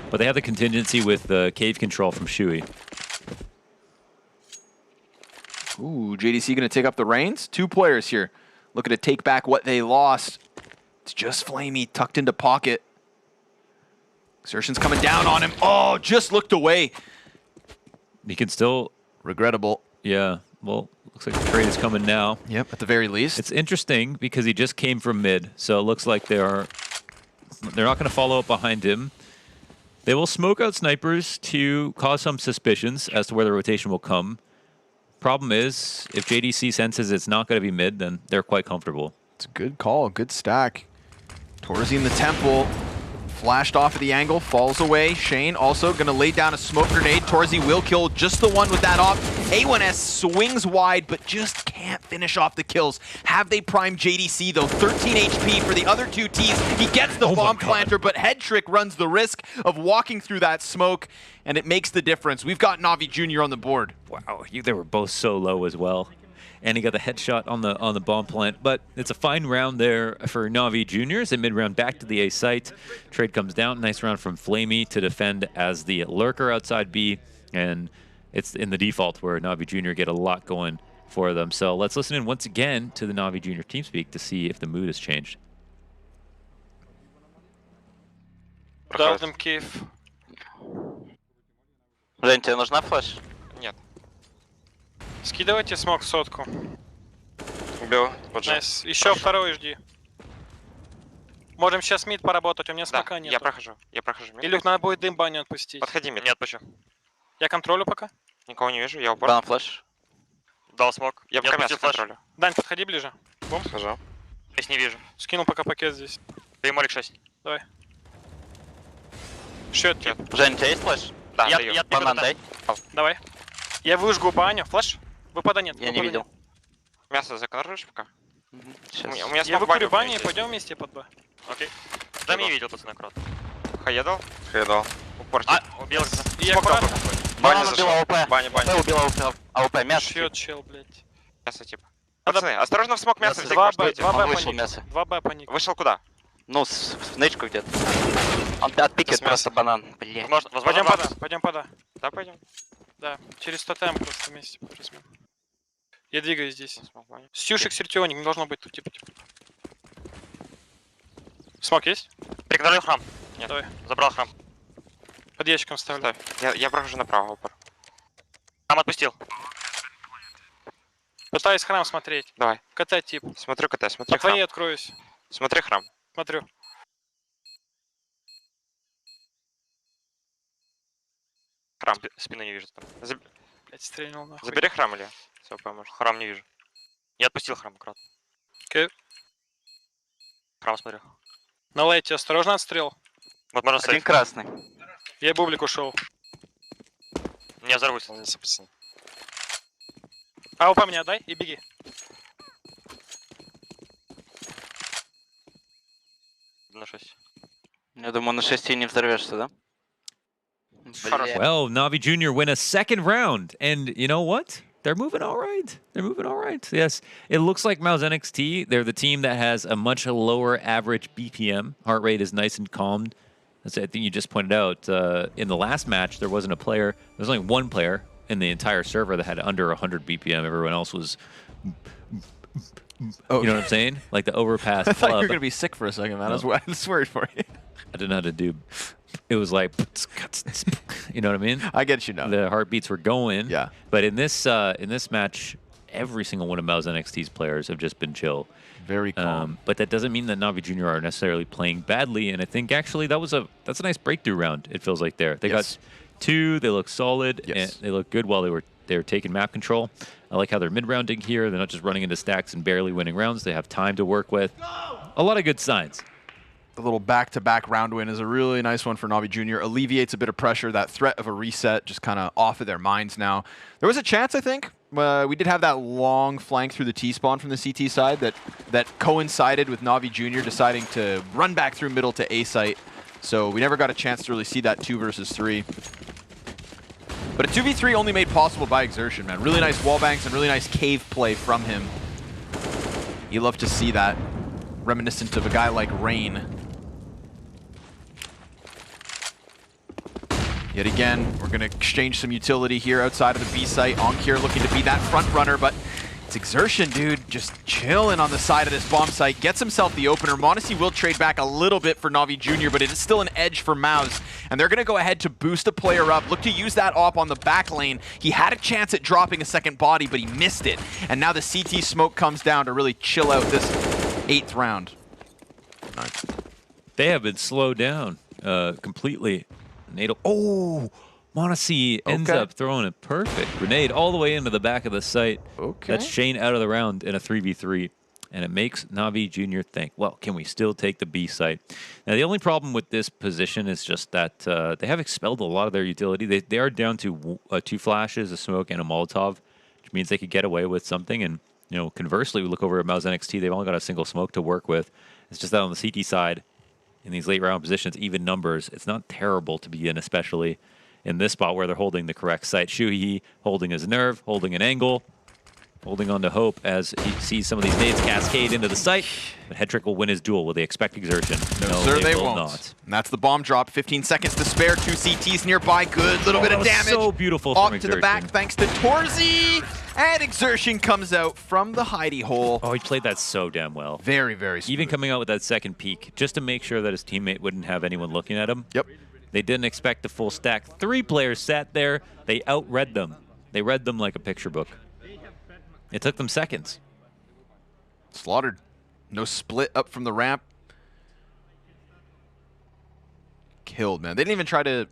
But they have the contingency with the cave control from Shui. Ooh, JDC going to take up the reins. 2 players here looking to take back what they lost. It's just Flamey tucked into pocket. Xerxin's coming down on him. Oh, just looked away. He can still... Regrettable. Yeah, well, looks like the trade is coming now. Yep, at the very least. It's interesting because he just came from mid, so it looks like they're not going to follow up behind him. They will smoke out snipers to cause some suspicions as to where the rotation will come. Problem is, if JDC senses it's not going to be mid, then they're quite comfortable. It's a good call, good stack. Torzi in the temple, flashed off of the angle, falls away. Shane also going to lay down a smoke grenade. Torzi will kill just the one with that off. A1S swings wide, but just can't finish off the kills. Have they primed JDC, though? 13 HP for the other 2 Ts. He gets the bomb planter, but Head Trick runs the risk of walking through that smoke, and it makes the difference. We've got NAVI Junior on the board. Wow, they were both so low as well. And he got the headshot on the bomb plant. But it's a fine round there for NAVI Juniors. In mid-round, back to the A site. Trade comes down. Nice round from Flamey to defend as the lurker outside B. And it's in the default where NAVI Junior get a lot going for them. So let's listen in once again to the NAVI Junior TeamSpeak to see if the mood has changed. Дал them Киев. Жень, тебе нужна флеш? Нет. Скидывайте смог 100. Убил. Найс. Еще второй жди. Можем сейчас мид поработать, у меня смока нет. Я прохожу мид. Или надо будет дым баню отпустить. Подходи мид. Не отпущу. Я контролю пока. Никого не вижу, я упор. Дал флеш. Дал смог. Я в камне контролю. Дань, подходи ближе. Бум. Схожу. Здесь не вижу. Скинул пока пакет здесь. Ты молик 6. Давай. Счет. Жень, у тебя есть флеш? Да, я банан дай. Давай. Я выжгу по Аню. Флеш? Выпада нет. Я не видел. Мясо законоржишь пока? Сейчас. Я выкурю баню и пойдем вместе под Б. Окей. Да не видел, пацаны, крот. Хаедал? Хаедал. Упорчик. Убил. И аккуратно. Баня убила зашел. АВП. Баня. Убила АВП. Мясо. Счет, чел, блядь. Мясо типа. Пацаны, осторожно в смог мясо взять. 2Б вышел паник. мясо. 2Б паник. Вышел куда? Ну, в нычку где-то. Он отпикает просто банан. Блядь. Пойдем пода. Да, пойдем. Да, через тотем просто вместе возьмем. Я двигаюсь здесь. Стюшек, сертионик, не должно быть тут, типа. Смок есть? Приготовил храм. Нет. Давай. Забрал храм. Под ящиком ставлю. Я прохожу направо, упор. Храм отпустил. Пытаюсь храм смотреть. Давай. КТ тип. Смотрю КТ, смотри По храм. твоей откроюсь. Смотри храм. Смотрю. Храм. Спину не вижу. Блять, стрельнул нахуй. Забери храм или? Все, поможешь. Храм не вижу. Я отпустил храм, крот. Окей. Храм смотрю. На лайте осторожно отстрел. Вот можно Один красный. Я бублик ушел. Не взорвусь. А УП мне отдай и беги. На 6. Я думаю, на 6 не взорвешься, да? Well, NAVI Junior win a second round, and you know what? They're moving all right. They're moving all right. Yes, it looks like MOUZ NXT, they're the team that has a much lower average BPM. Heart rate is nice and calmed. As I think you just pointed out, in the last match, there wasn't a player. There was only one player in the entire server that had under 100 BPM. Everyone else was... Oh. You know what I'm saying? Like the overpass I thought you club. were going to be sick for a second, man. No. I was worried for you. I didn't know how to do... It was like... You know what I mean? I get you now. The heartbeats were going. Yeah. But in this match, every single one of MOUZ NXT's players have just been chill. Very calm. But that doesn't mean that NAVI Junior are necessarily playing badly. And I think actually that's a nice breakthrough round. It feels like there. They got 2. They look solid. And they look good while they were taking map control. I like how they're mid-rounding here. They're not just running into stacks and barely winning rounds. They have time to work with. A lot of good signs. The little back-to-back round win is a really nice one for NAVI Junior. Alleviates a bit of pressure. That threat of a reset just kind of off of their minds now. There was a chance, I think. We did have that long flank through the T-spawn from the CT side that coincided with NAVI Junior deciding to run back through middle to A site. So we never got a chance to really see that 2 versus 3. But a 2v3 only made possible by exertion, man. Really nice wall banks and really nice cave play from him. You love to see that. Reminiscent of a guy like Rain. Yet again, we're going to exchange some utility here outside of the B site. Onkir looking to be that front runner, but it's exertion, dude. Just chilling on the side of this bomb site. Gets himself the opener. m0NESY will trade back a little bit for NAVI Junior, but it is still an edge for MOUZ. And they're going to go ahead to boost a player up. Look to use that op on the back lane. He had a chance at dropping a second body, but he missed it. And now the CT smoke comes down to really chill out this 8th round. Nice. They have been slowed down completely. Nadal. Oh, m0NESY ends up throwing a perfect grenade all the way into the back of the site. Okay. That's Shane out of the round in a 3v3. And it makes NAVI Junior think, well, can we still take the B site? Now, the only problem with this position is just that they have expelled a lot of their utility. They are down to 2 flashes, a smoke, and a Molotov, which means they could get away with something. And, you know, conversely, we look over at MOUZ NXT, they've only got a single smoke to work with. It's just that on the CT side, in these late round positions, even numbers, it's not terrible to be in, especially in this spot where they're holding the correct site. Shuhei holding his nerve, holding an angle, holding on to hope as he sees some of these nades cascade into the site. But Headtrick will win his duel. Will they expect exertion? No, sir, they will won't. Not. And that's the bomb drop. 15 seconds to spare. 2 CTs nearby. Good little bit of damage. So beautiful Off from to the back thanks to Torzy. And exertion comes out from the hidey hole. Oh, he played that so damn well. Very, very smooth. Even coming out with that second peek, just to make sure that his teammate wouldn't have anyone looking at him. Yep. They didn't expect the full stack. 3 players sat there. They outread them. They read them like a picture book. It took them seconds. Slaughtered. No split up from the ramp. Killed, man. They didn't even try to,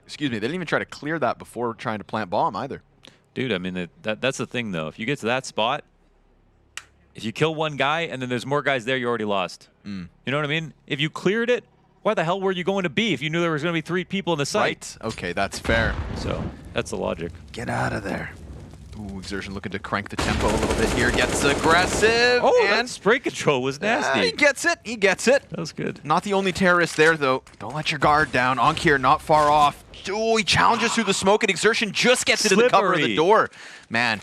excuse me, they didn't even try to clear that before trying to plant bomb either. Dude, I mean, that's the thing, though. If you get to that spot, If you kill one guy and then there's more guys there, you already lost. You know what I mean? If you cleared it, why the hell were you going to B if you knew there was going to be 3 people in the site? Right. Okay, that's fair. So that's the logic. Get out of there. Ooh, Exertion looking to crank the tempo a little bit here. Gets aggressive. Oh, and that spray control was nasty. he gets it. He gets it. That was good. Not the only terrorist there, though. Don't let your guard down. Ankir not far off. Oh, he challenges through the smoke, and Exertion just gets into the cover of the door. Man,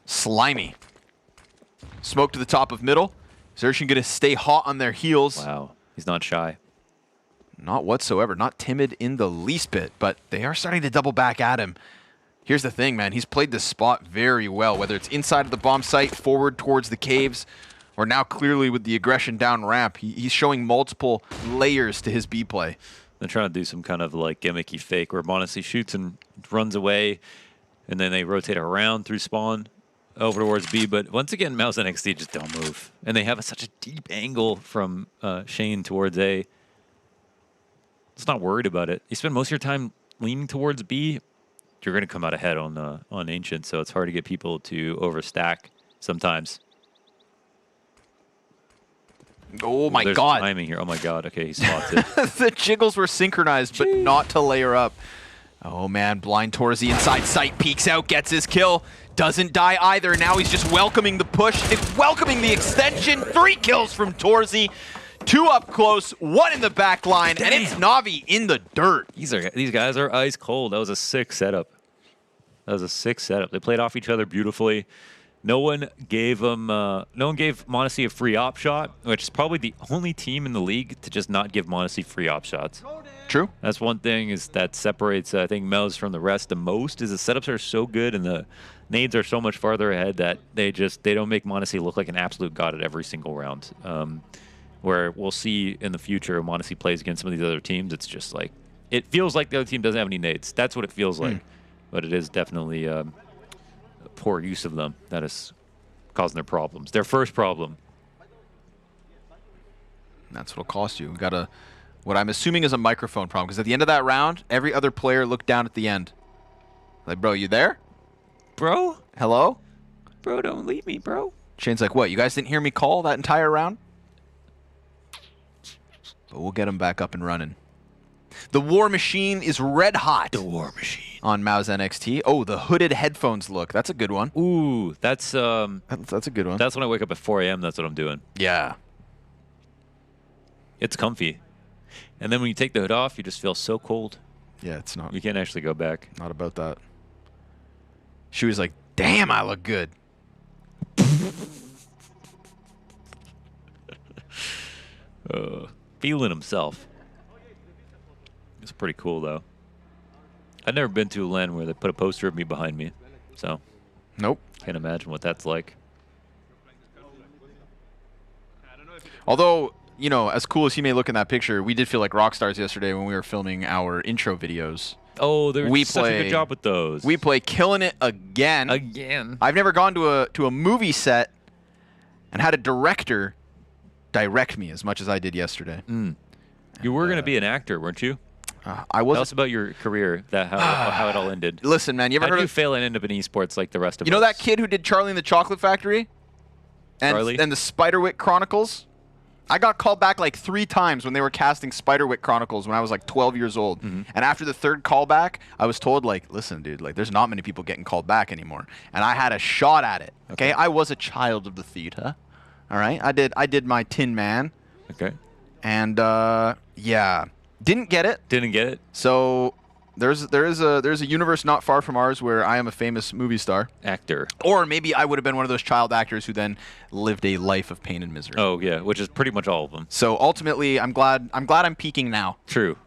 slimy. Smoke to the top of middle. Exertion going to stay hot on their heels. Wow, he's not shy. Not whatsoever. Not timid in the least bit, but they are starting to double back at him. Here's the thing, man. He's played this spot very well, whether it's inside of the bomb site, forward towards the caves, or now clearly with the aggression down ramp. He's showing multiple layers to his B play. They're trying to do some kind of like gimmicky fake where m0NESY shoots and runs away, and then they rotate around through spawn over towards B. But once again, MOUZ NXT just don't move. And they have such a deep angle from Shane towards A. It's not worried about it. You spend most of your time leaning towards B, you're going to come out ahead on Ancient, so it's hard to get people to overstack sometimes. Oh my There's god. Timing here. Oh my god. Okay, he spots it. The jiggles were synchronized, but not to layer up. Oh man, blind Torzy inside sight, peeks out, gets his kill. Doesn't die either. Now he's just welcoming the push, welcoming the extension. 3 kills from Torzy. 2 up close, 1 in the back line, and it's Navi in the dirt. These guys are ice cold. That was a sick setup. They played off each other beautifully. No one gave m0NESY a free op shot, which is probably the only team in the league to just not give m0NESY free op shots. True. That's one thing that separates, I think, MOUZ from the rest the most, is the setups are so good and the nades are so much farther ahead that they don't make m0NESY look like an absolute god at every single round. Where we'll see in the future m0NESY plays against some of these other teams, it's just like, it feels like the other team doesn't have any nades. That's what it feels like. But it is definitely a poor use of them that is causing their problems. Their first problem. That's what'll cost you. We got what I'm assuming is a microphone problem, because at the end of that round, every other player looked down at the end. Like, bro, you there? Bro? Hello? Bro, don't leave me, bro. Shane's like, what, you guys didn't hear me call that entire round? But we'll get him back up and running. The War Machine is red hot. The War Machine. On MOUZ NXT. Oh, the hooded headphones look. That's a good one. Ooh, that's a good one. That's when I wake up at 4 a.m. That's what I'm doing. Yeah. It's comfy. And then when you take the hood off, you just feel so cold. Yeah, it's not. You can't actually go back. Not about that. She was like, damn, I look good. Feeling himself. It's pretty cool, though. I've never been to a LAN where they put a poster of me behind me, so. Nope. Can't imagine what that's like. Although, you know, as cool as he may look in that picture, we did feel like rock stars yesterday when we were filming our intro videos. Oh, they did such a good job with those. WePlay killing it again. Again. I've never gone to a movie set and had a director direct me as much as I did yesterday. You were going to be an actor, weren't you? I was. Tell us about your career, how it all ended. Listen, man, you ever How'd heard you of fail and end up in esports like the rest of us? You know that kid who did Charlie and the Chocolate Factory? And the Spiderwick Chronicles? I got called back like 3 times when they were casting Spiderwick Chronicles when I was like 12 years old. And after the 3rd callback, I was told, like, listen, dude, like, there's not many people getting called back anymore. And I had a shot at it. Okay? I was a child of the theater. All right? I did my Tin Man. Okay. And yeah, didn't get it. Didn't get it. So there is a universe not far from ours where I am a famous movie star. Actor. Or maybe I would have been one of those child actors who then lived a life of pain and misery. Oh yeah, which is pretty much all of them. So ultimately, I'm glad I'm peaking now. True.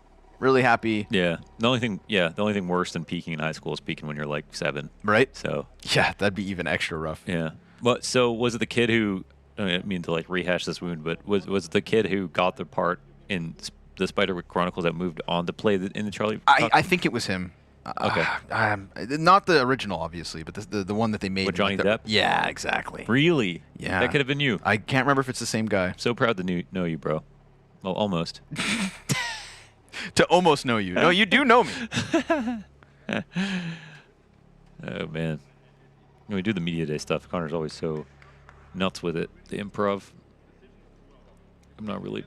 Really happy. Yeah. The only thing worse than peaking in high school is peaking when you're like 7. Right. So. Yeah, that'd be even extra rough. Yeah. But so was it the kid who? I didn't mean to like rehash this wound, but was it the kid who got the part in the Spiderwick Chronicles that moved on to play in the Charlie? I think it was him. Okay. Not the original, obviously, but the one that they made. With Johnny Depp? Yeah, exactly. Really? Yeah. That could have been you. I can't remember if it's the same guy. So proud to know you, bro. Well, almost. To almost know you. No, you do know me. Oh, man. When we do the media day stuff, Connor's always so nuts with it. The improv. I'm not really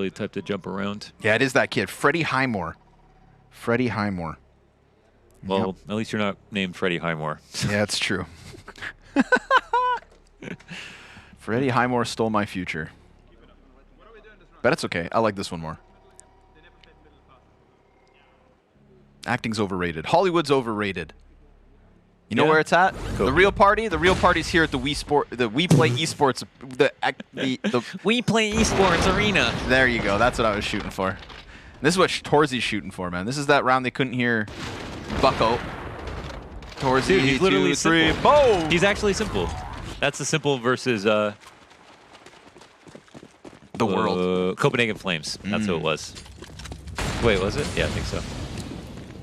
the type to jump around. Yeah, it is that kid, Freddie Highmore. Freddie Highmore. Well, at least you're not named Freddie Highmore. Yeah, that's true. Freddie Highmore stole my future. But it's okay. I like this one more. Acting's overrated. Hollywood's overrated. You know where it's at? The real party? The real party's here at the WePlay Esports. The WePlay Esports arena. There you go. That's what I was shooting for. This is what Torzy's shooting for, man. This is that round they couldn't hear Bucko. Torzy, dude, he's literally 2, 3, simple. boom! He's actually simple. That's the simple versus the world. Copenhagen Flames. That's who it was. Wait, was it? Yeah, I think so.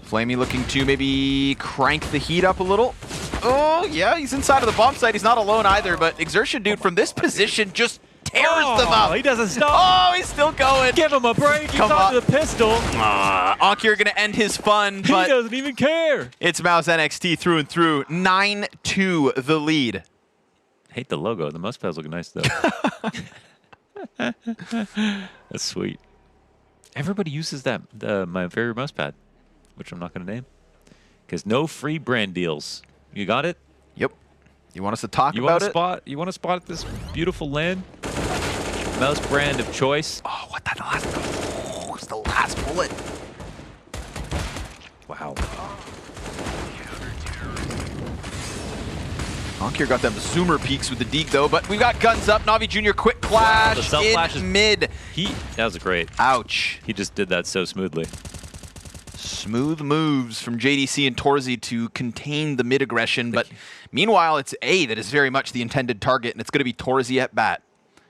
Flamey looking to maybe crank the heat up a little. Oh, yeah, he's inside of the bomb site. He's not alone either, but Exertion Dude from this position just tears them up. He doesn't stop. Oh, he's still going. Give him a break. He's onto the pistol. Ankir going to end his fun, but he doesn't even care. It's MOUZ NXT through and through. 9-2 the lead. Hate the logo. The mouse pad's looking nice, though. That's sweet. Everybody uses that, my favorite mouse pad, which I'm not going to name, because no free brand deals. You got it? Yep. You want us to talk about it? You want to spot this beautiful land? Mouse brand of choice. Oh, what that last? Oh, it's the last bullet. Wow. Ankir got them zoomer peaks with the deke though, but we've got guns up. NAVI Junior quick clash the self-flash in mid. That was great. Ouch. He just did that so smoothly. Smooth moves from JDC and Torzy to contain the mid aggression, but meanwhile it's A that is very much the intended target, and it's going to be Torzy at bat.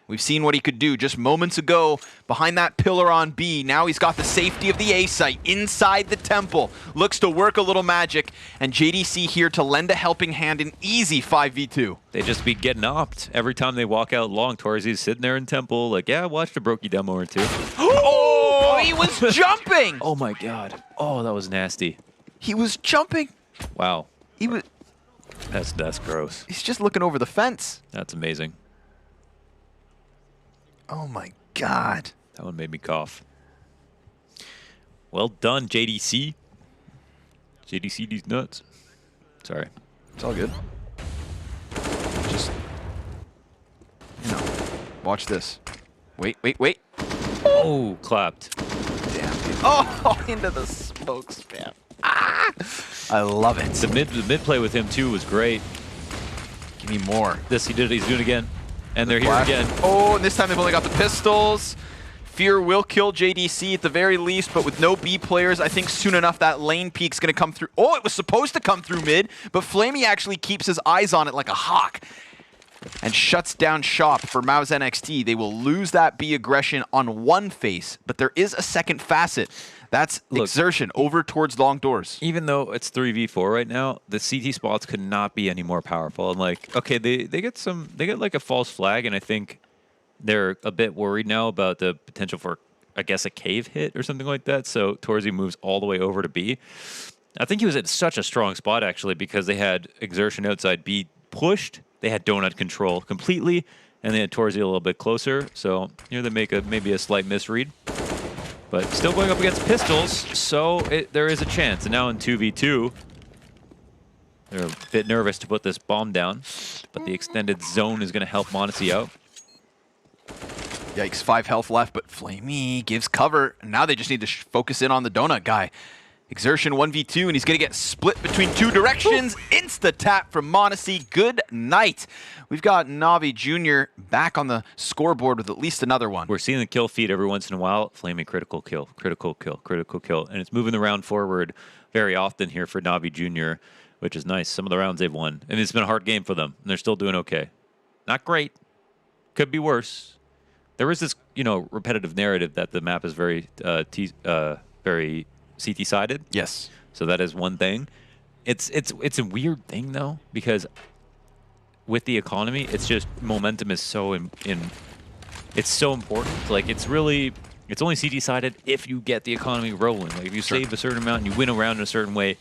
We've seen what he could do just moments ago behind that pillar on B. Now he's got the safety of the A site inside the temple. Looks to work a little magic, and JDC here to lend a helping hand in easy 5v2. They just be getting opt every time they walk out long. Torzy's sitting there in temple like, yeah, I watched a Brokey demo or two. Oh, he was jumping! Oh my god. Oh, that was nasty. He was jumping. Wow. He was. That's gross. He's just looking over the fence. That's amazing. Oh my god. That one made me cough. Well done, JDC. JDC these nuts. Sorry. It's all good. Just, you know, watch this. Wait. Oh, clapped. Damn, dude. Oh, into the smoke spam. Ah! I love it. The mid play with him too was great. Give me more. He's doing it again. And they're here again. Oh, and this time they've only got the pistols. Fear will kill JDC at the very least, but with no B players, I think soon enough that lane peek's going to come through. Oh, it was supposed to come through mid, but Flamey actually keeps his eyes on it like a hawk and shuts down shop for MOUZ NXT. They will lose that B aggression on one face, but there is a second facet. That's Exertion over towards long doors. Even though it's 3v4 right now, the CT spots could not be any more powerful. And like, okay, they get like a false flag, and I think they're a bit worried now about the potential for, I guess, a cave hit or something like that. So Torzy moves all the way over to B. I think he was at such a strong spot actually because they had Exertion outside B pushed. They had donut control completely, and they had Torzy a little bit closer. So here they make maybe a slight misread. But still going up against pistols, so there is a chance. And now in 2v2, they're a bit nervous to put this bomb down, but the extended zone is going to help m0NESY out. Yikes, 5 health left, but Flamey gives cover. Now they just need to focus in on the donut guy. Exertion 1v2, and he's going to get split between two directions. Insta-tap from m0NESY. Good night. We've got NAVI Junior back on the scoreboard with at least another one. We're seeing the kill feed every once in a while. Flamey critical kill, critical kill, critical kill. And it's moving the round forward very often here for NAVI Junior, which is nice. Some of the rounds they've won. And it's been a hard game for them, and they're still doing okay. Not great. Could be worse. There is this, repetitive narrative that the map is very CT-sided. Yes. So that is one thing. It's a weird thing though, because with the economy, it's just momentum is so it's so important. Like it's only CT-sided if you get the economy rolling. Like if you save a certain amount and you win a round in a certain way,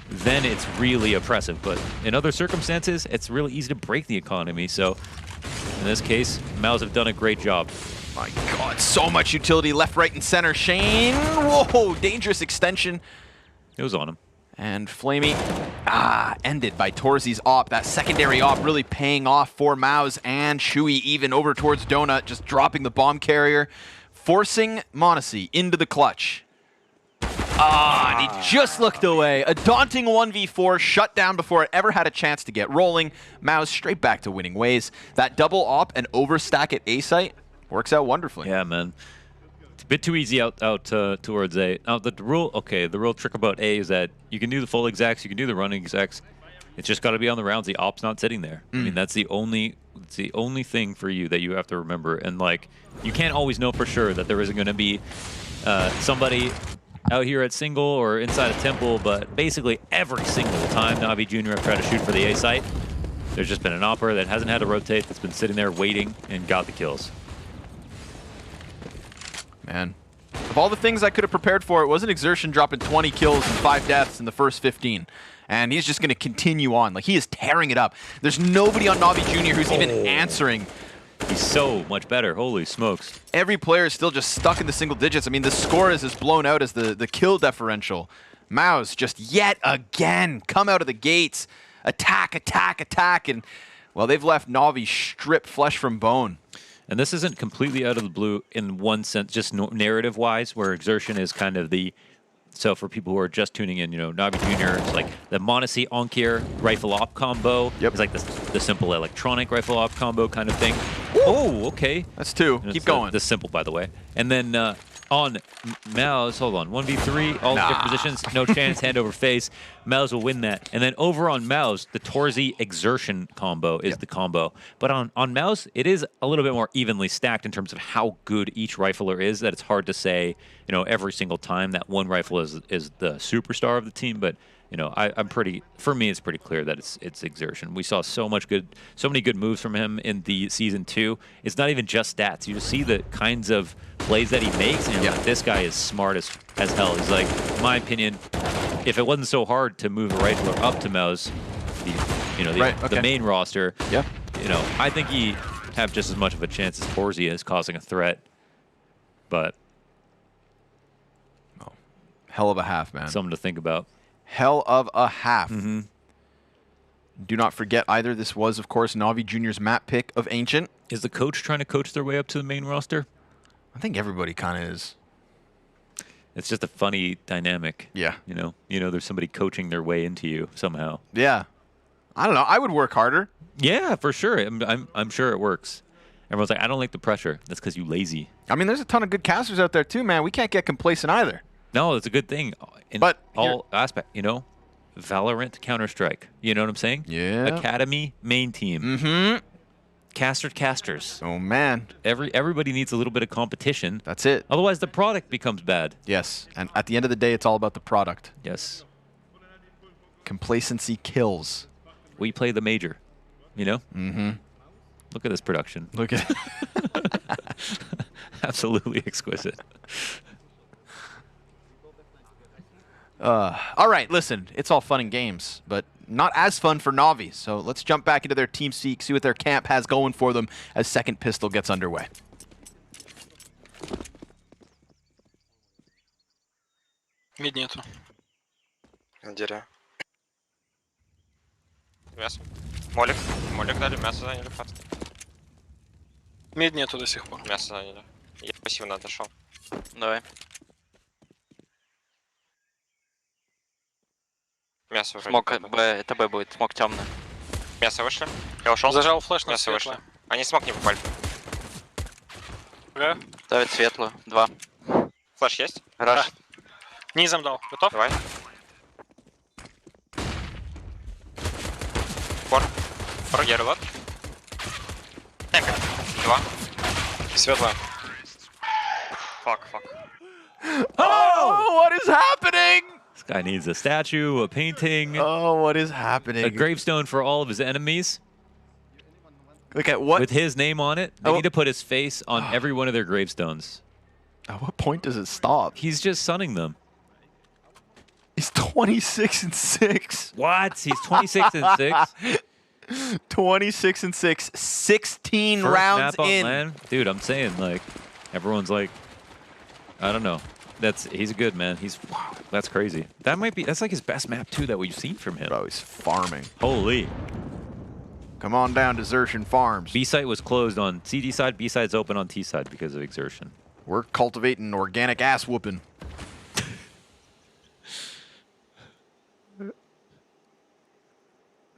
then it's really oppressive. But in other circumstances, it's really easy to break the economy. So this case, MOUZ have done a great job. My God, so much utility left, right, and center. Shane, whoa, dangerous extension. It was on him. And Flamey, ended by Torzi's op. That secondary op really paying off for MOUZ and Shui, even over towards Donut, just dropping the bomb carrier, forcing m0NESY into the clutch. And he just looked away. A daunting 1v4 shut down before it ever had a chance to get rolling. MOUZ straight back to winning ways. That double op and overstack at A site works out wonderfully. Yeah, man. It's a bit too easy out towards A. Now, the real trick about A is that you can do the full execs, you can do the running execs. It's just got to be on the rounds. The op's not sitting there. I mean, that's the only thing for you that you have to remember. And, like, you can't always know for sure that there isn't going to be somebody out here at single or inside a temple, but basically every single time NAVI Junior have tried to shoot for the A site, there's just been an opper that hasn't had to rotate, that's been sitting there waiting and got the kills. Man, of all the things I could have prepared for, it wasn't Exertion dropping 20 kills and 5 deaths in the first 15. And he's just going to continue on. Like, he is tearing it up. There's nobody on NAVI Junior who's even answering. He's so much better. Holy smokes. Every player is still just stuck in the single digits. I mean, the score is as blown out as the kill differential. MOUZ just yet again come out of the gates. Attack, attack, attack. And, well, they've left Navi stripped flesh from bone. And this isn't completely out of the blue in one sense, just narrative-wise, where Exertion is kind of the... So for people who are just tuning in, you know, NAVI Junior is like the m0NESY Onkir rifle op combo. Yep. It's like the simple electronic rifle op combo kind of thing. Woo! Oh, okay. That's 2. Keep going. The simple, by the way. And then on MOUZ, hold on, 1v3, all different positions, no chance, hand over face. MOUZ will win that. And then over on MOUZ, the Torzi Exertion combo is the combo. But on MOUZ, it is a little bit more evenly stacked in terms of how good each rifler is, that it's hard to say, you know, every single time that one rifle is the superstar of the team. But, you know, for me, it's pretty clear that it's Exertion. We saw so many good moves from him in the Season 2. It's not even just stats. You just see the kinds of plays that he makes, and you're like, this guy is smart as hell. He's like, in my opinion, if it wasn't so hard to move a rifler up to MOUZ, the main roster, you know, I think he have just as much of a chance as Torzi is causing a threat. But hell of a half, man. Something to think about. Hell of a half. Do not forget either, this was, of course, NAVI Junior's map pick of Ancient. Is the coach trying to coach their way up to the main roster? I think everybody kind of is. It's just a funny dynamic. Yeah. You know, there's somebody coaching their way into you somehow. Yeah. I don't know. I would work harder. Yeah, for sure. I'm sure it works. Everyone's like, I don't like the pressure. That's because you lazy. I mean, there's a ton of good casters out there too, man. We can't get complacent either. No, it's a good thing. In all aspect, you know, Valorant, Counter-Strike. You know what I'm saying? Yeah. Academy, main team. Casters. Oh man. Everybody needs a little bit of competition. That's it. Otherwise, the product becomes bad. Yes. And at the end of the day, it's all about the product. Yes. Complacency kills. We play the major. You know? Look at this production. Look at Absolutely exquisite. All right, listen, it's all fun and games, but not as fun for Navi. So let's jump back into their team seek, see what their camp has going for them as Second Pistol gets underway. Мид нету. Дерево. Мясо. Молик дали, мясо заняли, пацаны. Мид нету до сих пор. Мясо заняли. Я пассивно отошел. Давай. Мясо вроде. Смок Б, это Б будет, смок темный. Мясо вышли. Я ушел. Зажал флеш на Мясо светлое. вышли. Они смог не попали. Ставит светлую, 2. Флеш есть? Раш. Низом дал. Готов? Давай. Фор, я релот. Темпер. 2. Светлая. Fuck. Oh, what is happening? This guy needs a statue, a painting. Oh, what is happening? A gravestone for all of his enemies. Look at what? With his name on it. They need to put his face on every one of their gravestones. At what point does it stop? He's just sunning them. He's 26 and 6. What? He's 26 and 6? 26-6, 16 First rounds map on in. LAN? Dude, I'm saying, like, everyone's like, I don't know. He's good, man. Wow, that's crazy. That's like his best map too that we've seen from him. Bro, he's farming. Holy. Come on down, Desertion Farms. B site was closed on CD side, B site's open on T side because of Exertion. We're cultivating organic ass whooping.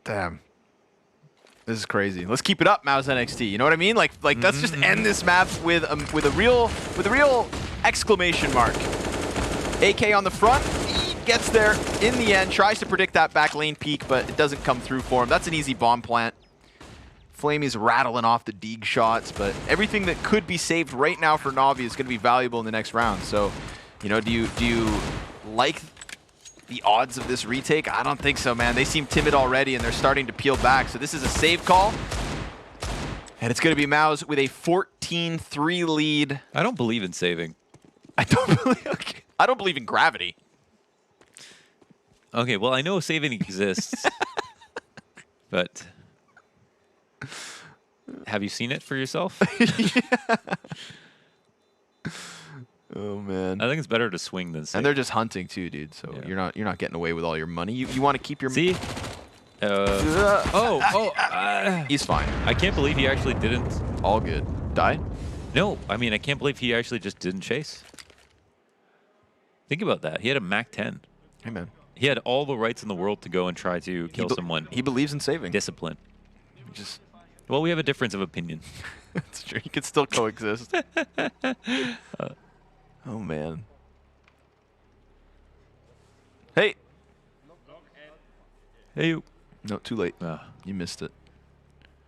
Damn. This is crazy. Let's keep it up, MOUZ NXT. You know what I mean? Like let's just end this map with a real exclamation mark. AK on the front. He gets there in the end. Tries to predict that back lane peek, but it doesn't come through for him. That's an easy bomb plant. Flamey's rattling off the Deeg shots, but everything that could be saved right now for Navi is going to be valuable in the next round. So, you know, do you like the odds of this retake? I don't think so, man. They seem timid already, and they're starting to peel back. So this is a save call, and it's going to be MOUZ with a 14-3 lead. I don't believe in saving. I don't believe in gravity. Okay, well, I know saving exists, but have you seen it for yourself? Oh man. I think it's better to swing than save. And they're just hunting too, dude. So you're not getting away with all your money. You want to keep your See? He's fine. I can't believe he actually didn't. All good. Die? No, I mean I can't believe he actually just didn't chase. Think about that. He had a Mac 10. Hey man. He had all the rights in the world to go and try to kill someone. He believes in saving. Discipline. Well, we have a difference of opinion. That's true. You can still coexist. Oh man. Hey. Hey you. No, too late. You missed it.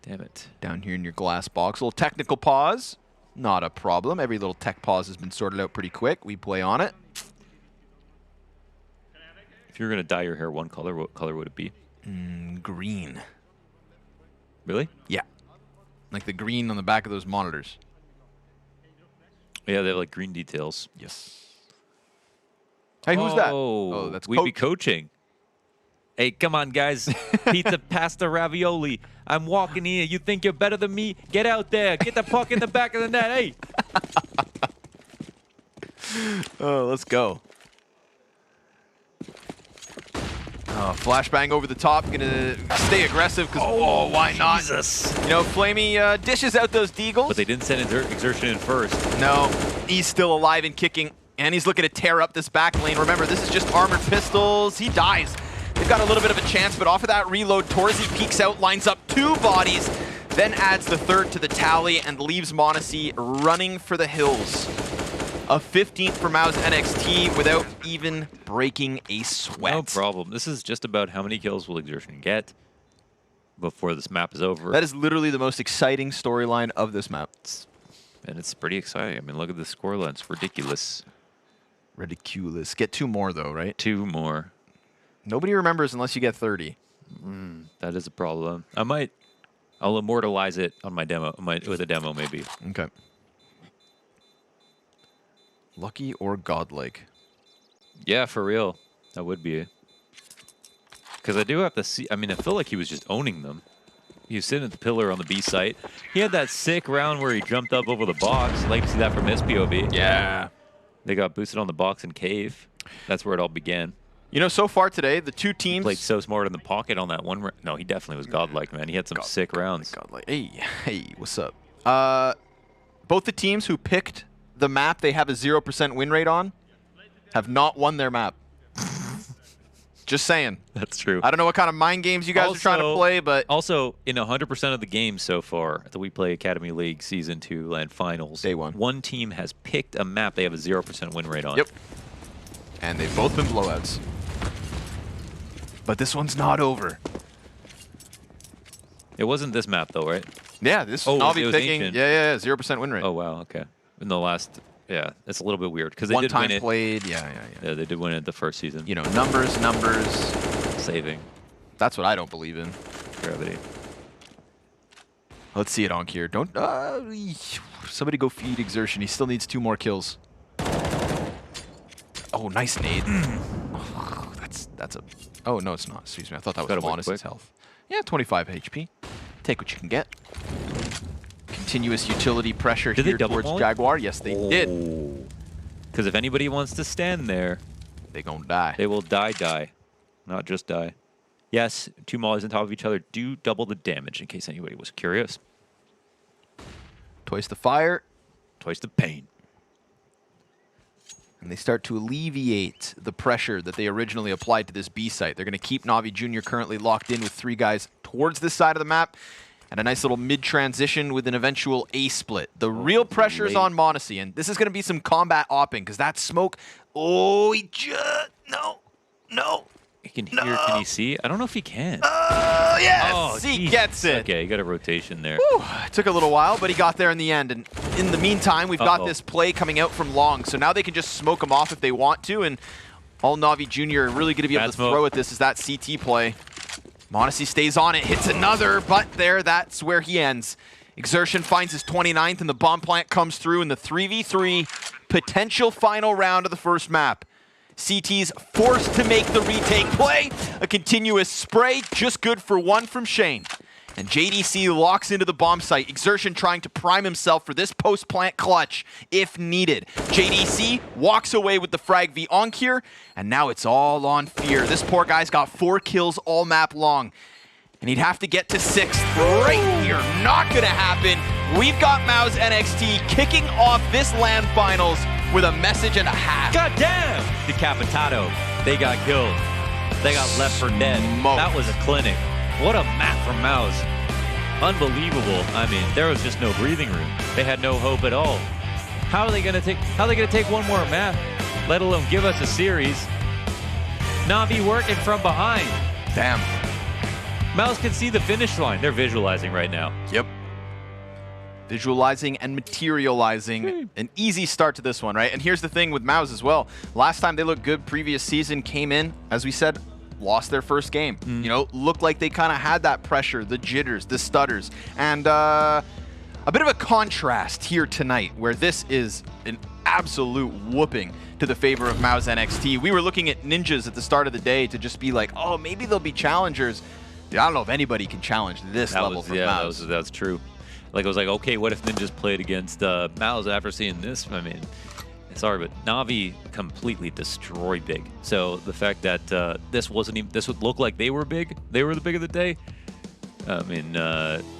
Damn it. Down here in your glass box. A little technical pause. Not a problem. Every little tech pause has been sorted out pretty quick. We play on it. If you were going to dye your hair one color, what color would it be? Green. Really? Yeah. Like the green on the back of those monitors. Yeah, they have like green details. Yes. Hey, who's that? Oh, that's we'd be coaching. Hey, come on, guys. Pizza, pasta, ravioli. I'm walking here. You think you're better than me? Get out there. Get the puck in the back of the net. Hey. Oh, let's go. Flashbang over the top. Gonna stay aggressive because why not? Jesus. You know, Flamey dishes out those deagles. But they didn't send Exertion in first. No, he's still alive and kicking, and he's looking to tear up this back lane. Remember, this is just armored pistols. He dies. They've got a little bit of a chance, but off of that reload, Torzy peeks out, lines up 2 bodies, then adds the 3rd to the tally and leaves m0NESY running for the hills. A 15th for MOUZ NXT without even breaking a sweat. No problem. This is just about how many kills will Exertion get before this map is over. That is literally the most exciting storyline of this map. And it's pretty exciting. I mean, look at the scoreline. It's ridiculous. Ridiculous. Get 2 more, though, right? 2 more. Nobody remembers unless you get 30. That is a problem. I'll immortalize it on my demo, with a demo maybe. Okay. Lucky or godlike? Yeah, for real. That would be. Because I do have to see. I mean, I feel like he was just owning them. He was sitting at the pillar on the B site. He had that sick round where he jumped up over the box. I'd like to see that from his POV. Yeah. They got boosted on the box and cave. That's where it all began. You know, so far today, the 2 teams... He played so smart in the pocket on that one. No, he definitely was godlike, man. He had some sick rounds. Godlike. Hey, what's up? Both the teams who picked the map they have a 0% win rate on have not won their map. Just saying. That's true. I don't know what kind of mind games you guys are trying to play, but... Also, in 100% of the games so far at the WePlay Academy League Season 2 LAN Finals, Day 1. One team has picked a map they have a 0% win rate on. Yep. And they've both been blowouts. But this one's not over. It wasn't this map, though, right? Yeah, this is Navi picking. Ancient. Yeah, 0% win rate. Oh, wow, okay. In the last... Yeah, it's a little bit weird because they did win it. Played, yeah. Yeah, they did win it the first season. You know, numbers. Saving. That's what I don't believe in. Gravity. Let's see it on here. Don't... somebody go feed Exertion. He still needs 2 more kills. Oh, nice nade. that's a... Oh, no, it's not. Excuse me. I thought that was Monacy's health. Yeah, 25 HP. Take what you can get. Continuous utility pressure here towards Jaguar. Yes, they did. Because if anybody wants to stand there, they gonna die. They will die. Not just die. Yes, 2 mollies on top of each other do double the damage, in case anybody was curious. Twice the fire. Twice the pain. And they start to alleviate the pressure that they originally applied to this B site. They're going to keep NAVI Junior currently locked in with 3 guys towards this side of the map. And a nice little mid-transition with an eventual A split. The real pressure is on Monacy, and this is going to be some combat opping, because that smoke... Oh, he just... No. He can hear, can he see? I don't know if he can. Oh, yes! Oh, he gets it. Okay, he got a rotation there. Whew. It took a little while, but he got there in the end. And in the meantime, we've got this play coming out from long, so now they can just smoke him off if they want to, and all NAVI Junior are really going to be able to throw at this is that CT play. Monacy stays on it, hits another, but that's where he ends. Exertion finds his 29th, and the bomb plant comes through in the 3v3 potential final round of the first map. CT's forced to make the retake play. A continuous spray, just good for 1 from Shane. And JDC locks into the bomb site. Exertion trying to prime himself for this post-plant clutch if needed. JDC walks away with the frag v Onkir, and now it's all on Fear. This poor guy's got 4 kills all map long, and he'd have to get to 6th right here. Not gonna happen. We've got MOUZ NXT kicking off this LAN finals with a message and a half. God damn! Decapitado. They got killed. They got left for dead. That was a clinic. What a map from MOUZ. Unbelievable. I mean, there was just no breathing room. They had no hope at all. How are they gonna take one more map, let alone give us a series? Navi working from behind. Damn. MOUZ can see the finish line. They're visualizing right now. Yep. Visualizing and materializing. An easy start to this one, right? And here's the thing with MOUZ as well. Last time they looked good, previous season, came in, as we said, lost their first game. You know, looked like they kind of had that pressure, the jitters, the stutters. And a bit of a contrast here tonight, where this is an absolute whooping to the favor of MOUZ NXT. We were looking at Ninjas at the start of the day to just be like, oh, maybe they'll be challengers. Dude, I don't know if anybody can challenge this level from MOUZ. That's true. Like, I was like, okay, what if Ninjas played against MOUZ after seeing this? I mean, sorry, but Navi completely destroyed Big. So the fact that this wasn't even, this would look like they were big, they were the big of the day. I mean,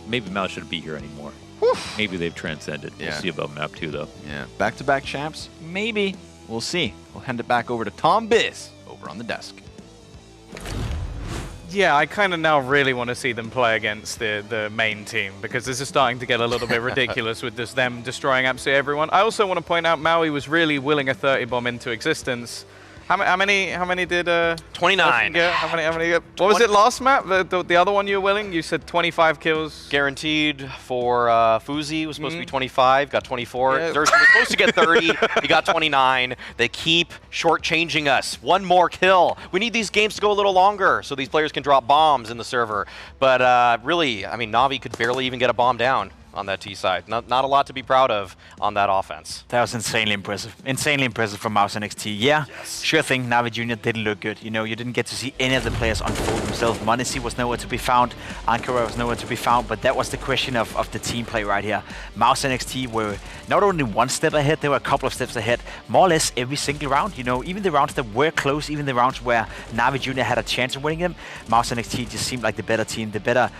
maybe MOUZ shouldn't be here anymore. Maybe they've transcended. We'll see about map 2, though. Yeah, back-to-back champs? Maybe. We'll see. We'll hand it back over to Tom Biz over on the desk. Yeah, I kind of now really want to see them play against the main team, because this is starting to get a little bit ridiculous with just them destroying absolutely everyone. I also want to point out Maui was really willing a 30 bomb into existence. How many did 29. How many? What was it last map? The other one you were willing? You said 25 kills. Guaranteed for Fuzi was supposed to be 25, got 24. Yeah. Xerxes was supposed to get 30, he got 29. They keep shortchanging us. 1 more kill. We need these games to go a little longer so these players can drop bombs in the server. But really, I mean, Navi could barely even get a bomb down on that T side. Not a lot to be proud of on that offense. That was insanely impressive. Insanely impressive from MOUZ NXT. Yeah, sure thing, NAVI Junior didn't look good. You know, you didn't get to see any of the players unfold themselves. Monacy was nowhere to be found. Ankara was nowhere to be found. But that was the question of the team play right here. MOUZ NXT were not only 1 step ahead, they were a couple of steps ahead. More or less every single round. You know, even the rounds that were close, even the rounds where NAVI Junior had a chance of winning them, MOUZ NXT just seemed like the better team, the better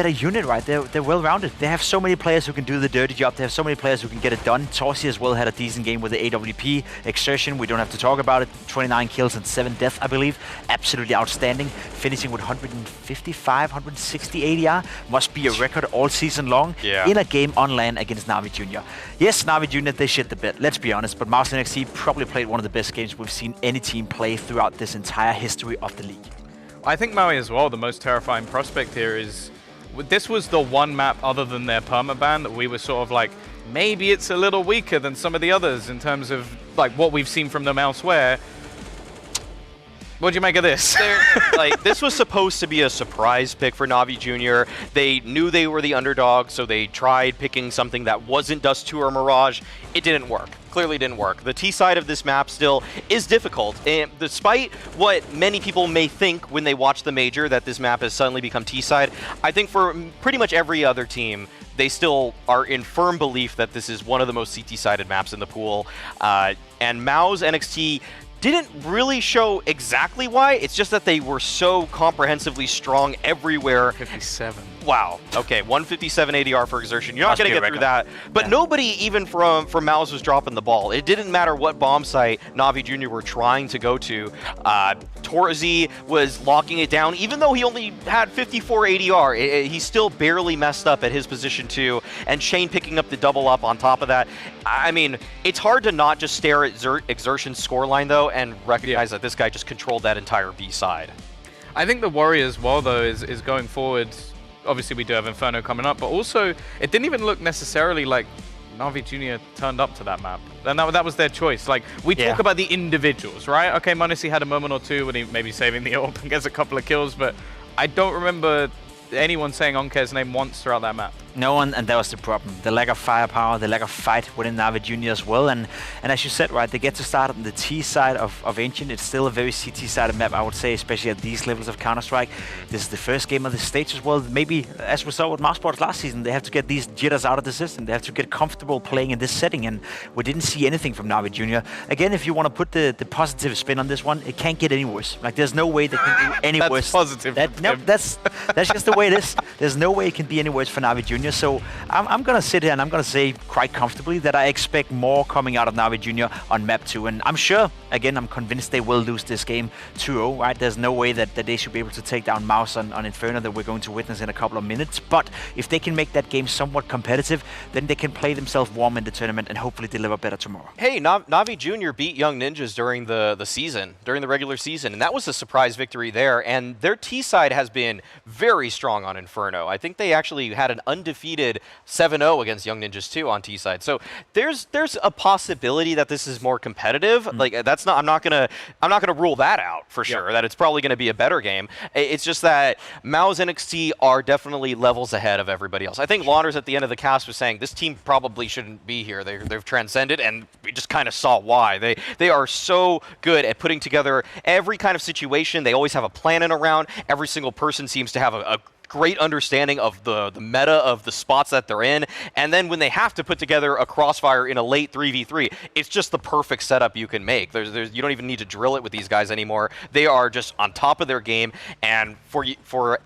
unit, right? They're well-rounded. They have so many players who can do the dirty job. They have so many players who can get it done. Torsi as well had a decent game with the AWP. Exertion, we don't have to talk about it. 29 kills and 7 deaths, I believe. Absolutely outstanding. Finishing with 155, 160 ADR. Must be a record all season long in a game on LAN against NAVI Junior. Yes, NAVI Junior, they shit the bed, let's be honest, but MOUZ NXT probably played one of the best games we've seen any team play throughout this entire history of the league. I think Maui as well, the most terrifying prospect here is, this was the one map other than their permaban that we were sort of like, maybe it's a little weaker than some of the others in terms of like what we've seen from them elsewhere. What do you make of this? Like, this was supposed to be a surprise pick for NAVI Junior. They knew they were the underdog, so they tried picking something that wasn't Dust 2 or Mirage. It didn't work. Clearly didn't work. The T side of this map still is difficult, and despite what many people may think when they watch the major, that this map has suddenly become T side, I think for pretty much every other team, they still are in firm belief that this is one of the most CT-sided maps in the pool. And MOUZ NXT didn't really show exactly why. It's just that they were so comprehensively strong everywhere. 57. Wow. Okay, 157 ADR for exertion. You're not going to get through that. But nobody, even from MOUZ, was dropping the ball. It didn't matter what bomb site NAVI Junior were trying to go to. Torzi was locking it down. Even though he only had 54 ADR, he still barely messed up at his position too. And Shane picking up the double up on top of that. I mean, it's hard to not just stare at Exertion's scoreline, though, and recognize that this guy just controlled that entire B side. I think the worry as well, though, is going forward. Obviously, we do have Inferno coming up, but also it didn't even look necessarily like NAVI Junior turned up to that map. And that was their choice. Like, we talk about the individuals, right? Okay, m0NESY had a moment or two when he maybe saving the AWP and gets a couple of kills, but I don't remember anyone saying Onker's name once throughout that map. No one, and that was the problem. The lack of firepower, the lack of fight within NAVI Junior as well. And as you said, right, they get to start on the T side of Ancient. It's still a very CT-sided map, I would say, especially at these levels of Counter-Strike. This is the first game of the stage as well. Maybe, as we saw with mousesports last season, they have to get these jitters out of the system. They have to get comfortable playing in this setting, and we didn't see anything from NAVI Junior. Again, if you want to put the positive spin on this one, it can't get any worse. Like, there's no way they can do any worse. That's positive. No, that's just the way it is. There's no way it can be any worse for NAVI Junior. So I'm going to sit here and I'm going to say quite comfortably that I expect more coming out of NAVI Junior on map 2. And I'm sure, again, I'm convinced they will lose this game 2-0, right? There's no way that they should be able to take down MOUZ on Inferno that we're going to witness in a couple of minutes. But if they can make that game somewhat competitive, then they can play themselves warm in the tournament and hopefully deliver better tomorrow. Hey, NAVI Junior beat Young Ninjas during the season, during the regular season, and that was a surprise victory there. And their T side has been very strong on Inferno. I think they actually had an undefeated 7-0 against Young Ninjas too on T side. So there's a possibility that this is more competitive. Like, that's not, I'm not gonna rule that out for sure. That it's probably gonna be a better game. It's just that MOUZ NXT are definitely levels ahead of everybody else. I think Launders at the end of the cast was saying this team probably shouldn't be here. They've transcended, and we just kind of saw why. They are so good at putting together every kind of situation. They always have a plan in a round. Every single person seems to have a great understanding of the meta of the spots that they're in, and then when they have to put together a crossfire in a late 3v3, it's just the perfect setup you can make. You don't even need to drill it with these guys anymore. They are just on top of their game, and for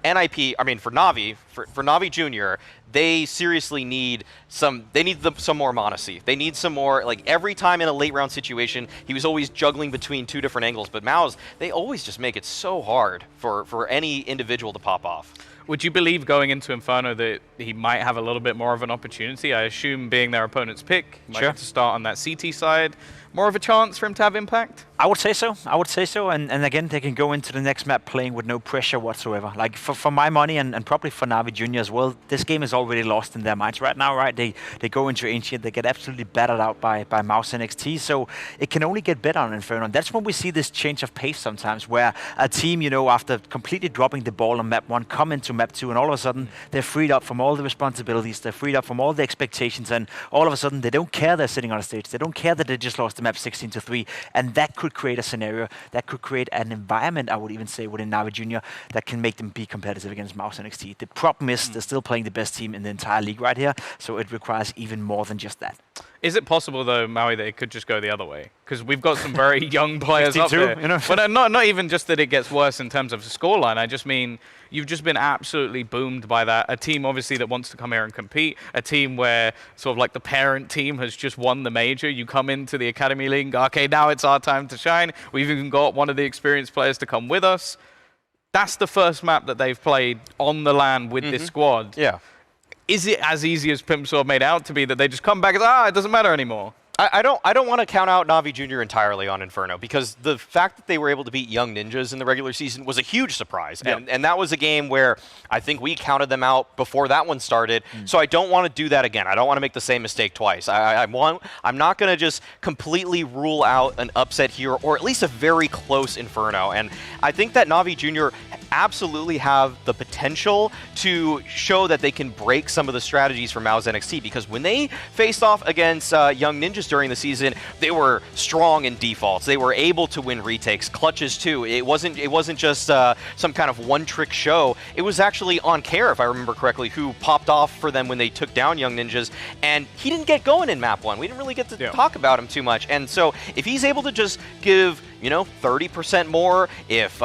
NIP, I mean for NAVI, for NAVI Junior, they seriously need some more m0NESY. They need some more, like, every time in a late round situation, he was always juggling between two different angles, but MOUZ, they always just make it so hard for any individual to pop off. Would you believe going into Inferno that he might have a little bit more of an opportunity? I assume being their opponent's pick, might get to start on that CT side, more of a chance for him to have impact? I would say so. I would say so. And again, they can go into the next map playing with no pressure whatsoever. Like, for my money, and probably for NAVI Junior as well, this game is already lost in their minds right now, right? They go into Ancient, they get absolutely battered out by MOUZ NXT, so it can only get better on Inferno. And that's when we see this change of pace sometimes, where a team, you know, after completely dropping the ball on map 1, come into map 2, and all of a sudden, they're freed up from all the responsibilities, they're freed up from all the expectations, and all of a sudden, they don't care they're sitting on a stage, they don't care that they just lost the map 16-3, and that could create a scenario, that could create an environment, I would even say, within NAVI Junior that can make them be competitive against MOUZ NXT. The problem is they're still playing the best team in the entire league right here, so it requires even more than just that. Is it possible, though, Maui, that it could just go the other way? Because we've got some very young players up there. You know? But not even just that it gets worse in terms of the scoreline. I just mean you've just been absolutely boomed by that. A team, obviously, that wants to come here and compete. A team where sort of like the parent team has just won the major. You come into the Academy League, okay, now it's our time to shine. We've even got one of the experienced players to come with us. That's the first map that they've played on the LAN with this squad. Yeah. Is it as easy as Pimpsaw made out to be that they just come back and, it doesn't matter anymore? I don't want to count out NAVI Junior entirely on Inferno, because the fact that they were able to beat Young Ninjas in the regular season was a huge surprise. Yep. And that was a game where I think we counted them out before that one started. So I don't want to do that again. I don't want to make the same mistake twice. I'm not going to just completely rule out an upset here, or at least a very close Inferno. And I think that NAVI Junior absolutely have the potential to show that they can break some of the strategies for MOUZ NXT, because when they faced off against Young Ninjas during the season, they were strong in defaults. They were able to win retakes, clutches too. It wasn't just some kind of one-trick show. It was actually Onkare, if I remember correctly, who popped off for them when they took down Young Ninjas, and he didn't get going in map 1. We didn't really get to talk about him too much. And so if he's able to just give, 30% more, if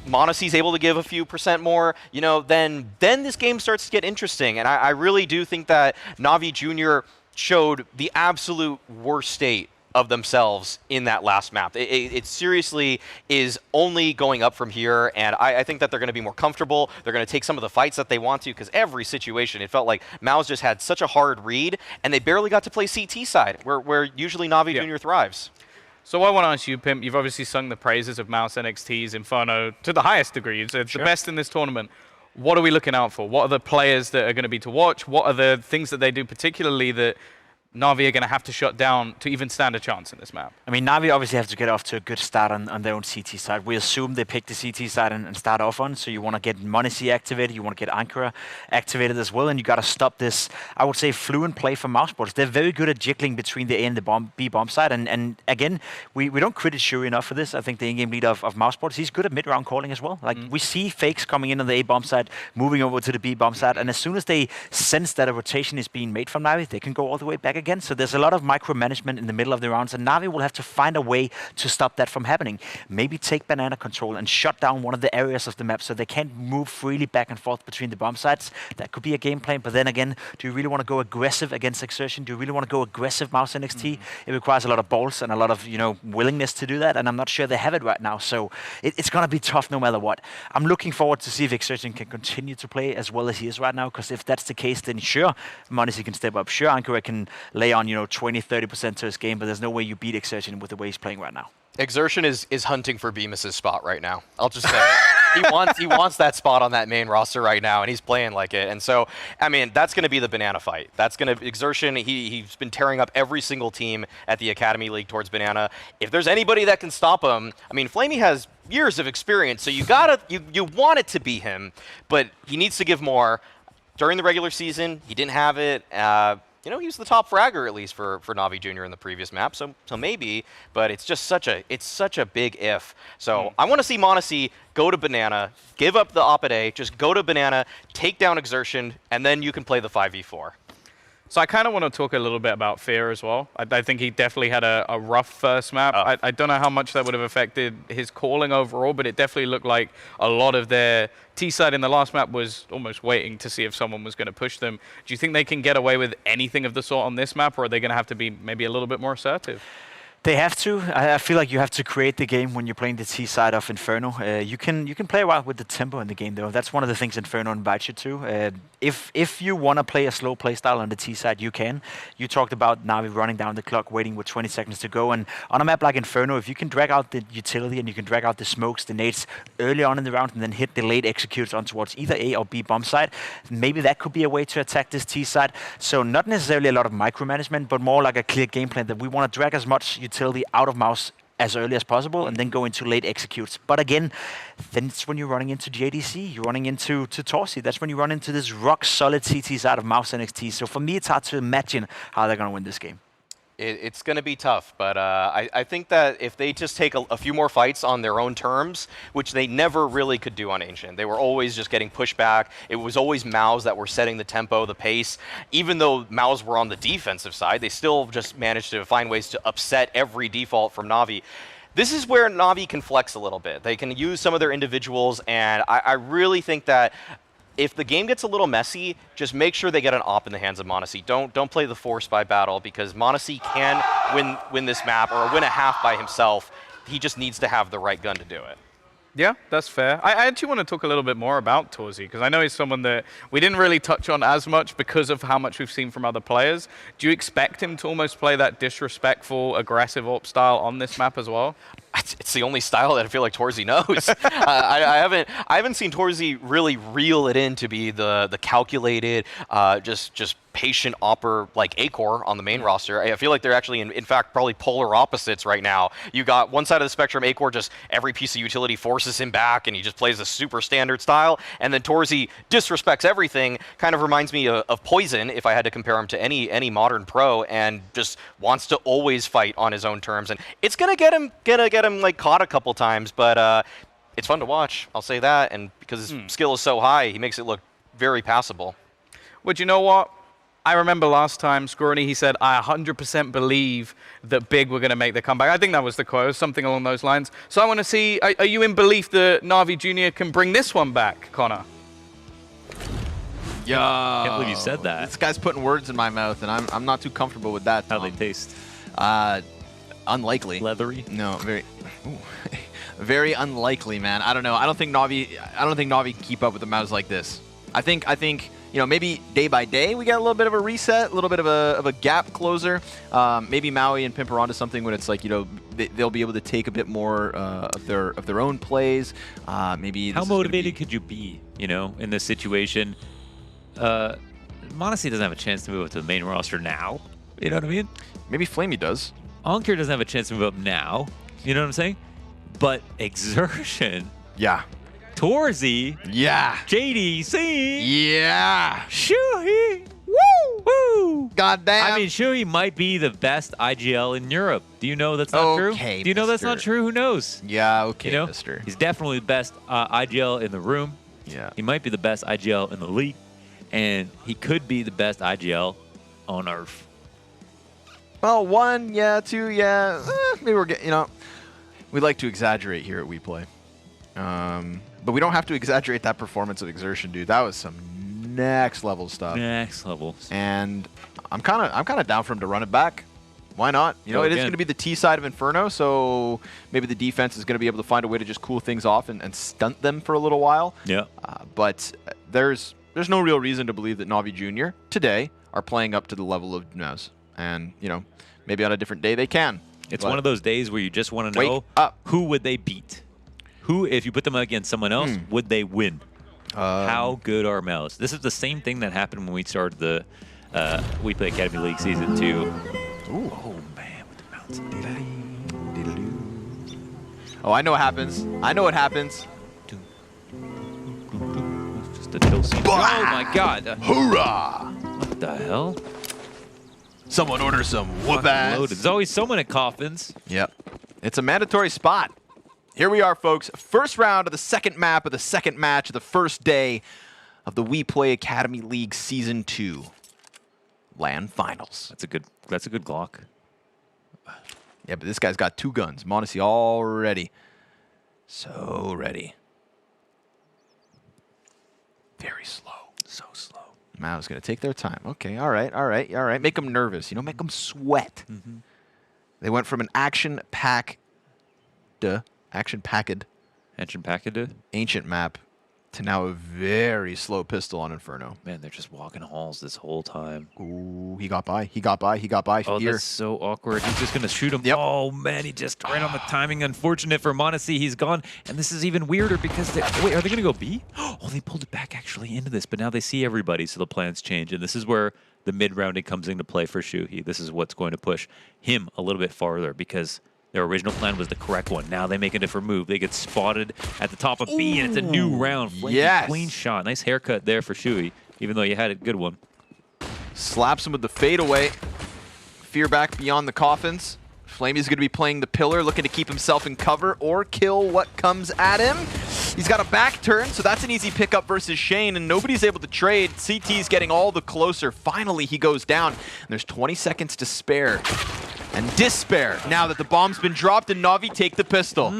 Monacy's able to give a few percent more, then this game starts to get interesting. And I really do think that NAVI Junior showed the absolute worst state of themselves in that last map. It seriously is only going up from here, and I think that they're going to be more comfortable. They're going to take some of the fights that they want to, because every situation, it felt like MOUZ just had such a hard read, and they barely got to play CT side, where usually NAVI Junior thrives. So I want to ask you, Pimp, you've obviously sung the praises of MOUZ NXT's Inferno to the highest degree. It's the best in this tournament. What are we looking out for? What are the players that are going to be to watch? What are the things that they do particularly that Na'Vi are going to have to shut down to even stand a chance in this map? I mean, Na'Vi obviously have to get off to a good start on their own CT side. We assume they pick the CT side and start off on, so you want to get Monacy activated, you want to get Ankara activated as well, and you got to stop this, I would say, fluent play from MOUZ Sports. They're very good at jiggling between the A and the B bomb side, and again, we don't credit Shuri enough for this. I think the in-game leader of MOUZ Sports, he's good at mid-round calling as well. Like, we see fakes coming in on the A bomb side, moving over to the B bomb side, and as soon as they sense that a rotation is being made from Na'Vi, they can go all the way back again. So there's a lot of micromanagement in the middle of the rounds, and Na'Vi will have to find a way to stop that from happening. Maybe take banana control and shut down one of the areas of the map so they can't move freely back and forth between the bomb sites. That could be a game plan, but then again, do you really want to go aggressive against Exertion? Do you really want to go aggressive MOUZ NXT? It requires a lot of balls and a lot of willingness to do that, and I'm not sure they have it right now, so it's going to be tough no matter what. I'm looking forward to see if Exertion can continue to play as well as he is right now, because if that's the case, then sure, Monacy can step up. Sure, Ankara can lay on 20-30% to his game, but there's no way you beat Exertion with the way he's playing right now. Exertion is hunting for Bemis's spot right now. I'll just say he wants that spot on that main roster right now, and he's playing like it. And so, I mean, that's going to be the banana fight. That's going to Exertion. He's been tearing up every single team at the Academy League towards banana. If there's anybody that can stop him, I mean, Flamey has years of experience, so you want it to be him, but he needs to give more. During the regular season, he didn't have it. He was the top fragger, at least for NAVI Junior in the previous map, so maybe, but it's just such a big if. So I want to see Monacy go to banana, give up the op at A, just go to banana, take down Exertion, and then you can play the 5v4. So I kind of want to talk a little bit about Fear as well. I think he definitely had a rough first map. I don't know how much that would have affected his calling overall, but it definitely looked like a lot of their T-side in the last map was almost waiting to see if someone was going to push them. Do you think they can get away with anything of the sort on this map, or are they going to have to be maybe a little bit more assertive? They have to. I feel like you have to create the game when you're playing the T side of Inferno. You can play around with the tempo in the game, though. That's one of the things Inferno invites you to. If you want to play a slow play style on the T side, you can. You talked about Na'Vi running down the clock, waiting with 20 seconds to go. And on a map like Inferno, if you can drag out the utility and you can drag out the smokes, the nades early on in the round, and then hit the late executes on towards either A or B bomb side, maybe that could be a way to attack this T side. So not necessarily a lot of micromanagement, but more like a clear game plan that we want to drag as much utility out of MOUZ as early as possible and then go into late executes. But again, then it's when you're running into JDC, you're running into Torsi. That's when you run into this rock solid CT side of MOUZ NXT. So for me, it's hard to imagine how they're going to win this game. It's going to be tough, but I think that if they just take a few more fights on their own terms, which they never really could do on Ancient. They were always just getting pushed back. It was always MOUZ that were setting the tempo, the pace. Even though MOUZ were on the defensive side, they still just managed to find ways to upset every default from Na'Vi. This is where Na'Vi can flex a little bit. They can use some of their individuals, and I really think that if the game gets a little messy, just make sure they get an op in the hands of Monacy. Don't play the force by battle, because Monacy can win this map or win a half by himself. He just needs to have the right gun to do it. Yeah, that's fair. I actually want to talk a little bit more about Torzy, because I know he's someone that we didn't really touch on as much because of how much we've seen from other players. Do you expect him to almost play that disrespectful, aggressive AWP style on this map as well? It's the only style that I feel like Torzy knows. I haven't seen Torzy really reel it in to be the calculated, just patient opper like Acor on the main roster. I feel like they're actually in fact probably polar opposites right now. You got one side of the spectrum, Acor just every piece of utility forces him back and he just plays a super standard style, and then Torzy disrespects everything. Kind of reminds me of Poison if I had to compare him to any modern pro, and just wants to always fight on his own terms, and it's gonna get him like caught a couple times, but it's fun to watch, I'll say that, and because his skill is so high, he makes it look very passable. Well, you know what? I remember last time, Scrawny, he said, I 100% believe that Big were going to make the comeback. I think that was the quote, something along those lines. So I want to see, are you in belief that NAVI Junior can bring this one back, Connor? Yeah. Can't believe you said that. This guy's putting words in my mouth, and I'm not too comfortable with that. How they taste? Unlikely. Leathery? No, very unlikely, man. I don't know. I don't think Navi can keep up with the MOUZ like this. I think you know, maybe day by day we get a little bit of a reset, a little bit of a gap closer. Maybe Maui and Pimp are onto something when it's like, you know, they'll be able to take a bit more of their own plays. Maybe how motivated could you be, you know, in this situation? Monacy doesn't have a chance to move up to the main roster now. You know what I mean? Maybe Flamey does. Onkir doesn't have a chance to move up now. You know what I'm saying? But Exertion. Yeah. Torzy. Yeah. JDC. Yeah. Shuhei. Woo! Woo! Goddamn. I mean, Shuhei might be the best IGL in Europe. Do you know that's not true? Okay, Do you know that's not true? Who knows? Yeah, okay, you know? mister. He's definitely the best IGL in the room. Yeah. He might be the best IGL in the league. And he could be the best IGL on Earth. Well, 1, yeah, 2, yeah. Maybe we're getting, you know, we like to exaggerate here at WePlay. But we don't have to exaggerate that performance of Exertion, dude. That was some next level stuff. Next level. And I'm kind of down for him to run it back. Why not? You know, it is going to be the T side of Inferno, so maybe the defense is going to be able to find a way to just cool things off and stunt them for a little while. Yeah. But there's no real reason to believe that NAVI Junior today are playing up to the level of MOUZ. And, you know, maybe on a different day they can. It's one of those days where you just want to know who would they beat. Who, if you put them against someone else, would they win? How good are MOUZ? This is the same thing that happened when we started the WePlay Academy League Season 2. Ooh. Oh, man, with the mountain. Oh, I know what happens. I know what happens. Just a kill scene. Oh, my God. Hoorah! What the hell? Someone order some whoop-ass. There's always someone at Coffins. Yep. It's a mandatory spot. Here we are, folks. First round of the second map of the second match of the first day of the WePlay Academy League Season 2 LAN Finals. That's a good Glock. Yeah, but this guy's got 2 guns. Monacy already. So ready. Very slow. So slow. MOUZ going to take their time. Okay, all right. Make them nervous. You know, make them sweat. They went from an action-packed ancient map to now a very slow pistol on Inferno. Man, they're just walking halls this whole time. Ooh, he got by. Oh, here. That's so awkward. He's just going to shoot him. Yep. Oh, man, he just right on the timing. Unfortunate for Monacy. He's gone. And this is even weirder because wait, are they going to go B? Oh, they pulled it back actually into this, but now they see everybody, so the plans change. And this is where the mid-rounding comes into play for Shuhei. This is what's going to push him a little bit farther because their original plan was the correct one. Now they make a different move. They get spotted at the top of B, and it's a new round. Yes. Clean shot. Nice haircut there for Shuhei, even though you had a good one. Slaps him with the fadeaway. Fear back beyond the coffins. Flamey's going to be playing the pillar, looking to keep himself in cover or kill what comes at him. He's got a back turn, so that's an easy pickup versus Shane, and nobody's able to trade. CT's getting all the closer. Finally, he goes down, and there's 20 seconds to spare. and despair now that the bomb's been dropped and Navi take the pistol.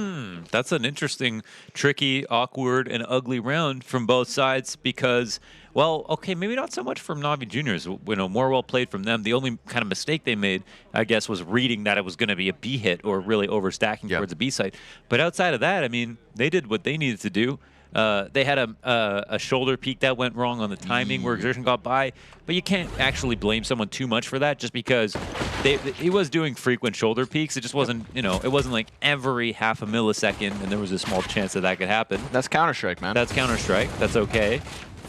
That's an interesting, tricky, awkward, and ugly round from both sides because, well, okay, maybe not so much from NAVI Juniors. You know, more well played from them. The only kind of mistake they made, I guess, was reading that it was going to be a B hit or really overstacking towards the B site. But outside of that, I mean, they did what they needed to do. They had a shoulder peek that went wrong on the timing where Exertion got by, but you can't actually blame someone too much for that just because he was doing frequent shoulder peeks. It just wasn't, you know, it wasn't like every half a millisecond and there was a small chance that that could happen. That's Counter-Strike, man. That's Counter-Strike. That's okay.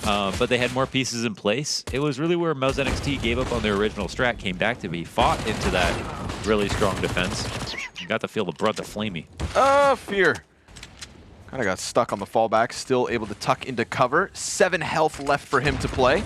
But they had more pieces in place. It was really where MOUZ NXT gave up on their original strat, came back to be, fought into that really strong defense. You got to feel the brunt of Flamey. Oh, Fear. Kind of got stuck on the fallback, still able to tuck into cover. 7 health left for him to play.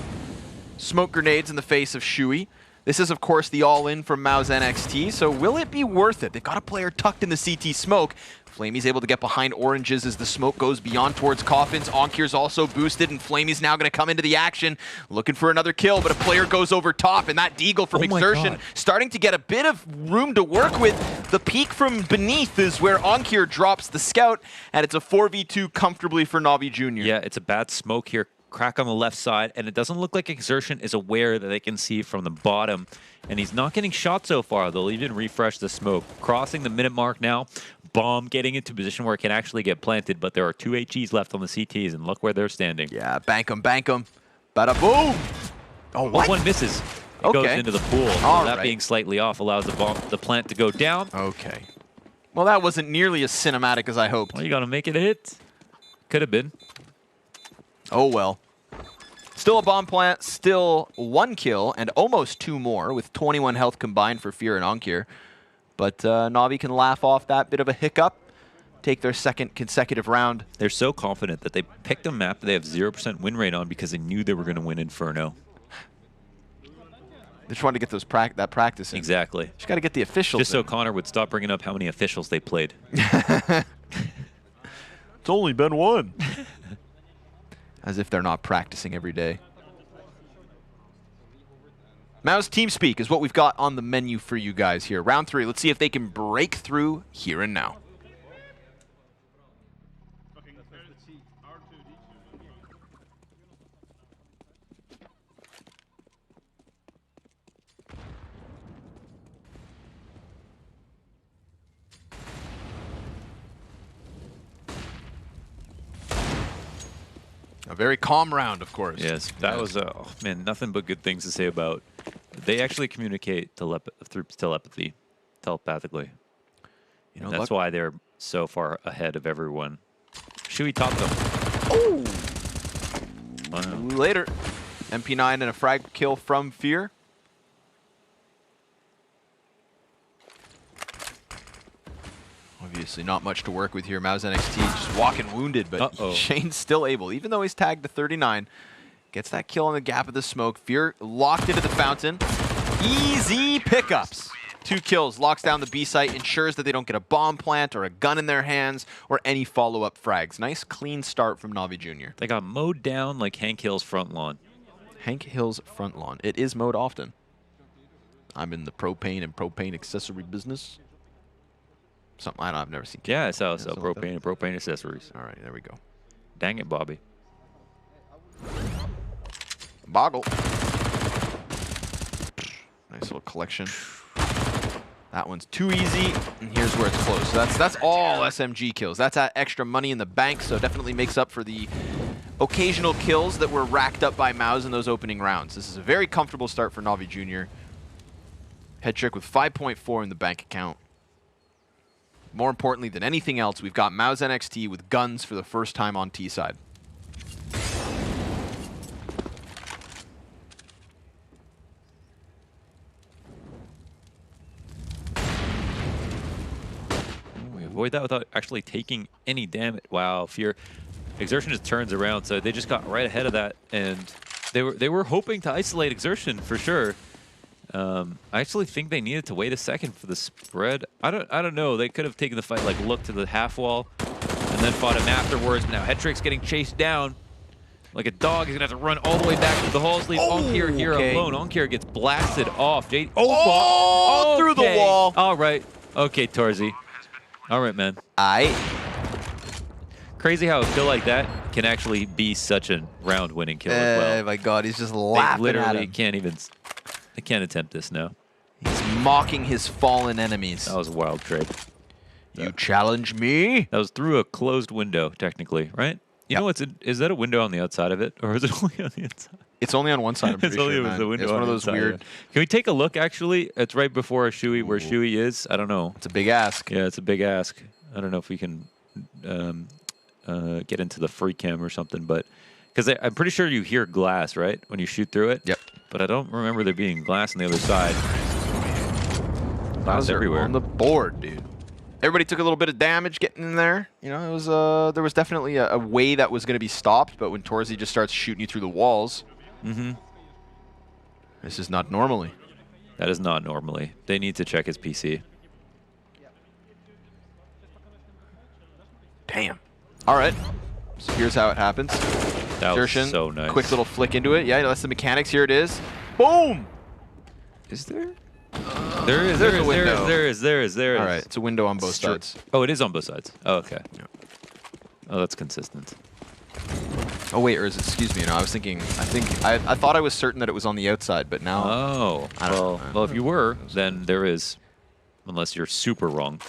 Smoke grenades in the face of Shui. This is, of course, the all-in from MOUZ NXT, so will it be worth it? They've got a player tucked in the CT smoke. Flamey's able to get behind oranges as the smoke goes beyond towards coffins. Onkir's also boosted, and Flamey's now going to come into the action, looking for another kill, but a player goes over top, and that deagle from Exertion starting to get a bit of room to work with. The peek from beneath is where Onkir drops the scout, and it's a 4v2 comfortably for NAVI Junior. Yeah, it's a bad smoke here. Crack on the left side, and it doesn't look like Exertion is aware that they can see from the bottom, and he's not getting shot so far. They'll even refresh the smoke. Crossing the minute mark now, bomb getting into a position where it can actually get planted, but there are 2 HEs left on the CTs, and look where they're standing. Yeah, bank them, bada boom. Oh, what? One misses. It goes into the pool. All that right. being slightly off allows the plant to go down. Okay. Well, that wasn't nearly as cinematic as I hoped. Well, you got to make it a hit. Could have been. Oh, well. Still a bomb plant, still 1 kill, and almost 2 more, with 21 health combined for Fear and Onkir. But Navi can laugh off that bit of a hiccup, take their 2nd consecutive round. They're so confident that they picked a map that they have 0% win rate on because they knew they were going to win Inferno. They just wanted to get those that practice in. Exactly. Just got to get the officials Just so in. Connor would stop bringing up how many officials they played. It's only been 1. As if they're not practicing every day. MOUZ TeamSpeak is what we've got on the menu for you guys here. Round 3. Let's see if they can break through here and now. A very calm round, of course. Yes, that was, oh, man, nothing but good things to say about. They actually communicate through telepathically. You know, that's why they're so far ahead of everyone. Shui taught them. Oh! Wow. Later. MP9 and a frag kill from Fear. Obviously not much to work with here. MOUZ NXT just walking wounded, but Shane's still able, even though he's tagged to 39. Gets that kill on the gap of the smoke. Fear locked into the fountain. Easy pickups. 2 kills, locks down the B site, ensures that they don't get a bomb plant or a gun in their hands or any follow-up frags. Nice clean start from NAVI Junior. They got mowed down like Hank Hill's front lawn. Hank Hill's front lawn. It is mowed often. I'm in the propane and propane accessory business. Something I've never seen. Yeah, I sell propane and propane accessories. All right, there we go. Dang it, Bobby. Boggle. Nice little collection. That one's too easy, and here's where it's close. So that's all SMG kills. That's extra money in the bank, so definitely makes up for the occasional kills that were racked up by MOUZ in those opening rounds. This is a very comfortable start for NAVI Junior. Head trick with 5.4 in the bank account. More importantly than anything else, we've got MOUZ NXT with guns for the first time on T side. We avoid that without actually taking any damage. Wow, Fear. Exertion just turns around, so they just got right ahead of that, and they were hoping to isolate Exertion for sure. I actually think they needed to wait a second for the spread. I don't know. They could have taken the fight, like looked to the half wall, and then fought him afterwards. But now Headtrick's getting chased down. like a dog. He's going to have to run all the way back to the halls. Leave Onkir here alone. Onkir gets blasted off. JD. Through the wall. All right. Okay, Torzy. All right, man. Crazy how a kill like that can actually be such a round-winning kill as well. Oh my God, he's just laughing They literally at him. can't even. They can't attempt this now. He's mocking his fallen enemies. That was a wild trade. You challenge me? That was through a closed window, technically, right? You know what's? Is that a window on the outside of it, or is it only on the inside? It's only on one side. I'm pretty It's only sure, the man. window It's one on of the those inside, weird. yeah. Can we take a look? Actually, it's right before Shui, where Shui is. I don't know. It's a big ask. Yeah, it's a big ask. I don't know if we can get into the free cam or something, but because I'm pretty sure you hear glass, right, when you shoot through it. Yep. But I don't remember there being glass on the other side. Glass everywhere on the board, dude. Everybody took a little bit of damage getting in there. You know, it was there was definitely a way that was going to be stopped, but when Torzy just starts shooting you through the walls, this is not normally. That is not normally. They need to check his PC. Damn. All right. So here's how it happens. That was Exertion, so nice. quick little flick into it. Yeah, that's the mechanics. Here it is. Boom. Is there? There is. There's a window. There is. All right, it's a window on both sides. Oh, it is on both sides. Oh, okay. Oh, that's consistent. Oh wait, or is it, excuse me? No, I was thinking. I thought I was certain that it was on the outside, but now. Oh, I don't know. well, if you were, then there is, unless you're super wrong.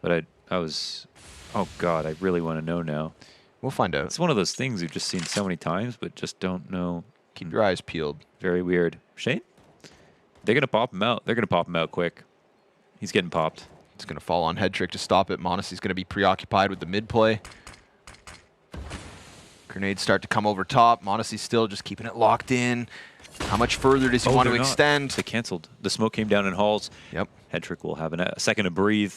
But I was. Oh God, I really want to know now. We'll find out. It's one of those things you've just seen so many times, but just don't know. Keep your eyes peeled. Very weird. Shane? They're going to pop him out. They're going to pop him out quick. He's getting popped. It's going to fall on head trick to stop it. Monacy's going to be preoccupied with the mid play. Grenades start to come over top. Monacy's still just keeping it locked in. How much further does he want to they're not. extend? They canceled. The smoke came down in halls. Yep. Head trick will have a second to breathe.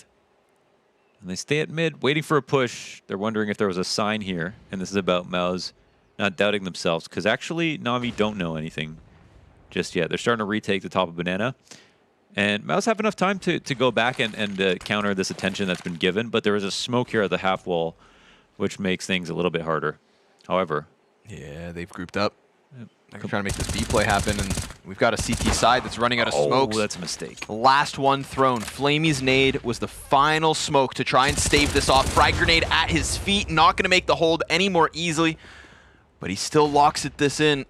And they stay at mid, waiting for a push. They're wondering if there was a sign here. And this is about MOUZ not doubting themselves. Because actually, Navi don't know anything just yet. They're starting to retake the top of Banana. And MOUZ have enough time to go back and counter this attention that's been given. But there is a smoke here at the half wall, which makes things a little bit harder. However. Yeah, they've grouped up. They're trying to make this B play happen, and we've got a CT side that's running out of smokes. Oh, that's a mistake. Last one thrown. Flamey's nade was the final smoke to try and stave this off. Frag grenade at his feet, not going to make the hold any more easily, but he still locks this in.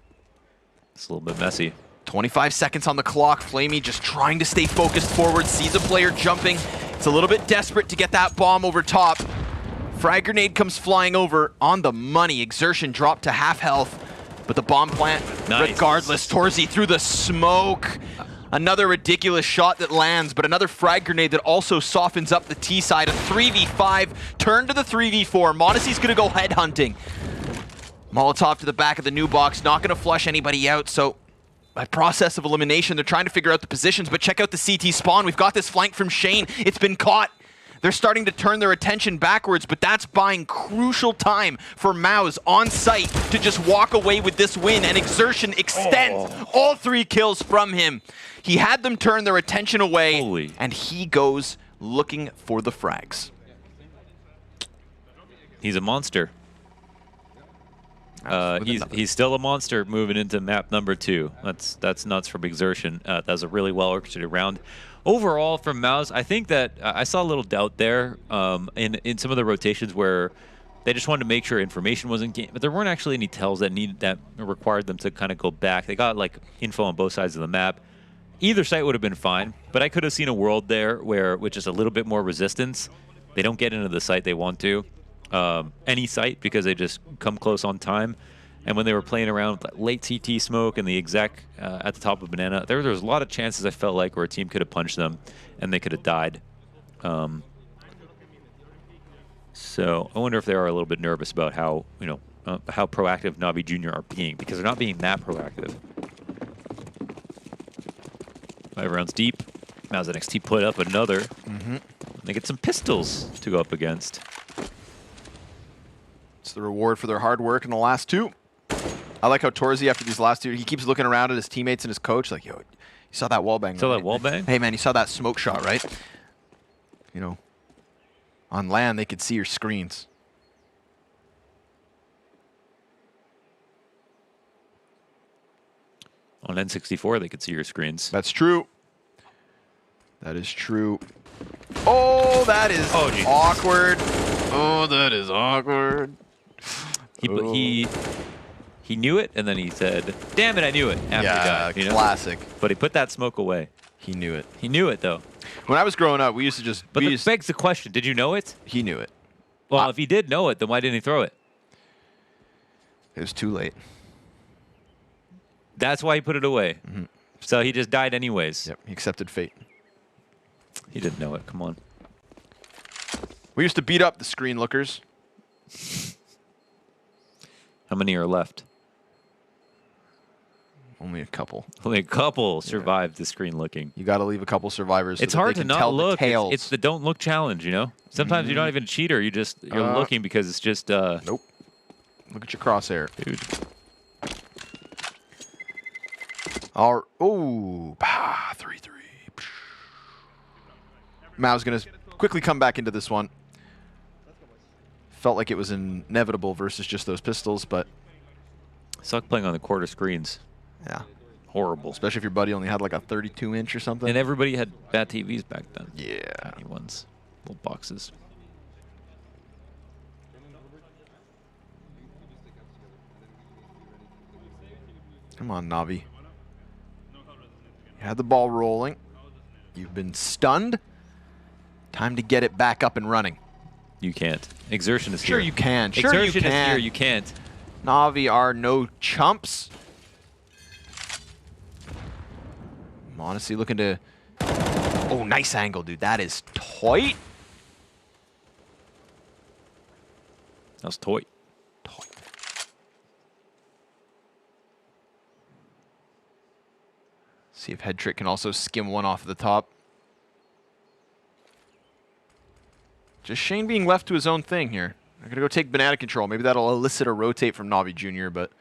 It's a little bit messy. 25 seconds on the clock. Flamey just trying to stay focused forward, sees a player jumping. It's a little bit desperate to get that bomb over top. Frag grenade comes flying over on the money. Exertion dropped to half health. But the bomb plant, regardless, Torzy through the smoke. Another ridiculous shot that lands, but another frag grenade that also softens up the T side. A 3v5, turn to the 3v4. Monacy's gonna go head hunting. Molotov to the back of the new box, not gonna flush anybody out, so by process of elimination, they're trying to figure out the positions, but check out the CT spawn. We've got this flank from Shane. It's been caught. They're starting to turn their attention backwards, but that's buying crucial time for MOUZ on site to just walk away with this win, and Exertion extends all 3 kills from him. He had them turn their attention away, and he goes looking for the frags. He's a monster. He's still a monster moving into map number 2. That's nuts from Exertion. That was a really well orchestrated round. Overall, from MOUZ, I think that I saw a little doubt there in some of the rotations where they just wanted to make sure information wasn't gained, but there weren't actually any tells that required them to kind of go back. They got like info on both sides of the map. Either site would have been fine, but I could have seen a world there where, with just a little bit more resistance, they don't get into the site they want to. Any site, because they just come close on time. And when they were playing around with late CT smoke and the exec at the top of Banana, there was a lot of chances I felt like where a team could have punched them and they could have died. So I wonder if they are a little bit nervous about how how proactive NAVI Junior are being, because they're not being that proactive. 5 rounds deep. MOUZ NXT put up another. They get some pistols to go up against. It's the reward for their hard work in the last 2. I like how Torzy, after these last 2, he keeps looking around at his teammates and his coach like, yo, you saw that wall bang? Saw that wall bang? Hey, man, you saw that smoke shot, right? You know, on land, they could see your screens. On N64, they could see your screens. That's true. That is true. Oh, that is awkward. Oh, that is awkward. He knew it, and then he said, "Damn it, I knew it." After he died, you know? Classic. But he put that smoke away. He knew it. He knew it, though. When I was growing up, we used to just. But it begs the question: did you know it? He knew it. Well, if he did know it, then why didn't he throw it? It was too late. That's why he put it away. So he just died anyways. Yep, he accepted fate. He didn't know it. Come on. We used to beat up the screen lookers. How many are left? Only a couple. Only a couple survived the screen looking. You got to leave a couple survivors. It's so that hard they to can not tell look. The tales. It's the don't look challenge, you know? Sometimes you're not even a cheater. You're looking because it's just... Nope. Look at your crosshair. Dude. Oh, 3-3. MOUZ going to quickly come back into this one. Felt like it was inevitable versus just those pistols, but... Suck playing on the quarter screens. Yeah. Horrible. Especially if your buddy only had like a 32-inch or something. And everybody had bad TVs back then. Yeah. Tiny ones. Little boxes. Come on, Navi. You had the ball rolling. You've been stunned. Time to get it back up and running. You can't. Exertion is Sure here. you can. Sure Exertion you can. is here. You can't. Navi are no chumps. Honestly, looking to... Oh, nice angle, dude. That is tight. That was tight. See if Head Trick can also skim one off the top. Just Shane being left to his own thing here. They're going to go take banana control. Maybe that'll elicit a rotate from NAVI Junior, but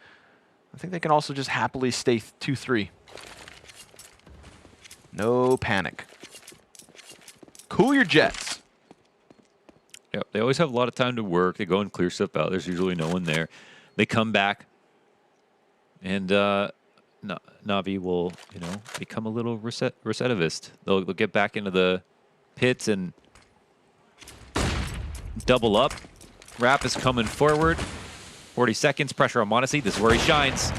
I think they can also just happily stay 2-3. No panic. Cool your jets. Yep, they always have a lot of time to work. They go and clear stuff out. There's usually no one there. They come back, and Navi will, become a little recidivist. They'll get back into the pits and double up. Rap is coming forward. 40 seconds, pressure on Monacy. This is where he shines.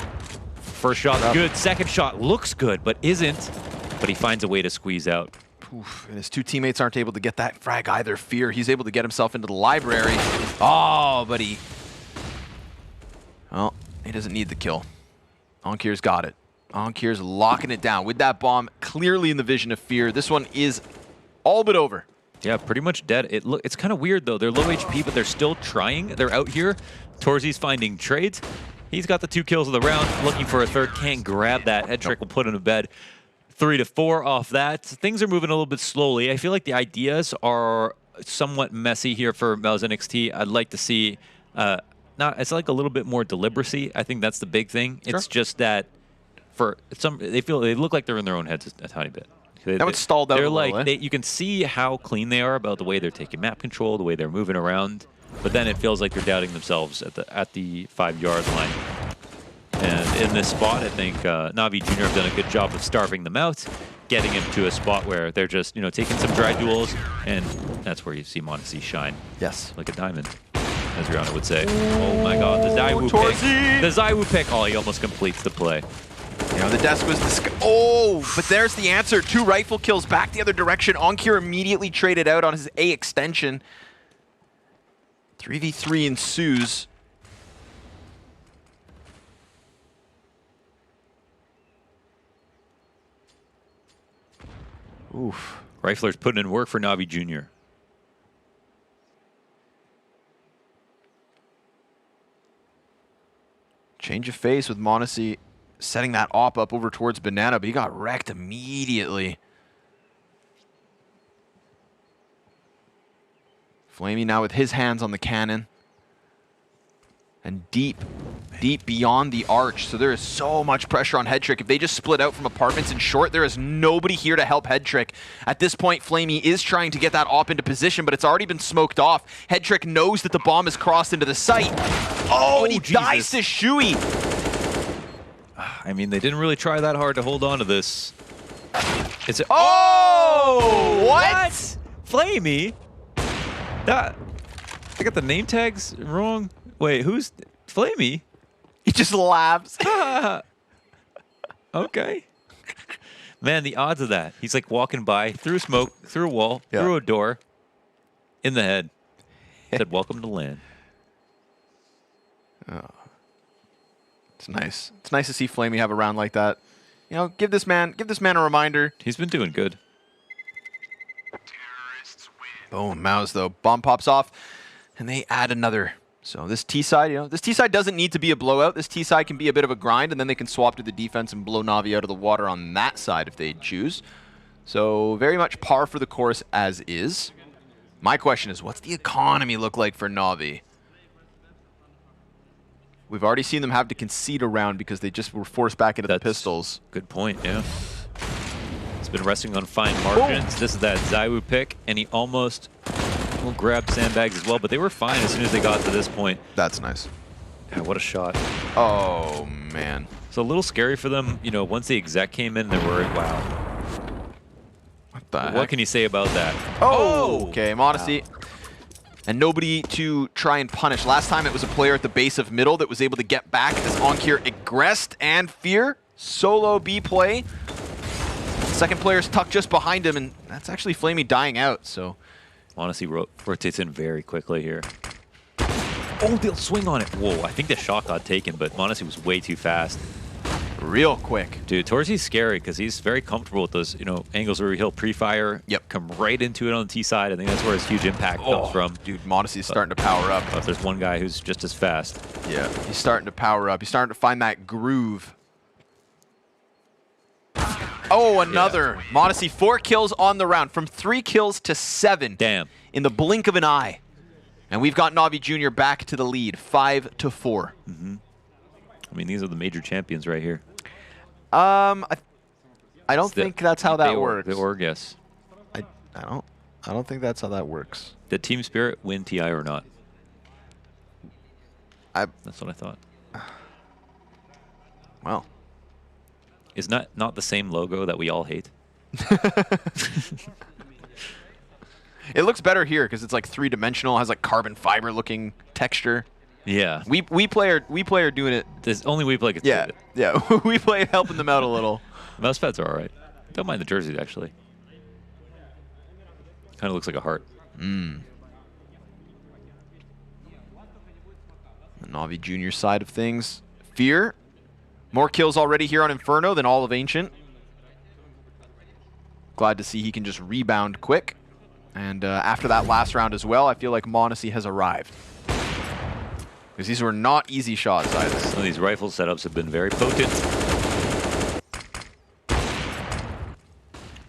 First shot good. Second shot looks good, but isn't. But he finds a way to squeeze out. Oof, and his two teammates aren't able to get that frag either. Fear, he's able to get himself into the library. Oh, but he doesn't need the kill. Onkir's got it. Onkir's locking it down with that bomb clearly in the vision of Fear. This one is all but over. Yeah, pretty much dead. It's kind of weird, though. They're low HP, but they're still trying. They're out here. Torzy's finding trades. He's got the 2 kills of the round, looking for a third. Can't grab that. Head Trick will put him to bed. 3-4 off that. Things are moving a little bit slowly. I feel like the ideas are somewhat messy here for MOUZ NXT. I'd like to see, it's like a little bit more deliberacy. I think that's the big thing. Sure. It's just that they look like they're in their own heads a tiny bit. That one's stalled out a little, you can see how clean they are about the way they're taking map control, the way they're moving around, but then it feels like they're doubting themselves at the 5-yard line. And in this spot, I think NAVI Junior have done a good job of starving them out, getting him to a spot where they're just, taking some drag duels, and that's where you see Monacy shine. Yes. Like a diamond, as Rihanna would say. Oh my god, the Zaiwu pick. The Zaiwu pick. Oh, he almost completes the play. The desk was but there's the answer. 2 rifle kills back the other direction. Onkir immediately traded out on his A extension. 3v3 ensues. Oof. Rifler's putting in work for NAVI Junior. Change of face with Monacy setting that op up over towards Banana, but he got wrecked immediately. Flamey now with his hands on the cannon. And deep beyond the arch. So there is so much pressure on Head Trick. If they just split out from apartments in short, there is nobody here to help Head Trick. At this point, Flamey is trying to get that op into position, but it's already been smoked off. Head Trick knows that the bomb has crossed into the site. Oh, and he dies to Shui. I mean, they didn't really try that hard to hold on to this. It's what? Flamey? That I got the name tags wrong. Wait, who's Flamey? He just laughs. Okay. Man, the odds of that. He's like walking by, through smoke, through a wall, through a door, in the head. Said, "Welcome to land." Oh. It's nice. It's nice to see Flamey have a round like that. You know, give this man a reminder. He's been doing good. Boom, MOUZ though. Bomb pops off, and they add another. So this T side, you know, this T side doesn't need to be a blowout. This T side can be a bit of a grind, and then they can swap to the defense and blow Navi out of the water on that side if they choose. So very much par for the course as is. My question is, what's the economy look like for Navi? We've already seen them have to concede a round because they just were forced back into the pistols. Good point, yeah. It's been resting on fine margins. This is that Zaiwu pick, and he almost grabbed sandbags as well, but they were fine as soon as they got to this point. That's nice. Yeah, what a shot. Oh, man. It's a little scary for them. You know, once the exec came in, they were, wow. What the heck? What can you say about that? Oh, okay, Modesty. Wow. And nobody to try and punish. Last time it was a player at the base of middle that was able to get back as Onkir aggressed and Fear. Solo B play. Second player's tucked just behind him, and that's actually Flamey dying out, so. Honestly, rotates in very quickly here. Oh, they'll swing on it. Whoa, I think the shot got taken, but Monesi was way too fast. Real quick. Dude, Torzy's scary because he's very comfortable with those, you know, angles where he'll pre-fire, come right into it on the T side. I think that's where his huge impact comes from. Dude, Modesi's starting to power up. But there's one guy who's just as fast. Yeah, he's starting to power up. He's starting to find that groove. Oh, another. Yeah. Modesty, 4 kills on the round. From 3 kills to 7. Damn. In the blink of an eye. And we've got NAVI Junior back to the lead, 5-4. Mm-hmm. I mean, these are the major champions right here. I don't think that's how that works. The org, yes. I don't think that's how that works. Did Team Spirit win TI or not? That's what I thought. Well. Is not the same logo that we all hate? It looks better here because it's like 3-dimensional, has like carbon fiber looking texture. Yeah. WePlay are doing it. There's only WePlay can do it. Yeah. WePlay helping them out a little. Mouse pads are all right. Don't mind the jerseys actually. Kind of looks like a heart. The NAVI Junior side of things. Fear. More kills already here on Inferno than all of Ancient. Glad to see he can just rebound quick. And after that last round as well, I feel like Modesty has arrived. Because these were not easy shots either. Some of these rifle setups have been very potent.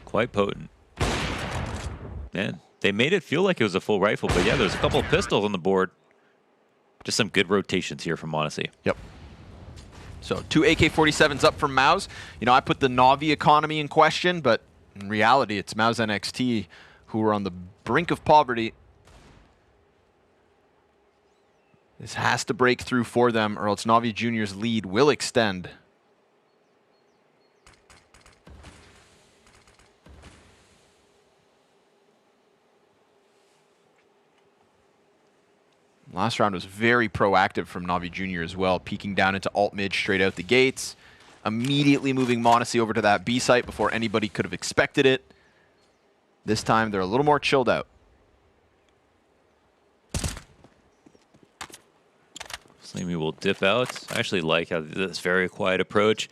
Quite potent. Man, they made it feel like it was a full rifle, but yeah, there's a couple of pistols on the board. Just some good rotations here from Modesty. Yep. So 2 AK-47s up from MOUZ. You know, I put the Navi economy in question, but in reality, it's MOUZ NXT who are on the brink of poverty. This has to break through for them, or else NAVI Junior's lead will extend. Last round was very proactive from NAVI Junior as well, peeking down into alt mid straight out the gates, immediately moving Modesty over to that B site before anybody could have expected it. This time they're a little more chilled out. Flamey will dip out. I actually like how this very quiet approach.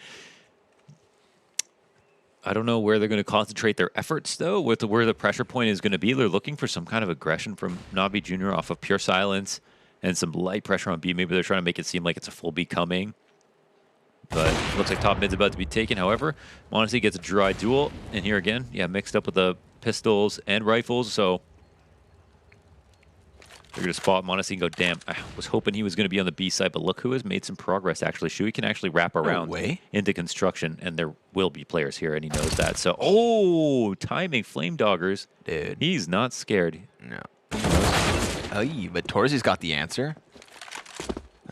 I don't know where they're going to concentrate their efforts, though, with where the pressure point is going to be. They're looking for some kind of aggression from NAVI Junior off of pure silence and some light pressure on B. Maybe they're trying to make it seem like it's a full B coming. But looks like top mid's about to be taken. However, Modesty gets a dry duel. And here again, yeah, mixed up with the pistols and rifles. So they're going to spot Modesty and go, damn, I was hoping he was going to be on the B side, but look who has made some progress, actually. Shui can actually wrap around into construction, and there will be players here, and he knows that. So, timing, Flame Doggers. Dude. He's not scared. No. But Torzy's got the answer.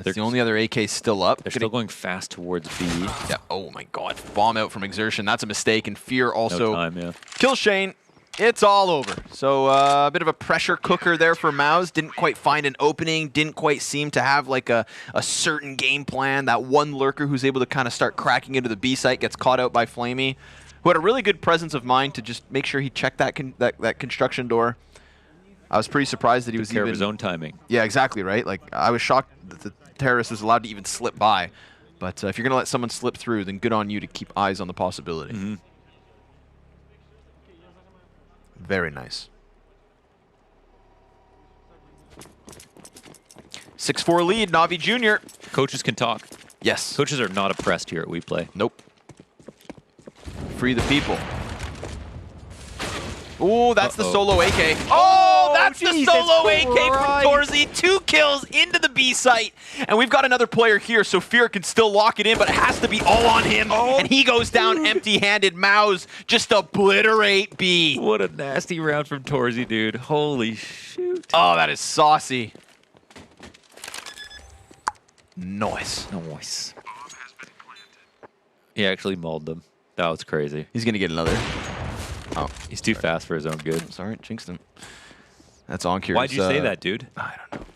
That's the only other AK still up. They're still going fast towards B. Yeah. Oh my God. Bomb out from Exertion. That's a mistake. And Fear also No time, yeah. kills Shane. It's all over. So a bit of a pressure cooker there for MOUZ. Didn't quite find an opening. Didn't quite seem to have like a certain game plan. That one lurker who's able to kind of start cracking into the B site gets caught out by Flamey, who had a really good presence of mind to just make sure he checked that that construction door. I was pretty surprised that he was care even of his own timing. Yeah, exactly, right? Like, I was shocked that the terrorist was allowed to even slip by. But if you're going to let someone slip through, then good on you to keep eyes on the possibility. Mm-hmm. Very nice. 6-4 lead, Navi Junior. Coaches can talk. Yes. Coaches are not oppressed here at WePlay. Nope. Free the people. Ooh, that's the solo AK. Oh, that's the solo AK from Torzy. 2 kills into the B site. And we've got another player here, so Fear can still lock it in, but it has to be all on him. And he goes down empty-handed. MOUZ just obliterate B. What a nasty round from Torzy, dude. Holy shoot. Oh, that is saucy. Nice. Nice. He actually mauled them. That was crazy. He's going to get another. Oh, he's too fast for his own good. Sorry, jinxed him. That's Onkir's. Why'd you say that, dude? I don't know.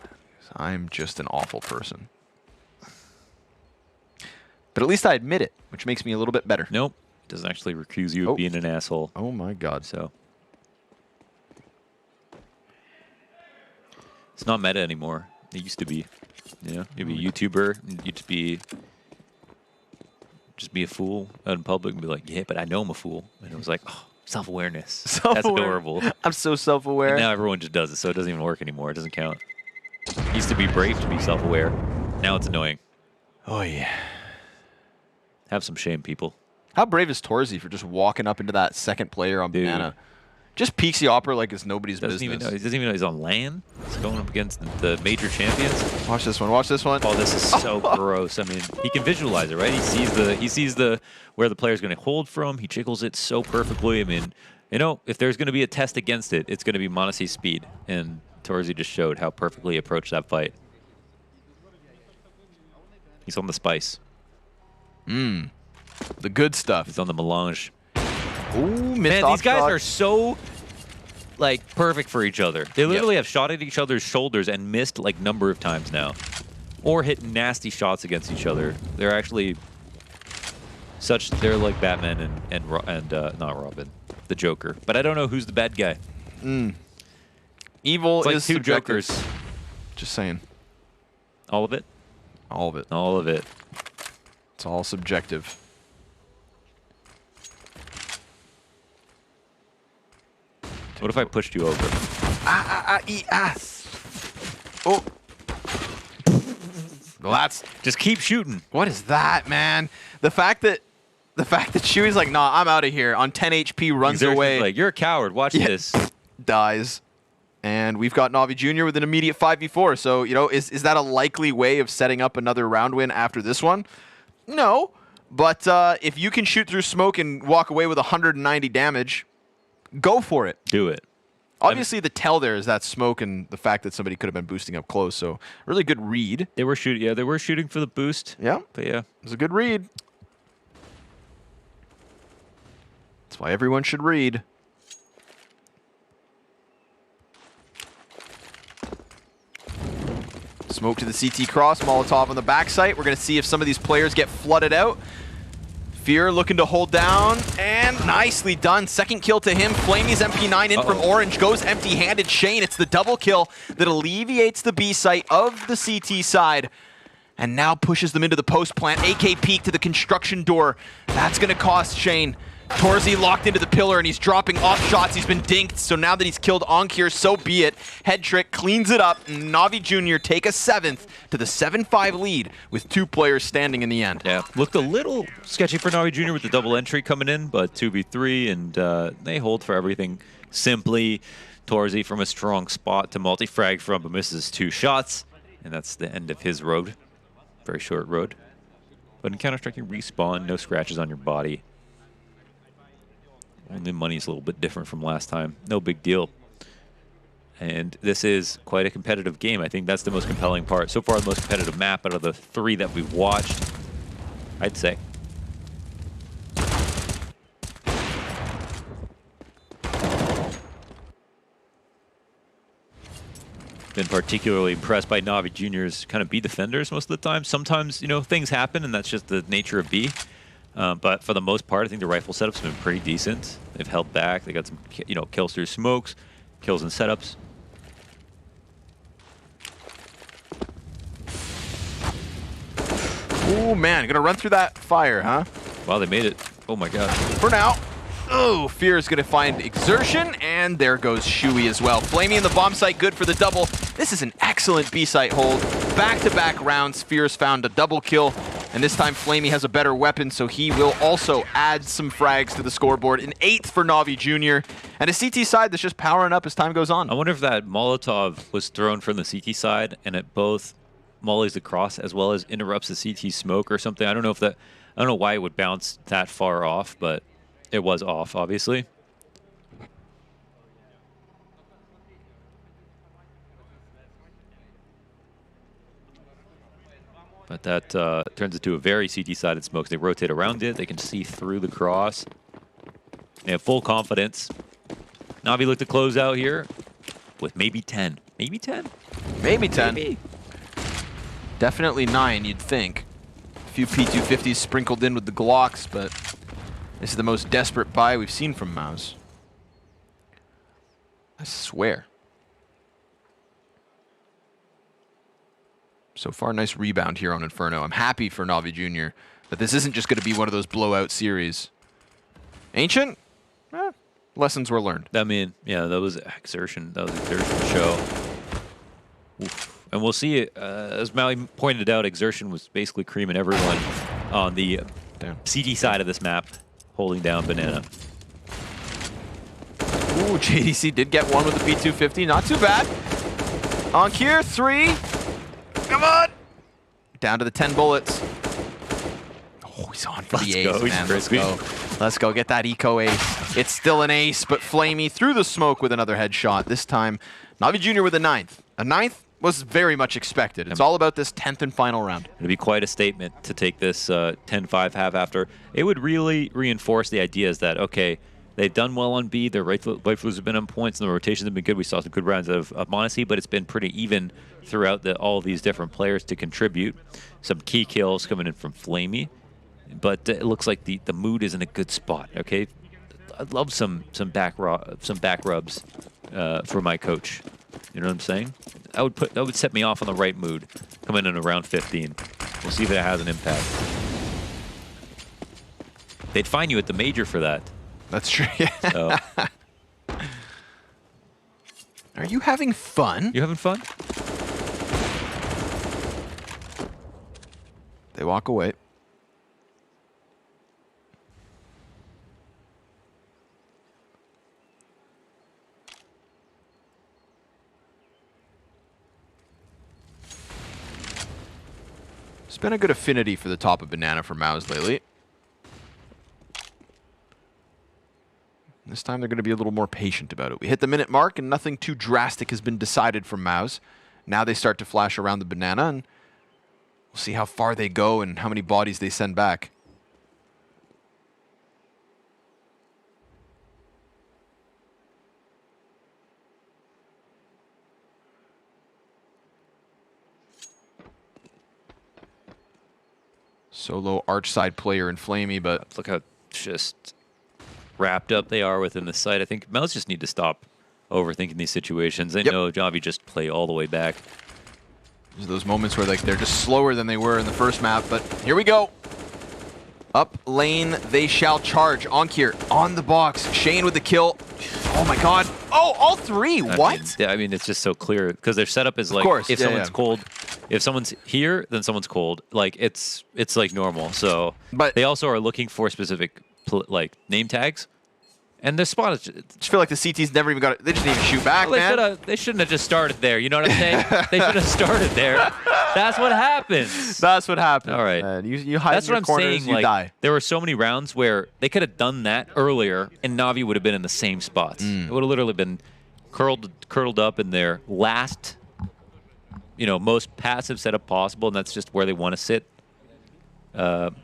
I'm just an awful person. But at least I admit it, which makes me a little bit better. Nope. Doesn't actually accuse you of being an asshole. Oh my God. So it's not meta anymore. It used to be. You know, you'd be a YouTuber, you'd just be a fool out in public and be like, yeah, but I know I'm a fool. And it was like, oh, self-awareness. That's adorable. I'm so self-aware. And now everyone just does it, so it doesn't even work anymore. It doesn't count. It used to be brave to be self-aware. Now it's annoying. Oh, yeah. Have some shame, people. How brave is Torzy for just walking up into that second player on Banana? Just peeks the opera like it's nobody's business. Even know, he doesn't even know he's on LAN. He's going up against the major champions. Watch this one. Watch this one. Oh, this is so gross. I mean, he can visualize it, right? He sees the where the player's going to hold from. He jiggles it so perfectly. I mean, you know, if there's going to be a test against it, it's going to be Monesi's speed. And Torzy just showed how perfectly he approached that fight. He's on the spice. The good stuff. He's on the melange. Ooh, man, these guys are so like perfect for each other. They literally have shot at each other's shoulders and missed like number of times now, or hit nasty shots against each other. They're actually such. They're like Batman and not Robin, the Joker. But I don't know who's the bad guy. Evil it's like is two subjective. Jokers. Just saying. All of it. All of it. All of it. It's all subjective. What if I pushed you over? Oh. Well, that's just keep shooting. What is that, man? The fact that Chewy's like, nah, I'm out of here. On 10 HP, runs away. Like, you're a coward. Watch this. Dies. And we've got Navi Junior with an immediate 5v4. So, you know, is that a likely way of setting up another round win after this one? No. But if you can shoot through smoke and walk away with 190 damage, go for it. Do it. Obviously, the tell there is that smoke and the fact that somebody could have been boosting up close. So, really good read. They were shooting. Yeah, they were shooting for the boost. Yeah. But yeah, it was a good read. That's why everyone should read. Smoke to the CT cross, Molotov on the backside. We're going to see if some of these players get flooded out. Fear looking to hold down, and nicely done. Second kill to him. Flamey's MP9 in from Orange, goes empty-handed. Shane, it's the double kill that alleviates the B site of the CT side, and now pushes them into the post plant. AK peek to the construction door. That's going to cost Shane. Torzy locked into the pillar, and he's dropping off shots. He's been dinked, so now that he's killed Onkir, so be it. Head trick cleans it up, and Navi Junior take a 7th to the 7-5 lead with 2 players standing in the end. Yeah, looked a little sketchy for Navi Junior with the double entry coming in, but 2v3, and they hold for everything simply. Torzy from a strong spot to multi-frag from, but misses 2 shots, and that's the end of his road. Very short road. But in Counter-Strike, you respawn, no scratches on your body. Only money's a little bit different from last time. No big deal. And this is quite a competitive game. I think that's the most compelling part. So far, the most competitive map out of the 3 that we've watched, I'd say. Been particularly impressed by NAVI Junior's kind of B defenders most of the time. Sometimes, you know, things happen, and that's just the nature of B. But for the most part, I think the rifle setups have been pretty decent. They've held back. They got some, you know, kills through smokes, kills and setups. Oh man, gonna run through that fire, huh? Wow, they made it. Oh my god. For now. Oh, Fear is gonna find Exertion, and there goes Shui as well. Flamey in the bomb site, good for the double. This is an excellent B site hold. Back-to-back rounds, Fear's found a double kill, and this time Flamey has a better weapon, so he will also add some frags to the scoreboard. An 8th for NAVI Junior, and a CT side that's just powering up as time goes on. I wonder if that Molotov was thrown from the CT side, and it both mollies across as well as interrupts the CT smoke or something. I don't know if that, I don't know why it would bounce that far off, but it was off, obviously. But that turns into a very CT-sided smoke. They rotate around it. They can see through the cross. They have full confidence. Navi look to close out here with maybe 10. Maybe 10? Maybe 10. Maybe. Definitely 9, you'd think. A few P250s sprinkled in with the Glocks, but this is the most desperate buy we've seen from MOUZ. I swear. So far, nice rebound here on Inferno. I'm happy for NAVI Junior that this isn't just going to be one of those blowout series. Ancient? Lessons were learned. I mean, yeah, that was exertion. That was exertion show. Oof. And we'll see, as Maui pointed out, Exertion was basically creaming everyone on the CT side of this map, holding down Banana. Ooh, JDC did get one with the P250. Not too bad. Onkir, 3. Come on! Down to the 10 bullets. Oh, he's on for the ace, man. Let's go. Let's go. Get that eco ace. It's still an ace, but Flamey through the smoke with another headshot. This time, NAVI Junior with a 9th. A 9th was very much expected. It's all about this 10th and final round. It'd be quite a statement to take this 10-5 half after. It would really reinforce the ideas that, okay, they've done well on B, their rifles have been on points, and the rotations have been good. We saw some good rounds of MONaSY, but it's been pretty even throughout all these different players to contribute. Some key kills coming in from Flamey, but it looks like the mood is in a good spot, okay? I'd love some back rubs for my coach. You know what I'm saying? That would set me off on the right mood coming in around 15. We'll see if it has an impact. They'd fine you at the major for that. That's true. Yeah. So. Are you having fun? You having fun? They walk away. It's been a good affinity for the top of Banana for MOUZ lately. This time they're going to be a little more patient about it. We hit the minute mark and nothing too drastic has been decided from MOUZ. Now they start to flash around the Banana and we'll see how far they go and how many bodies they send back. Solo arch-side player in Flamey, but look how just wrapped up they are within the site. I think MOUZ just need to stop overthinking these situations. They know Javi just play all the way back. There's those moments where like they're just slower than they were in the first map, but here we go. Up lane, they shall charge. Onkir on the box. Shane with the kill. Oh my god. Oh, all 3. What? I mean, it's just so clear because their setup is like, if someone's cold, if someone's here, then someone's cold. Like it's like normal. So, but they also are looking for specific like name tags, and their spot is. Just feel like the CT's never even got it. They just didn't even shoot back, man. They shouldn't have just started there. You know what I'm saying? They should have started there. That's what happens. That's what happens. All right. Man. You hide That's in your what I'm corners, saying. you Like, die. there were so many rounds where they could have done that earlier, and Navi would have been in the same spots. It would have literally been curled up in their last, most passive setup possible, and that's just where they want to sit. But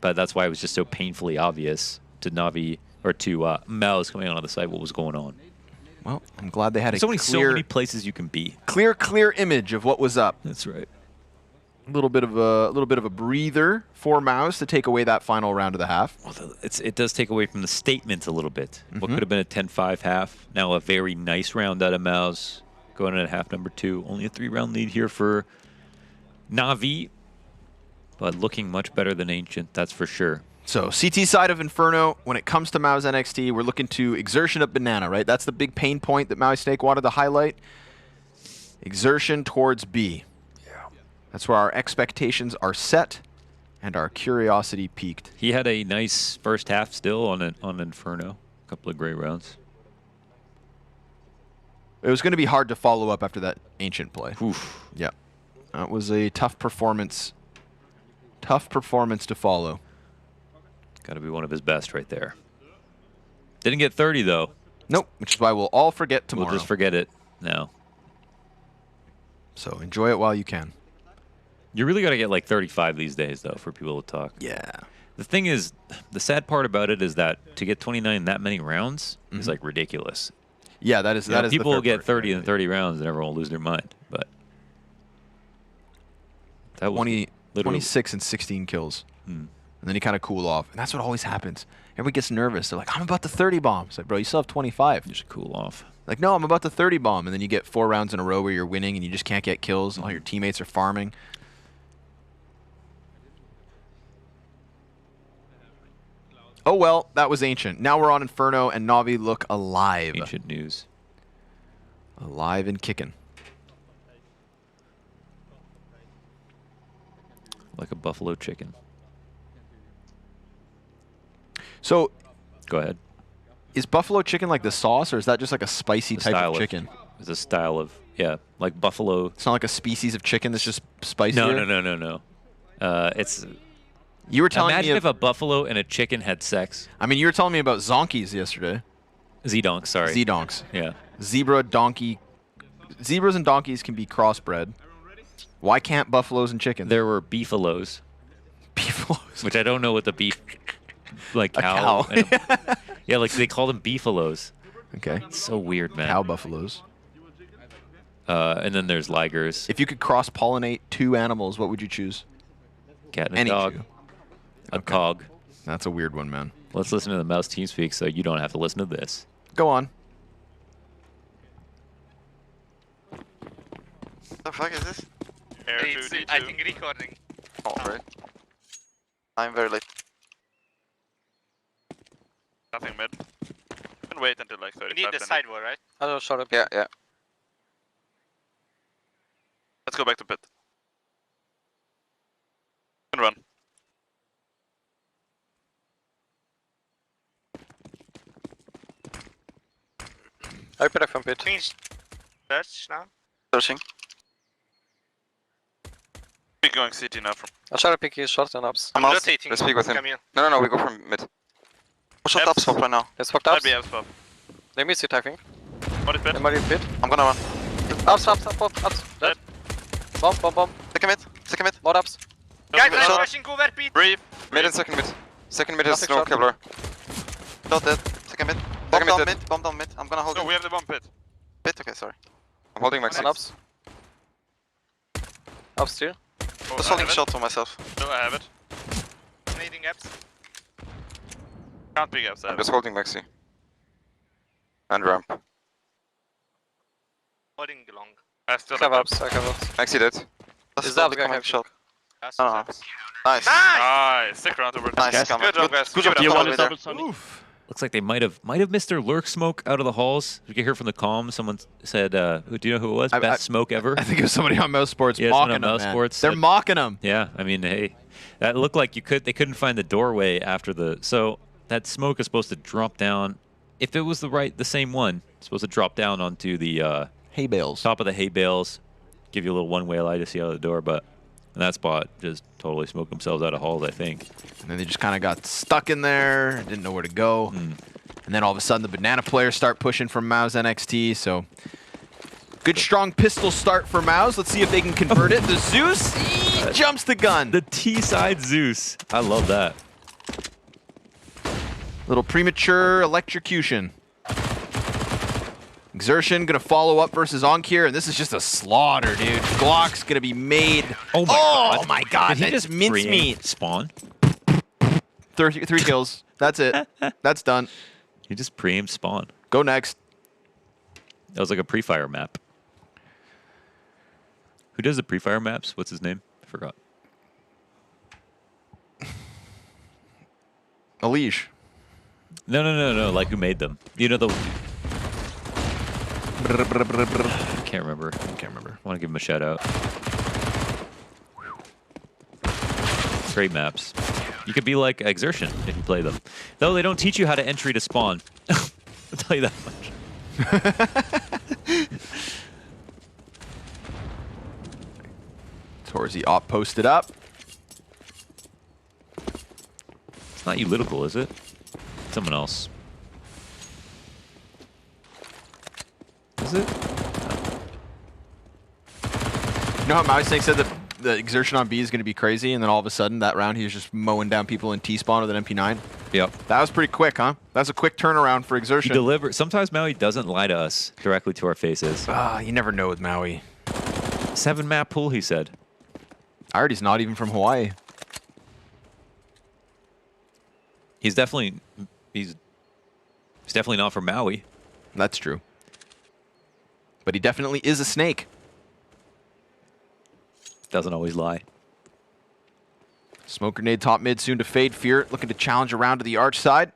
that's why it was just so painfully obvious to Navi or to MOUZ coming onto the site what was going on. Well, I'm glad they had There's only so many places you can be. Clear image of what was up. That's right. A little bit of a breather for MOUZ to take away that final round of the half. Well, it does take away from the statement a little bit. What could have been a 10-5 half, now a very nice round out of MOUZ, going in at half number 2. Only a 3-round lead here for Navi, but looking much better than Ancient, that's for sure. So CT side of Inferno, when it comes to MOUZ NXT, we're looking to exertion of banana, right? That's the big pain point that Maui Snake wanted to highlight. Exertion towards B. Yeah. That's where our expectations are set and our curiosity peaked. He had a nice first half still on Inferno. A couple of great rounds. It was going to be hard to follow up after that Ancient play. Oof. Yeah. That was a tough performance. Tough performance to follow. Got to be one of his best right there. Didn't get 30, though. Nope, which is why we'll all forget tomorrow. We'll just forget it now. So enjoy it while you can. You really got to get like 35 these days, though, for people to talk. Yeah. The thing is, the sad part about it is that to get 29 in that many rounds is like ridiculous. Yeah, that is people will get 30 part. in 30 rounds and everyone will lose their mind. But that was 26 and 16 kills. And then you kind of cool off. And that's what always happens. Everybody gets nervous. They're like, I'm about to 30 bomb. It's like, bro, you still have 25. You should cool off. Like, no, I'm about to 30 bomb. And then you get 4 rounds in a row where you're winning and you just can't get kills. And all your teammates are farming. Oh, well, that was Ancient. Now we're on Inferno, and Navi look alive. Ancient news. Alive and kicking. Like a buffalo chicken. So, go ahead. Is buffalo chicken like the sauce, or is that just like a spicy type of chicken? It's a style of, yeah, like buffalo. It's not like a species of chicken that's just spicy. No. It's. You were telling Imagine me if a buffalo and a chicken had sex. I mean, you were telling me about zonkies yesterday. Z-donks, sorry. Z-donks. Yeah. Zebra, donkey. Zebras and donkeys can be crossbred. Why can't buffaloes and chickens? There were beefalos. Beefalos. Which I don't know what the beef, like A cow. cow. Yeah, like they call them beefalos. Okay. It's so weird, man. Cow buffaloes. And then there's ligers. If you could cross-pollinate 2 animals, what would you choose? Cat and a Any dog. two. A cog. That's a weird one, man. Let's listen to the MOUZ team speak so you don't have to listen to this. Go on. The fuck is this? It's, I think recording. Oh, right. I'm very late. Nothing mid. You can wait until like 35 We need the minutes. side wall, right? Hello, shut up. Yeah. Let's go back to pit. And run. Open up from pit. Change. Search now. Searching. We're going CT now from. I'll try to pick you short and ups. I'm rotating. Let's speak with him. Come here. No, we go from mid. Push up swap right now. Let's fuck ups. I'll be up swap. Let me sit, I think. What is pit? Somebody in pit. I'm gonna run. Ups. Dead. Bomb. Second mid. More ups. Guys, I'm Shot. rushing over pit. Brief. Mid and second mid. Second mid is Nothing no shot. Kevlar. Shot dead. Second mid. Bomb down mid. I'm gonna hold No, him. we have the bomb pit. Pit, okay, sorry. I'm holding max 6. Ups. Ups still. Oh, Just I holding have it. shot for myself. No, I have it. Nading gaps. Can't be gaps. I I'm have just it. holding maxi. And ramp. Holding long. I still Have have ups, I have ups. Maxi dead. Is that the the guy coming have shot? That's No. Nice. Nice. Sick round over. Nice, Good job, guys. Good job. Keep it up. You won it. Oof. Looks like they might have missed their lurk smoke out of the halls. You can hear from the comm. Someone said, do you know who it was? Best smoke ever. I think it was somebody on MOUZ Sports Yeah, mocking someone them, on MOUZ man. Sports They're said- mocking them. Yeah, I mean, hey, that looked like they couldn't find the doorway after the. So that smoke is supposed to drop down. If it was the same one, it's supposed to drop down onto the hay bales, top of the hay bales, give you a little one-way light to see out of the door. But in that spot, just totally smoked themselves out of halls, I think. And then they just kind of got stuck in there, didn't know where to go. And then all of a sudden the banana players start pushing from MOUZ NXT. So good strong pistol start for MOUZ. Let's see if they can convert it. The Zeus, he jumps the gun. The T-side Zeus. I love that. Little premature electrocution. Exertion gonna follow up versus Onkir, and this is just a slaughter, dude. Glock's gonna be made. Oh my god. Did he just mincemeat. Spawn? 3 kills. That's it. That's done. He just pre-aimed spawn. Go next. That was like a pre-fire map. Who does the pre-fire maps? What's his name? I forgot. Alish. No. Like who made them? You know the. I can't remember. I want to give him a shout out. Great maps. You could be like Exertion if you play them. Though they don't teach you how to entry to spawn. I'll tell you that much. Torzy op posted up. It's not Ulytical, is it? Someone else. Is it? You know how MOUZ NXT said that the Exertion on B is going to be crazy, and then all of a sudden that round he was just mowing down people in T-spawn with an MP9? Yep. That was pretty quick, huh? That was a quick turnaround for Exertion. He delivered. Sometimes Maui doesn't lie to us directly to our faces. You never know with Maui. 7-map pool, he said. I heard he's not even from Hawaii. He's definitely not from Maui. That's true. But he definitely is a snake. Doesn't always lie. Smoke grenade top mid soon to fade. Fear looking to challenge around to the arch side.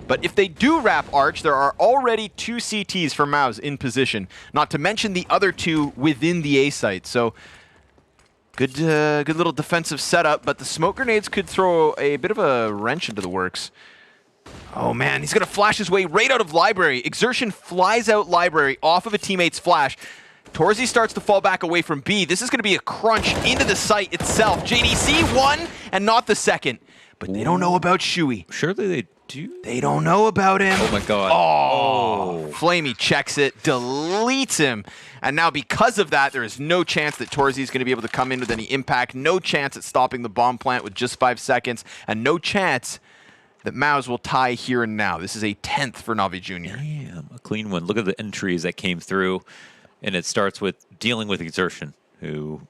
But if they do wrap arch, there are already 2 CTs for MOUZ in position. Not to mention the other 2 within the A site. So good little defensive setup. But the smoke grenades could throw a bit of a wrench into the works. Oh man, he's gonna flash his way right out of library. Exertion flies out library off of a teammate's flash. Torzy starts to fall back away from B. This is going to be a crunch into the site itself. JDC won, and not the second. But they don't know about Shui. Surely they do. They don't know about him. Oh my god. Oh. Flamey checks it, deletes him. And now because of that, there is no chance that Torzy is going to be able to come in with any impact. No chance at stopping the bomb plant with just 5 seconds. And no chance that MOUZ will tie here and now. This is a 10th for NAVI Junior. Damn, a clean one. Look at the entries that came through. And it starts with dealing with Exertion, who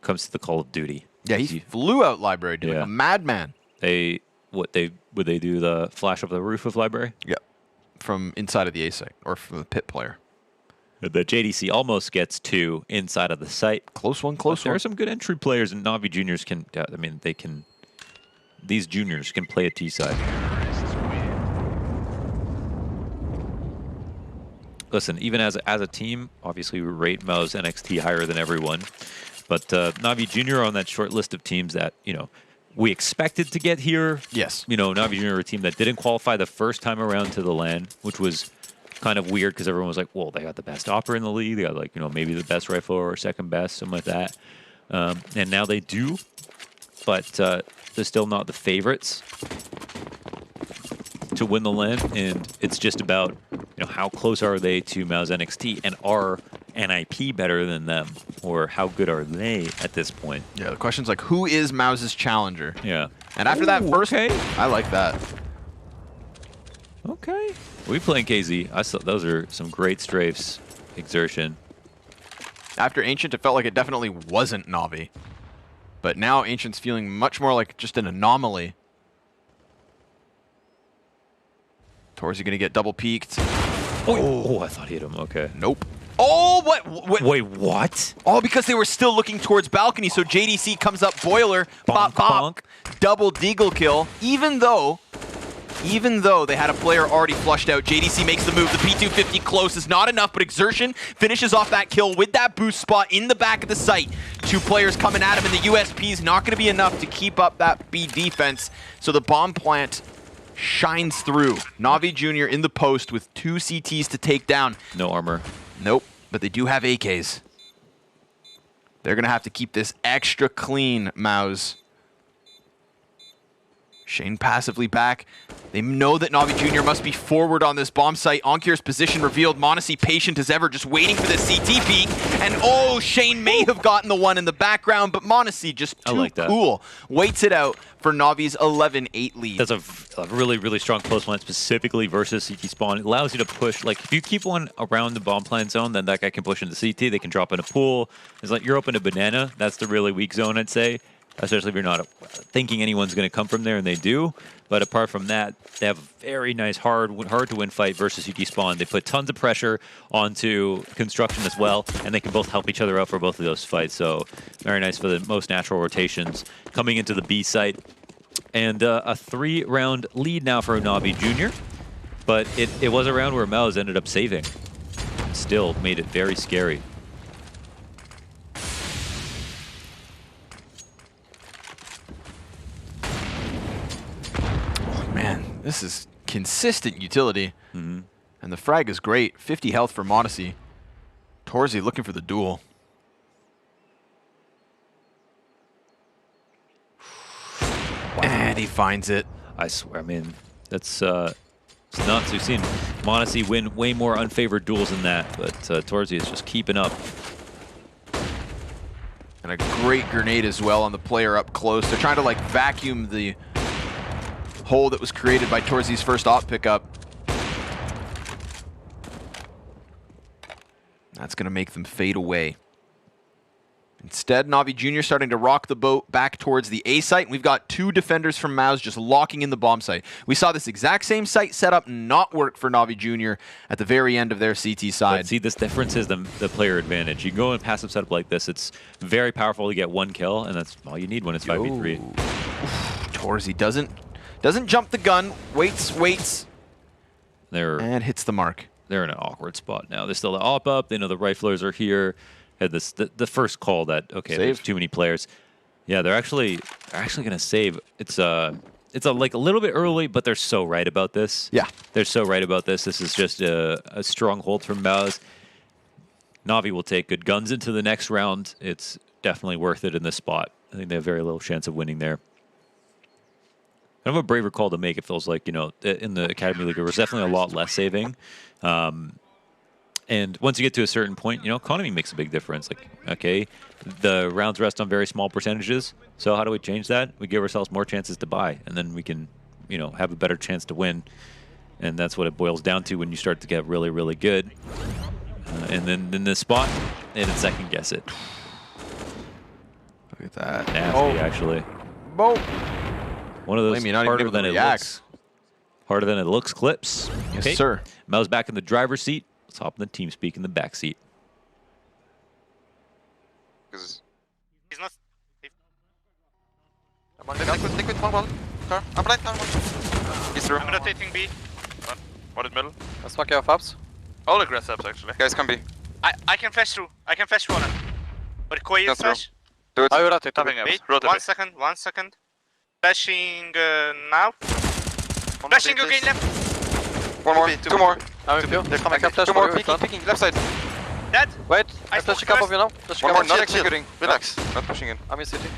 comes to the call of duty. Yeah, he flew out library, dude, like a madman. Would they do the flash up the roof of library? Yeah, from inside of the A site or from the pit player. The JDC almost gets 2 inside of the site. Close one. There are some good entry players, and NAVI juniors can. I mean, they can. These juniors can play a T side. Listen, even as a team, obviously we rate MOUZ NXT higher than everyone, but NAVI Junior on that short list of teams that we expected to get here. Yes. NAVI Junior are a team that didn't qualify the first time around to the LAN, which was kind of weird because everyone was like, well, they got the best opera in the league. They got maybe the best rifle or second best, something like that. And now they do, but they're still not the favorites to win the LAN, and it's just about how close are they to MOUZ NXT, and are NIP better than them, or how good are they at this point? Yeah, the question's like, who is MOUZ's challenger? Yeah. And after that first, I like that. Okay. We playing KZ. I saw those are some great strafes. Exertion. After Ancient, it felt like it definitely wasn't Navi, but now Ancient's feeling much more like just an anomaly. Torzy gonna get double peeked. Oh, I thought he hit him. Okay. Nope. Oh, what? Wait, what? Oh, because they were still looking towards balcony, so JDC comes up boiler, bop, bop, double deagle kill. Even though they had a player already flushed out, JDC makes the move. The P250 close is not enough, but Exertion finishes off that kill with that boost spot in the back of the site. 2 players coming at him, and the USP is not going to be enough to keep up that B defense, so the bomb plant shines through. NAVI Junior in the post with 2 CTs to take down. No armor. Nope, but they do have AKs. They're going to have to keep this extra clean, MOUZ. Shane passively back. They know that Navi Junior must be forward on this bomb site. Onkir's position revealed. m0NESY patient as ever, just waiting for the CT peek. And oh, Shane may have gotten the one in the background, but m0NESY just too cool. Waits it out for Navi's 11-8 lead. That's a really, really strong close line, specifically versus CT spawn. It allows you to push, like, if you keep one around the bomb plant zone, then that guy can push into CT. They can drop in a pool. It's like you're open to banana. That's the really weak zone, I'd say. Especially if you're not thinking anyone's going to come from there, and they do. But apart from that, they have a very nice, hard to win fight versus CT spawn. They put tons of pressure onto construction as well, and they can both help each other out for both of those fights. So very nice for the most natural rotations coming into the B site. And a 3-round lead now for NAVI Junior. But it was a round where MOUZ ended up saving. Still made it very scary. Man, this is consistent utility. And the frag is great. 50 health for m0NESY. Torzy looking for the duel. And he finds it. I swear, I mean, that's it's nuts. We've seen m0NESY win way more unfavored duels than that, but Torzy is just keeping up. And a great grenade as well on the player up close. They're trying to like vacuum the hole that was created by Torzy's first op pickup. That's going to make them fade away. Instead, NAVI Junior starting to rock the boat back towards the A site. We've got 2 defenders from MOUZ just locking in the bomb site. We saw this exact same site setup not work for NAVI Junior at the very end of their CT side. But see, this difference is the player advantage. You go in a passive setup like this, it's very powerful to get 1 kill, and that's all you need when it's 5v3. Torzy doesn't jump the gun, waits, and hits the mark. They're in an awkward spot now. They're still the op up. They know the riflers are here. Had this the first call that there's too many players. Yeah, they're actually gonna save. It's like a little bit early, but they're so right about this. Yeah, they're so right about this. This is just a stronghold from MOUZ. Navi will take good guns into the next round. It's definitely worth it in this spot. I think they have very little chance of winning there. Kind of a braver call to make. It feels like, you know, in the Academy League, there was definitely a lot less saving. And once you get to a certain point, you know, economy makes a big difference. Like, okay, the rounds rest on very small percentages. So how do we change that? We give ourselves more chances to buy, and then we can, you know, have a better chance to win. And that's what it boils down to when you start to get really, really good. And then in this spot, they didn't second guess it. Look at that. Nasty, actually. One of those harder than it looks. Harder than it looks clips. Yes, sir. MOUZ back in the driver's seat. Let's hop in the team speak in the back seat. He's not. Liquid, one ball. I'm blind, He's through. I'm rotating B. One in middle. Let's smoke you off ups. All aggress ups actually. Guys, come B. I can flash through. I can flash one. But Koi is flash. Do it. I will rotate. Wait, 1 second, 1 second. Flashing now. Flashing again left. One more, two more. They're coming. Two more, peeking, left side. Dead. Wait, I flash a couple of you now. One more, not executing. Relax, not pushing in. I'm in city.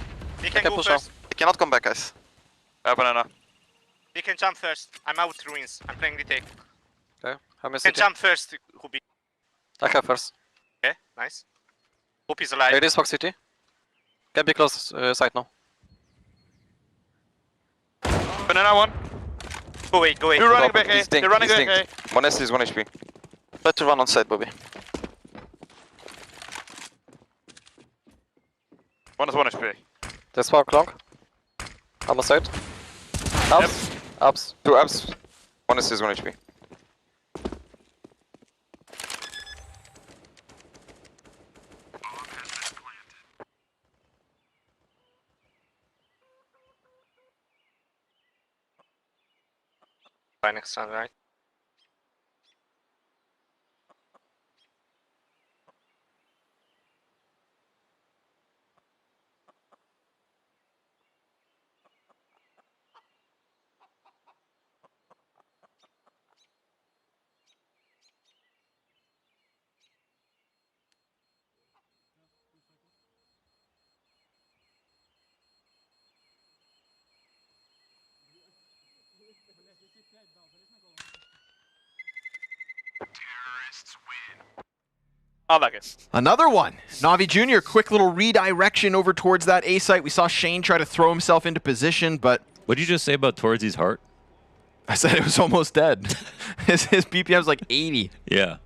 We can go first. We cannot come back, guys. Banana. We can jump first. I'm out ruins. I'm playing the take. Okay, I'm in We city. can jump first, Ruby. Taka first. Okay, nice. Hope he's alive. It is Fox City. Can be close side now. Banana one. Go away, go away. You're running back A. They're running back A. One S is 1 HP. Try to run on side, Bobby. One is 1 HP. There's smoke long. I'm on side. Ups. Ups. 2 ups. 1 S is 1 HP. By next time, right? Another one. NAVI Junior, quick little redirection over towards that A site. We saw Shane try to throw himself into position, but... What did you just say about Torzi's heart? I said it was almost dead. his BPM was like 80. Yeah.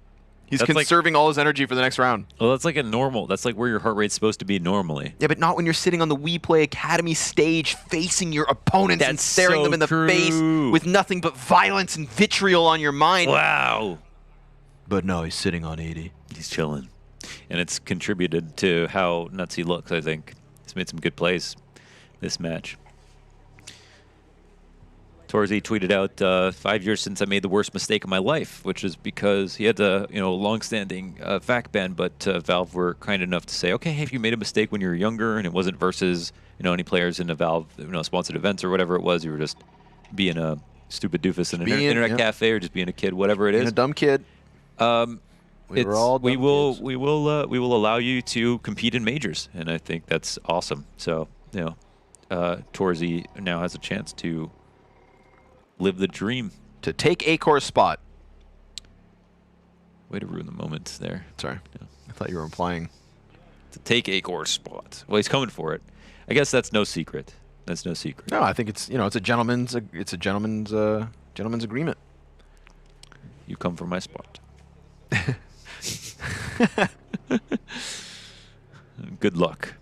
He's That's conserving all his energy for the next round. Well, that's like a normal. That's like where your heart rate's supposed to be normally. Yeah, but not when you're sitting on the WePlay Academy stage facing your opponents and staring them in the face with nothing but violence and vitriol on your mind. Wow. But no, he's sitting on 80. He's chilling. And it's contributed to how nuts he looks, I think. He's made some good plays this match. Torzi tweeted out, 5 years since I made the worst mistake of my life, which is because he had a long-standing VAC ban, but Valve were kind enough to say, okay, hey, if you made a mistake when you were younger and it wasn't versus any players in the Valve sponsored events or whatever it was, you were just being a stupid doofus in an internet cafe or just being a kid, whatever it is. Being a dumb kid. We will allow you to compete in majors, and I think that's awesome. So Torzi now has a chance to live the dream. To take Acor's spot. Way to ruin the moment there. Sorry. Yeah. I thought you were implying. To take Acor's spot. Well, he's coming for it. I guess that's no secret. That's no secret. No, I think it's it's a gentleman's agreement. You come for my spot. Good luck.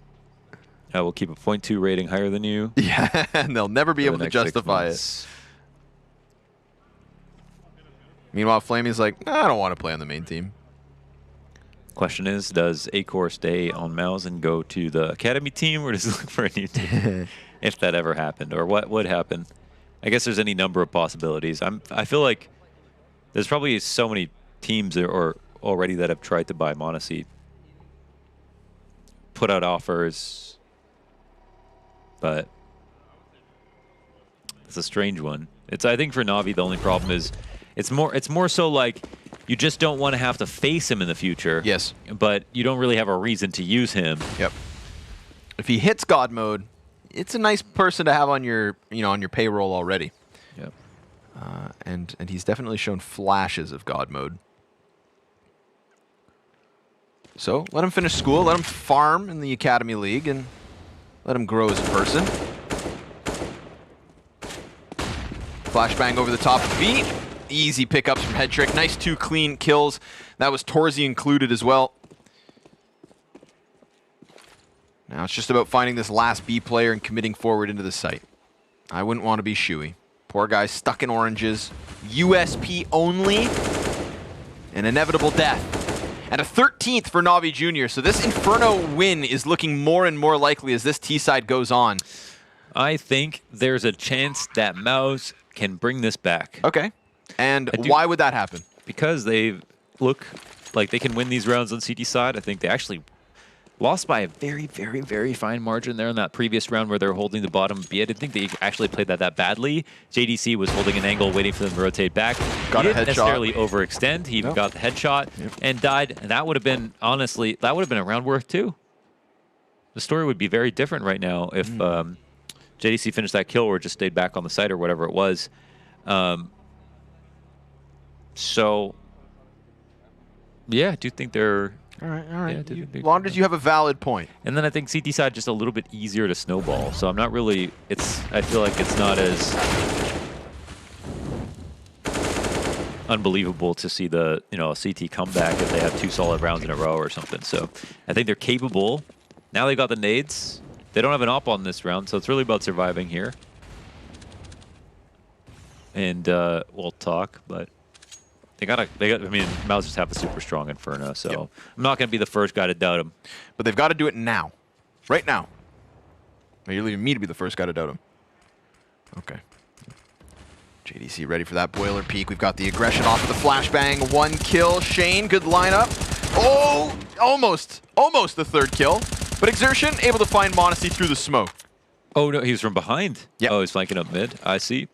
I will keep a 0.2 rating higher than you. Yeah, and they'll never be able to justify it. Meanwhile, Flamey's like, I don't want to play on the main team. Question is, does Acor stay on MOUZ and go to the Academy team, or does he look for a new team? If that ever happened, or what would happen? I guess there's any number of possibilities. I feel like there's probably so many teams already that have tried to buy m0NESY, put out offers, but it's a strange one. I think for Navi the only problem is it's more so like you just don't want to have to face him in the future. Yes. But you don't really have a reason to use him. Yep. If he hits God mode, it's a nice person to have on your on your payroll already. Yep. And he's definitely shown flashes of God mode. So let him finish school, let him farm in the Academy League, and let him grow as a person. Flashbang over the top of B. Easy pickups from Headtrick. Nice 2 clean kills. That was Torzi included as well. Now it's just about finding this last B player and committing forward into the site. I wouldn't want to be Shuey. Poor guy stuck in oranges. USP only. An inevitable death. And a 13th for NAVI Junior. So this Inferno win is looking more and more likely as this T-side goes on. I think there's a chance that MOUZ can bring this back. Okay. And why would that happen? Because they look like they can win these rounds on CT side. I think they actually lost by a very, very, very fine margin there in that previous round where they're holding the bottom B. I didn't think they actually played that badly. JDC was holding an angle, waiting for them to rotate back. Got he a didn't headshot. necessarily overextend. He even got the headshot and died. And that would have been, honestly, that would have been a round worth 2. The story would be very different right now if JDC finished that kill or just stayed back on the site or whatever it was. So, yeah, I do think they're... All right. Yeah, As long as you have a valid point. And then I think CT side just a little bit easier to snowball. So I'm not really... I feel like it's not as unbelievable to see the CT comeback if they have 2 solid rounds in a row or something. So I think they're capable. Now they got the nades. They don't have an op on this round, so it's really about surviving here. And we'll talk, but they got. I mean, MOUZ just have a super strong Inferno, so I'm not going to be the first guy to doubt him. But they've got to do it now, right now. Or you're leaving me to be the first guy to doubt him. Okay. JDC ready for that boiler peak. We've got the aggression off of the flashbang. 1 kill. Shane, good lineup. Oh, almost the 3rd kill. But Exertion able to find m0NESY through the smoke. Oh no, he was from behind. Yeah. Oh, he's flanking up mid. I see.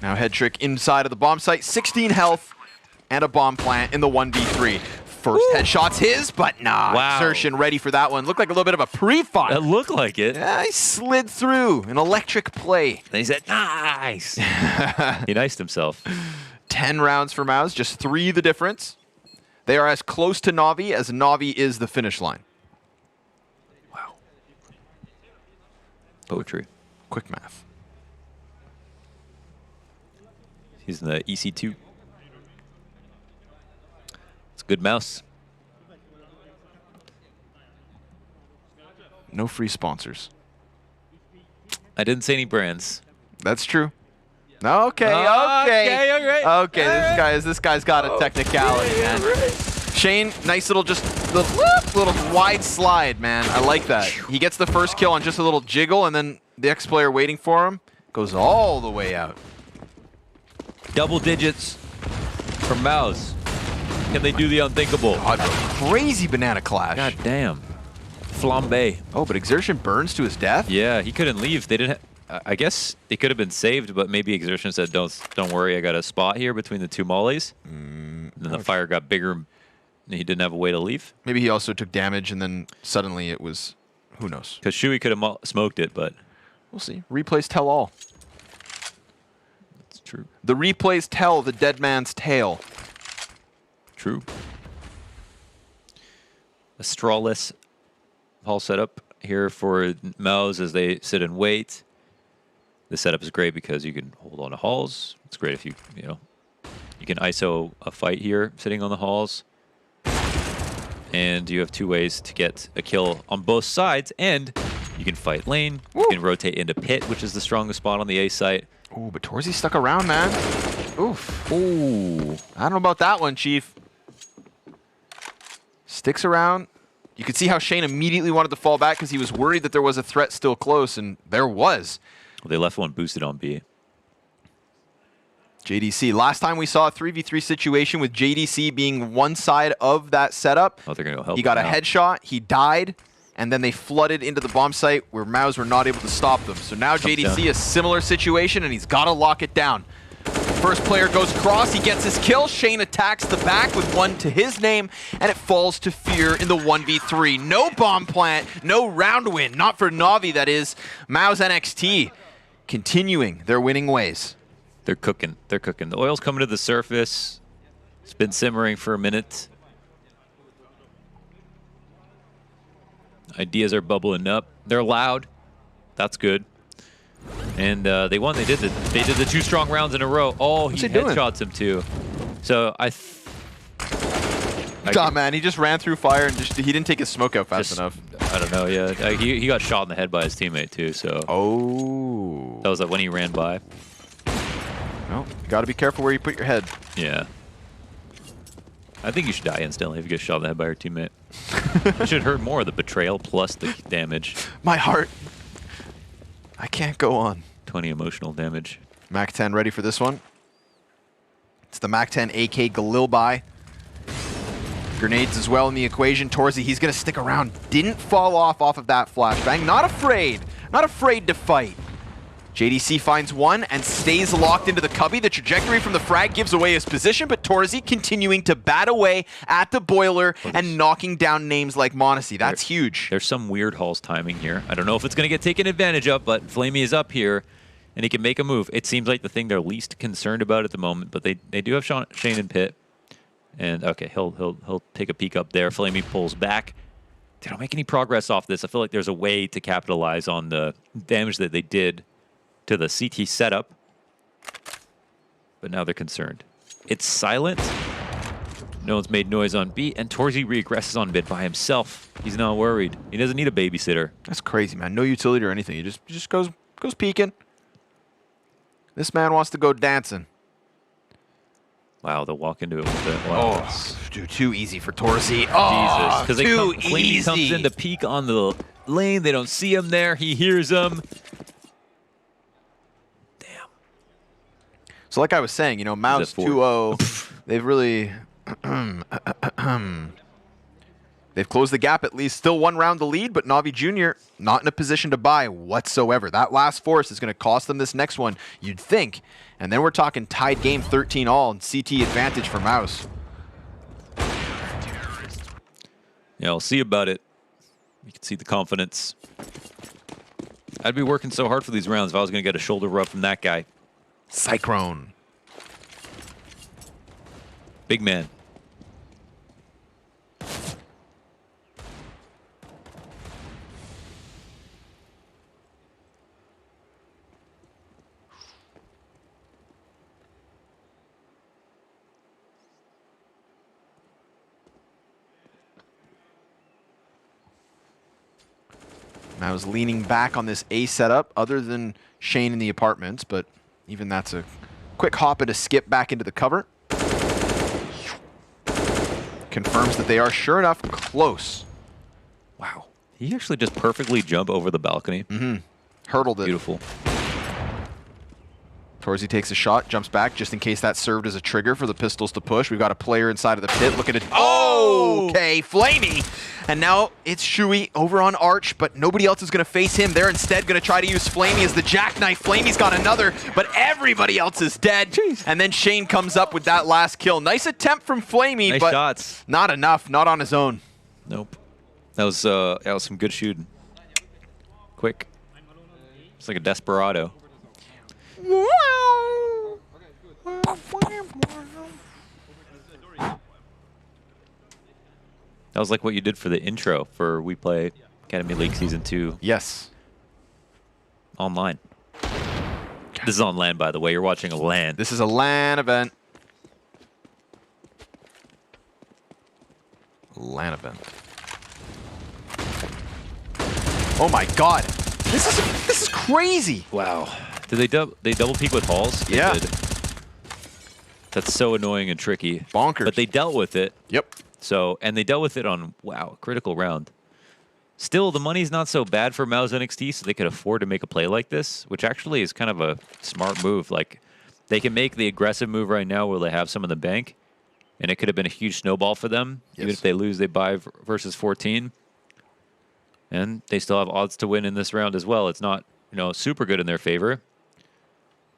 Now Headtrick inside of the bomb site, 16 health, and a bomb plant in the 1v3. First headshot's his, but nah. Wow. Exertion ready for that one. Looked like a little bit of a pre-fire. It looked like it. Yeah, he slid through. An electric play. And he said, nice. He niced himself. 10 rounds for MOUZ, just 3 the difference. They are as close to Navi as Navi is the finish line. Wow. Poetry. Quick math. He's in the EC2. It's a good mouse. No free sponsors. I didn't say any brands. That's true. Okay. This guy's got a technicality, man. Shane, nice little little wide slide, man. I like that. He gets the first kill on just a little jiggle, and then the X-player waiting for him goes all the way out. Double digits from MOUZ. Can they do the unthinkable? God, crazy banana clash. God damn. Flambe. Oh, but Exertion burns to his death? Yeah, he couldn't leave. They didn't. I guess they could have been saved, but maybe Exertion said, "Don't worry, I got a spot here between the two mollies." And then the fire got bigger, and he didn't have a way to leave. Maybe he also took damage, and then suddenly it was, who knows? Because Shui could have smoked it, but we'll see. Replays tell all. That's true. The replays tell the dead man's tale. True. A strawless hall setup here for MOUZ as they sit and wait. This setup is great because you can hold on to halls. It's great if you can ISO a fight here sitting on the halls. And you have 2 ways to get a kill on both sides, and you can fight lane. You can rotate into pit, which is the strongest spot on the A site. Ooh, but Torzy stuck around, man. Oof. Ooh. I don't know about that one, Chief. Sticks around. You could see how Shane immediately wanted to fall back because he was worried that there was a threat still close, and there was. Well, they left one boosted on B. JDC. Last time we saw a 3v3 situation with JDC being one side of that setup. Oh, they're going to go help He got a him out. headshot, he died, and then they flooded into the bomb site where MOUZ were not able to stop them. So now JDC, a similar situation, and he's got to lock it down. First player goes across, he gets his kill. Shane attacks the back with one to his name, and it falls to Fear in the 1v3. No bomb plant, no round win. Not for Navi, that is. MOUZ NXT continuing their winning ways. They're cooking. They're cooking. The oil's coming to the surface. It's been simmering for a minute. Ideas are bubbling up. They're loud. That's good. And they won. They did the 2 strong rounds in a row. Oh, he headshots him too. So man, he just ran through fire and he didn't take his smoke out fast enough. I don't know. Yeah, he got shot in the head by his teammate too. So that was like when he ran by. Well, you got to be careful where you put your head. Yeah. I think you should die instantly if you get shot in the head by your teammate. It should hurt more, the betrayal plus the damage. My heart. I can't go on. 20 emotional damage. Mac 10 ready for this one. It's the Mac 10 AK Galilbai. Grenades as well in the equation. Torzy, he's going to stick around. Didn't fall off of that flashbang. Not afraid. Not afraid to fight. JDC finds one and stays locked into the cubby. The trajectory from the frag gives away his position, but Torzy continuing to bat away at the boiler and knocking down names like Monacy. That's huge. There's some weird Halls timing here. I don't know if it's going to get taken advantage of, but Flamey is up here, and he can make a move. It seems like the thing they're least concerned about at the moment, but they do have Shane and Pitt. And, okay, he'll take a peek up there. Flamey pulls back. They don't make any progress off this. I feel like there's a way to capitalize on the damage that they did to the CT setup, but now they're concerned. It's silent. No one's made noise on B, and Torzy regresses on mid by himself. He's not worried. He doesn't need a babysitter. That's crazy, man. No utility or anything. He just goes peeking. This man wants to go dancing. Wow, they'll walk into it with it. Wow. Oh, dude, too easy for Torzy. Oh, Jesus, because Flamey comes in to peek on the lane. They don't see him there. He hears them. So like I was saying, MOUZ 2-0, they've really... they've closed the gap at least. Still 1 round the lead, but NAVI Junior not in a position to buy whatsoever. That last force is going to cost them this next one, you'd think. And then we're talking tied game 13-all and CT advantage for MOUZ. Yeah, we'll see about it. You can see the confidence. I'd be working so hard for these rounds if I was going to get a shoulder rub from that guy. Cyclone. Big man. I was leaning back on this A setup other than Shane in the apartments, but even that's a quick hop and a skip back into the cover. Confirms that they are sure enough close. Wow. He actually just perfectly jumped over the balcony. Hurdled it. Beautiful. Torzy takes a shot, jumps back, just in case that served as a trigger for the pistols to push. We've got a player inside of the pit looking at... Oh! Okay, Flamey! And now it's Shui over on Arch, but nobody else is going to face him. They're instead going to try to use Flamey as the jackknife. Flamey's got another, but everybody else is dead. Jeez. And then Shane comes up with that last kill. Nice attempt from Flamey, Nice but shots. Not enough, not on his own. Nope. That was some good shooting. Quick. It's like a desperado. That was like what you did for the intro for WePlay Academy League Season 2. Yes. Online. This is on LAN, by the way. You're watching a LAN. This is a LAN event. LAN event. Oh my god. This is crazy. Wow. Did they double peek with halls? They Yeah. did. That's so annoying and tricky. Bonkers. But they dealt with it. Yep. So, and they dealt with it on, wow, a critical round. Still, the money's not so bad for MOUZ NXT, so they could afford to make a play like this, which actually is kind of a smart move. Like, they can make the aggressive move right now where they have some in the bank, and it could have been a huge snowball for them. Yes. Even if they lose, they buy versus 14. And they still have odds to win in this round as well. It's not, super good in their favor.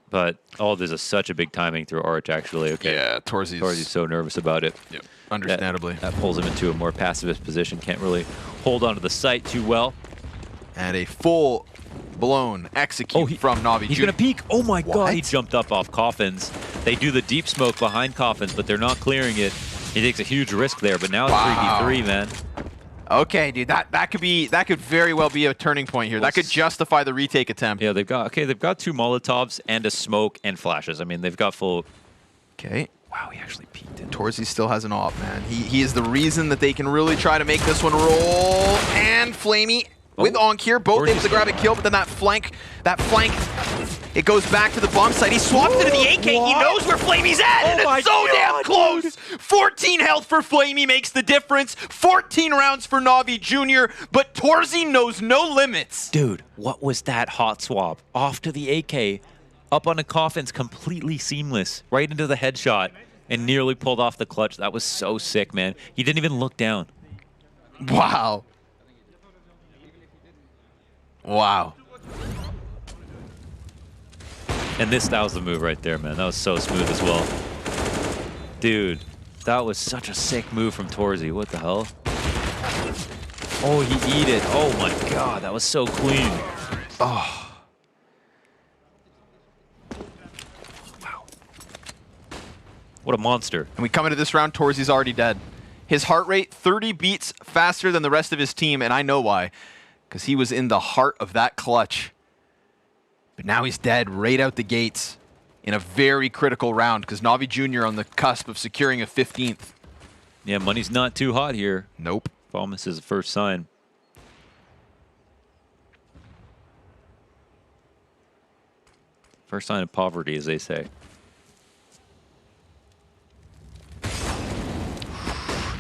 But, this is such a big timing through Arch, actually. Okay. Yeah, Torzy's so nervous about it. Yep, understandably. That pulls him into a more pacifist position. Can't really hold onto the site too well. And a full-blown execute from NAVI. He's going to peek. Oh, my God. He jumped up off Coffins. They do the deep smoke behind Coffins, but they're not clearing it. He takes a huge risk there, but now it's 3v3, man. Okay, dude, that could very well be a turning point here. That could justify the retake attempt. Yeah, they've got two Molotovs and a smoke and flashes. I mean, they've got full. Okay. Wow, he actually peeked in. Torzy still has an op, man. He is the reason that they can really try to make this one roll. And Flamey with Onkir, both able to grab a kill, but then that flank, it goes back to the bomb site. He swaps it to the AK. He knows where Flamey's at, and it's so damn close. 14 health for Flamey makes the difference. 14 rounds for NAVI Junior, but Torzy knows no limits. Dude, what was that hot swap? Off to the AK, up on the Coffins, completely seamless, right into the headshot, and nearly pulled off the clutch. That was so sick, man. He didn't even look down. Wow. Wow. And that was the move right there, man. That was so smooth as well. Dude, that was such a sick move from Torzy. What the hell? Oh, he eat it. Oh my god, that was so clean. Oh. Wow. What a monster. And we come into this round, Torzy's already dead. His heart rate, 30 beats faster than the rest of his team, and I know why. Because he was in the heart of that clutch. But now he's dead right out the gates in a very critical round because NAVI Junior on the cusp of securing a 15th. Yeah, money's not too hot here. Nope. Promise is the first sign. First sign of poverty, as they say.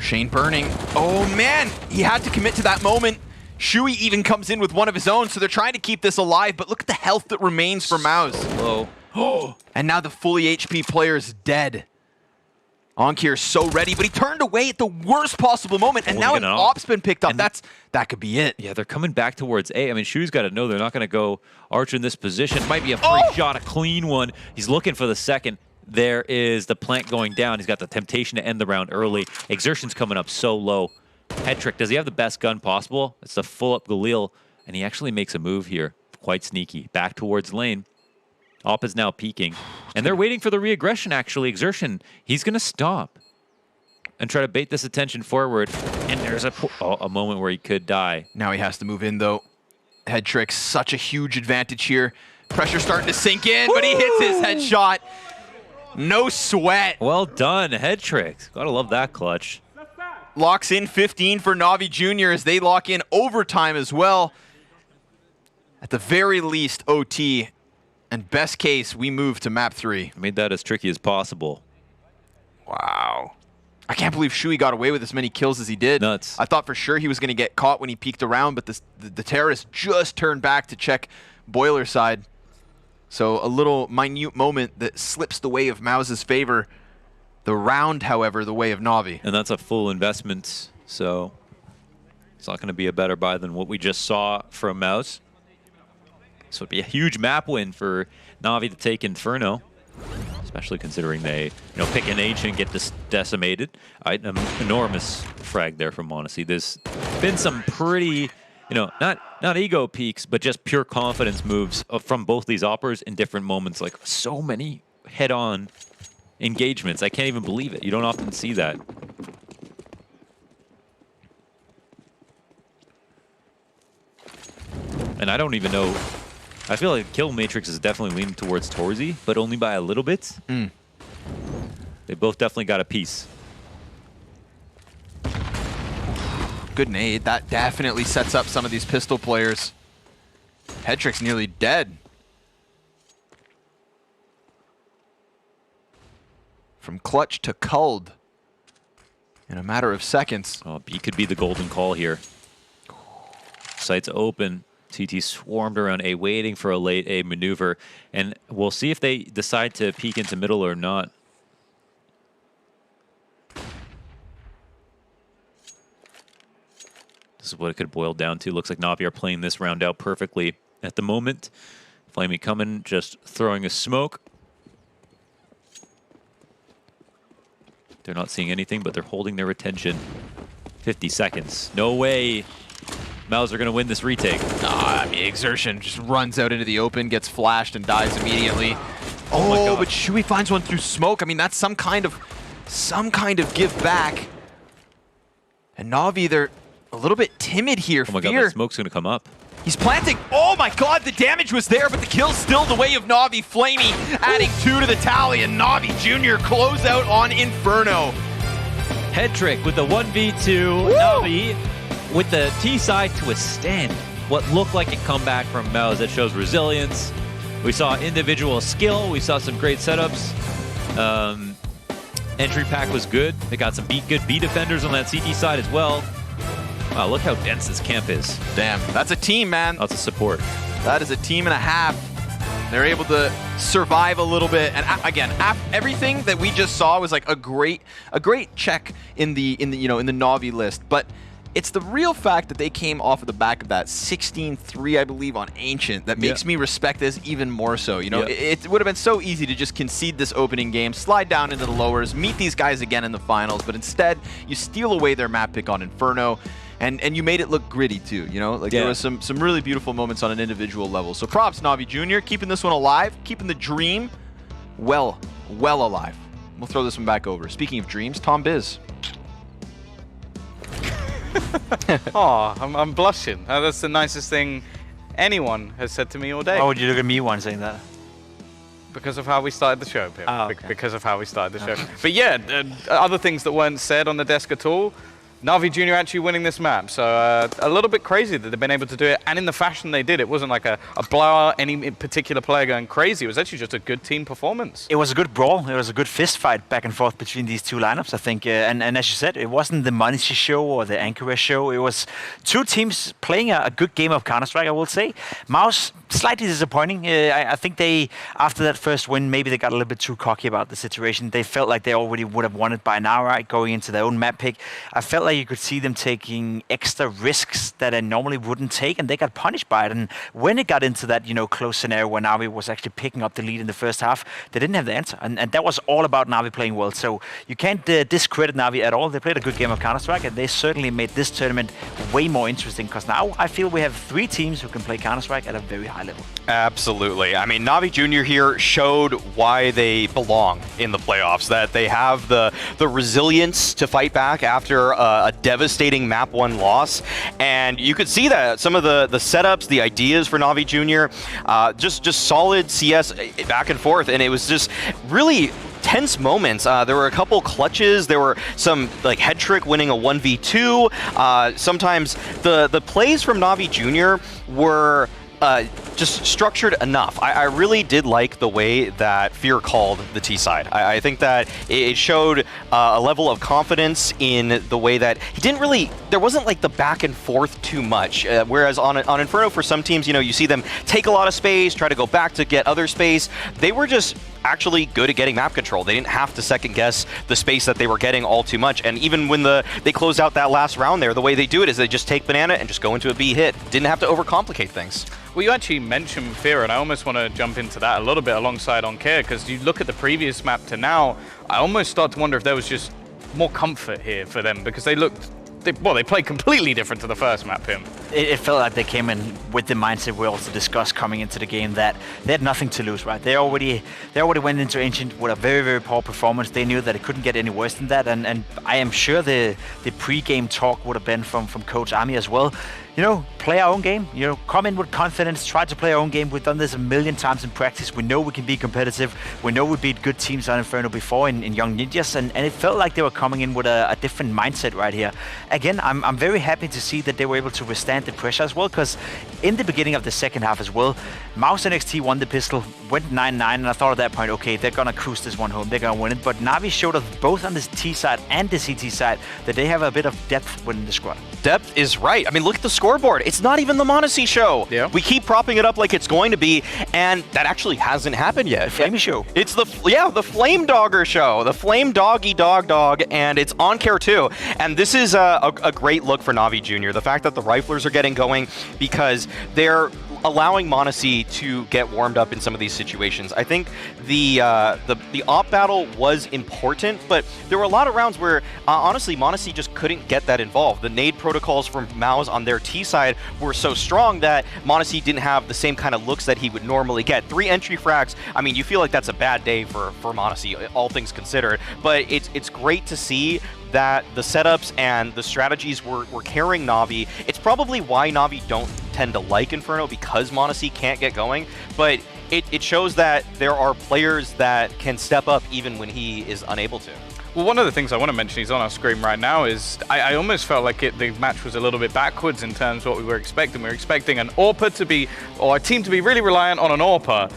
Shane burning. Oh, man. He had to commit to that moment. Shui even comes in with one of his own, so they're trying to keep this alive, but look at the health that remains for MOUZ. Low. And now the fully HP player is dead. Onkir is so ready, but he turned away at the worst possible moment, and now an op's been picked up. That could be it. Yeah, they're coming back towards A. I mean, Shui's got to know they're not going to go Archer in this position. Might be a free shot, a clean one. He's looking for the second. There is the plant going down. He's got the temptation to end the round early. Exertion's coming up so low. Headtrick, does he have the best gun possible? It's the full-up Galil, and he actually makes a move here. Quite sneaky. Back towards lane. Op is now peeking. And they're waiting for the re-aggression, actually. Exertion, he's going to stop and try to bait this attention forward. And there's a moment where he could die. Now he has to move in, though. Headtrick, such a huge advantage here. Pressure starting to sink in, but he hits his headshot. No sweat. Well done, Headtrick. Gotta love that clutch. Locks in 15 for NAVI Junior as they lock in overtime as well. At the very least, OT. And best case, we move to map 3. Made that as tricky as possible. Wow. I can't believe Shui got away with as many kills as he did. Nuts. I thought for sure he was going to get caught when he peeked around, but the terrorist just turned back to check Boiler side. So a little minute moment that slips the way of MOUZ's favor. The round, however, the way of NAVI. And that's a full investment, so it's not going to be a better buy than what we just saw from MOUZ. So it'd be a huge map win for NAVI to take Inferno, especially considering they, pick an Ancient, get decimated. An enormous frag there from m0NESY. There's been some pretty, not ego peaks, but just pure confidence moves from both these operas in different moments. Like so many head-on engagements. I can't even believe it. You don't often see that. And I don't even know. I feel like Kill Matrix is definitely leaning towards Torzy, but only by a little bit. They both definitely got a piece. Good nade. That definitely sets up some of these pistol players. Headtrick's nearly dead. From clutch to culled in a matter of seconds. Oh, B could be the golden call here. Sights open. CT swarmed around A, waiting for a late A maneuver. And we'll see if they decide to peek into middle or not. This is what it could boil down to. Looks like NAVI are playing this round out perfectly at the moment. Flamey coming, just throwing a smoke. They're not seeing anything, but they're holding their attention. 50 seconds. No way MOUZ are going to win this retake. I mean, Exertion just runs out into the open, gets flashed, and dies immediately. Oh my God. But Shui finds one through smoke. I mean, that's some kind of give back. And NAVI, they're a little bit timid here. Oh my God, that smoke's going to come up. He's planting. Oh my God, the damage was there, but the kill's still the way of NAVI. Flamey adding 2 to the tally, and NAVI Junior close out on Inferno. Headtrick with the 1v2. NAVI with the T side to withstand what looked like a comeback from MOUZ. That shows resilience. We saw individual skill. We saw some great setups. Entry pack was good. They got some good B defenders on that CT side as well. Wow, look how dense this camp is. Damn, that's a team, man. Lots of support. That is a team and a half. They're able to survive a little bit, and again, everything that we just saw was like a great check in the NAVI list. But it's the real fact that they came off of the back of that 16-3, I believe, on Ancient that makes me respect this even more so. It would have been so easy to just concede this opening game, slide down into the lowers, meet these guys again in the finals, but instead you steal away their map pick on Inferno. And you made it look gritty too, There was some really beautiful moments on an individual level. So props, NAVI Junior, keeping this one alive, keeping the dream well alive. We'll throw this one back over. Speaking of dreams, Tom Biz. Oh, I'm blushing. That's the nicest thing anyone has said to me all day. Why would you look at me when saying that? Because of how we started the show, Pip. Oh, okay. Because of how we started the show. But yeah, other things that weren't said on the desk at all. NAVI Junior actually winning this map, so a little bit crazy that they've been able to do it, and in the fashion they did. It wasn't like a blowout, any particular player going crazy. It was actually just a good team performance. It was a good brawl. It was a good fist fight back and forth between these two lineups, I think. And as you said, it wasn't the m0NESY show or the Anchorage show. It was two teams playing a good game of Counter-Strike, I will say. MOUZ, slightly disappointing. I think they, after that first win, maybe they got a little bit too cocky about the situation. They felt like they already would have won it by now, right, going into their own map pick. I felt like like you could see them taking extra risks that they normally wouldn't take, and they got punished by it. And when it got into that, close scenario where Navi was actually picking up the lead in the first half, they didn't have the answer. And that was all about Navi playing well. So you can't discredit Navi at all. They played a good game of Counter-Strike, and they certainly made this tournament way more interesting, because now I feel we have 3 teams who can play Counter-Strike at a very high level. Absolutely. I mean, NAVI Junior here showed why they belong in the playoffs, that they have the resilience to fight back after a devastating map 1 loss. And you could see that some of the setups, the ideas for NAVI Junior, just solid CS back and forth, and it was just really tense moments. There were a couple clutches. There were some like head trick winning a 1v2. Sometimes the plays from NAVI Junior were just structured enough. I really did like the way that Fear called the T side. I think that it showed a level of confidence in the way that he didn't really, there wasn't like the back and forth too much. Whereas on Inferno, for some teams, you see them take a lot of space, try to go back to get other space. They were just actually good at getting map control. They didn't have to second guess the space that they were getting all too much. And even when they closed out that last round there, the way they do it is they just take Banana and just go into a B hit. Didn't have to overcomplicate things. Well, you actually mentioned Fear, and I almost want to jump into that a little bit alongside Oncare, because you look at the previous map to now, I almost start to wonder if there was just more comfort here for them, because they looked, they played completely different to the first map, Pim. It felt like they came in with the mindset we also discussed coming into the game, that they had nothing to lose, right? They already went into Ancient with a very, very poor performance. They knew that it couldn't get any worse than that, and I am sure the pre-game talk would have been from Coach Ami as well. Play our own game, come in with confidence, try to play our own game. We've done this a million times in practice. We know we can be competitive. We know we beat good teams on Inferno before in Young Ninjas, and it felt like they were coming in with a different mindset right here. Again, I'm very happy to see that they were able to withstand the pressure as well, because in the beginning of the second half as well, MOUZ NXT won the pistol, went 9-9, and I thought at that point, okay, they're going to cruise this one home, they're going to win it. But Navi showed us both on the T side and the CT side that they have a bit of depth within the squad. Depth is right. I mean, look at the scoreboard. It's not even the m0NESY show. Yeah. We keep propping it up like it's going to be, and that actually hasn't happened yet. The Flamey show. It's the Flame Dogger show. The Flame Doggy Dog, and it's on Care too. And this is a great look for NAVI Junior. The fact that the Riflers are getting going, because they're allowing m0NESY to get warmed up in some of these situations. I think the op battle was important, but there were a lot of rounds where honestly m0NESY just couldn't get that involved. The nade protocols from MOUZ on their T side were so strong that m0NESY didn't have the same kind of looks that he would normally get. 3 entry frags, I mean, you feel like that's a bad day for m0NESY, all things considered, but it's great to see that the setups and the strategies were carrying Navi. It's probably why Navi don't tend to like Inferno, because m0NESY can't get going, but it shows that there are players that can step up even when he is unable to. Well, one of the things I want to mention, he's on our screen right now, is I almost felt like the match was a little bit backwards in terms of what we were expecting. We were expecting an AWPer to be, or a team to be really reliant on an AWPer,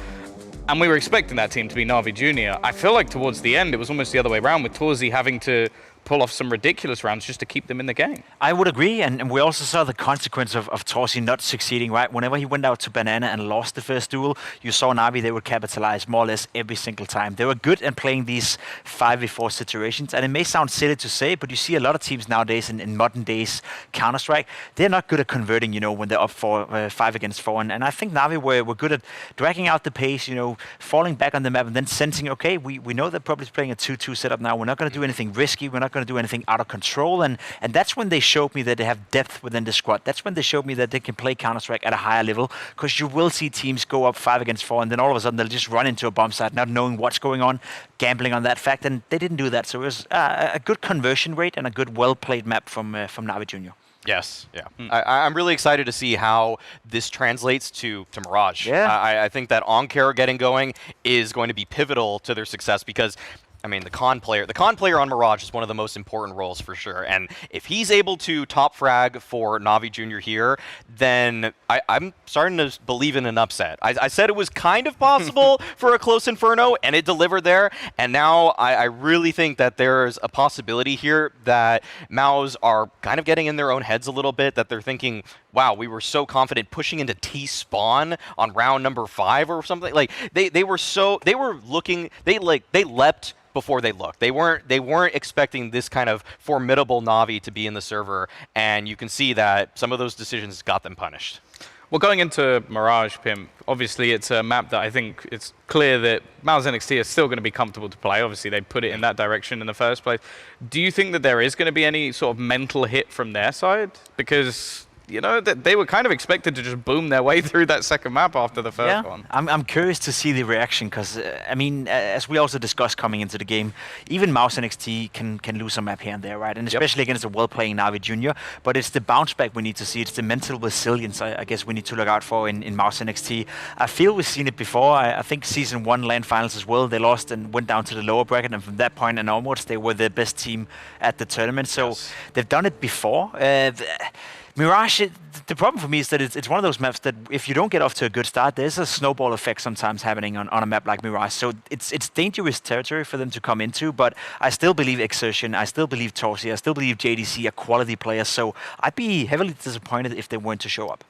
and we were expecting that team to be NAVI Junior. I feel like towards the end, it was almost the other way around, with Torzi having to pull off some ridiculous rounds just to keep them in the game. I would agree, and we also saw the consequence of Torzi not succeeding, right? Whenever he went out to Banana and lost the first duel, you saw Navi, they would capitalize more or less every single time. They were good at playing these 5v4 situations, and it may sound silly to say, but you see a lot of teams nowadays in modern days Counter-Strike, they're not good at converting, when they're up for 5 against 4, and I think Navi were good at dragging out the pace, falling back on the map and then sensing, okay, we know they're probably playing a 2-2 setup now, we're not going to do anything risky, we're not going to do anything out of control, and that's when they showed me that they have depth within the squad. That's when they showed me that they can play Counter-Strike at a higher level, because you will see teams go up 5 against 4, and then all of a sudden they'll just run into a bomb site, not knowing what's going on, gambling on that fact, and they didn't do that. So it was a good conversion rate and a good, well-played map from NAVI Junior. Yes, yeah. I'm really excited to see how this translates to Mirage. Yeah. I think that Oncare getting going is going to be pivotal to their success, because I mean, the con player on Mirage is one of the most important roles for sure. And if he's able to top frag for NAVI Junior here, then I'm starting to believe in an upset. I said it was kind of possible for a close Inferno, and it delivered there. And now I really think that there's a possibility here that MOUZ are kind of getting in their own heads a little bit, that they're thinking, wow, we were so confident pushing into T-spawn on round number 5 or something. Like they leapt before they looked. They weren't expecting this kind of formidable Navi to be in the server, and you can see that some of those decisions got them punished. Well, going into Mirage, Pimp, obviously it's a map that I think it's clear that MOUZ NXT is still going to be comfortable to play. Obviously, they put it in that direction in the first place. Do you think that there is going to be any sort of mental hit from their side? Because, you know, they were kind of expected to just boom their way through that second map after the first one. I'm curious to see the reaction because, I mean, as we also discussed coming into the game, even MOUZ NXT can lose a map here and there, right? And especially against a well-playing NAVI Junior. But it's the bounce back we need to see. It's the mental resilience, I guess, we need to look out for in MOUZ NXT. I feel we've seen it before. I think Season 1 LAN finals as well. They lost and went down to the lower bracket. And from that point and onwards, they were the best team at the tournament. So they've done it before. Mirage, the problem for me is that it's one of those maps that if you don't get off to a good start, there's a snowball effect sometimes happening on a map like Mirage. So it's dangerous territory for them to come into, but I still believe Exertion, I still believe Torsi, I still believe JDC are quality players, so I'd be heavily disappointed if they weren't to show up.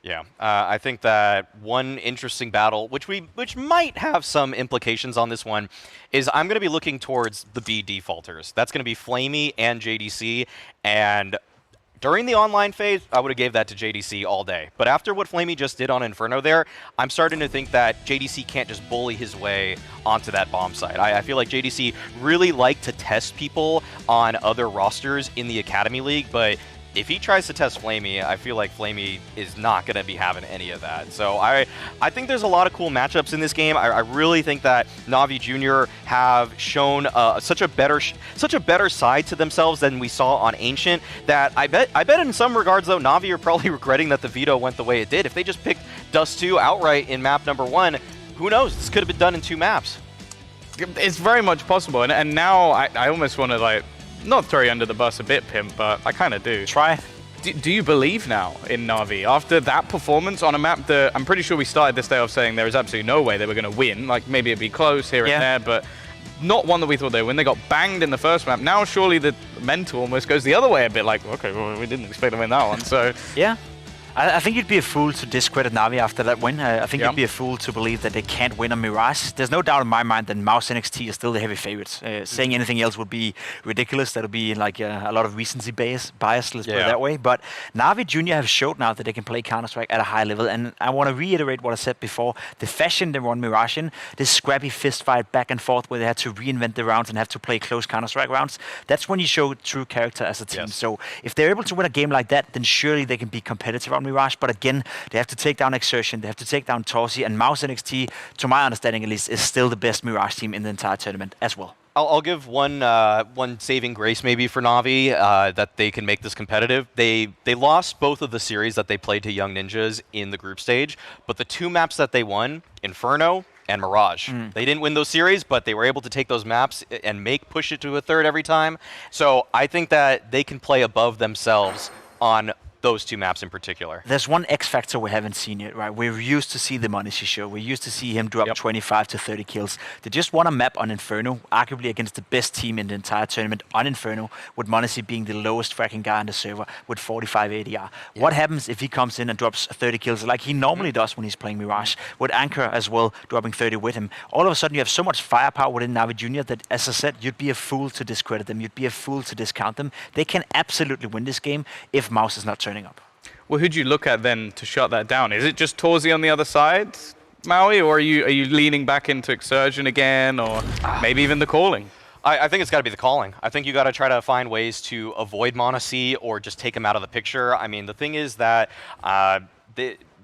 Yeah, I think that one interesting battle, which might have some implications on this one, is I'm going to be looking towards the B defaulters. That's going to be Flamey and JDC, and during the online phase, I would have gave that to JDC all day. But after what Flamey just did on Inferno there, I'm starting to think that JDC can't just bully his way onto that bomb site. I feel like JDC really like to test people on other rosters in the Academy League, but if he tries to test Flamey, I feel like Flamey is not going to be having any of that. So I think there's a lot of cool matchups in this game. I really think that NAVI Junior have shown such a better side to themselves than we saw on Ancient. That I bet in some regards though, NAVI are probably regretting that the veto went the way it did. If they just picked Dust 2 outright in map number 1, who knows? This could have been done in 2 maps. It's very much possible, and now I almost want to like, not throw you under the bus a bit, Pimp, but I kind of do. Try. Do you believe now in Navi? After that performance on a map that I'm pretty sure we started this day off saying there was absolutely no way they were going to win. Like, maybe it'd be close here and there, but not one that we thought they would win. They got banged in the first map. Now surely the mental almost goes the other way a bit, like, okay, well, we didn't expect to win that one, so... Yeah. I think you'd be a fool to discredit Navi after that win. I think you'd be a fool to believe that they can't win on Mirage. There's no doubt in my mind that MOUZ NXT is still the heavy favorites. Saying anything else would be ridiculous. That'll be like a lot of recency bias, let's put it that way. But Navi Junior have showed now that they can play Counter-Strike at a high level. And I want to reiterate what I said before. The fashion they run Mirage in, this scrappy fist fight back and forth where they had to reinvent the rounds and have to play close Counter-Strike rounds, that's when you show true character as a team. So if they're able to win a game like that, then surely they can be competitive on Mirage. But again, they have to take down Exertion, they have to take down Torsi, and MOUZ NXT, to my understanding at least, is still the best Mirage team in the entire tournament as well. I'll give one saving grace maybe for Navi that they can make this competitive. They lost both of the series that they played to Young Ninjas in the group stage, but the 2 maps that they won, Inferno and Mirage, they didn't win those series, but they were able to take those maps and push it to a third every time. So I think that they can play above themselves on those 2 maps in particular. There's one X factor we haven't seen yet, right? We're used to see the Monacy show. We're used to see him drop 25 to 30 kills. They just won a map on Inferno, arguably against the best team in the entire tournament on Inferno, with Monacy being the lowest fracking guy on the server with 45 ADR. What happens if he comes in and drops 30 kills like he normally does when he's playing Mirage, with Anchor as well dropping 30 with him? All of a sudden you have so much firepower within NAVI Junior that, as I said, you'd be a fool to discredit them. You'd be a fool to discount them. They can absolutely win this game if MOUZ is not turning up. Well, who'd you look at then to shut that down? Is it just Torsi on the other side, Maui, or are you leaning back into Exertion again, or maybe even the calling? I think it's got to be the calling. I think you got to try to find ways to avoid Monacy or just take him out of the picture. I mean, the thing is that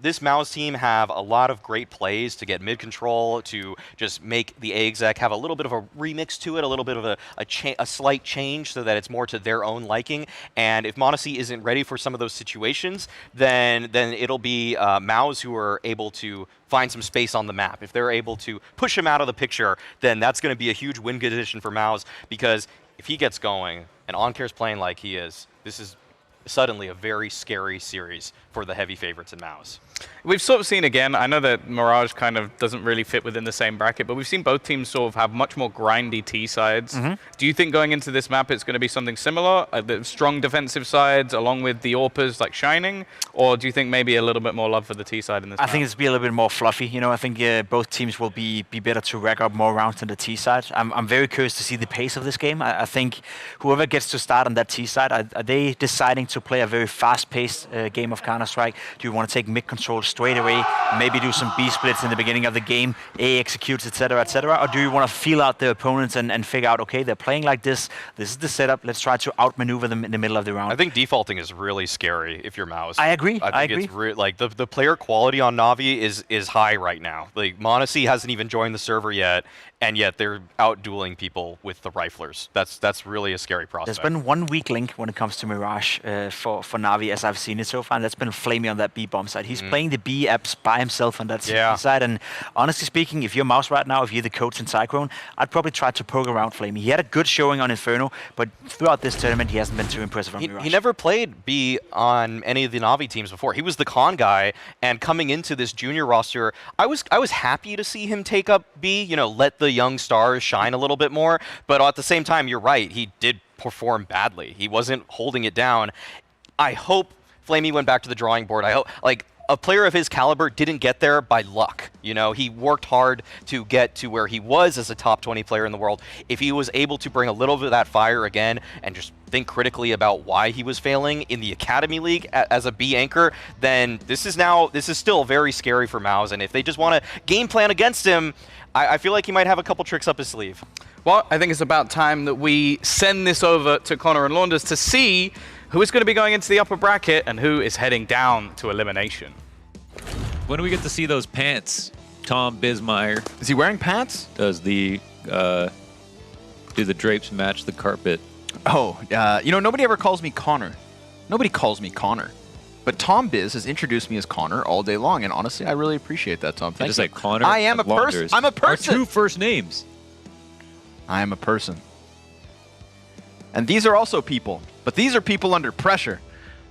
this MOUZ team have a lot of great plays to get mid control, to just make the exec have a little bit of a remix to it, a little bit of a slight change so that it's more to their own liking. And if Monacy isn't ready for some of those situations, then it'll be MOUZ who are able to find some space on the map. If they're able to push him out of the picture, then that's going to be a huge win condition for MOUZ, because if he gets going and Oncare's playing like he is, this is suddenly a very scary series for the heavy favorites in MOUZ. We've sort of seen again, I know that Mirage kind of doesn't really fit within the same bracket, but we've seen both teams sort of have much more grindy T sides. Do you think going into this map it's going to be something similar? The strong defensive sides along with the AWPers like shining? Or do you think maybe a little bit more love for the T side in this I map? think it's be a little bit more fluffy. You know, I think both teams will be better to rack up more rounds than the T side. I'm very curious to see the pace of this game. I think whoever gets to start on that T side, are they deciding to play a very fast-paced game of Counter-Strike? Do you want to take mid control straight away, maybe do some B splits in the beginning of the game, A executes, etc., etc.? Or do you want to feel out the opponents and figure out, okay, they're playing like this, this is the setup, let's try to outmaneuver them in the middle of the round? I think defaulting is really scary if you're MOUZ. I agree. I think it's like the player quality on Navi is high right now. Like MONASY hasn't even joined the server yet, and yet they're out dueling people with the riflers. That's really a scary prospect. There's been one weak link when it comes to Mirage for Navi, as I've seen it so far, and that's been Flamey on that B bomb side. He's playing the B apps by himself on that side, and honestly speaking, if you're MOUZ right now, if you're the coach in Cyclone, I'd probably try to poke around Flamey. He had a good showing on Inferno, but throughout this tournament, he hasn't been too impressive on Mirage. He never played B on any of the Navi teams before. He was the con guy, and coming into this junior roster, I was happy to see him take up B, you know, let the young stars shine a little bit more, but at the same time, you're right, he did perform badly. He wasn't holding it down. I hope Flamey went back to the drawing board. I hope, like, a player of his caliber didn't get there by luck. You know, he worked hard to get to where he was as a top 20 player in the world. If he was able to bring a little bit of that fire again and just think critically about why he was failing in the Academy League as a B anchor, then this is still very scary for MOUZ. And if they just want to game plan against him, I feel like he might have a couple tricks up his sleeve. Well, I think it's about time that we send this over to Connor and Launders to see who is going to be going into the upper bracket and who is heading down to elimination. When do we get to see those pants? Tom Bismeyer. Is he wearing pants? Does the do the drapes match the carpet? Oh, you know, nobody ever calls me Connor. Nobody calls me Connor. But Tom Biz has introduced me as Connor all day long, and honestly, I really appreciate that, Tom. Thank you. Just like Connor. I am a person. I'm a person. Our two first names. I am a person. And these are also people. But these are people under pressure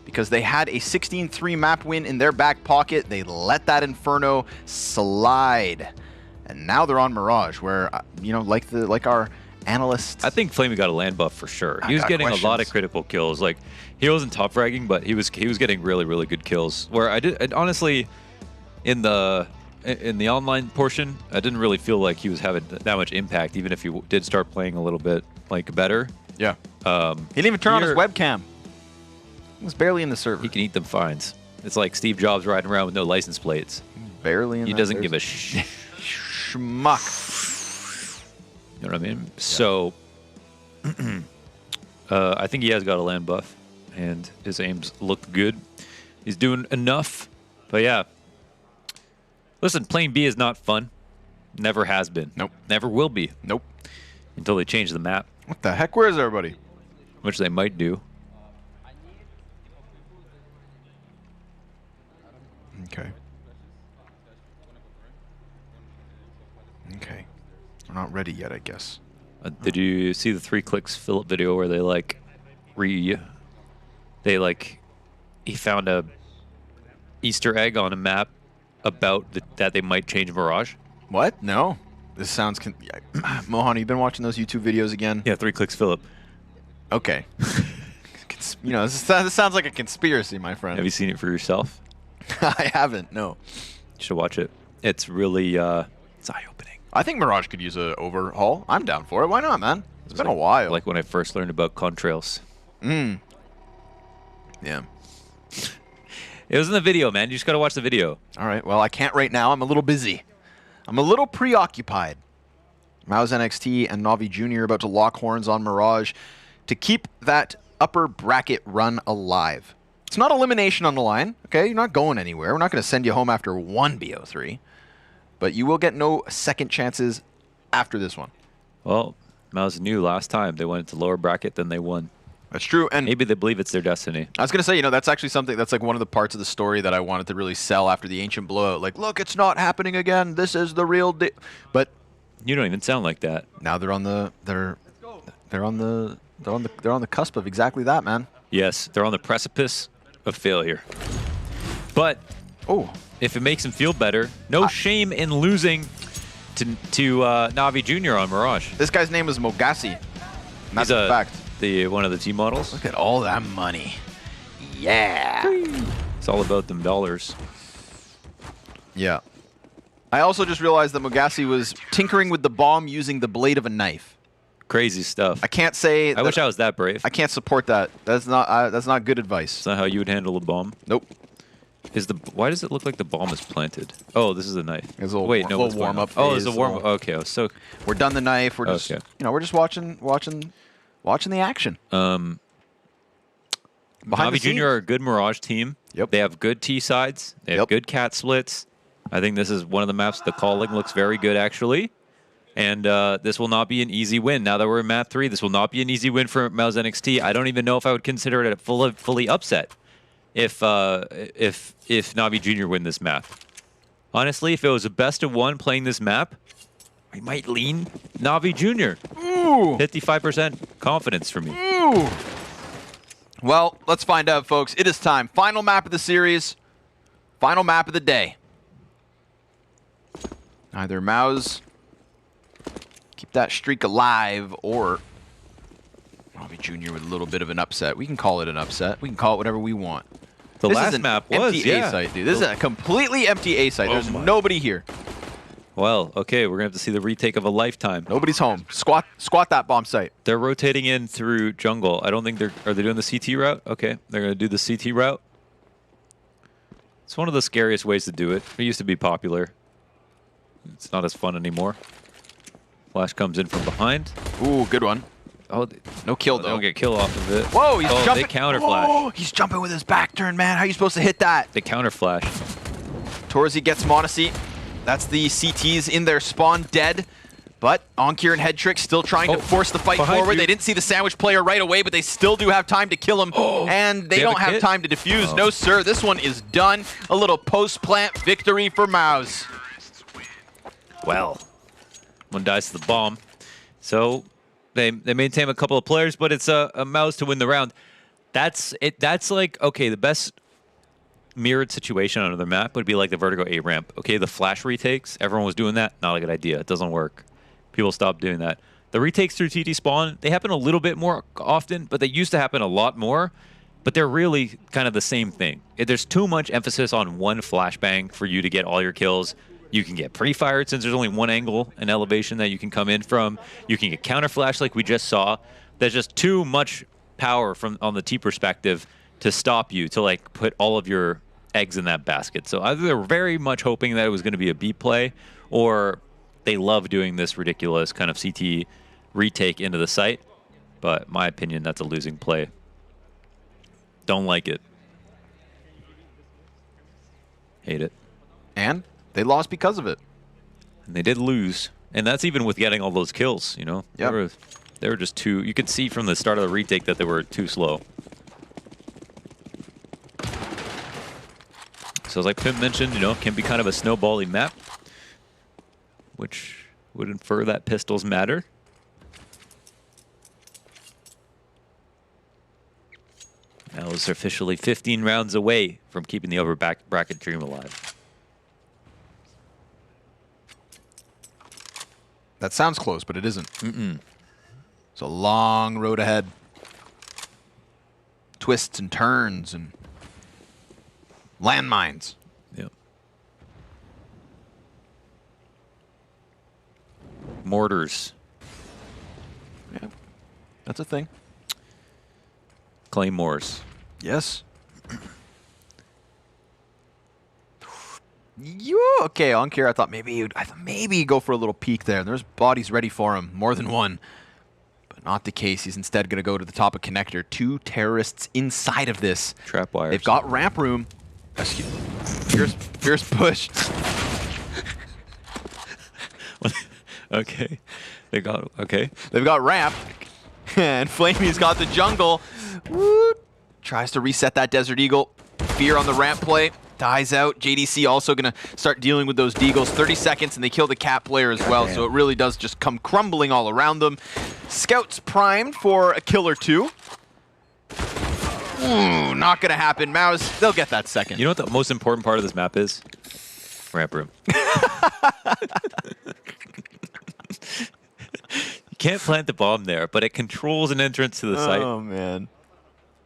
because they had a 16-3 map win in their back pocket. They let that Inferno slide. And now they're on Mirage, where, you know, like our analysts. I think Flamey got a land buff for sure. He was getting a lot of critical kills. Like, he wasn't top fragging, but he was getting really, really good kills. Where I honestly, in the online portion, I didn't really feel like he was having that much impact, even if he did start playing a little bit like better. Yeah. He didn't even turn on his webcam. He was barely in the server. He can eat them fines. It's like Steve Jobs riding around with no license plates. Barely in He doesn't give a schmuck. You know what I mean? Yeah. So, I think he has got a land buff, and his aims look good. He's doing enough, but yeah. Listen, playing B is not fun. Never has been. Nope. Never will be. Nope. Until they change the map. What the heck? Where is everybody? Which they might do. Okay. Okay. We're not ready yet, I guess. Did you see the 3 clicks Philip video where they he found a Easter egg on a map about that they might change Mirage? What? No. This sounds... Mohan, you been watching those YouTube videos again? Yeah, 3 clicks Philip. Okay. You know, this sounds like a conspiracy, my friend. Have you seen it for yourself? I haven't, no. You should watch it. It's really it's eye-opening. I think Mirage could use an overhaul. I'm down for it. Why not, man? It's been a while. Like when I first learned about contrails. Yeah. It was in the video, man. You just got to watch the video. All right. Well, I can't right now. I'm a little busy. I'm a little preoccupied. MOUZ NXT and NAVI Junior about to lock horns on Mirage to keep that upper bracket run alive. It's not elimination on the line, okay? You're not going anywhere. We're not going to send you home after one BO3. But you will get no second chances after this one. Well, MOUZ knew last time they went into lower bracket, then they won. That's true. And maybe they believe it's their destiny. I was going to say, you know, that's actually something that's like one of the parts of the story that I wanted to really sell after the Ancient blowout. Like, look, it's not happening again. This is the real deal. But you don't even sound like that. Now they're on the cusp of exactly that, man. Yes, they're on the precipice of failure. But Oh, if it makes him feel better, no shame in losing to NAVI Junior on Mirage. This guy's name is Mogasi. That's a fact. One of the team models. Look at all that money. Yeah. It's all about them dollars. Yeah. I also just realized that Mogasi was tinkering with the bomb using the blade of a knife. Crazy stuff. I can't say. I wish I was that brave. I can't support that. That's not good advice. It's not how you would handle a bomb. Nope. Why does it look like the bomb is planted? Oh, this is a knife. It's a Wait, no, it's warm up. Oh, it's a warm up. Okay, we're done the knife. We're just we're just watching the action. NAVI Junior are a good Mirage team. Yep. They have good T sides. They have good cat splits. I think this is one of the maps. The calling looks very good, actually. And this will not be an easy win. Now that we're in map 3, this will not be an easy win for MOUZ NXT. I don't even know if I would consider it a fully upset if NAVI Junior win this map. Honestly, if it was a best of 1 playing this map, I might lean NAVI Junior. Ooh. 55% confidence for me. Ooh. Well, let's find out, folks. It is time. Final map of the series. Final map of the day. Either MOUZ keep that streak alive, or NAVI Junior with a little bit of an upset. We can call it an upset. We can call it whatever we want. The last map was, empty A site, dude. This is a completely empty A site. There's nobody here. Well, okay, we're going to have to see the retake of a lifetime. Nobody's home. Squat that bomb site. They're rotating in through jungle. I don't think are they doing the CT route? Okay, they're going to do the CT route. It's one of the scariest ways to do it. It used to be popular. It's not as fun anymore. Flash comes in from behind. Ooh, good one. Oh, no kill, though. Don't get kill off of it. Whoa, he's jumping. They counter flash. Oh, he's jumping with his back turn, man. How are you supposed to hit that? They counter flash. Torzi gets m0NESY. That's the CTs in their spawn dead. But Onkir and Headtrick still trying to force the fight forward. They didn't see the sandwich player right away, but they still do have time to kill him. And they don't have time to defuse. No, sir. This one is done. A little post-plant victory for MOUZ. Well, one dies to the bomb. So they maintain a couple of players, but it's a MOUZ to win the round. That's it. That's like, okay, the best mirrored situation on the map would be like the Vertigo A ramp. Okay, the flash retakes, everyone was doing that. Not a good idea. It doesn't work. People stopped doing that. The retakes through TT spawn, they happen a little bit more often, but they used to happen a lot more. But they're really kind of the same thing. There's too much emphasis on one flashbang for you to get all your kills. You can get pre-fired since there's only one angle and elevation that you can come in from. You can get counter flash like we just saw. There's just too much power from on the T perspective to stop you to like put all of your eggs in that basket. So either they're very much hoping that it was going to be a B play, or they love doing this ridiculous kind of CT retake into the site. But my opinion, that's a losing play. Don't like it. Hate it. And they lost because of it. And they did lose. And that's even with getting all those kills, you know? Yep. They were just too... You could see from the start of the retake that they were too slow. So as like Pimp mentioned, you know, it can be kind of a snowbally map, which would infer that pistols matter. Now it's officially 15 rounds away from keeping the upper bracket dream alive. That sounds close, but it isn't. It's a long road ahead. Twists and turns and landmines. Yep. Mortars. Yeah, that's a thing. Claymores. Yes. Okay, Onkir, I thought maybe he'd go for a little peek there. There's bodies ready for him, more than one. But not the case. He's instead going to go to the top of connector. 2 terrorists inside of this. Trap wires. They've got ramp room. Fierce push. Okay. They've got ramp. And Flamey's got the jungle. Woo. Tries to reset that Desert Eagle. Fear on the ramp play. Dies out. JDC also going to start dealing with those Deagles. 30 seconds, and they kill the cat player as well. So it really does just come crumbling all around them. Scouts primed for a kill or two. Ooh, not going to happen. MOUZ, they'll get that second. You know what the most important part of this map is? Ramp room. You can't plant the bomb there, but it controls an entrance to the site. Oh, man.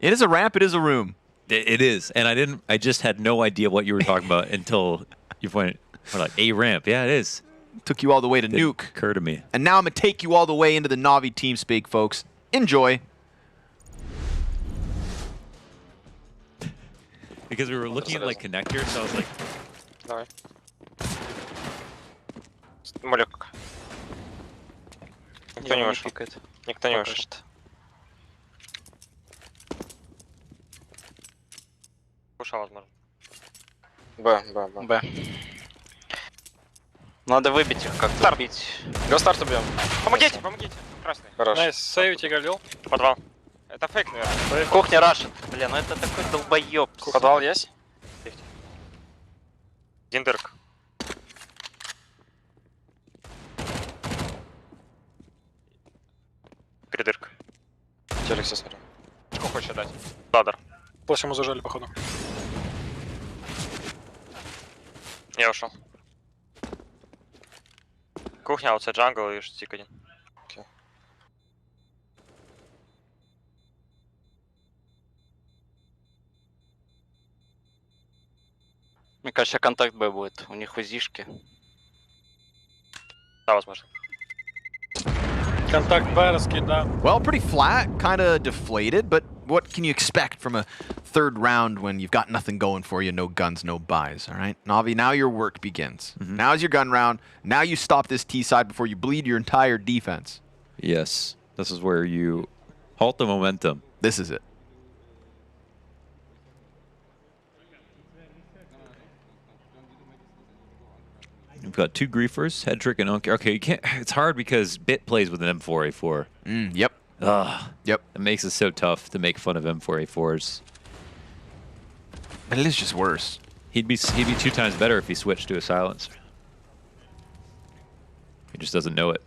It is a ramp. It is a room. It is. And I just had no idea what you were talking about until you pointed. We're like, a ramp. Yeah, it is. Took you all the way to Nuke. Occur to me. And now I'm going to take you all the way into the Navi TeamSpeak, folks. Enjoy. Because we were looking at like connectors, so I was like, Давай. Молек. Никто не вышел. Никто не вышел. Пушал, возможно. Б. Надо выбить их как-то. Старт. Бить. Го старт убьем. Помогите! Красный. Хорош. Найс, сейвите Галил. Подвал. Это фейк, наверное. Кухня рашит. Блин, ну это такой долбоёб. Подвал есть? Один дырк. Передырка. Телек все смотрю. Что хочешь дать? Ладер. Плащ ему зажали, походу. Я ушел. Кухня, аутсайд джангл и штик один. Окей. Мне кажется, контакт Б будет. У них узишки. Да, возможно. Contact Well, pretty flat, kind of deflated, but what can you expect from a third round when you've got nothing going for you, no guns, no buys, all right? Navi, now your work begins. Now's your gun round. Now you stop this T side before you bleed your entire defense. yes, this is where you halt the momentum. This is it. We've got two griefers, Hedrick and Unker. Okay, you can't. It's hard because Bit plays with an M4A4. Yep. Yep. It makes it so tough to make fun of M4A4s. But it is just worse. He'd be 2 times better if he switched to a silencer. He just doesn't know it.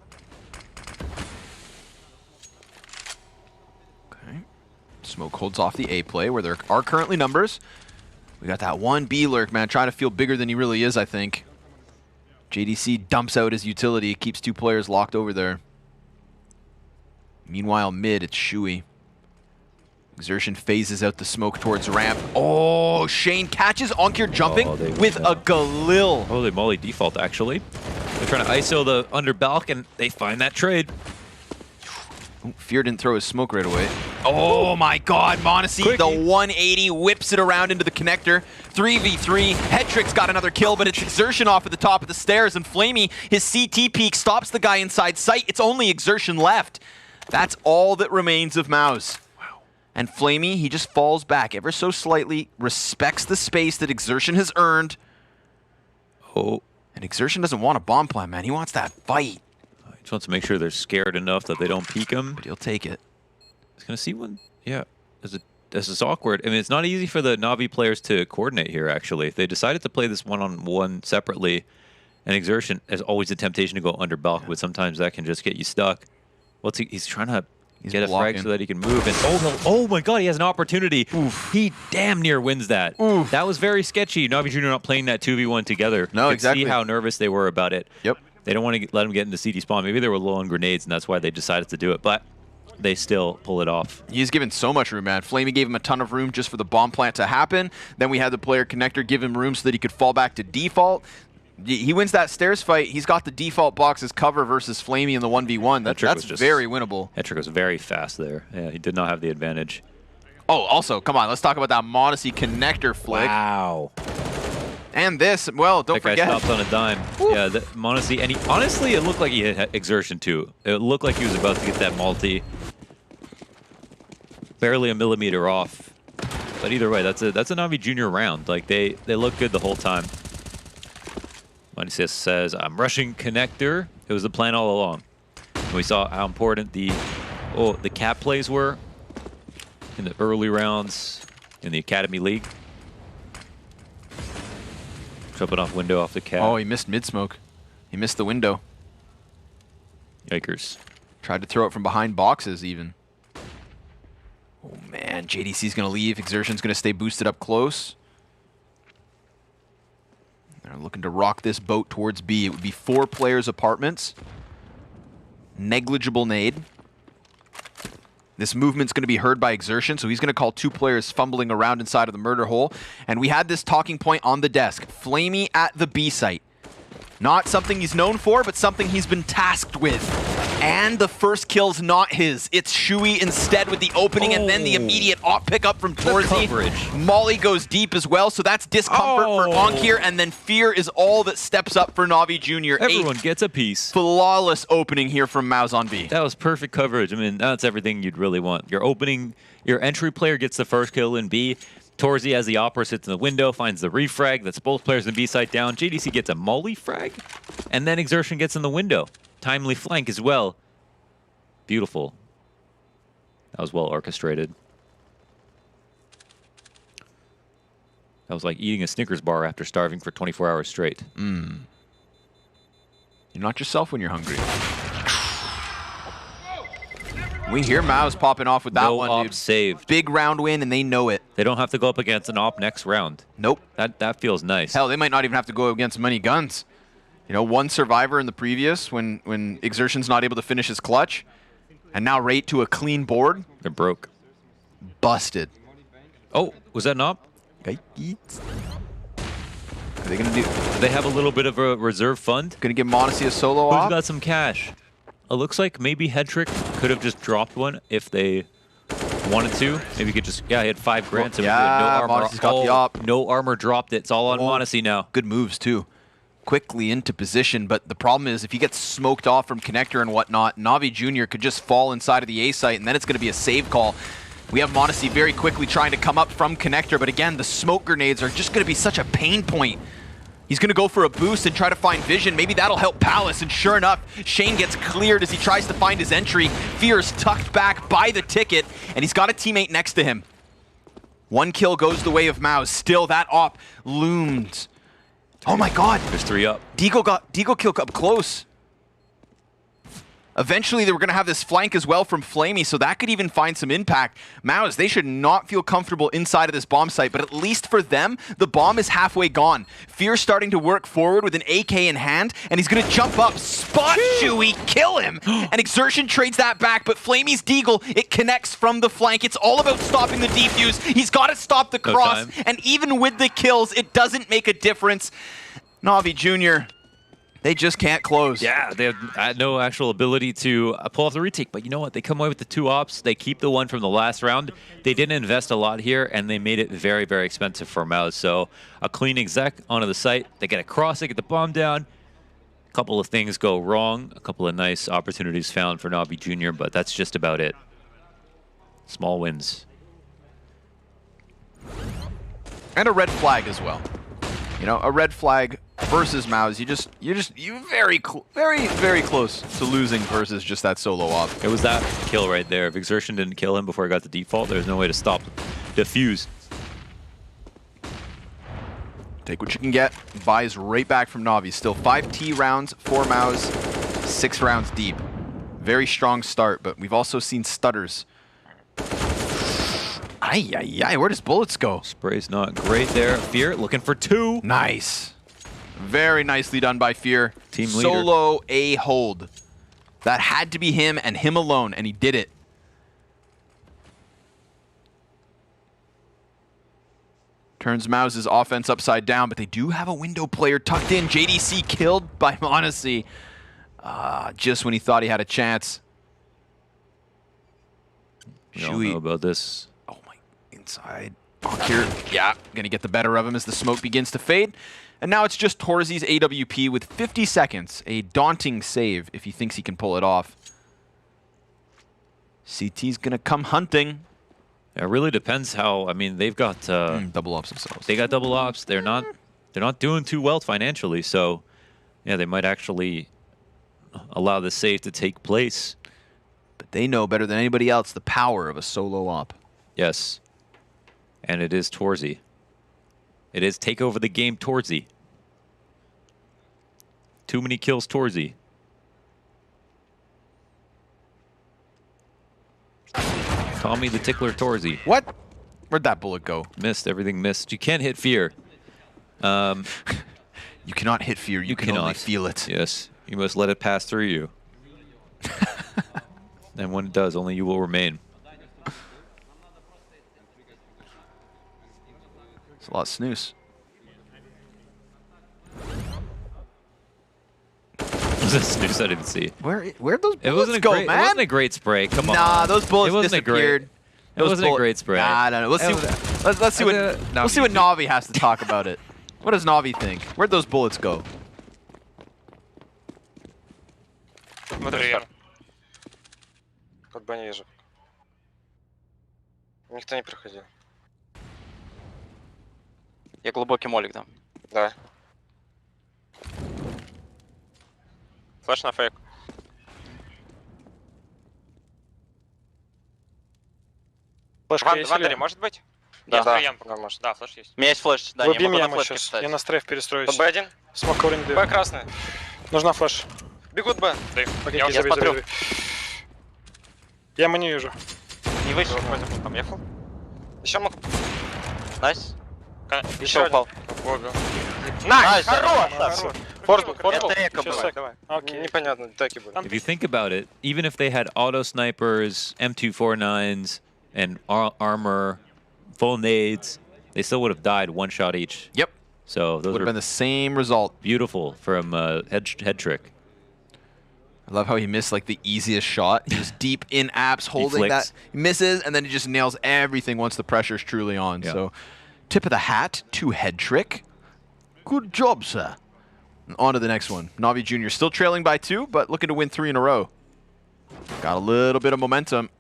Okay. Smoke holds off the A play where there are currently numbers. We got that one B lurk, man, trying to feel bigger than he really is, I think. JDC dumps out his utility, keeps 2 players locked over there. Meanwhile, mid, it's Shui. Exertion phases out the smoke towards ramp. Oh, Shane catches Onkir jumping with a Galil. Holy moly, default actually. They're trying to ISO the under balk and they find that trade. Oh, Fear didn't throw his smoke right away. Oh my god, m0NESY, the 180 whips it around into the connector. 3v3, Hedrick's got another kill, but it's Exertion off at the top of the stairs, and Flamey, his CT peek stops the guy inside sight. It's only Exertion left. That's all that remains of MOUZ. Wow. And Flamey, he just falls back ever so slightly, respects the space that Exertion has earned. Oh. And Exertion doesn't want a bomb plant, man. He wants that fight. He just wants to make sure they're scared enough that they don't peek him. But he'll take it. He's going to see one. Yeah. This is awkward. I mean, it's not easy for the Navi players to coordinate here, actually. They decided to play this one-on-one separately. And Exertion has always a temptation to go under balk, but sometimes that can just get you stuck. He's trying to get a frag so that he can move. And oh my god, he has an opportunity. Oof. He damn near wins that. Oof. That was very sketchy. Navi Junior not playing that 2v1 together. No, you exactly. See how nervous they were about it. Yep. They don't want to let him get into CD spawn. Maybe they were low on grenades, and that's why they decided to do it. But they still pull it off. He's given so much room, man. Flamey gave him a ton of room just for the bomb plant to happen. Then we had the player connector give him room so that he could fall back to default. He wins that stairs fight. He's got the default box as cover versus Flamey in the 1v1. That's very winnable. Hedrick was very fast there. Yeah, he did not have the advantage. Oh, also, come on. Let's talk about that m0NESY connector flick. Wow. And this, well, don't forget. That guy stopped on a dime. Woo. Yeah, m0NESY. And honestly, it looked like he had Exertion too. It looked like he was about to get that multi. Barely a millimeter off. But either way, that's a Navi Junior round. Like, they look good the whole time. m0NESY says, I'm rushing connector. It was the plan all along. And we saw how important the cap plays were in the early rounds in the Academy League. Jumping off window off the cap. Oh, he missed mid-smoke. He missed the window. Yikers. Tried to throw it from behind boxes even. Oh, man. And JDC's going to leave. Exertion's going to stay boosted up close. They're looking to rock this boat towards B. It would be 4 players' apartments. Negligible nade. This movement's going to be heard by Exertion, so he's going to call 2 players fumbling around inside of the murder hole. And we had this talking point on the desk. Flamey at the B site. Not something he's known for, but something he's been tasked with. And the first kill's not his. It's Shui instead with the opening and then the immediate op pickup from Torzy. Molly goes deep as well, so that's discomfort for Onkir, and then Fear is all that steps up for NAVI Junior. Everyone gets a piece. Flawless opening here from MOUZ on B. That was perfect coverage. I mean, that's everything you'd really want. Your entry player gets the first kill in B. Torzy, as the opera, sits in the window, finds the refrag. That's both players in B site down. JDC gets a molly frag, and then Exertion gets in the window. Timely flank as well. Beautiful. That was well orchestrated. That was like eating a Snickers bar after starving for 24 hours straight. You're not yourself when you're hungry. We hear MOUZ popping off with that one, op dude. Saved. Big round win, and they know it. They don't have to go up against an op next round. Nope. That feels nice. Hell, they might not even have to go against many guns. You know, 1 survivor in the previous when Exertion's not able to finish his clutch. And now right to a clean board. They're broke. Busted. Oh, was that an op? Are they going to do? They have a little bit of a reserve fund. Going to give Modesty a solo Who's op? got some cash? It looks like maybe Headtrick could have just dropped one if they wanted to. Maybe he could just, yeah, he had 5 grand. So yeah, no armor. Modesty's got the op. No armor dropped it. It's all on Modesty now. Good moves, too. Quickly into position, but the problem is if he gets smoked off from connector and whatnot, NAVI Junior could just fall inside of the A site, and then it's going to be a save call. We have Modesty very quickly trying to come up from connector, but again, the smoke grenades are just going to be such a pain point. He's going to go for a boost and try to find vision. Maybe that'll help Palace, and sure enough, Shane gets cleared as he tries to find his entry. Fear's tucked back by the ticket, and he's got a teammate next to him. 1 kill goes the way of MOUZ. Still, that op loomed. Oh my god. There's 3 up. Deagle kill up close. Eventually, they were going to have this flank as well from Flamey, so that could even find some impact. MOUZ, they should not feel comfortable inside of this bomb site, but at least for them, the bomb is halfway gone. Fear's starting to work forward with an AK in hand, and he's going to jump up, spot Shui, kill him, and Exertion trades that back, but Flamey's Deagle, it connects from the flank. It's all about stopping the defuse. He's got to stop the cross, and even with the kills, it doesn't make a difference. NAVI Junior, they just can't close. Yeah, they have no actual ability to pull off the retake, but you know what? They come away with the 2 ops. They keep the one from the last round. They didn't invest a lot here, and they made it very, very expensive for MOUZ. So a clean exec onto the site. They get across, they get the bomb down. A couple of things go wrong. A couple of nice opportunities found for NAVI Junior, but that's just about it. Small wins. And a red flag as well. You know, a red flag versus MOUZ, you're very close to losing versus just that solo op. It was that kill right there. If Exertion didn't kill him before he got the default, there's no way to stop defuse. Take what you can get. Buys right back from Navi. Still 5 T rounds, 4 MOUZ, 6 rounds deep. Very strong start, but we've also seen stutters. Ay, where does bullets go? Spray's not great there. Fear looking for 2. Nice. Very nicely done by Fear. Team leader. Solo A hold. That had to be him and him alone, and he did it. Turns MOUZ's offense upside down, but they do have a window player tucked in. JDC killed by Modesty. Just when he thought he had a chance. We don't know about this. Oh my, inside. Here, yeah, gonna get the better of him as the smoke begins to fade. And now it's just Torzy's AWP with 50 seconds. A daunting save if he thinks he can pull it off. CT's gonna come hunting. It really depends how, I mean, they've got double ops themselves. They got double ops. They're not doing too well financially, so yeah, they might actually allow the save to take place. But they know better than anybody else the power of a solo op. Yes. And it is Torzy. It is take over the game Torzy. Too many kills Torzy. Tommy the Tickler Torzy. What? Where'd that bullet go? Missed. Everything missed. You can't hit fear. You cannot hit fear. You can only feel it. Yes. You must let it pass through you. And when it does, only you will remain. It's a lot of snooze. Was a snooze I didn't see. Where'd those bullets It wasn't go, man? It wasn't a great spray. Come on. Nah, those bullets it wasn't disappeared. A great, it wasn't a great spray. Nah, no. Let's see what Navi has to talk about it. What does Navi think? Where'd those bullets go? Как бы не вижу. Никто не проходил. Я глубокий молик дам. Да. Флэш на фейк. Флешка В андере может быть? Да, Есть да, прием. да, может. Да, флэш есть. У меня есть флэш. Да, Выбей я могу меня на флешке сейчас. встать. Я на стрейф перестроюсь. Под Б1. Смок ковринг даю. Б красный. Нужна флеш. Бегут Б. Даю. Окей, Я забей, смотрю. забей. Я ему не вижу. Не вышел. Там ехал. Еще мог. Найс. Еще упал. Найс! Хорош! Форсбук, Это эко было. Давай. Окей. Непонятно, таки были. If you think about it, even if they had auto snipers, M249s, and armor, full nades, they still would have died one shot each. Yep. So those would have been the same result. Beautiful from head trick. I love how he missed like the easiest shot. He was deep in apps holding that. He misses, and then he just nails everything once the pressure's truly on. Yeah. So tip of the hat to head trick. Good job, sir. And on to the next one. NAVI Junior still trailing by 2, but looking to win 3 in a row. Got a little bit of momentum.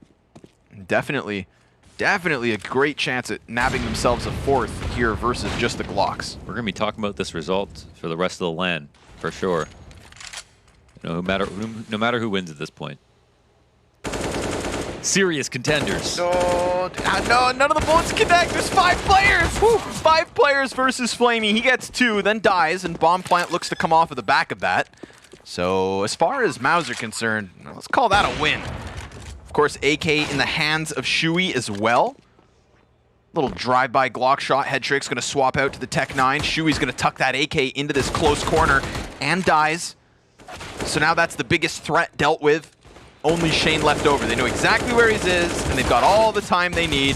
Definitely a great chance at nabbing themselves a 4th here versus just the Glocks. We're going to be talking about this result for the rest of the LAN, for sure. You know, no matter who wins at this point. Serious contenders. No, none of the bullets connect. There's 5 players. Woo. 5 players versus Flamey. He gets 2, then dies, and Bomb Plant looks to come off of the back of that. So as far as MOUZ are concerned, let's call that a win. Of course, AK in the hands of Shui as well. Little drive-by Glock shot. Head Trick's going to swap out to the Tech 9. Shui's going to tuck that AK into this close corner and dies. So now that's the biggest threat dealt with. Only Shane left over. They know exactly where he is, and they've got all the time they need.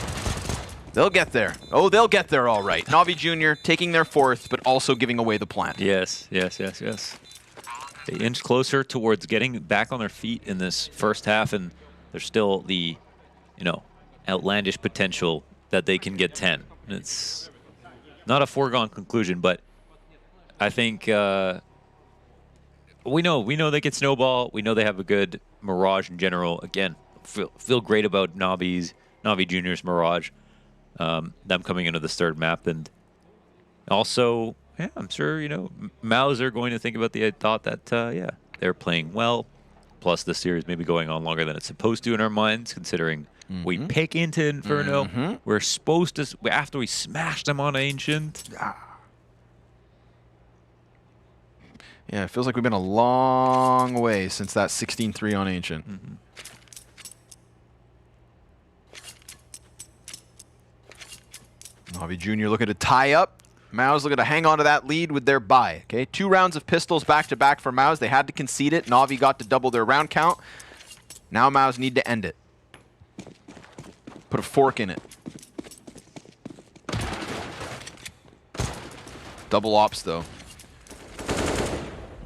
They'll get there. Oh, they'll get there all right. NAVI Junior taking their 4th, but also giving away the plant. Yes. They inch closer towards getting back on their feet in this first half, and there's still the, outlandish potential that they can get 10. It's not a foregone conclusion, but I think we know they can snowball. We know they have a good Mirage in general. Again, feel great about NAVI Junior's Mirage, them coming into this 3rd map, and also, yeah, I'm sure MOUZ are going to think about the thought that they're playing well. Plus, the series may be going on longer than it's supposed to in our minds, considering we pick into Inferno. We're supposed to, after we smashed them on Ancient. Yeah, it feels like we've been a long way since that 16-3 on Ancient. NAVI Junior looking to tie up. MOUZ looking to hang on to that lead with their buy. Okay, 2 rounds of pistols back-to-back for MOUZ. They had to concede it. NAVI got to double their round count. Now MOUZ need to end it. Put a fork in it. Double ops, though.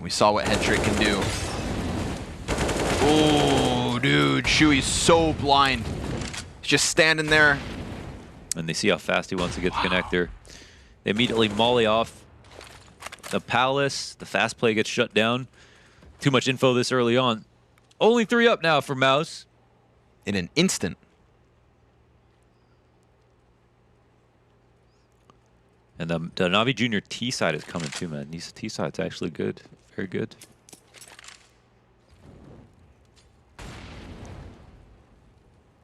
We saw what Head Trick can do. Oh, dude, Shui's so blind. He's just standing there. And they see how fast he wants to get the connector. They immediately molly off the Palace. The fast play gets shut down. Too much info this early on. Only 3 up now for MOUZ. In an instant. And the NAVI Junior T side is coming too, man. T side's actually good. Very good.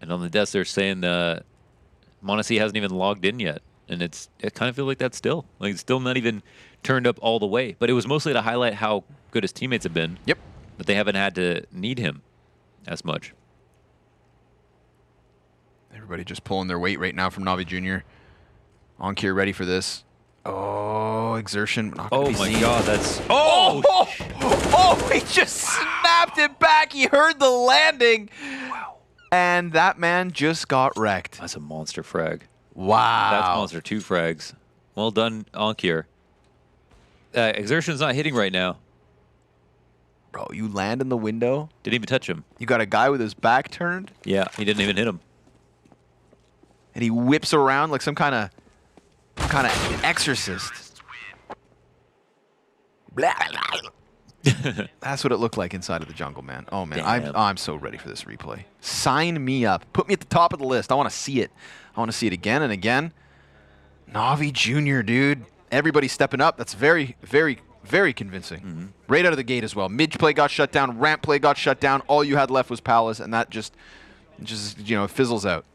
And on the desk, they're saying m0NESY hasn't even logged in yet. And it kind of feels like that's still. Like, it's still not even turned up all the way. But it was mostly to highlight how good his teammates have been. Yep. But they haven't had to need him as much. Everybody just pulling their weight right now from NAVI Junior. Onkir ready for this. Oh, exertion. Not gonna Oh be my seen. god, that's... Oh, he just snapped it back. He heard the landing. Wow. And that man just got wrecked. That's a monster frag. Wow. That's monster 2 frags. Well done, Onkir. Exertion's not hitting right now. Bro, you land in the window. Didn't even touch him. You got a guy with his back turned. Yeah, he didn't even hit him. And he whips around like some kind of exorcist. Blah, blah. That's what it looked like inside of the jungle, man. Oh, man. I'm so ready for this replay. Sign me up. Put me at the top of the list. I want to see it. I want to see it again and again. NAVI Junior, dude. Everybody stepping up. That's very, very, very convincing. Right out of the gate as well. Mid play got shut down. Ramp play got shut down. All you had left was Palace, and that just you know, fizzles out.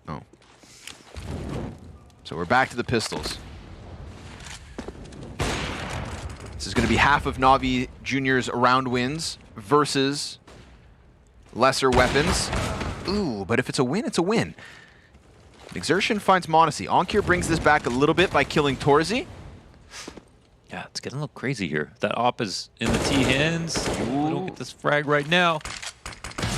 Oh. So we're back to the pistols. This is going to be half of NAVI Junior's round wins versus lesser weapons. Ooh, but if it's a win, it's a win. Exertion finds Monacy. Onkir brings this back a little bit by killing Torzi. Yeah, it's getting a little crazy here. That op is in the T hands. We don't get this frag right now.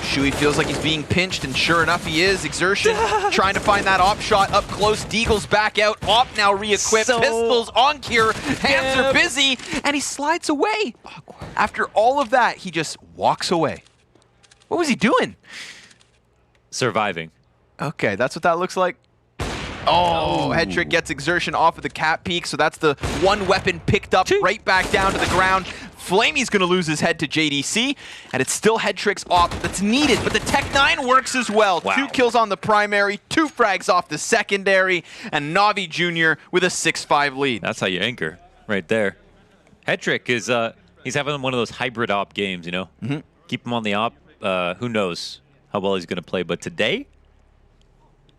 Shui feels like he's being pinched, and sure enough, he is. Exertion trying to find that op shot up close. Deagle's back out. Op now re-equipped. Pistols, Onkir, hands are busy, and he slides away. After all of that, he just walks away. What was he doing? Surviving. Okay, that's what that looks like. Oh, head trick gets Exertion off of the cap peak, so that's the one weapon picked up right back down to the ground. Flamey's going to lose his head to JDC, and it's still head trick's op that's needed, but the Tech 9 works as well. Wow. 2 kills on the primary, 2 frags off the secondary, and NAVI Junior with a 6-5 lead. That's how you anchor, right there. Head trick is, he's having one of those hybrid op games, you know? Keep him on the op. Who knows how well he's going to play, but today,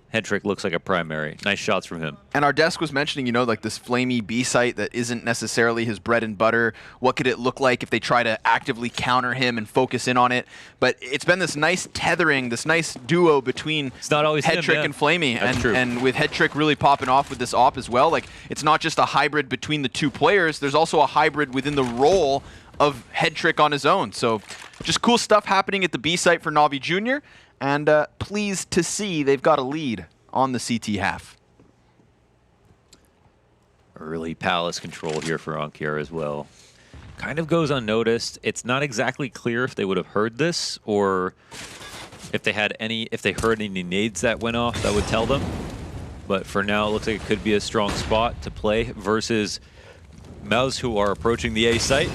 head trick looks like a primary. Nice shots from him. And our desk was mentioning, you know, like this flamey B site that isn't necessarily his bread and butter. What could it look like if they try to actively counter him and focus in on it? But it's been this nice tethering, this nice duo between it's not always head trick and flamey. And with head trick really popping off with this op as well, like it's not just a hybrid between the 2 players, there's also a hybrid within the role of head trick on his own. So just cool stuff happening at the B site for NAVI Junior. And pleased to see they've got a lead on the CT half. Early Palace control here for Onkir as well. Kind of goes unnoticed. It's not exactly clear if they would have heard this or if they had if they heard any nades that went off that would tell them. But for now, it looks like it could be a strong spot to play versus MOUZ, who are approaching the A site.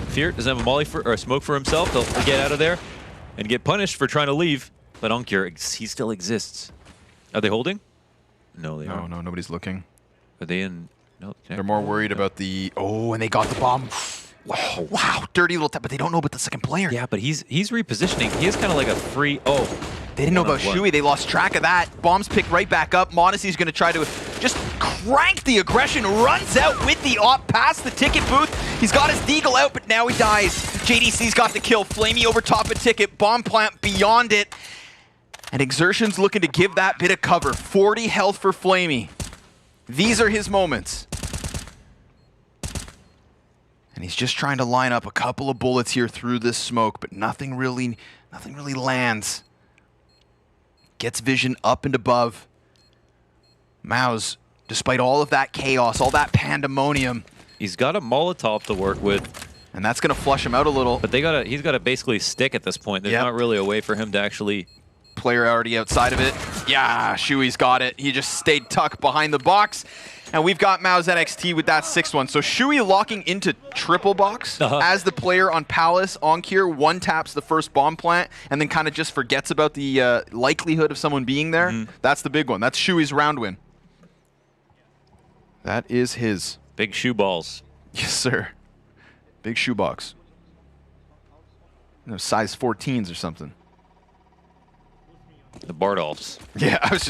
Fear doesn't have a molly or a smoke for himself. They'll get out of there and get punished for trying to leave. But Onkir, he still exists. Are they holding? No, they aren't. No, nobody's looking. Are they in? No. They're more worried about the... Oh, and they got the bomb. Wow, dirty little tap, but they don't know about the second player. Yeah, but he's repositioning. He is kind of like a free... Oh. They didn't know about Shui. They lost track of that. Bombs picked right back up. Monacy's going to try to just crank the aggression. Runs out with the op past the ticket booth. He's got his deagle out, but now he dies. JDC's got the kill. Flamey over top of ticket. Bomb plant beyond it. And Exertion's looking to give that bit of cover. 40 health for Flamey. These are his moments. And he's just trying to line up a couple of bullets here through this smoke, but nothing really lands. Gets vision up and above. MOUZ, despite all of that chaos, all that pandemonium. He's got a Molotov to work with. And that's going to flush him out a little. But he's got to basically stick at this point. There's not really a way for him to actually... Player already outside of it. Yeah, Shui's got it. He just stayed tucked behind the box. And we've got MOUZ NXT with that 6th one. So Shui locking into triple box as the player on Palace. Onkir one-taps the first bomb plant and then kind of just forgets about the likelihood of someone being there. That's the big one. That's Shui's round win. That is his. Big shoe balls. Yes, sir. Big shoe box. You know, size 14s or something. The Bardolphs. Yeah, I was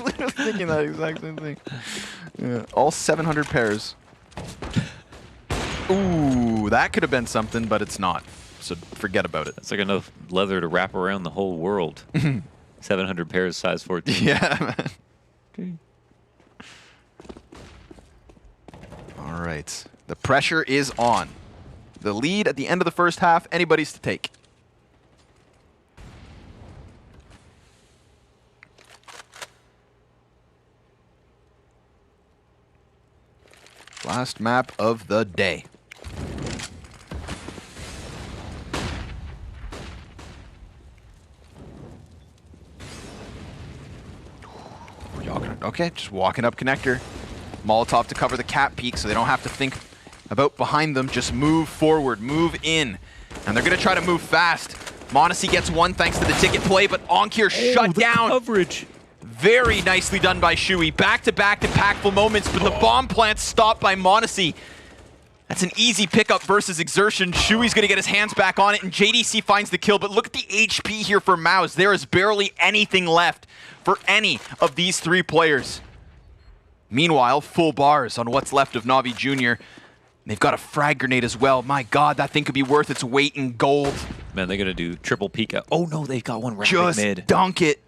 literally thinking that exact same thing. Yeah, all 700 pairs. Ooh, that could have been something, but it's not. So forget about it. That's like enough leather to wrap around the whole world. 700 pairs, size 14. Yeah, man. All right. The pressure is on. The lead at the end of the first half, anybody's to take. Last map of the day. Okay, just walking up connector. Molotov to cover the cap peak so they don't have to think about behind them. Just move forward, move in. And they're going to try to move fast. m0NESY gets one thanks to the ticket play, but Onkir shut down. Coverage. Very nicely done by Shuey. Back-to-back impactful moments, but the bomb plant stopped by m0NESY. That's an easy pickup versus Exertion. Shuey's going to get his hands back on it, and JDC finds the kill. But look at the HP here for MOUZ. There is barely anything left for any of these three players. Meanwhile, full bars on what's left of NAVI Junior. They've got a frag grenade as well. My God, that thing could be worth its weight in gold. Man, they're going to do triple peek out. Oh, no, they've got one rapid Just mid. dunk it.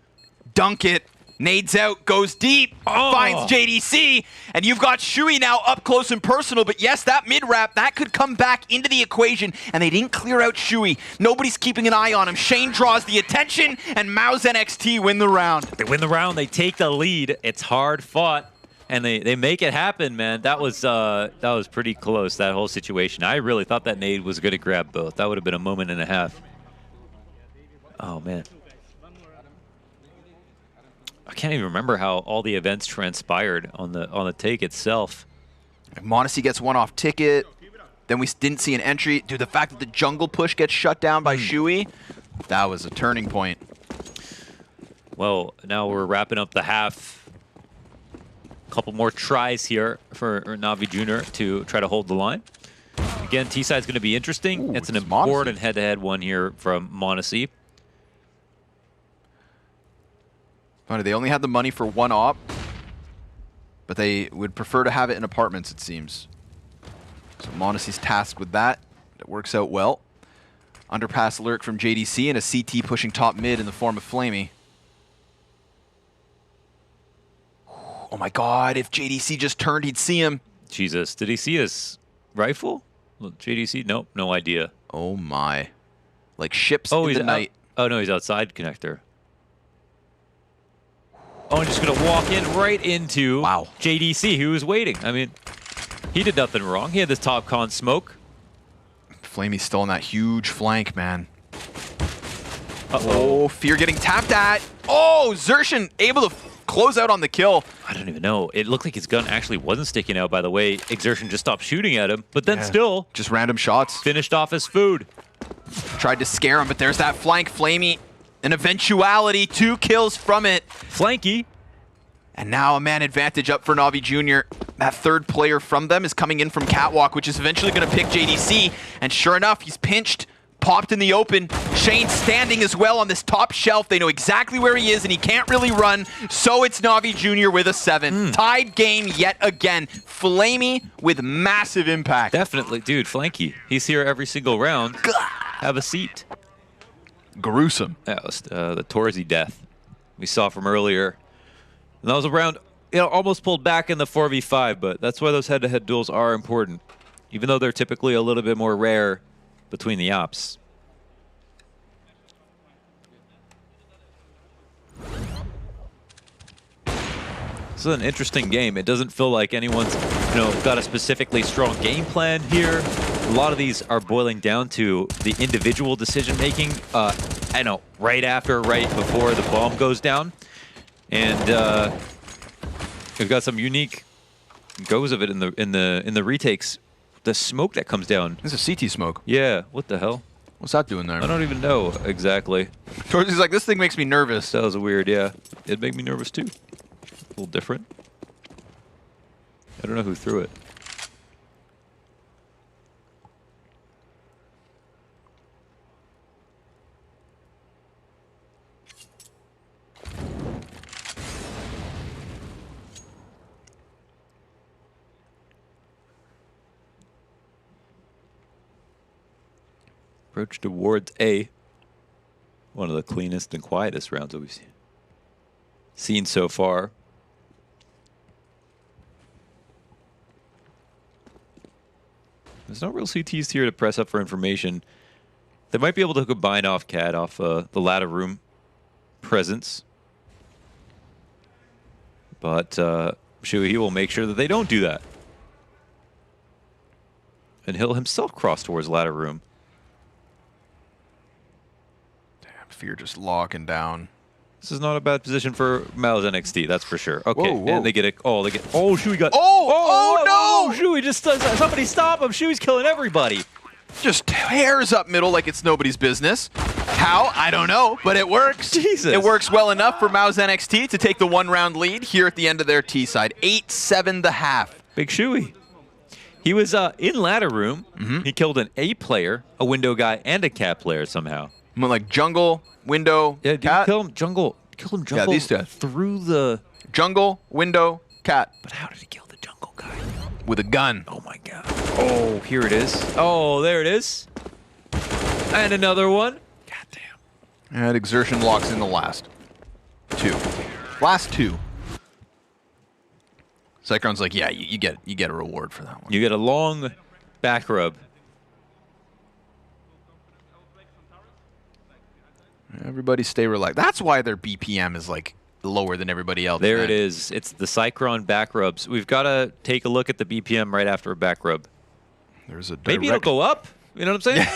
Dunk it. Nades out, goes deep, finds JDC, and you've got Shuey now up close and personal, but yes, that mid-wrap, that could come back into the equation, and they didn't clear out Shuey. Nobody's keeping an eye on him. Shane draws the attention, and MOUZ NXT win the round. They win the round, they take the lead. It's hard fought, and they make it happen, man. That was pretty close, that whole situation. I really thought that nade was going to grab both. That would have been a moment and a half. Oh, man. I can't even remember how all the events transpired on the take itself. m0NESY gets one off ticket. Then we didn't see an entry. Dude, the fact that the jungle push gets shut down by Shuey, that was a turning point. Well, now we're wrapping up the half. A couple more tries here for NAVI Junior to try to hold the line. Again, T-side's going to be interesting. It's an important head-to-head one here from m0NESY. They only had the money for one op, but they would prefer to have it in apartments, it seems. So m0NESY's tasked with that. It works out well. Underpass lurk from JDC and a CT pushing top mid in the form of Flamey. Oh my God, if JDC just turned, he'd see him. Jesus, did he see his rifle? JDC? Nope, no idea. Oh my. Like ships in the night. Oh no, he's outside connector. Oh, and just going to walk in right into JDC, who was waiting. I mean, he did nothing wrong. He had this top con smoke. Flamey's still on that huge flank, man. Uh-oh. Fear getting tapped at. Oh, Xertion able to close out on the kill. I don't even know. It looked like his gun actually wasn't sticking out, by the way. Exertion just stopped shooting at him, but then still... just random shots. Finished off his food. Tried to scare him, but there's that flank. Flamey, an eventuality, 2 kills from it. Flanky. And now a man advantage up for NAVI Junior. That third player from them is coming in from Catwalk, which is eventually going to pick JDC. And sure enough, he's pinched, popped in the open. Shane's standing as well on this top shelf. They know exactly where he is, and he can't really run. So it's NAVI Junior with a 7. Tied game yet again. Flamey with massive impact. Definitely. Dude, Flanky. He's here every single round. Have a seat. Gruesome. That was the Torzy death we saw from earlier. And that was a round, almost pulled back in the 4v5, but that's why those head-to-head duels are important, even though they're typically a little bit more rare between the ops. This is an interesting game. It doesn't feel like anyone's, got a specifically strong game plan here. A lot of these are boiling down to the individual decision-making. Right before the bomb goes down. And we've got some unique goes of it in the retakes. The smoke that comes down. This is a CT smoke. Yeah. What the hell? What's that doing there? I don't even know exactly. Torzy's like, this thing makes me nervous. That was weird. Yeah, it'd make me nervous too. A little different. I don't know who threw it. approach towards A. One of the cleanest and quietest rounds that we've seen so far. There's no real CTs here to press up for information. They might be able to combine off Cat off the ladder room presence. But Shui will make sure that they don't do that. And he'll himself cross towards ladder room. Damn, Fear just locking down. This is not a bad position for MOUZ NXT, that's for sure. Okay, Whoa, whoa. and they get it. Oh, they get. Oh, Shui got. Oh, no! Shui just does that. Somebody stop him! Shui's killing everybody. Just tears up middle like it's nobody's business. How? I don't know, but it works. Jesus. It works well enough for MOUZ NXT to take the 1-round lead here at the end of their T side. 8-7 the half. Big Shui. He was in ladder room. He killed an A player, a window guy, and a cat player somehow. Went like jungle, window, yeah, cat. Kill him jungle. Kill him jungle. Yeah, these two. Through the jungle, window, cat. But how did he kill the jungle guy? With a gun. Oh my god. Oh, here it is. Oh, there it is. And another one. God damn. And Exertion locks in the last two. Last two. Cyclone's like, yeah, you get a reward for that one. You get a long back rub. Everybody stay relaxed. That's why their BPM is like lower than everybody else. There it is. It's the Cyclone back rubs. We've got to take a look at the BPM right after a back rub. There's a maybe it'll go up. You know what I'm saying?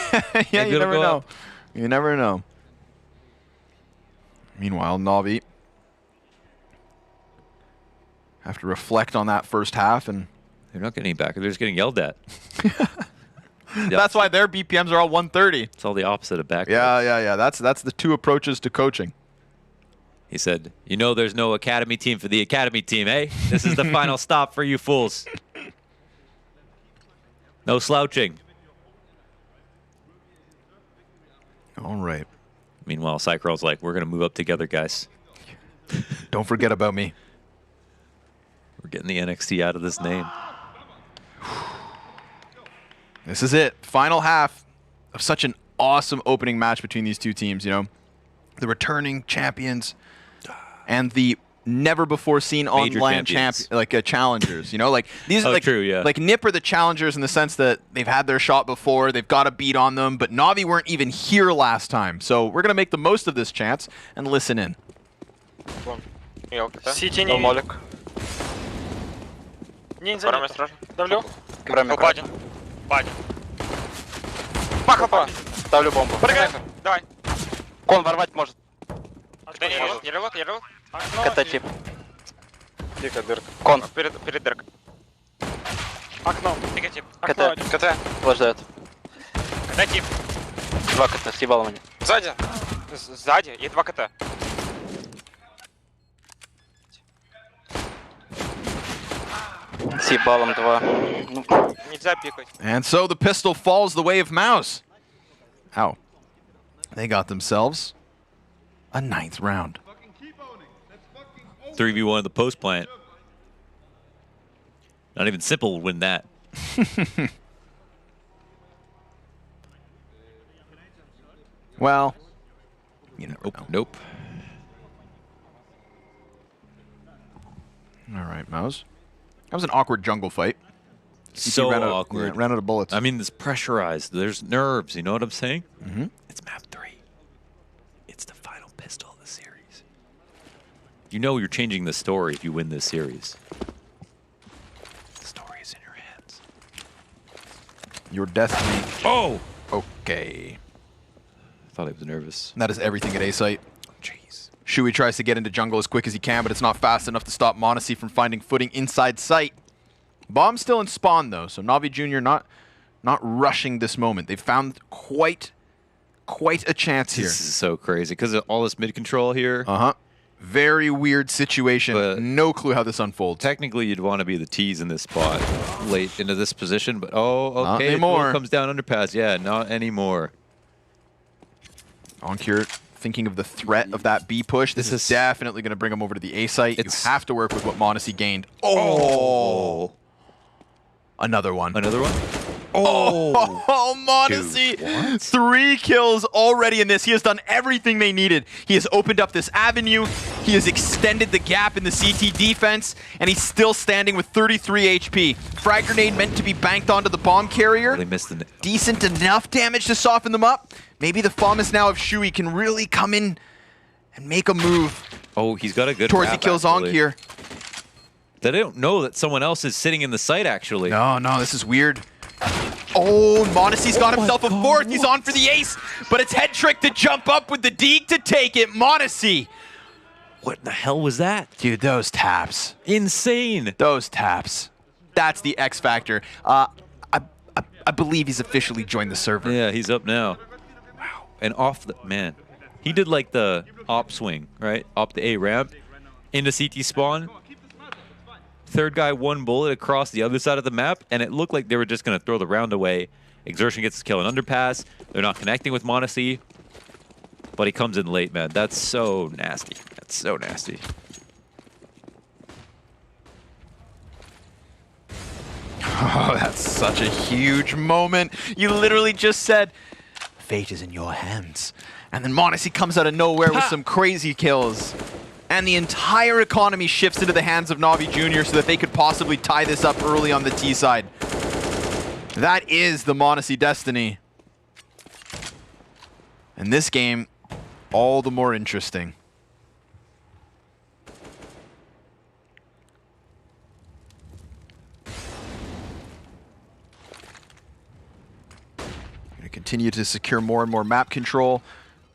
Yeah, maybe you never know. Up. You never know. Meanwhile, Navi have to reflect on that first half, and they're not getting back. They're just getting yelled at. That's why their BPMs are all 130. It's all the opposite of back. Yeah. That's the two approaches to coaching. He said, "You know, there's no academy team for the academy team, eh? This is the final stop for you fools. No slouching." All right. Meanwhile, Cycrone's like, "We're gonna move up together, guys. Don't forget about me. We're getting the NXT out of this name." This is it. Final half of such an awesome opening match between these two teams, you know. The returning champions and the never before seen online challengers, you know, like these are like true, yeah. Like NIP are the challengers in the sense that they've had their shot before, they've got a beat on them, but Navi weren't even here last time. So we're going to make the most of this chance and listen in. Ставлю бомбу. Давай. Кон ворвать может. КТ тип. Дика дырка. Кон. Перед дыркой. Окно. Дика тип. КТ. Блаждает. КТ тип. 2 КТ. Съебал меня. Сзади. Сзади и 2 КТ. Съебалом 2. Нельзя пикать. And so the pistol falls the way of MOUZ. Ow. They got themselves a 9th round. 3v1 in the post plant. Not even Simple would win that. Well, you never know. Nope. All right, MOUZ. That was an awkward jungle fight. So awkward. Ran out of bullets. I mean, it's pressurized. There's nerves. You know what I'm saying? Mm-hmm. It's map 3. It's the final pistol of the series. You know you're changing the story if you win this series. The story is in your hands. Your destiny. Oh! Okay. I thought he was nervous. And that is everything at A site. Jeez. Shui tries to get into jungle as quick as he can, but it's not fast enough to stop m0NESY from finding footing inside sight. Bomb's still in spawn, though, so NAVI Junior not rushing this moment. They've found quite a chance here. This is so crazy because of all this mid control here. Uh-huh. Very weird situation. But no clue how this unfolds. Technically, you'd want to be the T's in this spot late into this position, but okay. Not anymore. It comes down underpass. Yeah, not anymore. Oncure thinking of the threat of that B push. This is definitely going to bring him over to the A site. You have to work with what m0NESY gained. Oh! Another one. Another one? Oh, Modesty! 3 kills already in this. He has done everything they needed. He has opened up this avenue. He has extended the gap in the CT defense, and he's still standing with 33 HP. Frag grenade meant to be banked onto the bomb carrier. They missed the Decent enough damage to soften them up. Maybe the FAMAS now of Shui can really come in and make a move. Oh, he's got a good Towards wrap, the kills actually. on here. They don't know that someone else is sitting in the site, actually. No, this is weird. Oh, Monasty's got himself a fourth. He's on for the ace, but it's head trick to jump up with the Deeg to take it. Monasty. What the hell was that? Dude, those taps. Insane. Those taps. That's the X factor. I believe he's officially joined the server. Yeah, he's up now. Wow. And off the, man. He did like the op swing, right? Op the A ramp into CT spawn. Third guy, 1 bullet across the other side of the map, and it looked like they were just going to throw the round away. Exertion gets his kill in underpass. They're not connecting with Monasty, but he comes in late, man. That's so nasty. That's so nasty. Oh, that's such a huge moment. You literally just said, fate is in your hands. And then Monasty comes out of nowhere with some crazy kills. And the entire economy shifts into the hands of NAVI Junior so that they could possibly tie this up early on the T side. That is the Monasty destiny. And this game, all the more interesting. Gonna continue to secure more and more map control.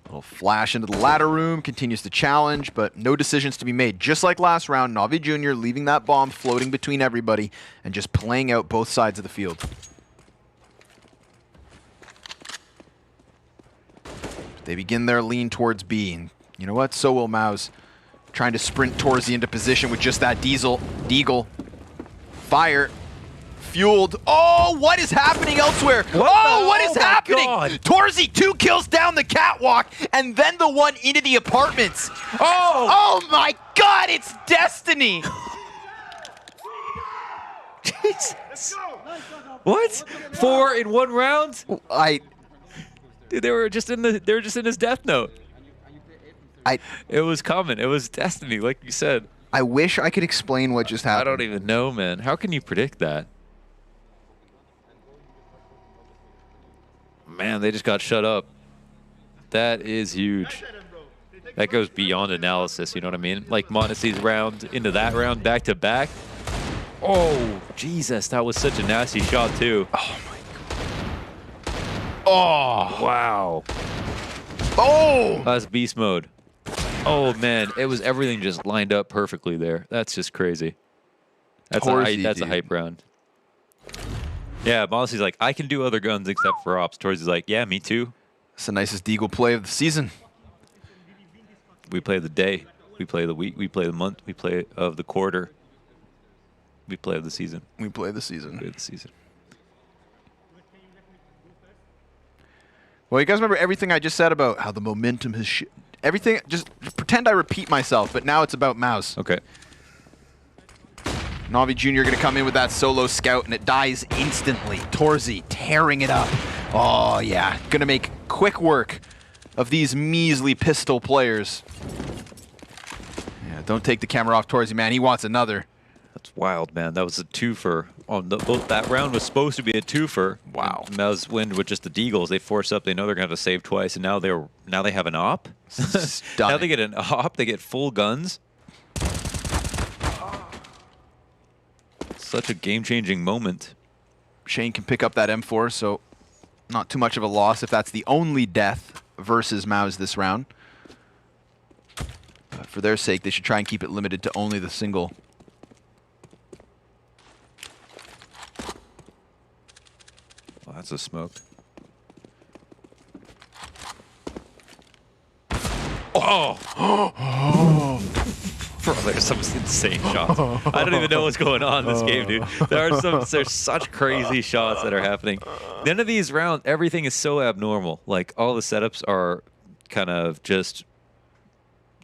Little flash into the ladder room, continues to challenge, but no decisions to be made. Just like last round, NAVI Junior leaving that bomb floating between everybody and just playing out both sides of the field. They begin their lean towards B, and you know what? So will MOUZ. Trying to sprint towards the into position with just that Deagle. Fire. Fueled. Oh, what is happening elsewhere? What is happening? Torzy, 2 kills down the catwalk, and then the one into the apartments. Oh my God, it's destiny. Jesus. What? 4 in 1 round? Dude, they were just in his death note. It was coming. It was destiny, like you said. I wish I could explain what just happened. I don't even know, man. How can you predict that? Man, they just got shut up. That is huge. That goes beyond analysis, you know what I mean? Like Monasty's round into that round back to back. Oh, Jesus, that was such a nasty shot too. Oh my God. Oh, wow. Oh, that's beast mode. Oh man, it was everything just lined up perfectly there. That's just crazy. That's a hype round. Yeah, Monasty's like, I can do other guns except for ops. Torzy's like, yeah, me too. It's the nicest Deagle play of the season. We play the day. We play the week. We play the month. We play of the quarter. We play of the season. We play the season. We play the season. Well, you guys remember everything I just said about how the momentum has everything? Just pretend I repeat myself, but now it's about MOUZ. Okay. NAVI Junior going to come in with that solo scout, and it dies instantly. Torzy tearing it up. Oh, yeah. Going to make quick work of these measly pistol players. Yeah, don't take the camera off Torzy, man. He wants another. That's wild, man. That was a twofer. That round was supposed to be a twofer. Wow. MOUZ win with just the Deagles. They force up. They know they're going to have to save twice, and now they have an op. Now they get an op. They get full guns. Such a game-changing moment. Shane can pick up that M4, so not too much of a loss if that's the only death versus MOUZ this round. But for their sake, they should try and keep it limited to only the single. Oh, that's a smoke. Oh! Bro, there's some insane shots. I don't even know what's going on in this game, dude. There's such crazy shots that are happening. None of these rounds, everything is so abnormal. Like, all the setups are kind of just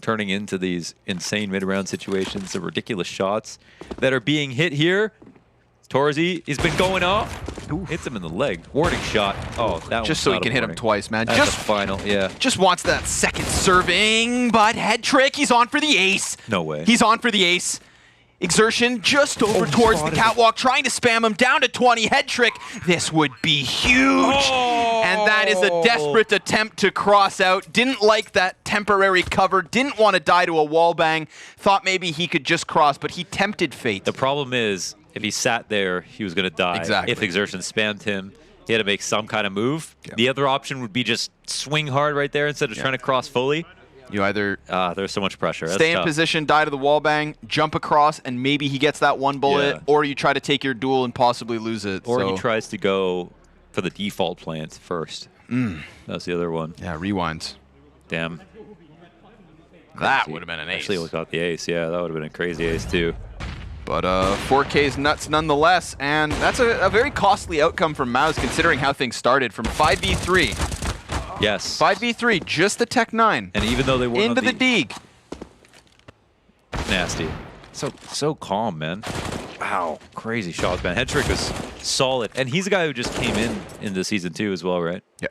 turning into these insane mid-round situations, the ridiculous shots that are being hit here. Torzy has been going off. Hits him in the leg. Warning shot. Oh, that just so he can hit him twice, man. That's Just the final, yeah. Just wants that second serving, but head trick. He's on for the ace. No way. He's on for the ace. Exertion just over towards the catwalk, trying to spam him down to 20. Head trick. This would be huge. And that is a desperate attempt to cross out. Didn't like that temporary cover. Didn't want to die to a wall bang. Thought maybe he could just cross, but he tempted fate. The problem is, if he sat there, he was going to die. Exactly. If Exertion spammed him, he had to make some kind of move. Yeah. The other option would be just swing hard right there instead of trying to cross fully. You either there's so much pressure. Stay in position, die to the wall bang, jump across, and maybe he gets that one bullet, or you try to take your duel and possibly lose it. Or he tries to go for the default plant first. That's the other one. Yeah, rewinds. Damn. That would have been an ace. Actually, got the ace. Yeah, that would have been a crazy ace too. But 4K's nuts nonetheless, and that's a very costly outcome from MOUZ considering how things started from 5v3. Yes. 5v3, just the Tech 9. And even though they weren't into the Deeg. Nasty. So calm, man. Wow, crazy shots, man. Head trick was solid, and he's a guy who just came in the season 2 as well, right? Yeah.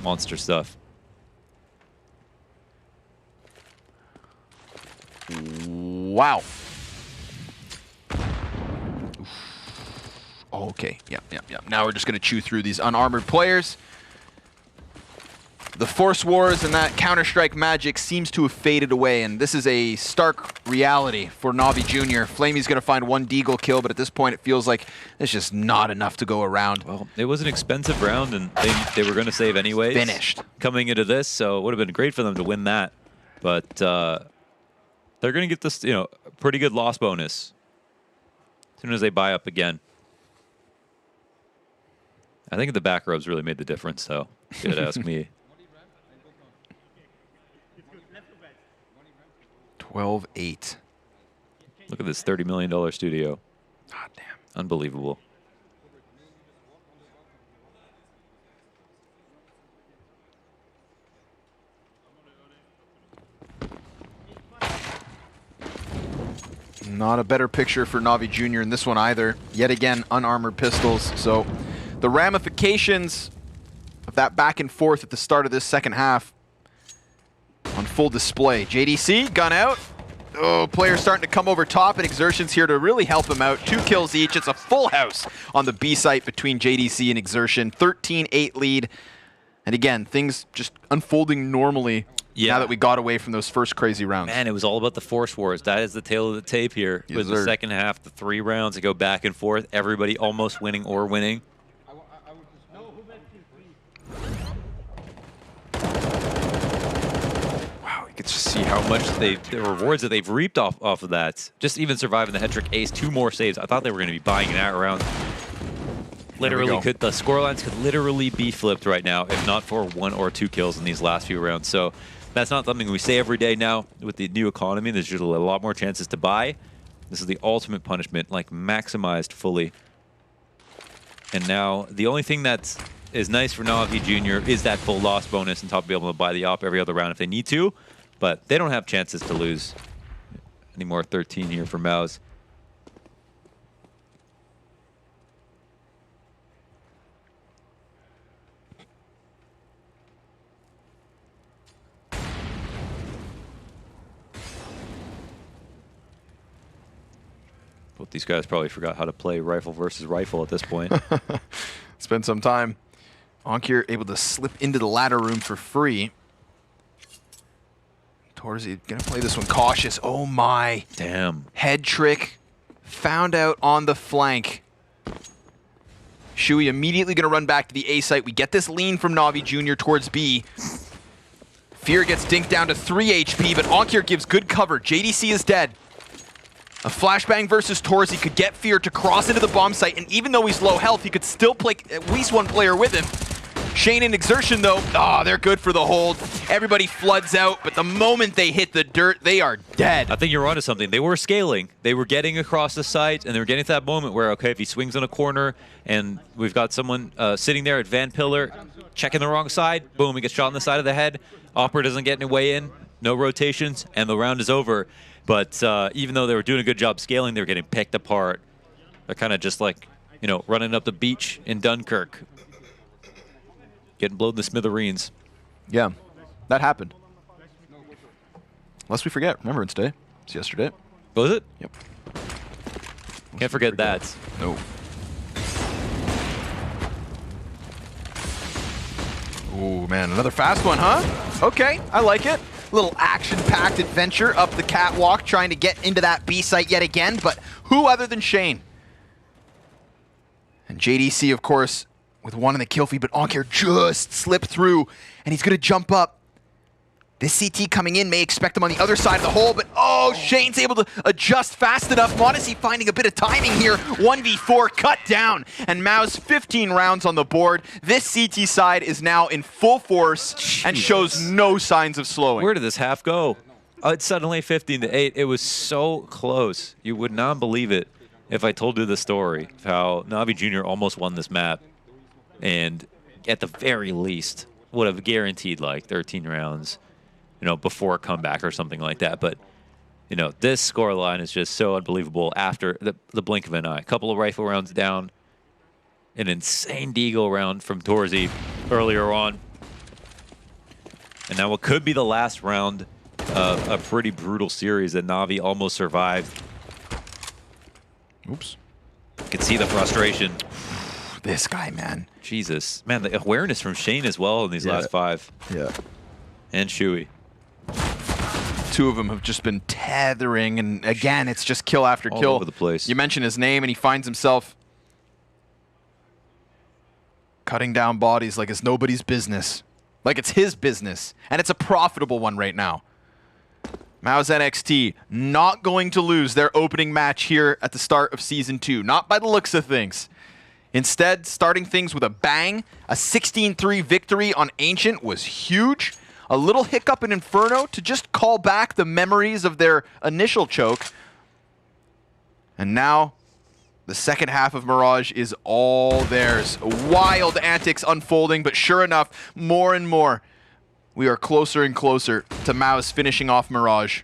Monster stuff. Wow. Okay, yeah. Now we're just going to chew through these unarmored players. The Force Wars and that Counter-Strike magic seems to have faded away, and this is a stark reality for NAVI Junior. Flamey's going to find one Deagle kill, but at this point it feels like there's just not enough to go around. Well, it was an expensive round, and they were going to save anyways. Finished. Coming into this, so it would have been great for them to win that. But they're going to get this, pretty good loss bonus as soon as they buy up again. I think the back robes really made the difference, though, if you'd ask me. 12-8. Look at this $30 million studio. God damn. Unbelievable. Not a better picture for NAVI Junior in this one either. Yet again, unarmored pistols. So the ramifications of that back and forth at the start of this second half on full display. JDC, gun out. Oh, players starting to come over top, and Exertion's here to really help him out. 2 kills each. It's a full house on the B site between JDC and Exertion. 13-8 lead. And again, things just unfolding normally now that we got away from those first crazy rounds. Man, it was all about the Force Wars. That is the tail of the tape here. Yes, with the second half, the 3 rounds that go back and forth, everybody almost winning or winning. Wow, you can just see how much the rewards that they've reaped off of that. Just even surviving the head trick ace, 2 more saves. I thought they were going to be buying that round. Literally, the scorelines could literally be flipped right now, if not for 1 or 2 kills in these last few rounds. So that's not something we say every day now. With the new economy, there's usually a lot more chances to buy. This is the ultimate punishment, like maximized fully. And now the only thing that is nice for NAVI Junior is that full loss bonus and top to be able to buy the op every other round if they need to. But they don't have chances to lose anymore. 13 here for MOUZ. But these guys probably forgot how to play rifle versus rifle at this point. Spent some time. Onkir able to slip into the ladder room for free. Torzy gonna play this one cautious. Oh my. Damn. Head trick. Found out on the flank. Shui immediately gonna run back to the A site. We get this lean from NAVI Junior towards B. Fear gets dinked down to 3 HP, but Onkir gives good cover. JDC is dead. A flashbang versus Torzy could get Fear to cross into the bomb site, and even though he's low health, he could still play at least 1 player with him. Shane and Exertion, though, they're good for the hold. Everybody floods out, but the moment they hit the dirt, they are dead. I think you're onto something. They were scaling. They were getting across the site, and they were getting to that moment where, okay, if he swings on a corner, and we've got someone sitting there at Van Pillar, checking the wrong side, boom, he gets shot on the side of the head. Opera doesn't get any way in, no rotations, and the round is over. But even though they were doing a good job scaling, they were getting picked apart They're kind of just like, you know, running up the beach in Dunkirk, getting blown to smithereens. Yeah, that happened. Lest we forget, Remembrance Day. It's yesterday. Was it? Yep. Can't forget that. No. Ooh, man, another fast one, huh? Okay, I like it. Little action-packed adventure up the catwalk, trying to get into that B site yet again, but who other than Shane? And JDC, of course, with one in the kill feed, but Onkir just slipped through, and he's going to jump up. This CT coming in may expect him on the other side of the hole, but oh, Shane's able to adjust fast enough. m0NESY finding a bit of timing here. 1v4 cut down, and MOUZ 15 rounds on the board. This CT side is now in full force and shows no signs of slowing. Where did this half go? Oh, it's suddenly 15-8. It was so close. You would not believe it if I told you the story of how NAVI Junior almost won this map, and at the very least would have guaranteed like 13 rounds, you know, before a comeback or something like that. But, you know, this scoreline is just so unbelievable after the blink of an eye. A couple of rifle rounds down, an insane deagle round from Torzy earlier on. And now what could be the last round of a pretty brutal series that Navi almost survived. Oops. You can see the frustration. This guy, man. Jesus. Man, the awareness from Shane as well in these last 5. Yeah. And Shuey. Two of them have just been tethering, and again, it's just kill after All kill. over the place. You mention his name, and he finds himself cutting down bodies like it's nobody's business. Like it's his business, and it's a profitable one right now. MOUZ NXT not going to lose their opening match here at the start of Season 2. Not by the looks of things. Instead, starting things with a bang. A 16-3 victory on Ancient was huge. A little hiccup in Inferno to just call back the memories of their initial choke. And now, the second half of Mirage is all theirs. Wild antics unfolding, but sure enough, more and more, we are closer and closer to MOUZ finishing off Mirage.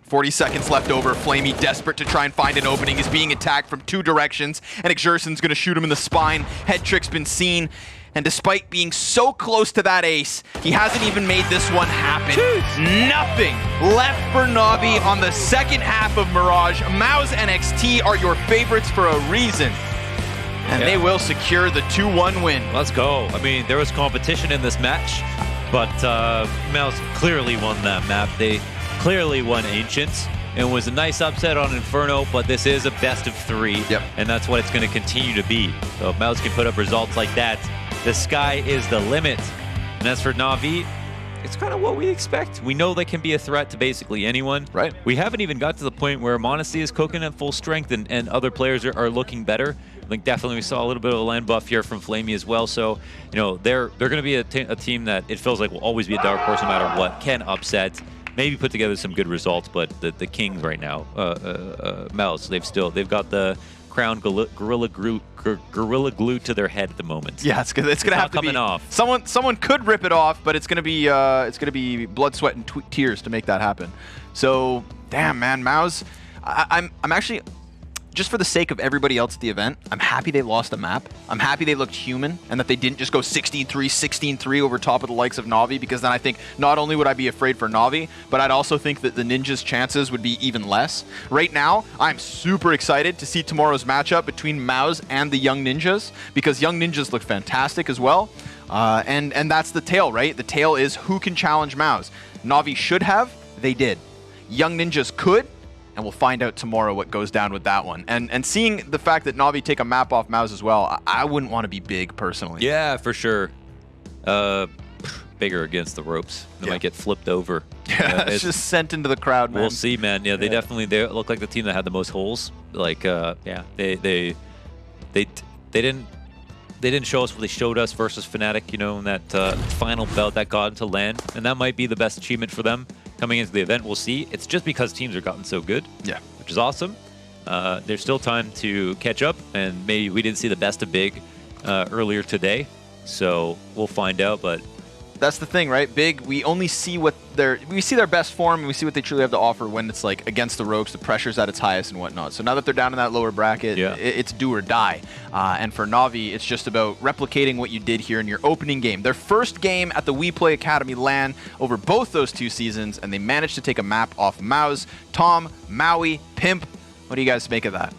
40 seconds left over. Flamey, desperate to try and find an opening, is being attacked from 2 directions, and Exertion's going to shoot him in the spine. Head trick's been seen, and despite being so close to that ace, he hasn't even made this one happen. Nothing left for Navi on the second half of Mirage. MOUZ NXT are your favorites for a reason, and they will secure the 2-1 win. Let's go. I mean, there was competition in this match, but MOUZ clearly won that map. They clearly won Ancients. It was a nice upset on Inferno, but this is a best of 3, and that's what it's going to continue to be. So if MOUZ can put up results like that, the sky is the limit. And as for Navi, it's kind of what we expect. We know they can be a threat to basically anyone. Right. We haven't even got to the point where m0NESY is cooking at full strength and other players are looking better. I think definitely we saw a little bit of a land buff here from Flamey as well. So, you know, they're going to be a team that it feels like will always be a dark horse no matter what, can upset, maybe put together some good results, but the Kings right now, MOUZ, they've got the crown gorilla glue to their head at the moment. Yeah, it's gonna have to coming be off. Someone could rip it off, but it's gonna be blood, sweat, and tears to make that happen. So, damn, man, MOUZ, I'm actually, just for the sake of everybody else at the event, I'm happy they lost a map. I'm happy they looked human and that they didn't just go 16-3, 16-3 over top of the likes of Navi, because then I think not only would I be afraid for Navi, but I'd also think that the Ninjas' chances would be even less. Right now, I'm super excited to see tomorrow's matchup between MOUZ and the Young Ninjas, because Young Ninjas look fantastic as well. And that's the tale, right? The tale is who can challenge MOUZ. Navi should have, they did. Young Ninjas could, and we'll find out tomorrow what goes down with that one. And seeing the fact that Navi take a map off MOUZ as well, I wouldn't want to be big personally. Yeah, for sure. Bigger against the ropes. They might get flipped over. Yeah, it's just sent into the crowd, man. We'll see, man. Yeah, they definitely look like the team that had the most holes. Like, yeah, they didn't show us what they showed us versus Fnatic, you know, in that final bout that got into LAN, and that might be the best achievement for them coming into the event. We'll see. It's just because teams are gotten so good, which is awesome. There's still time to catch up, and maybe we didn't see the best of Big earlier today, so we'll find out. But that's the thing, right? Big, we only see we see their best form, and we see what they truly have to offer when it's like against the ropes, the pressure's at its highest and whatnot. So now that they're down in that lower bracket, it's do or die. And for Navi, it's just about replicating what you did here in your opening game. Their first game at the WePlay Academy LAN over both those 2 seasons, and they managed to take a map off MOUZ. Tom, Maui, Pimp, what do you guys make of that?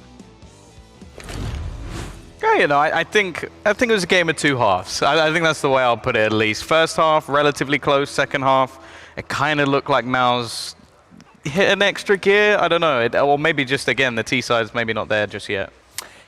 Yeah, you know, I think it was a game of 2 halves. I think that's the way I'll put it, at least. First half, relatively close. Second half, it kind of looked like MOUZ hit an extra gear. I don't know. Or maybe just, again, the T-side's maybe not there just yet.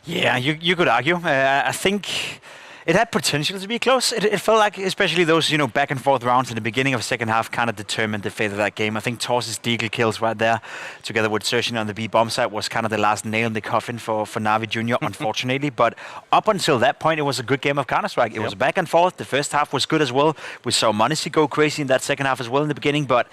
Yeah, you could argue. I think it had potential to be close. It felt like, especially those back and forth rounds in the beginning of second half, kind of determined the fate of that game. I think Tor's deagle kills right there, together with searching on the B bomb site, was kind of the last nail in the coffin for NAVI Junior, unfortunately. But up until that point, it was a good game of Counter-Strike. It was back and forth. The first half was good as well. We saw m0NESY go crazy in that second half as well in the beginning, but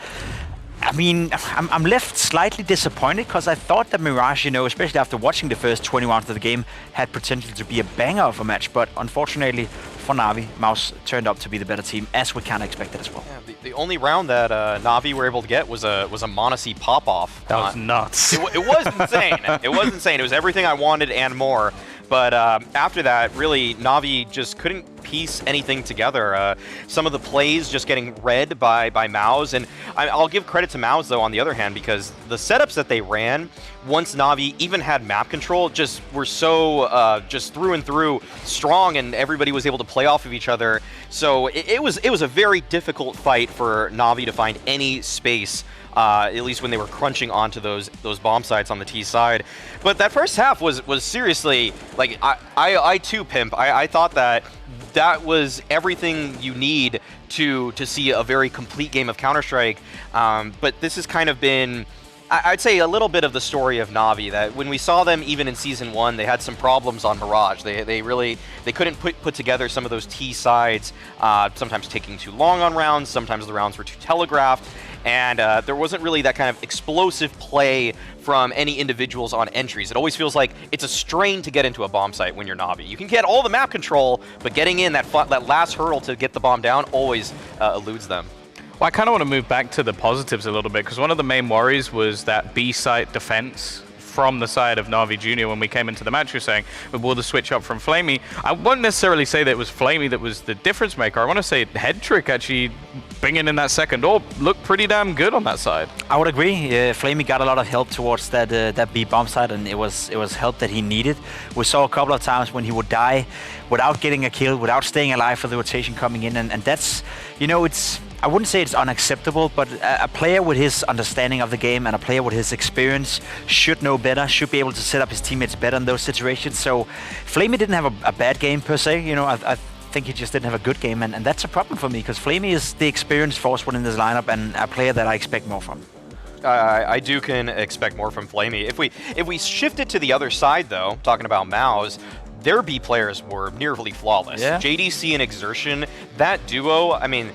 I mean, I'm left slightly disappointed because I thought that Mirage, especially after watching the first 20 rounds of the game, had potential to be a banger of a match. But unfortunately for Navi, MOUZ turned out to be the better team, as we kind of expected as well. Yeah, the only round that Navi were able to get was a m0NESY pop-off. That was nuts. It was insane. It was insane. It was everything I wanted and more. But after that, really, Navi just couldn't piece anything together. Some of the plays just getting read by MOUZ, and I'll give credit to MOUZ, though, on the other hand, because the setups that they ran, once Navi even had map control, just were so just through and through strong, and everybody was able to play off of each other. So it was a very difficult fight for Navi to find any space, at least when they were crunching onto those bomb sites on the T side. But that first half was seriously, like, I too, Pimp, I thought that was everything you need to see a very complete game of Counter-Strike. But this has kind of been, I'd say, a little bit of the story of Navi, that when we saw them even in Season 1, they had some problems on Mirage. They couldn't put together some of those T sides, sometimes taking too long on rounds, sometimes the rounds were too telegraphed, and there wasn't really that kind of explosive play from any individuals on entries. It always feels like it's a strain to get into a bomb site when you're Navi. You can get all the map control, but getting in that last hurdle to get the bomb down always eludes them. Well, I kind of want to move back to the positives a little bit, because one of the main worries was that B site defense from the side of NAVI Junior when we came into the match. You're saying, will the switch up from Flamey? I won't necessarily say that it was Flamey that was the difference maker. I want to say Head Trick actually bringing in that second orb looked pretty damn good on that side. I would agree. Flamey got a lot of help towards that B bomb side, and it was help that he needed. We saw a couple of times when he would die without getting a kill, without staying alive for the rotation coming in, and that's, it's, I wouldn't say it's unacceptable, but a player with his understanding of the game and a player with his experience should know better, should be able to set up his teammates better in those situations. So Flamey didn't have a bad game per se. I think he just didn't have a good game, and that's a problem for me, because Flamey is the experienced force within this lineup and a player that I expect more from. I do can expect more from Flamey. If we shift it to the other side, though, talking about MOUZ, their B players were nearly flawless. Yeah. JDC and Exertion, that duo, I mean,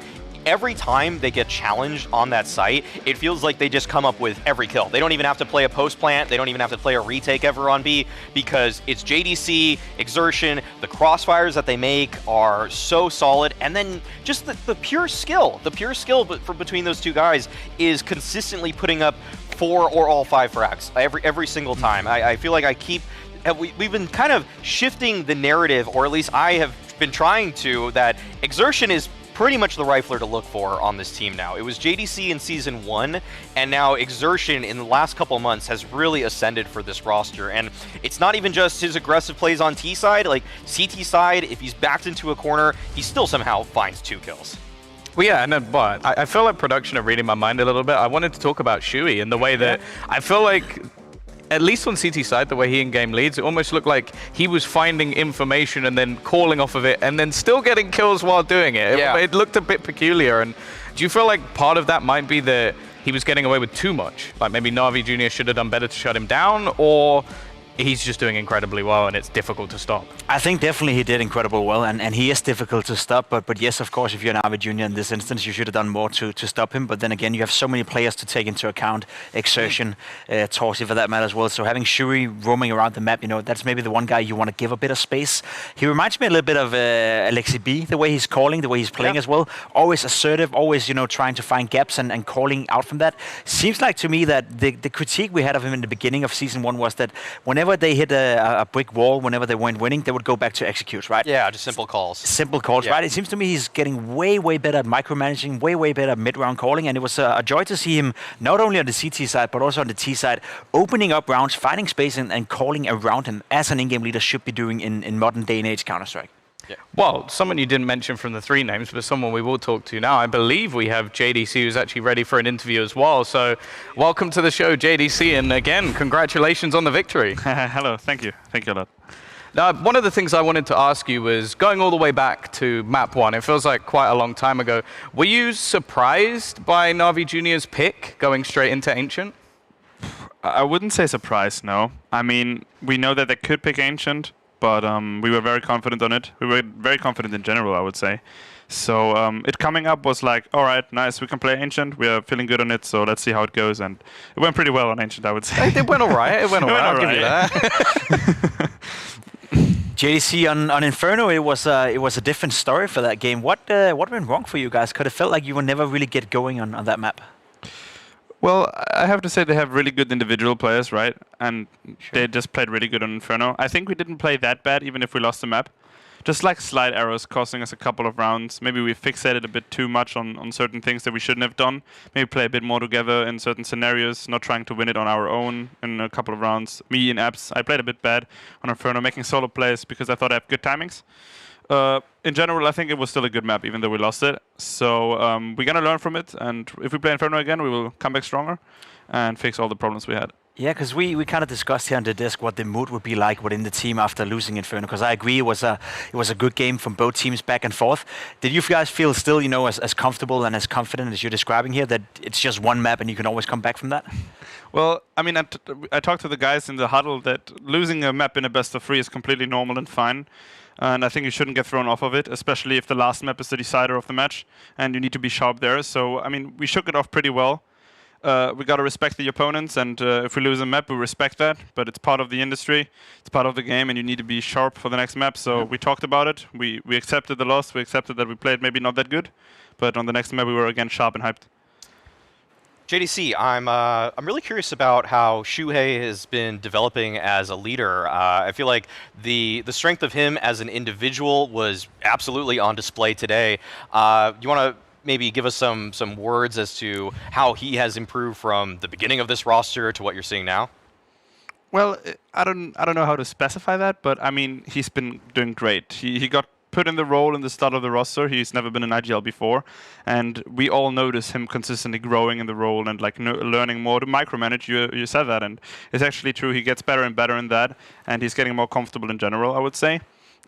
every time they get challenged on that site, it feels like they just come up with every kill. They don't even have to play a post plant. They don't even have to play a retake ever on B, because it's JDC, Exertion, the crossfires that they make are so solid, and then just the pure skill. The pure skill between those two guys is consistently putting up 4 or all 5 frags every single time. I feel like we've been kind of shifting the narrative, or at least I have been trying to, that Exertion is pretty much the rifler to look for on this team now. It was JDC in Season 1, and now Exertion in the last couple months has really ascended for this roster. And it's not even just his aggressive plays on T side, like CT side, if he's backed into a corner, he still somehow finds 2 kills. Well, yeah, but I feel like production are reading my mind a little bit. I wanted to talk about Shuey in the way that I feel like, at least on CT side, the way he in-game leads, it almost looked like he was finding information and then calling off of it and then still getting kills while doing it. Yeah. It looked a bit peculiar. And do you feel like part of that might be that he was getting away with too much? Like maybe NAVI Junior should have done better to shut him down? Or he's just doing incredibly well, and it's difficult to stop. I think definitely he did incredibly well, and he is difficult to stop. But yes, of course, if you're NAVI Junior in this instance, you should have done more to stop him. But then again, you have so many players to take into account. Exertion, Torsi for that matter as well. So having Shui roaming around the map, that's maybe the one guy you want to give a bit of space. He reminds me a little bit of Alexi B, the way he's calling, the way he's playing as well. Always assertive, always trying to find gaps and calling out from that. Seems like to me that the critique we had of him in the beginning of Season 1 was that whenever they hit a brick wall, whenever they weren't winning, they would go back to execute, right? Yeah, just simple calls. Simple calls, right? It seems to me he's getting way, way better at micromanaging, way, way better at mid-round calling, and it was a joy to see him not only on the CT side, but also on the T side, opening up rounds, finding space, and calling around him, as an in-game leader should be doing in modern day and age Counter-Strike. Yeah. Well, someone you didn't mention from the 3 names, but someone we will talk to now. I believe we have JDC who's actually ready for an interview as well. So welcome to the show, JDC, and again, congratulations on the victory. Hello, thank you. Thank you a lot. Now, one of the things I wanted to ask you was, going all the way back to Map 1, it feels like quite a long time ago, were you surprised by NAVI Junior's pick going straight into Ancient? I wouldn't say surprised, no. I mean, we know that they could pick Ancient, but we were very confident on it. We were very confident in general, I would say. So it coming up was like, all right, nice, we can play Ancient. We are feeling good on it, so let's see how it goes. And it went pretty well on Ancient, I would say. It went all right. It went all right. I'll give you that. JDC on Inferno, it was a different story for that game. What went wrong for you guys? Because it felt like you would never really get going on that map. Well, I have to say they have really good individual players, right? And they just played really good on Inferno. I think we didn't play that bad, even if we lost the map. Just like slight errors costing us a couple of rounds. Maybe we fixated a bit too much on certain things that we shouldn't have done. Maybe play a bit more together in certain scenarios, not trying to win it on our own in a couple of rounds. Me in apps, I played a bit bad on Inferno, making solo plays because I thought I had good timings. In general, I think it was still a good map, even though we lost it. So we're going to learn from it, and if we play Inferno again, we will come back stronger and fix all the problems we had. Yeah, because we kind of discussed here on the desk what the mood would be like within the team after losing Inferno. Because I agree, it was a good game from both teams back and forth. Did you guys feel still, as comfortable and as confident as you're describing here, that it's just one map and you can always come back from that? Well, I mean, I talked to the guys in the huddle that losing a map in a best of 3 is completely normal and fine. And I think you shouldn't get thrown off of it, especially if the last map is the decider of the match, and you need to be sharp there. So, I mean, we shook it off pretty well. We got to respect the opponents, and if we lose a map, we respect that. But it's part of the industry, it's part of the game, and you need to be sharp for the next map. So we talked about it. We accepted the loss. We accepted that we played maybe not that good, but on the next map, we were again sharp and hyped. JDC, I'm really curious about how Shuhei has been developing as a leader. I feel like the strength of him as an individual was absolutely on display today. You want to maybe give us some words as to how he has improved from the beginning of this roster to what you're seeing now? Well, I don't know how to specify that, but I mean, he's been doing great. He got put in the role in the start of the roster. He's never been in IGL before, and we all notice him consistently growing in the role and like learning more to micromanage. You said that, and it's actually true. He gets better and better in that, and he's getting more comfortable in general, I would say.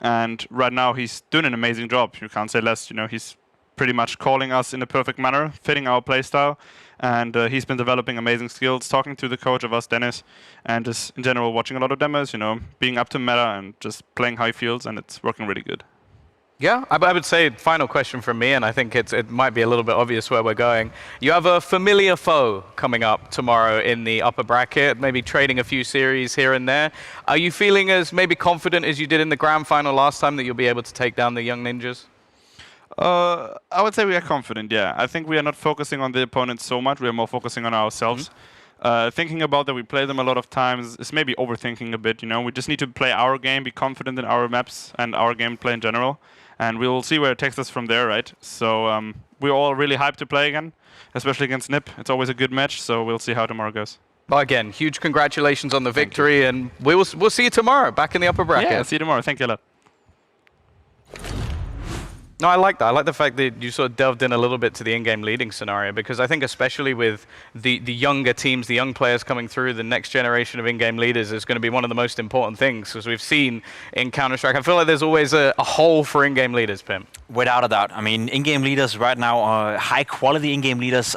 And right now, he's doing an amazing job. You can't say less. He's pretty much calling us in a perfect manner, fitting our playstyle, and he's been developing amazing skills, talking to the coach of us, Dennis, and just in general watching a lot of demos, being up to meta and just playing how he feels, and it's working really good. Yeah, I would say final question from me, and I think it might be a little bit obvious where we're going. You have a familiar foe coming up tomorrow in the upper bracket, maybe trading a few series here and there. Are you feeling as maybe confident as you did in the grand final last time that you'll be able to take down the Young Ninjas? I would say we are confident, yeah. I think we are not focusing on the opponents so much. We are more focusing on ourselves. Thinking about that we play them a lot of times is maybe overthinking a bit, We just need to play our game, be confident in our maps and our gameplay in general. And we'll see where it takes us from there, right? So we're all really hyped to play again, especially against NIP. It's always a good match, so we'll see how tomorrow goes. Well, again, huge congratulations on the victory, and we'll see you tomorrow back in the upper bracket. Yeah, see you tomorrow. Thank you a lot. No, I like that. I like the fact that you sort of delved in a little bit to the in-game leading scenario, because I think especially with the younger teams, the young players coming through, the next generation of in-game leaders is going to be one of the most important things, because we've seen in Counter-Strike, I feel like there's always a hole for in-game leaders, Pim. Without a doubt. I mean, in-game leaders right now are high-quality in-game leaders.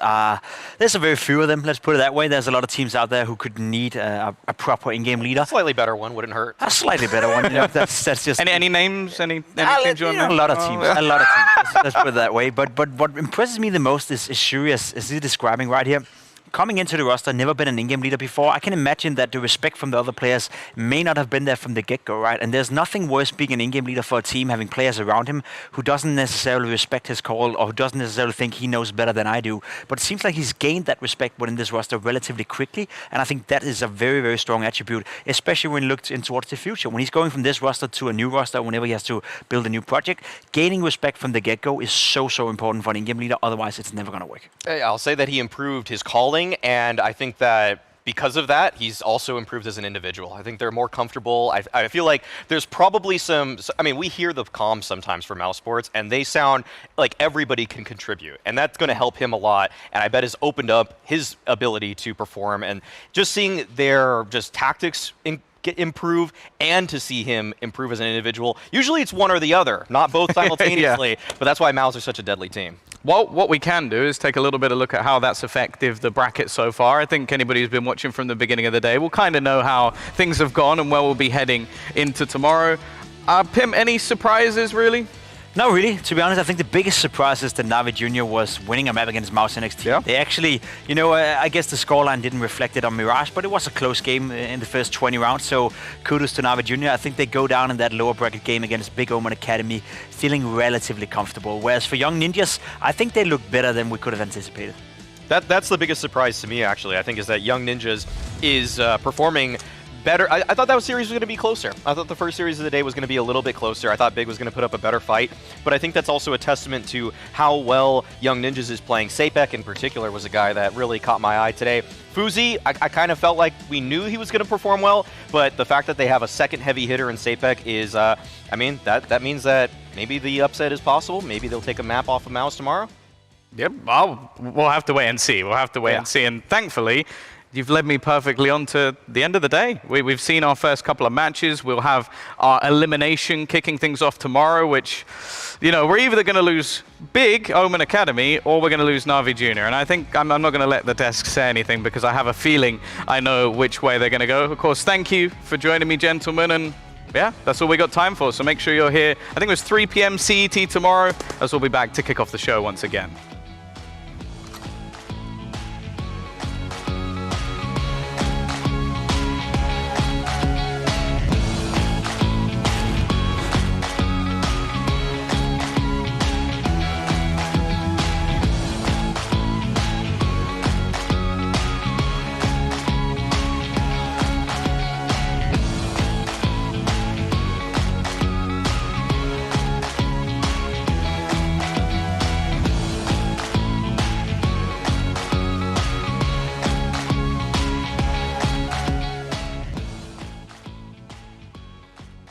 There's a very few of them, let's put it that way. There's a lot of teams out there who could need a proper in-game leader. Slightly better one, wouldn't hurt. A slightly better one. You know, that's just... Any names? Any teams you want to A lot of teams. A lot of teams. Let's put it that way. But what impresses me the most is Shuri, as he's describing right here. Coming into the roster, never been an in-game leader before. I can imagine that the respect from the other players may not have been there from the get-go, right? And there's nothing worse being an in-game leader for a team, having players around him who doesn't necessarily respect his call or who doesn't necessarily think he knows better than I do. But it seems like he's gained that respect within this roster relatively quickly, and I think that is a very, very strong attribute, especially when you look in towards the future. When he's going from this roster to a new roster, whenever he has to build a new project, gaining respect from the get-go is so important for an in-game leader. Otherwise, it's never going to work. I'll say that he improved his calling, and I think that because of that, he's also improved as an individual. I think they're more comfortable. I feel like there's probably some, I mean, we hear the comms sometimes from MOUZ Sports, and they sound like everybody can contribute, and that's going to help him a lot, and I bet has opened up his ability to perform, and just seeing their just tactics improve and to see him improve as an individual. Usually it's one or the other, not both simultaneously, but that's why MOUZ are such a deadly team. Well, what we can do is take a little bit of a look at how that's affected the bracket so far. I think anybody who's been watching from the beginning of the day will kind of know how things have gone and where we'll be heading into tomorrow. Pim, any surprises, really? No, really. To be honest, I think the biggest surprise is that NAVI Junior was winning a map against MOUZ NXT. Yeah. They actually, you know, I guess the scoreline didn't reflect it on Mirage, but it was a close game in the first 20 rounds, so kudos to NAVI Junior. I think they go down in that lower bracket game against Big Omen Academy feeling relatively comfortable, whereas for Young Ninjas, I think they look better than we could have anticipated. That's the biggest surprise to me, actually. I think is that Young Ninjas is performing better. I thought that series was going to be closer. I thought the first series of the day was going to be a little bit closer. I thought Big was going to put up a better fight, but I think that's also a testament to how well Young Ninjas is playing. Sapek in particular was a guy that really caught my eye today. Fuzi, I kind of felt like we knew he was going to perform well, but the fact that they have a second heavy hitter in Sapek is, I mean, that means that maybe the upset is possible. Maybe they'll take a map off of MOUZ tomorrow. Yep, we'll have to wait and see. We'll have to wait and see, and thankfully, you've led me perfectly on to the end of the day. We've seen our first couple of matches. We'll have our elimination kicking things off tomorrow, which, you know, we're either going to lose Big Omen Academy or we're going to lose NAVI Junior. And I think I'm not going to let the desk say anything because I have a feeling I know which way they're going to go. Of course, thank you for joining me, gentlemen. And yeah, that's all we got time for. So make sure you're here. I think it was 3 p.m. CET tomorrow, as we'll be back to kick off the show once again.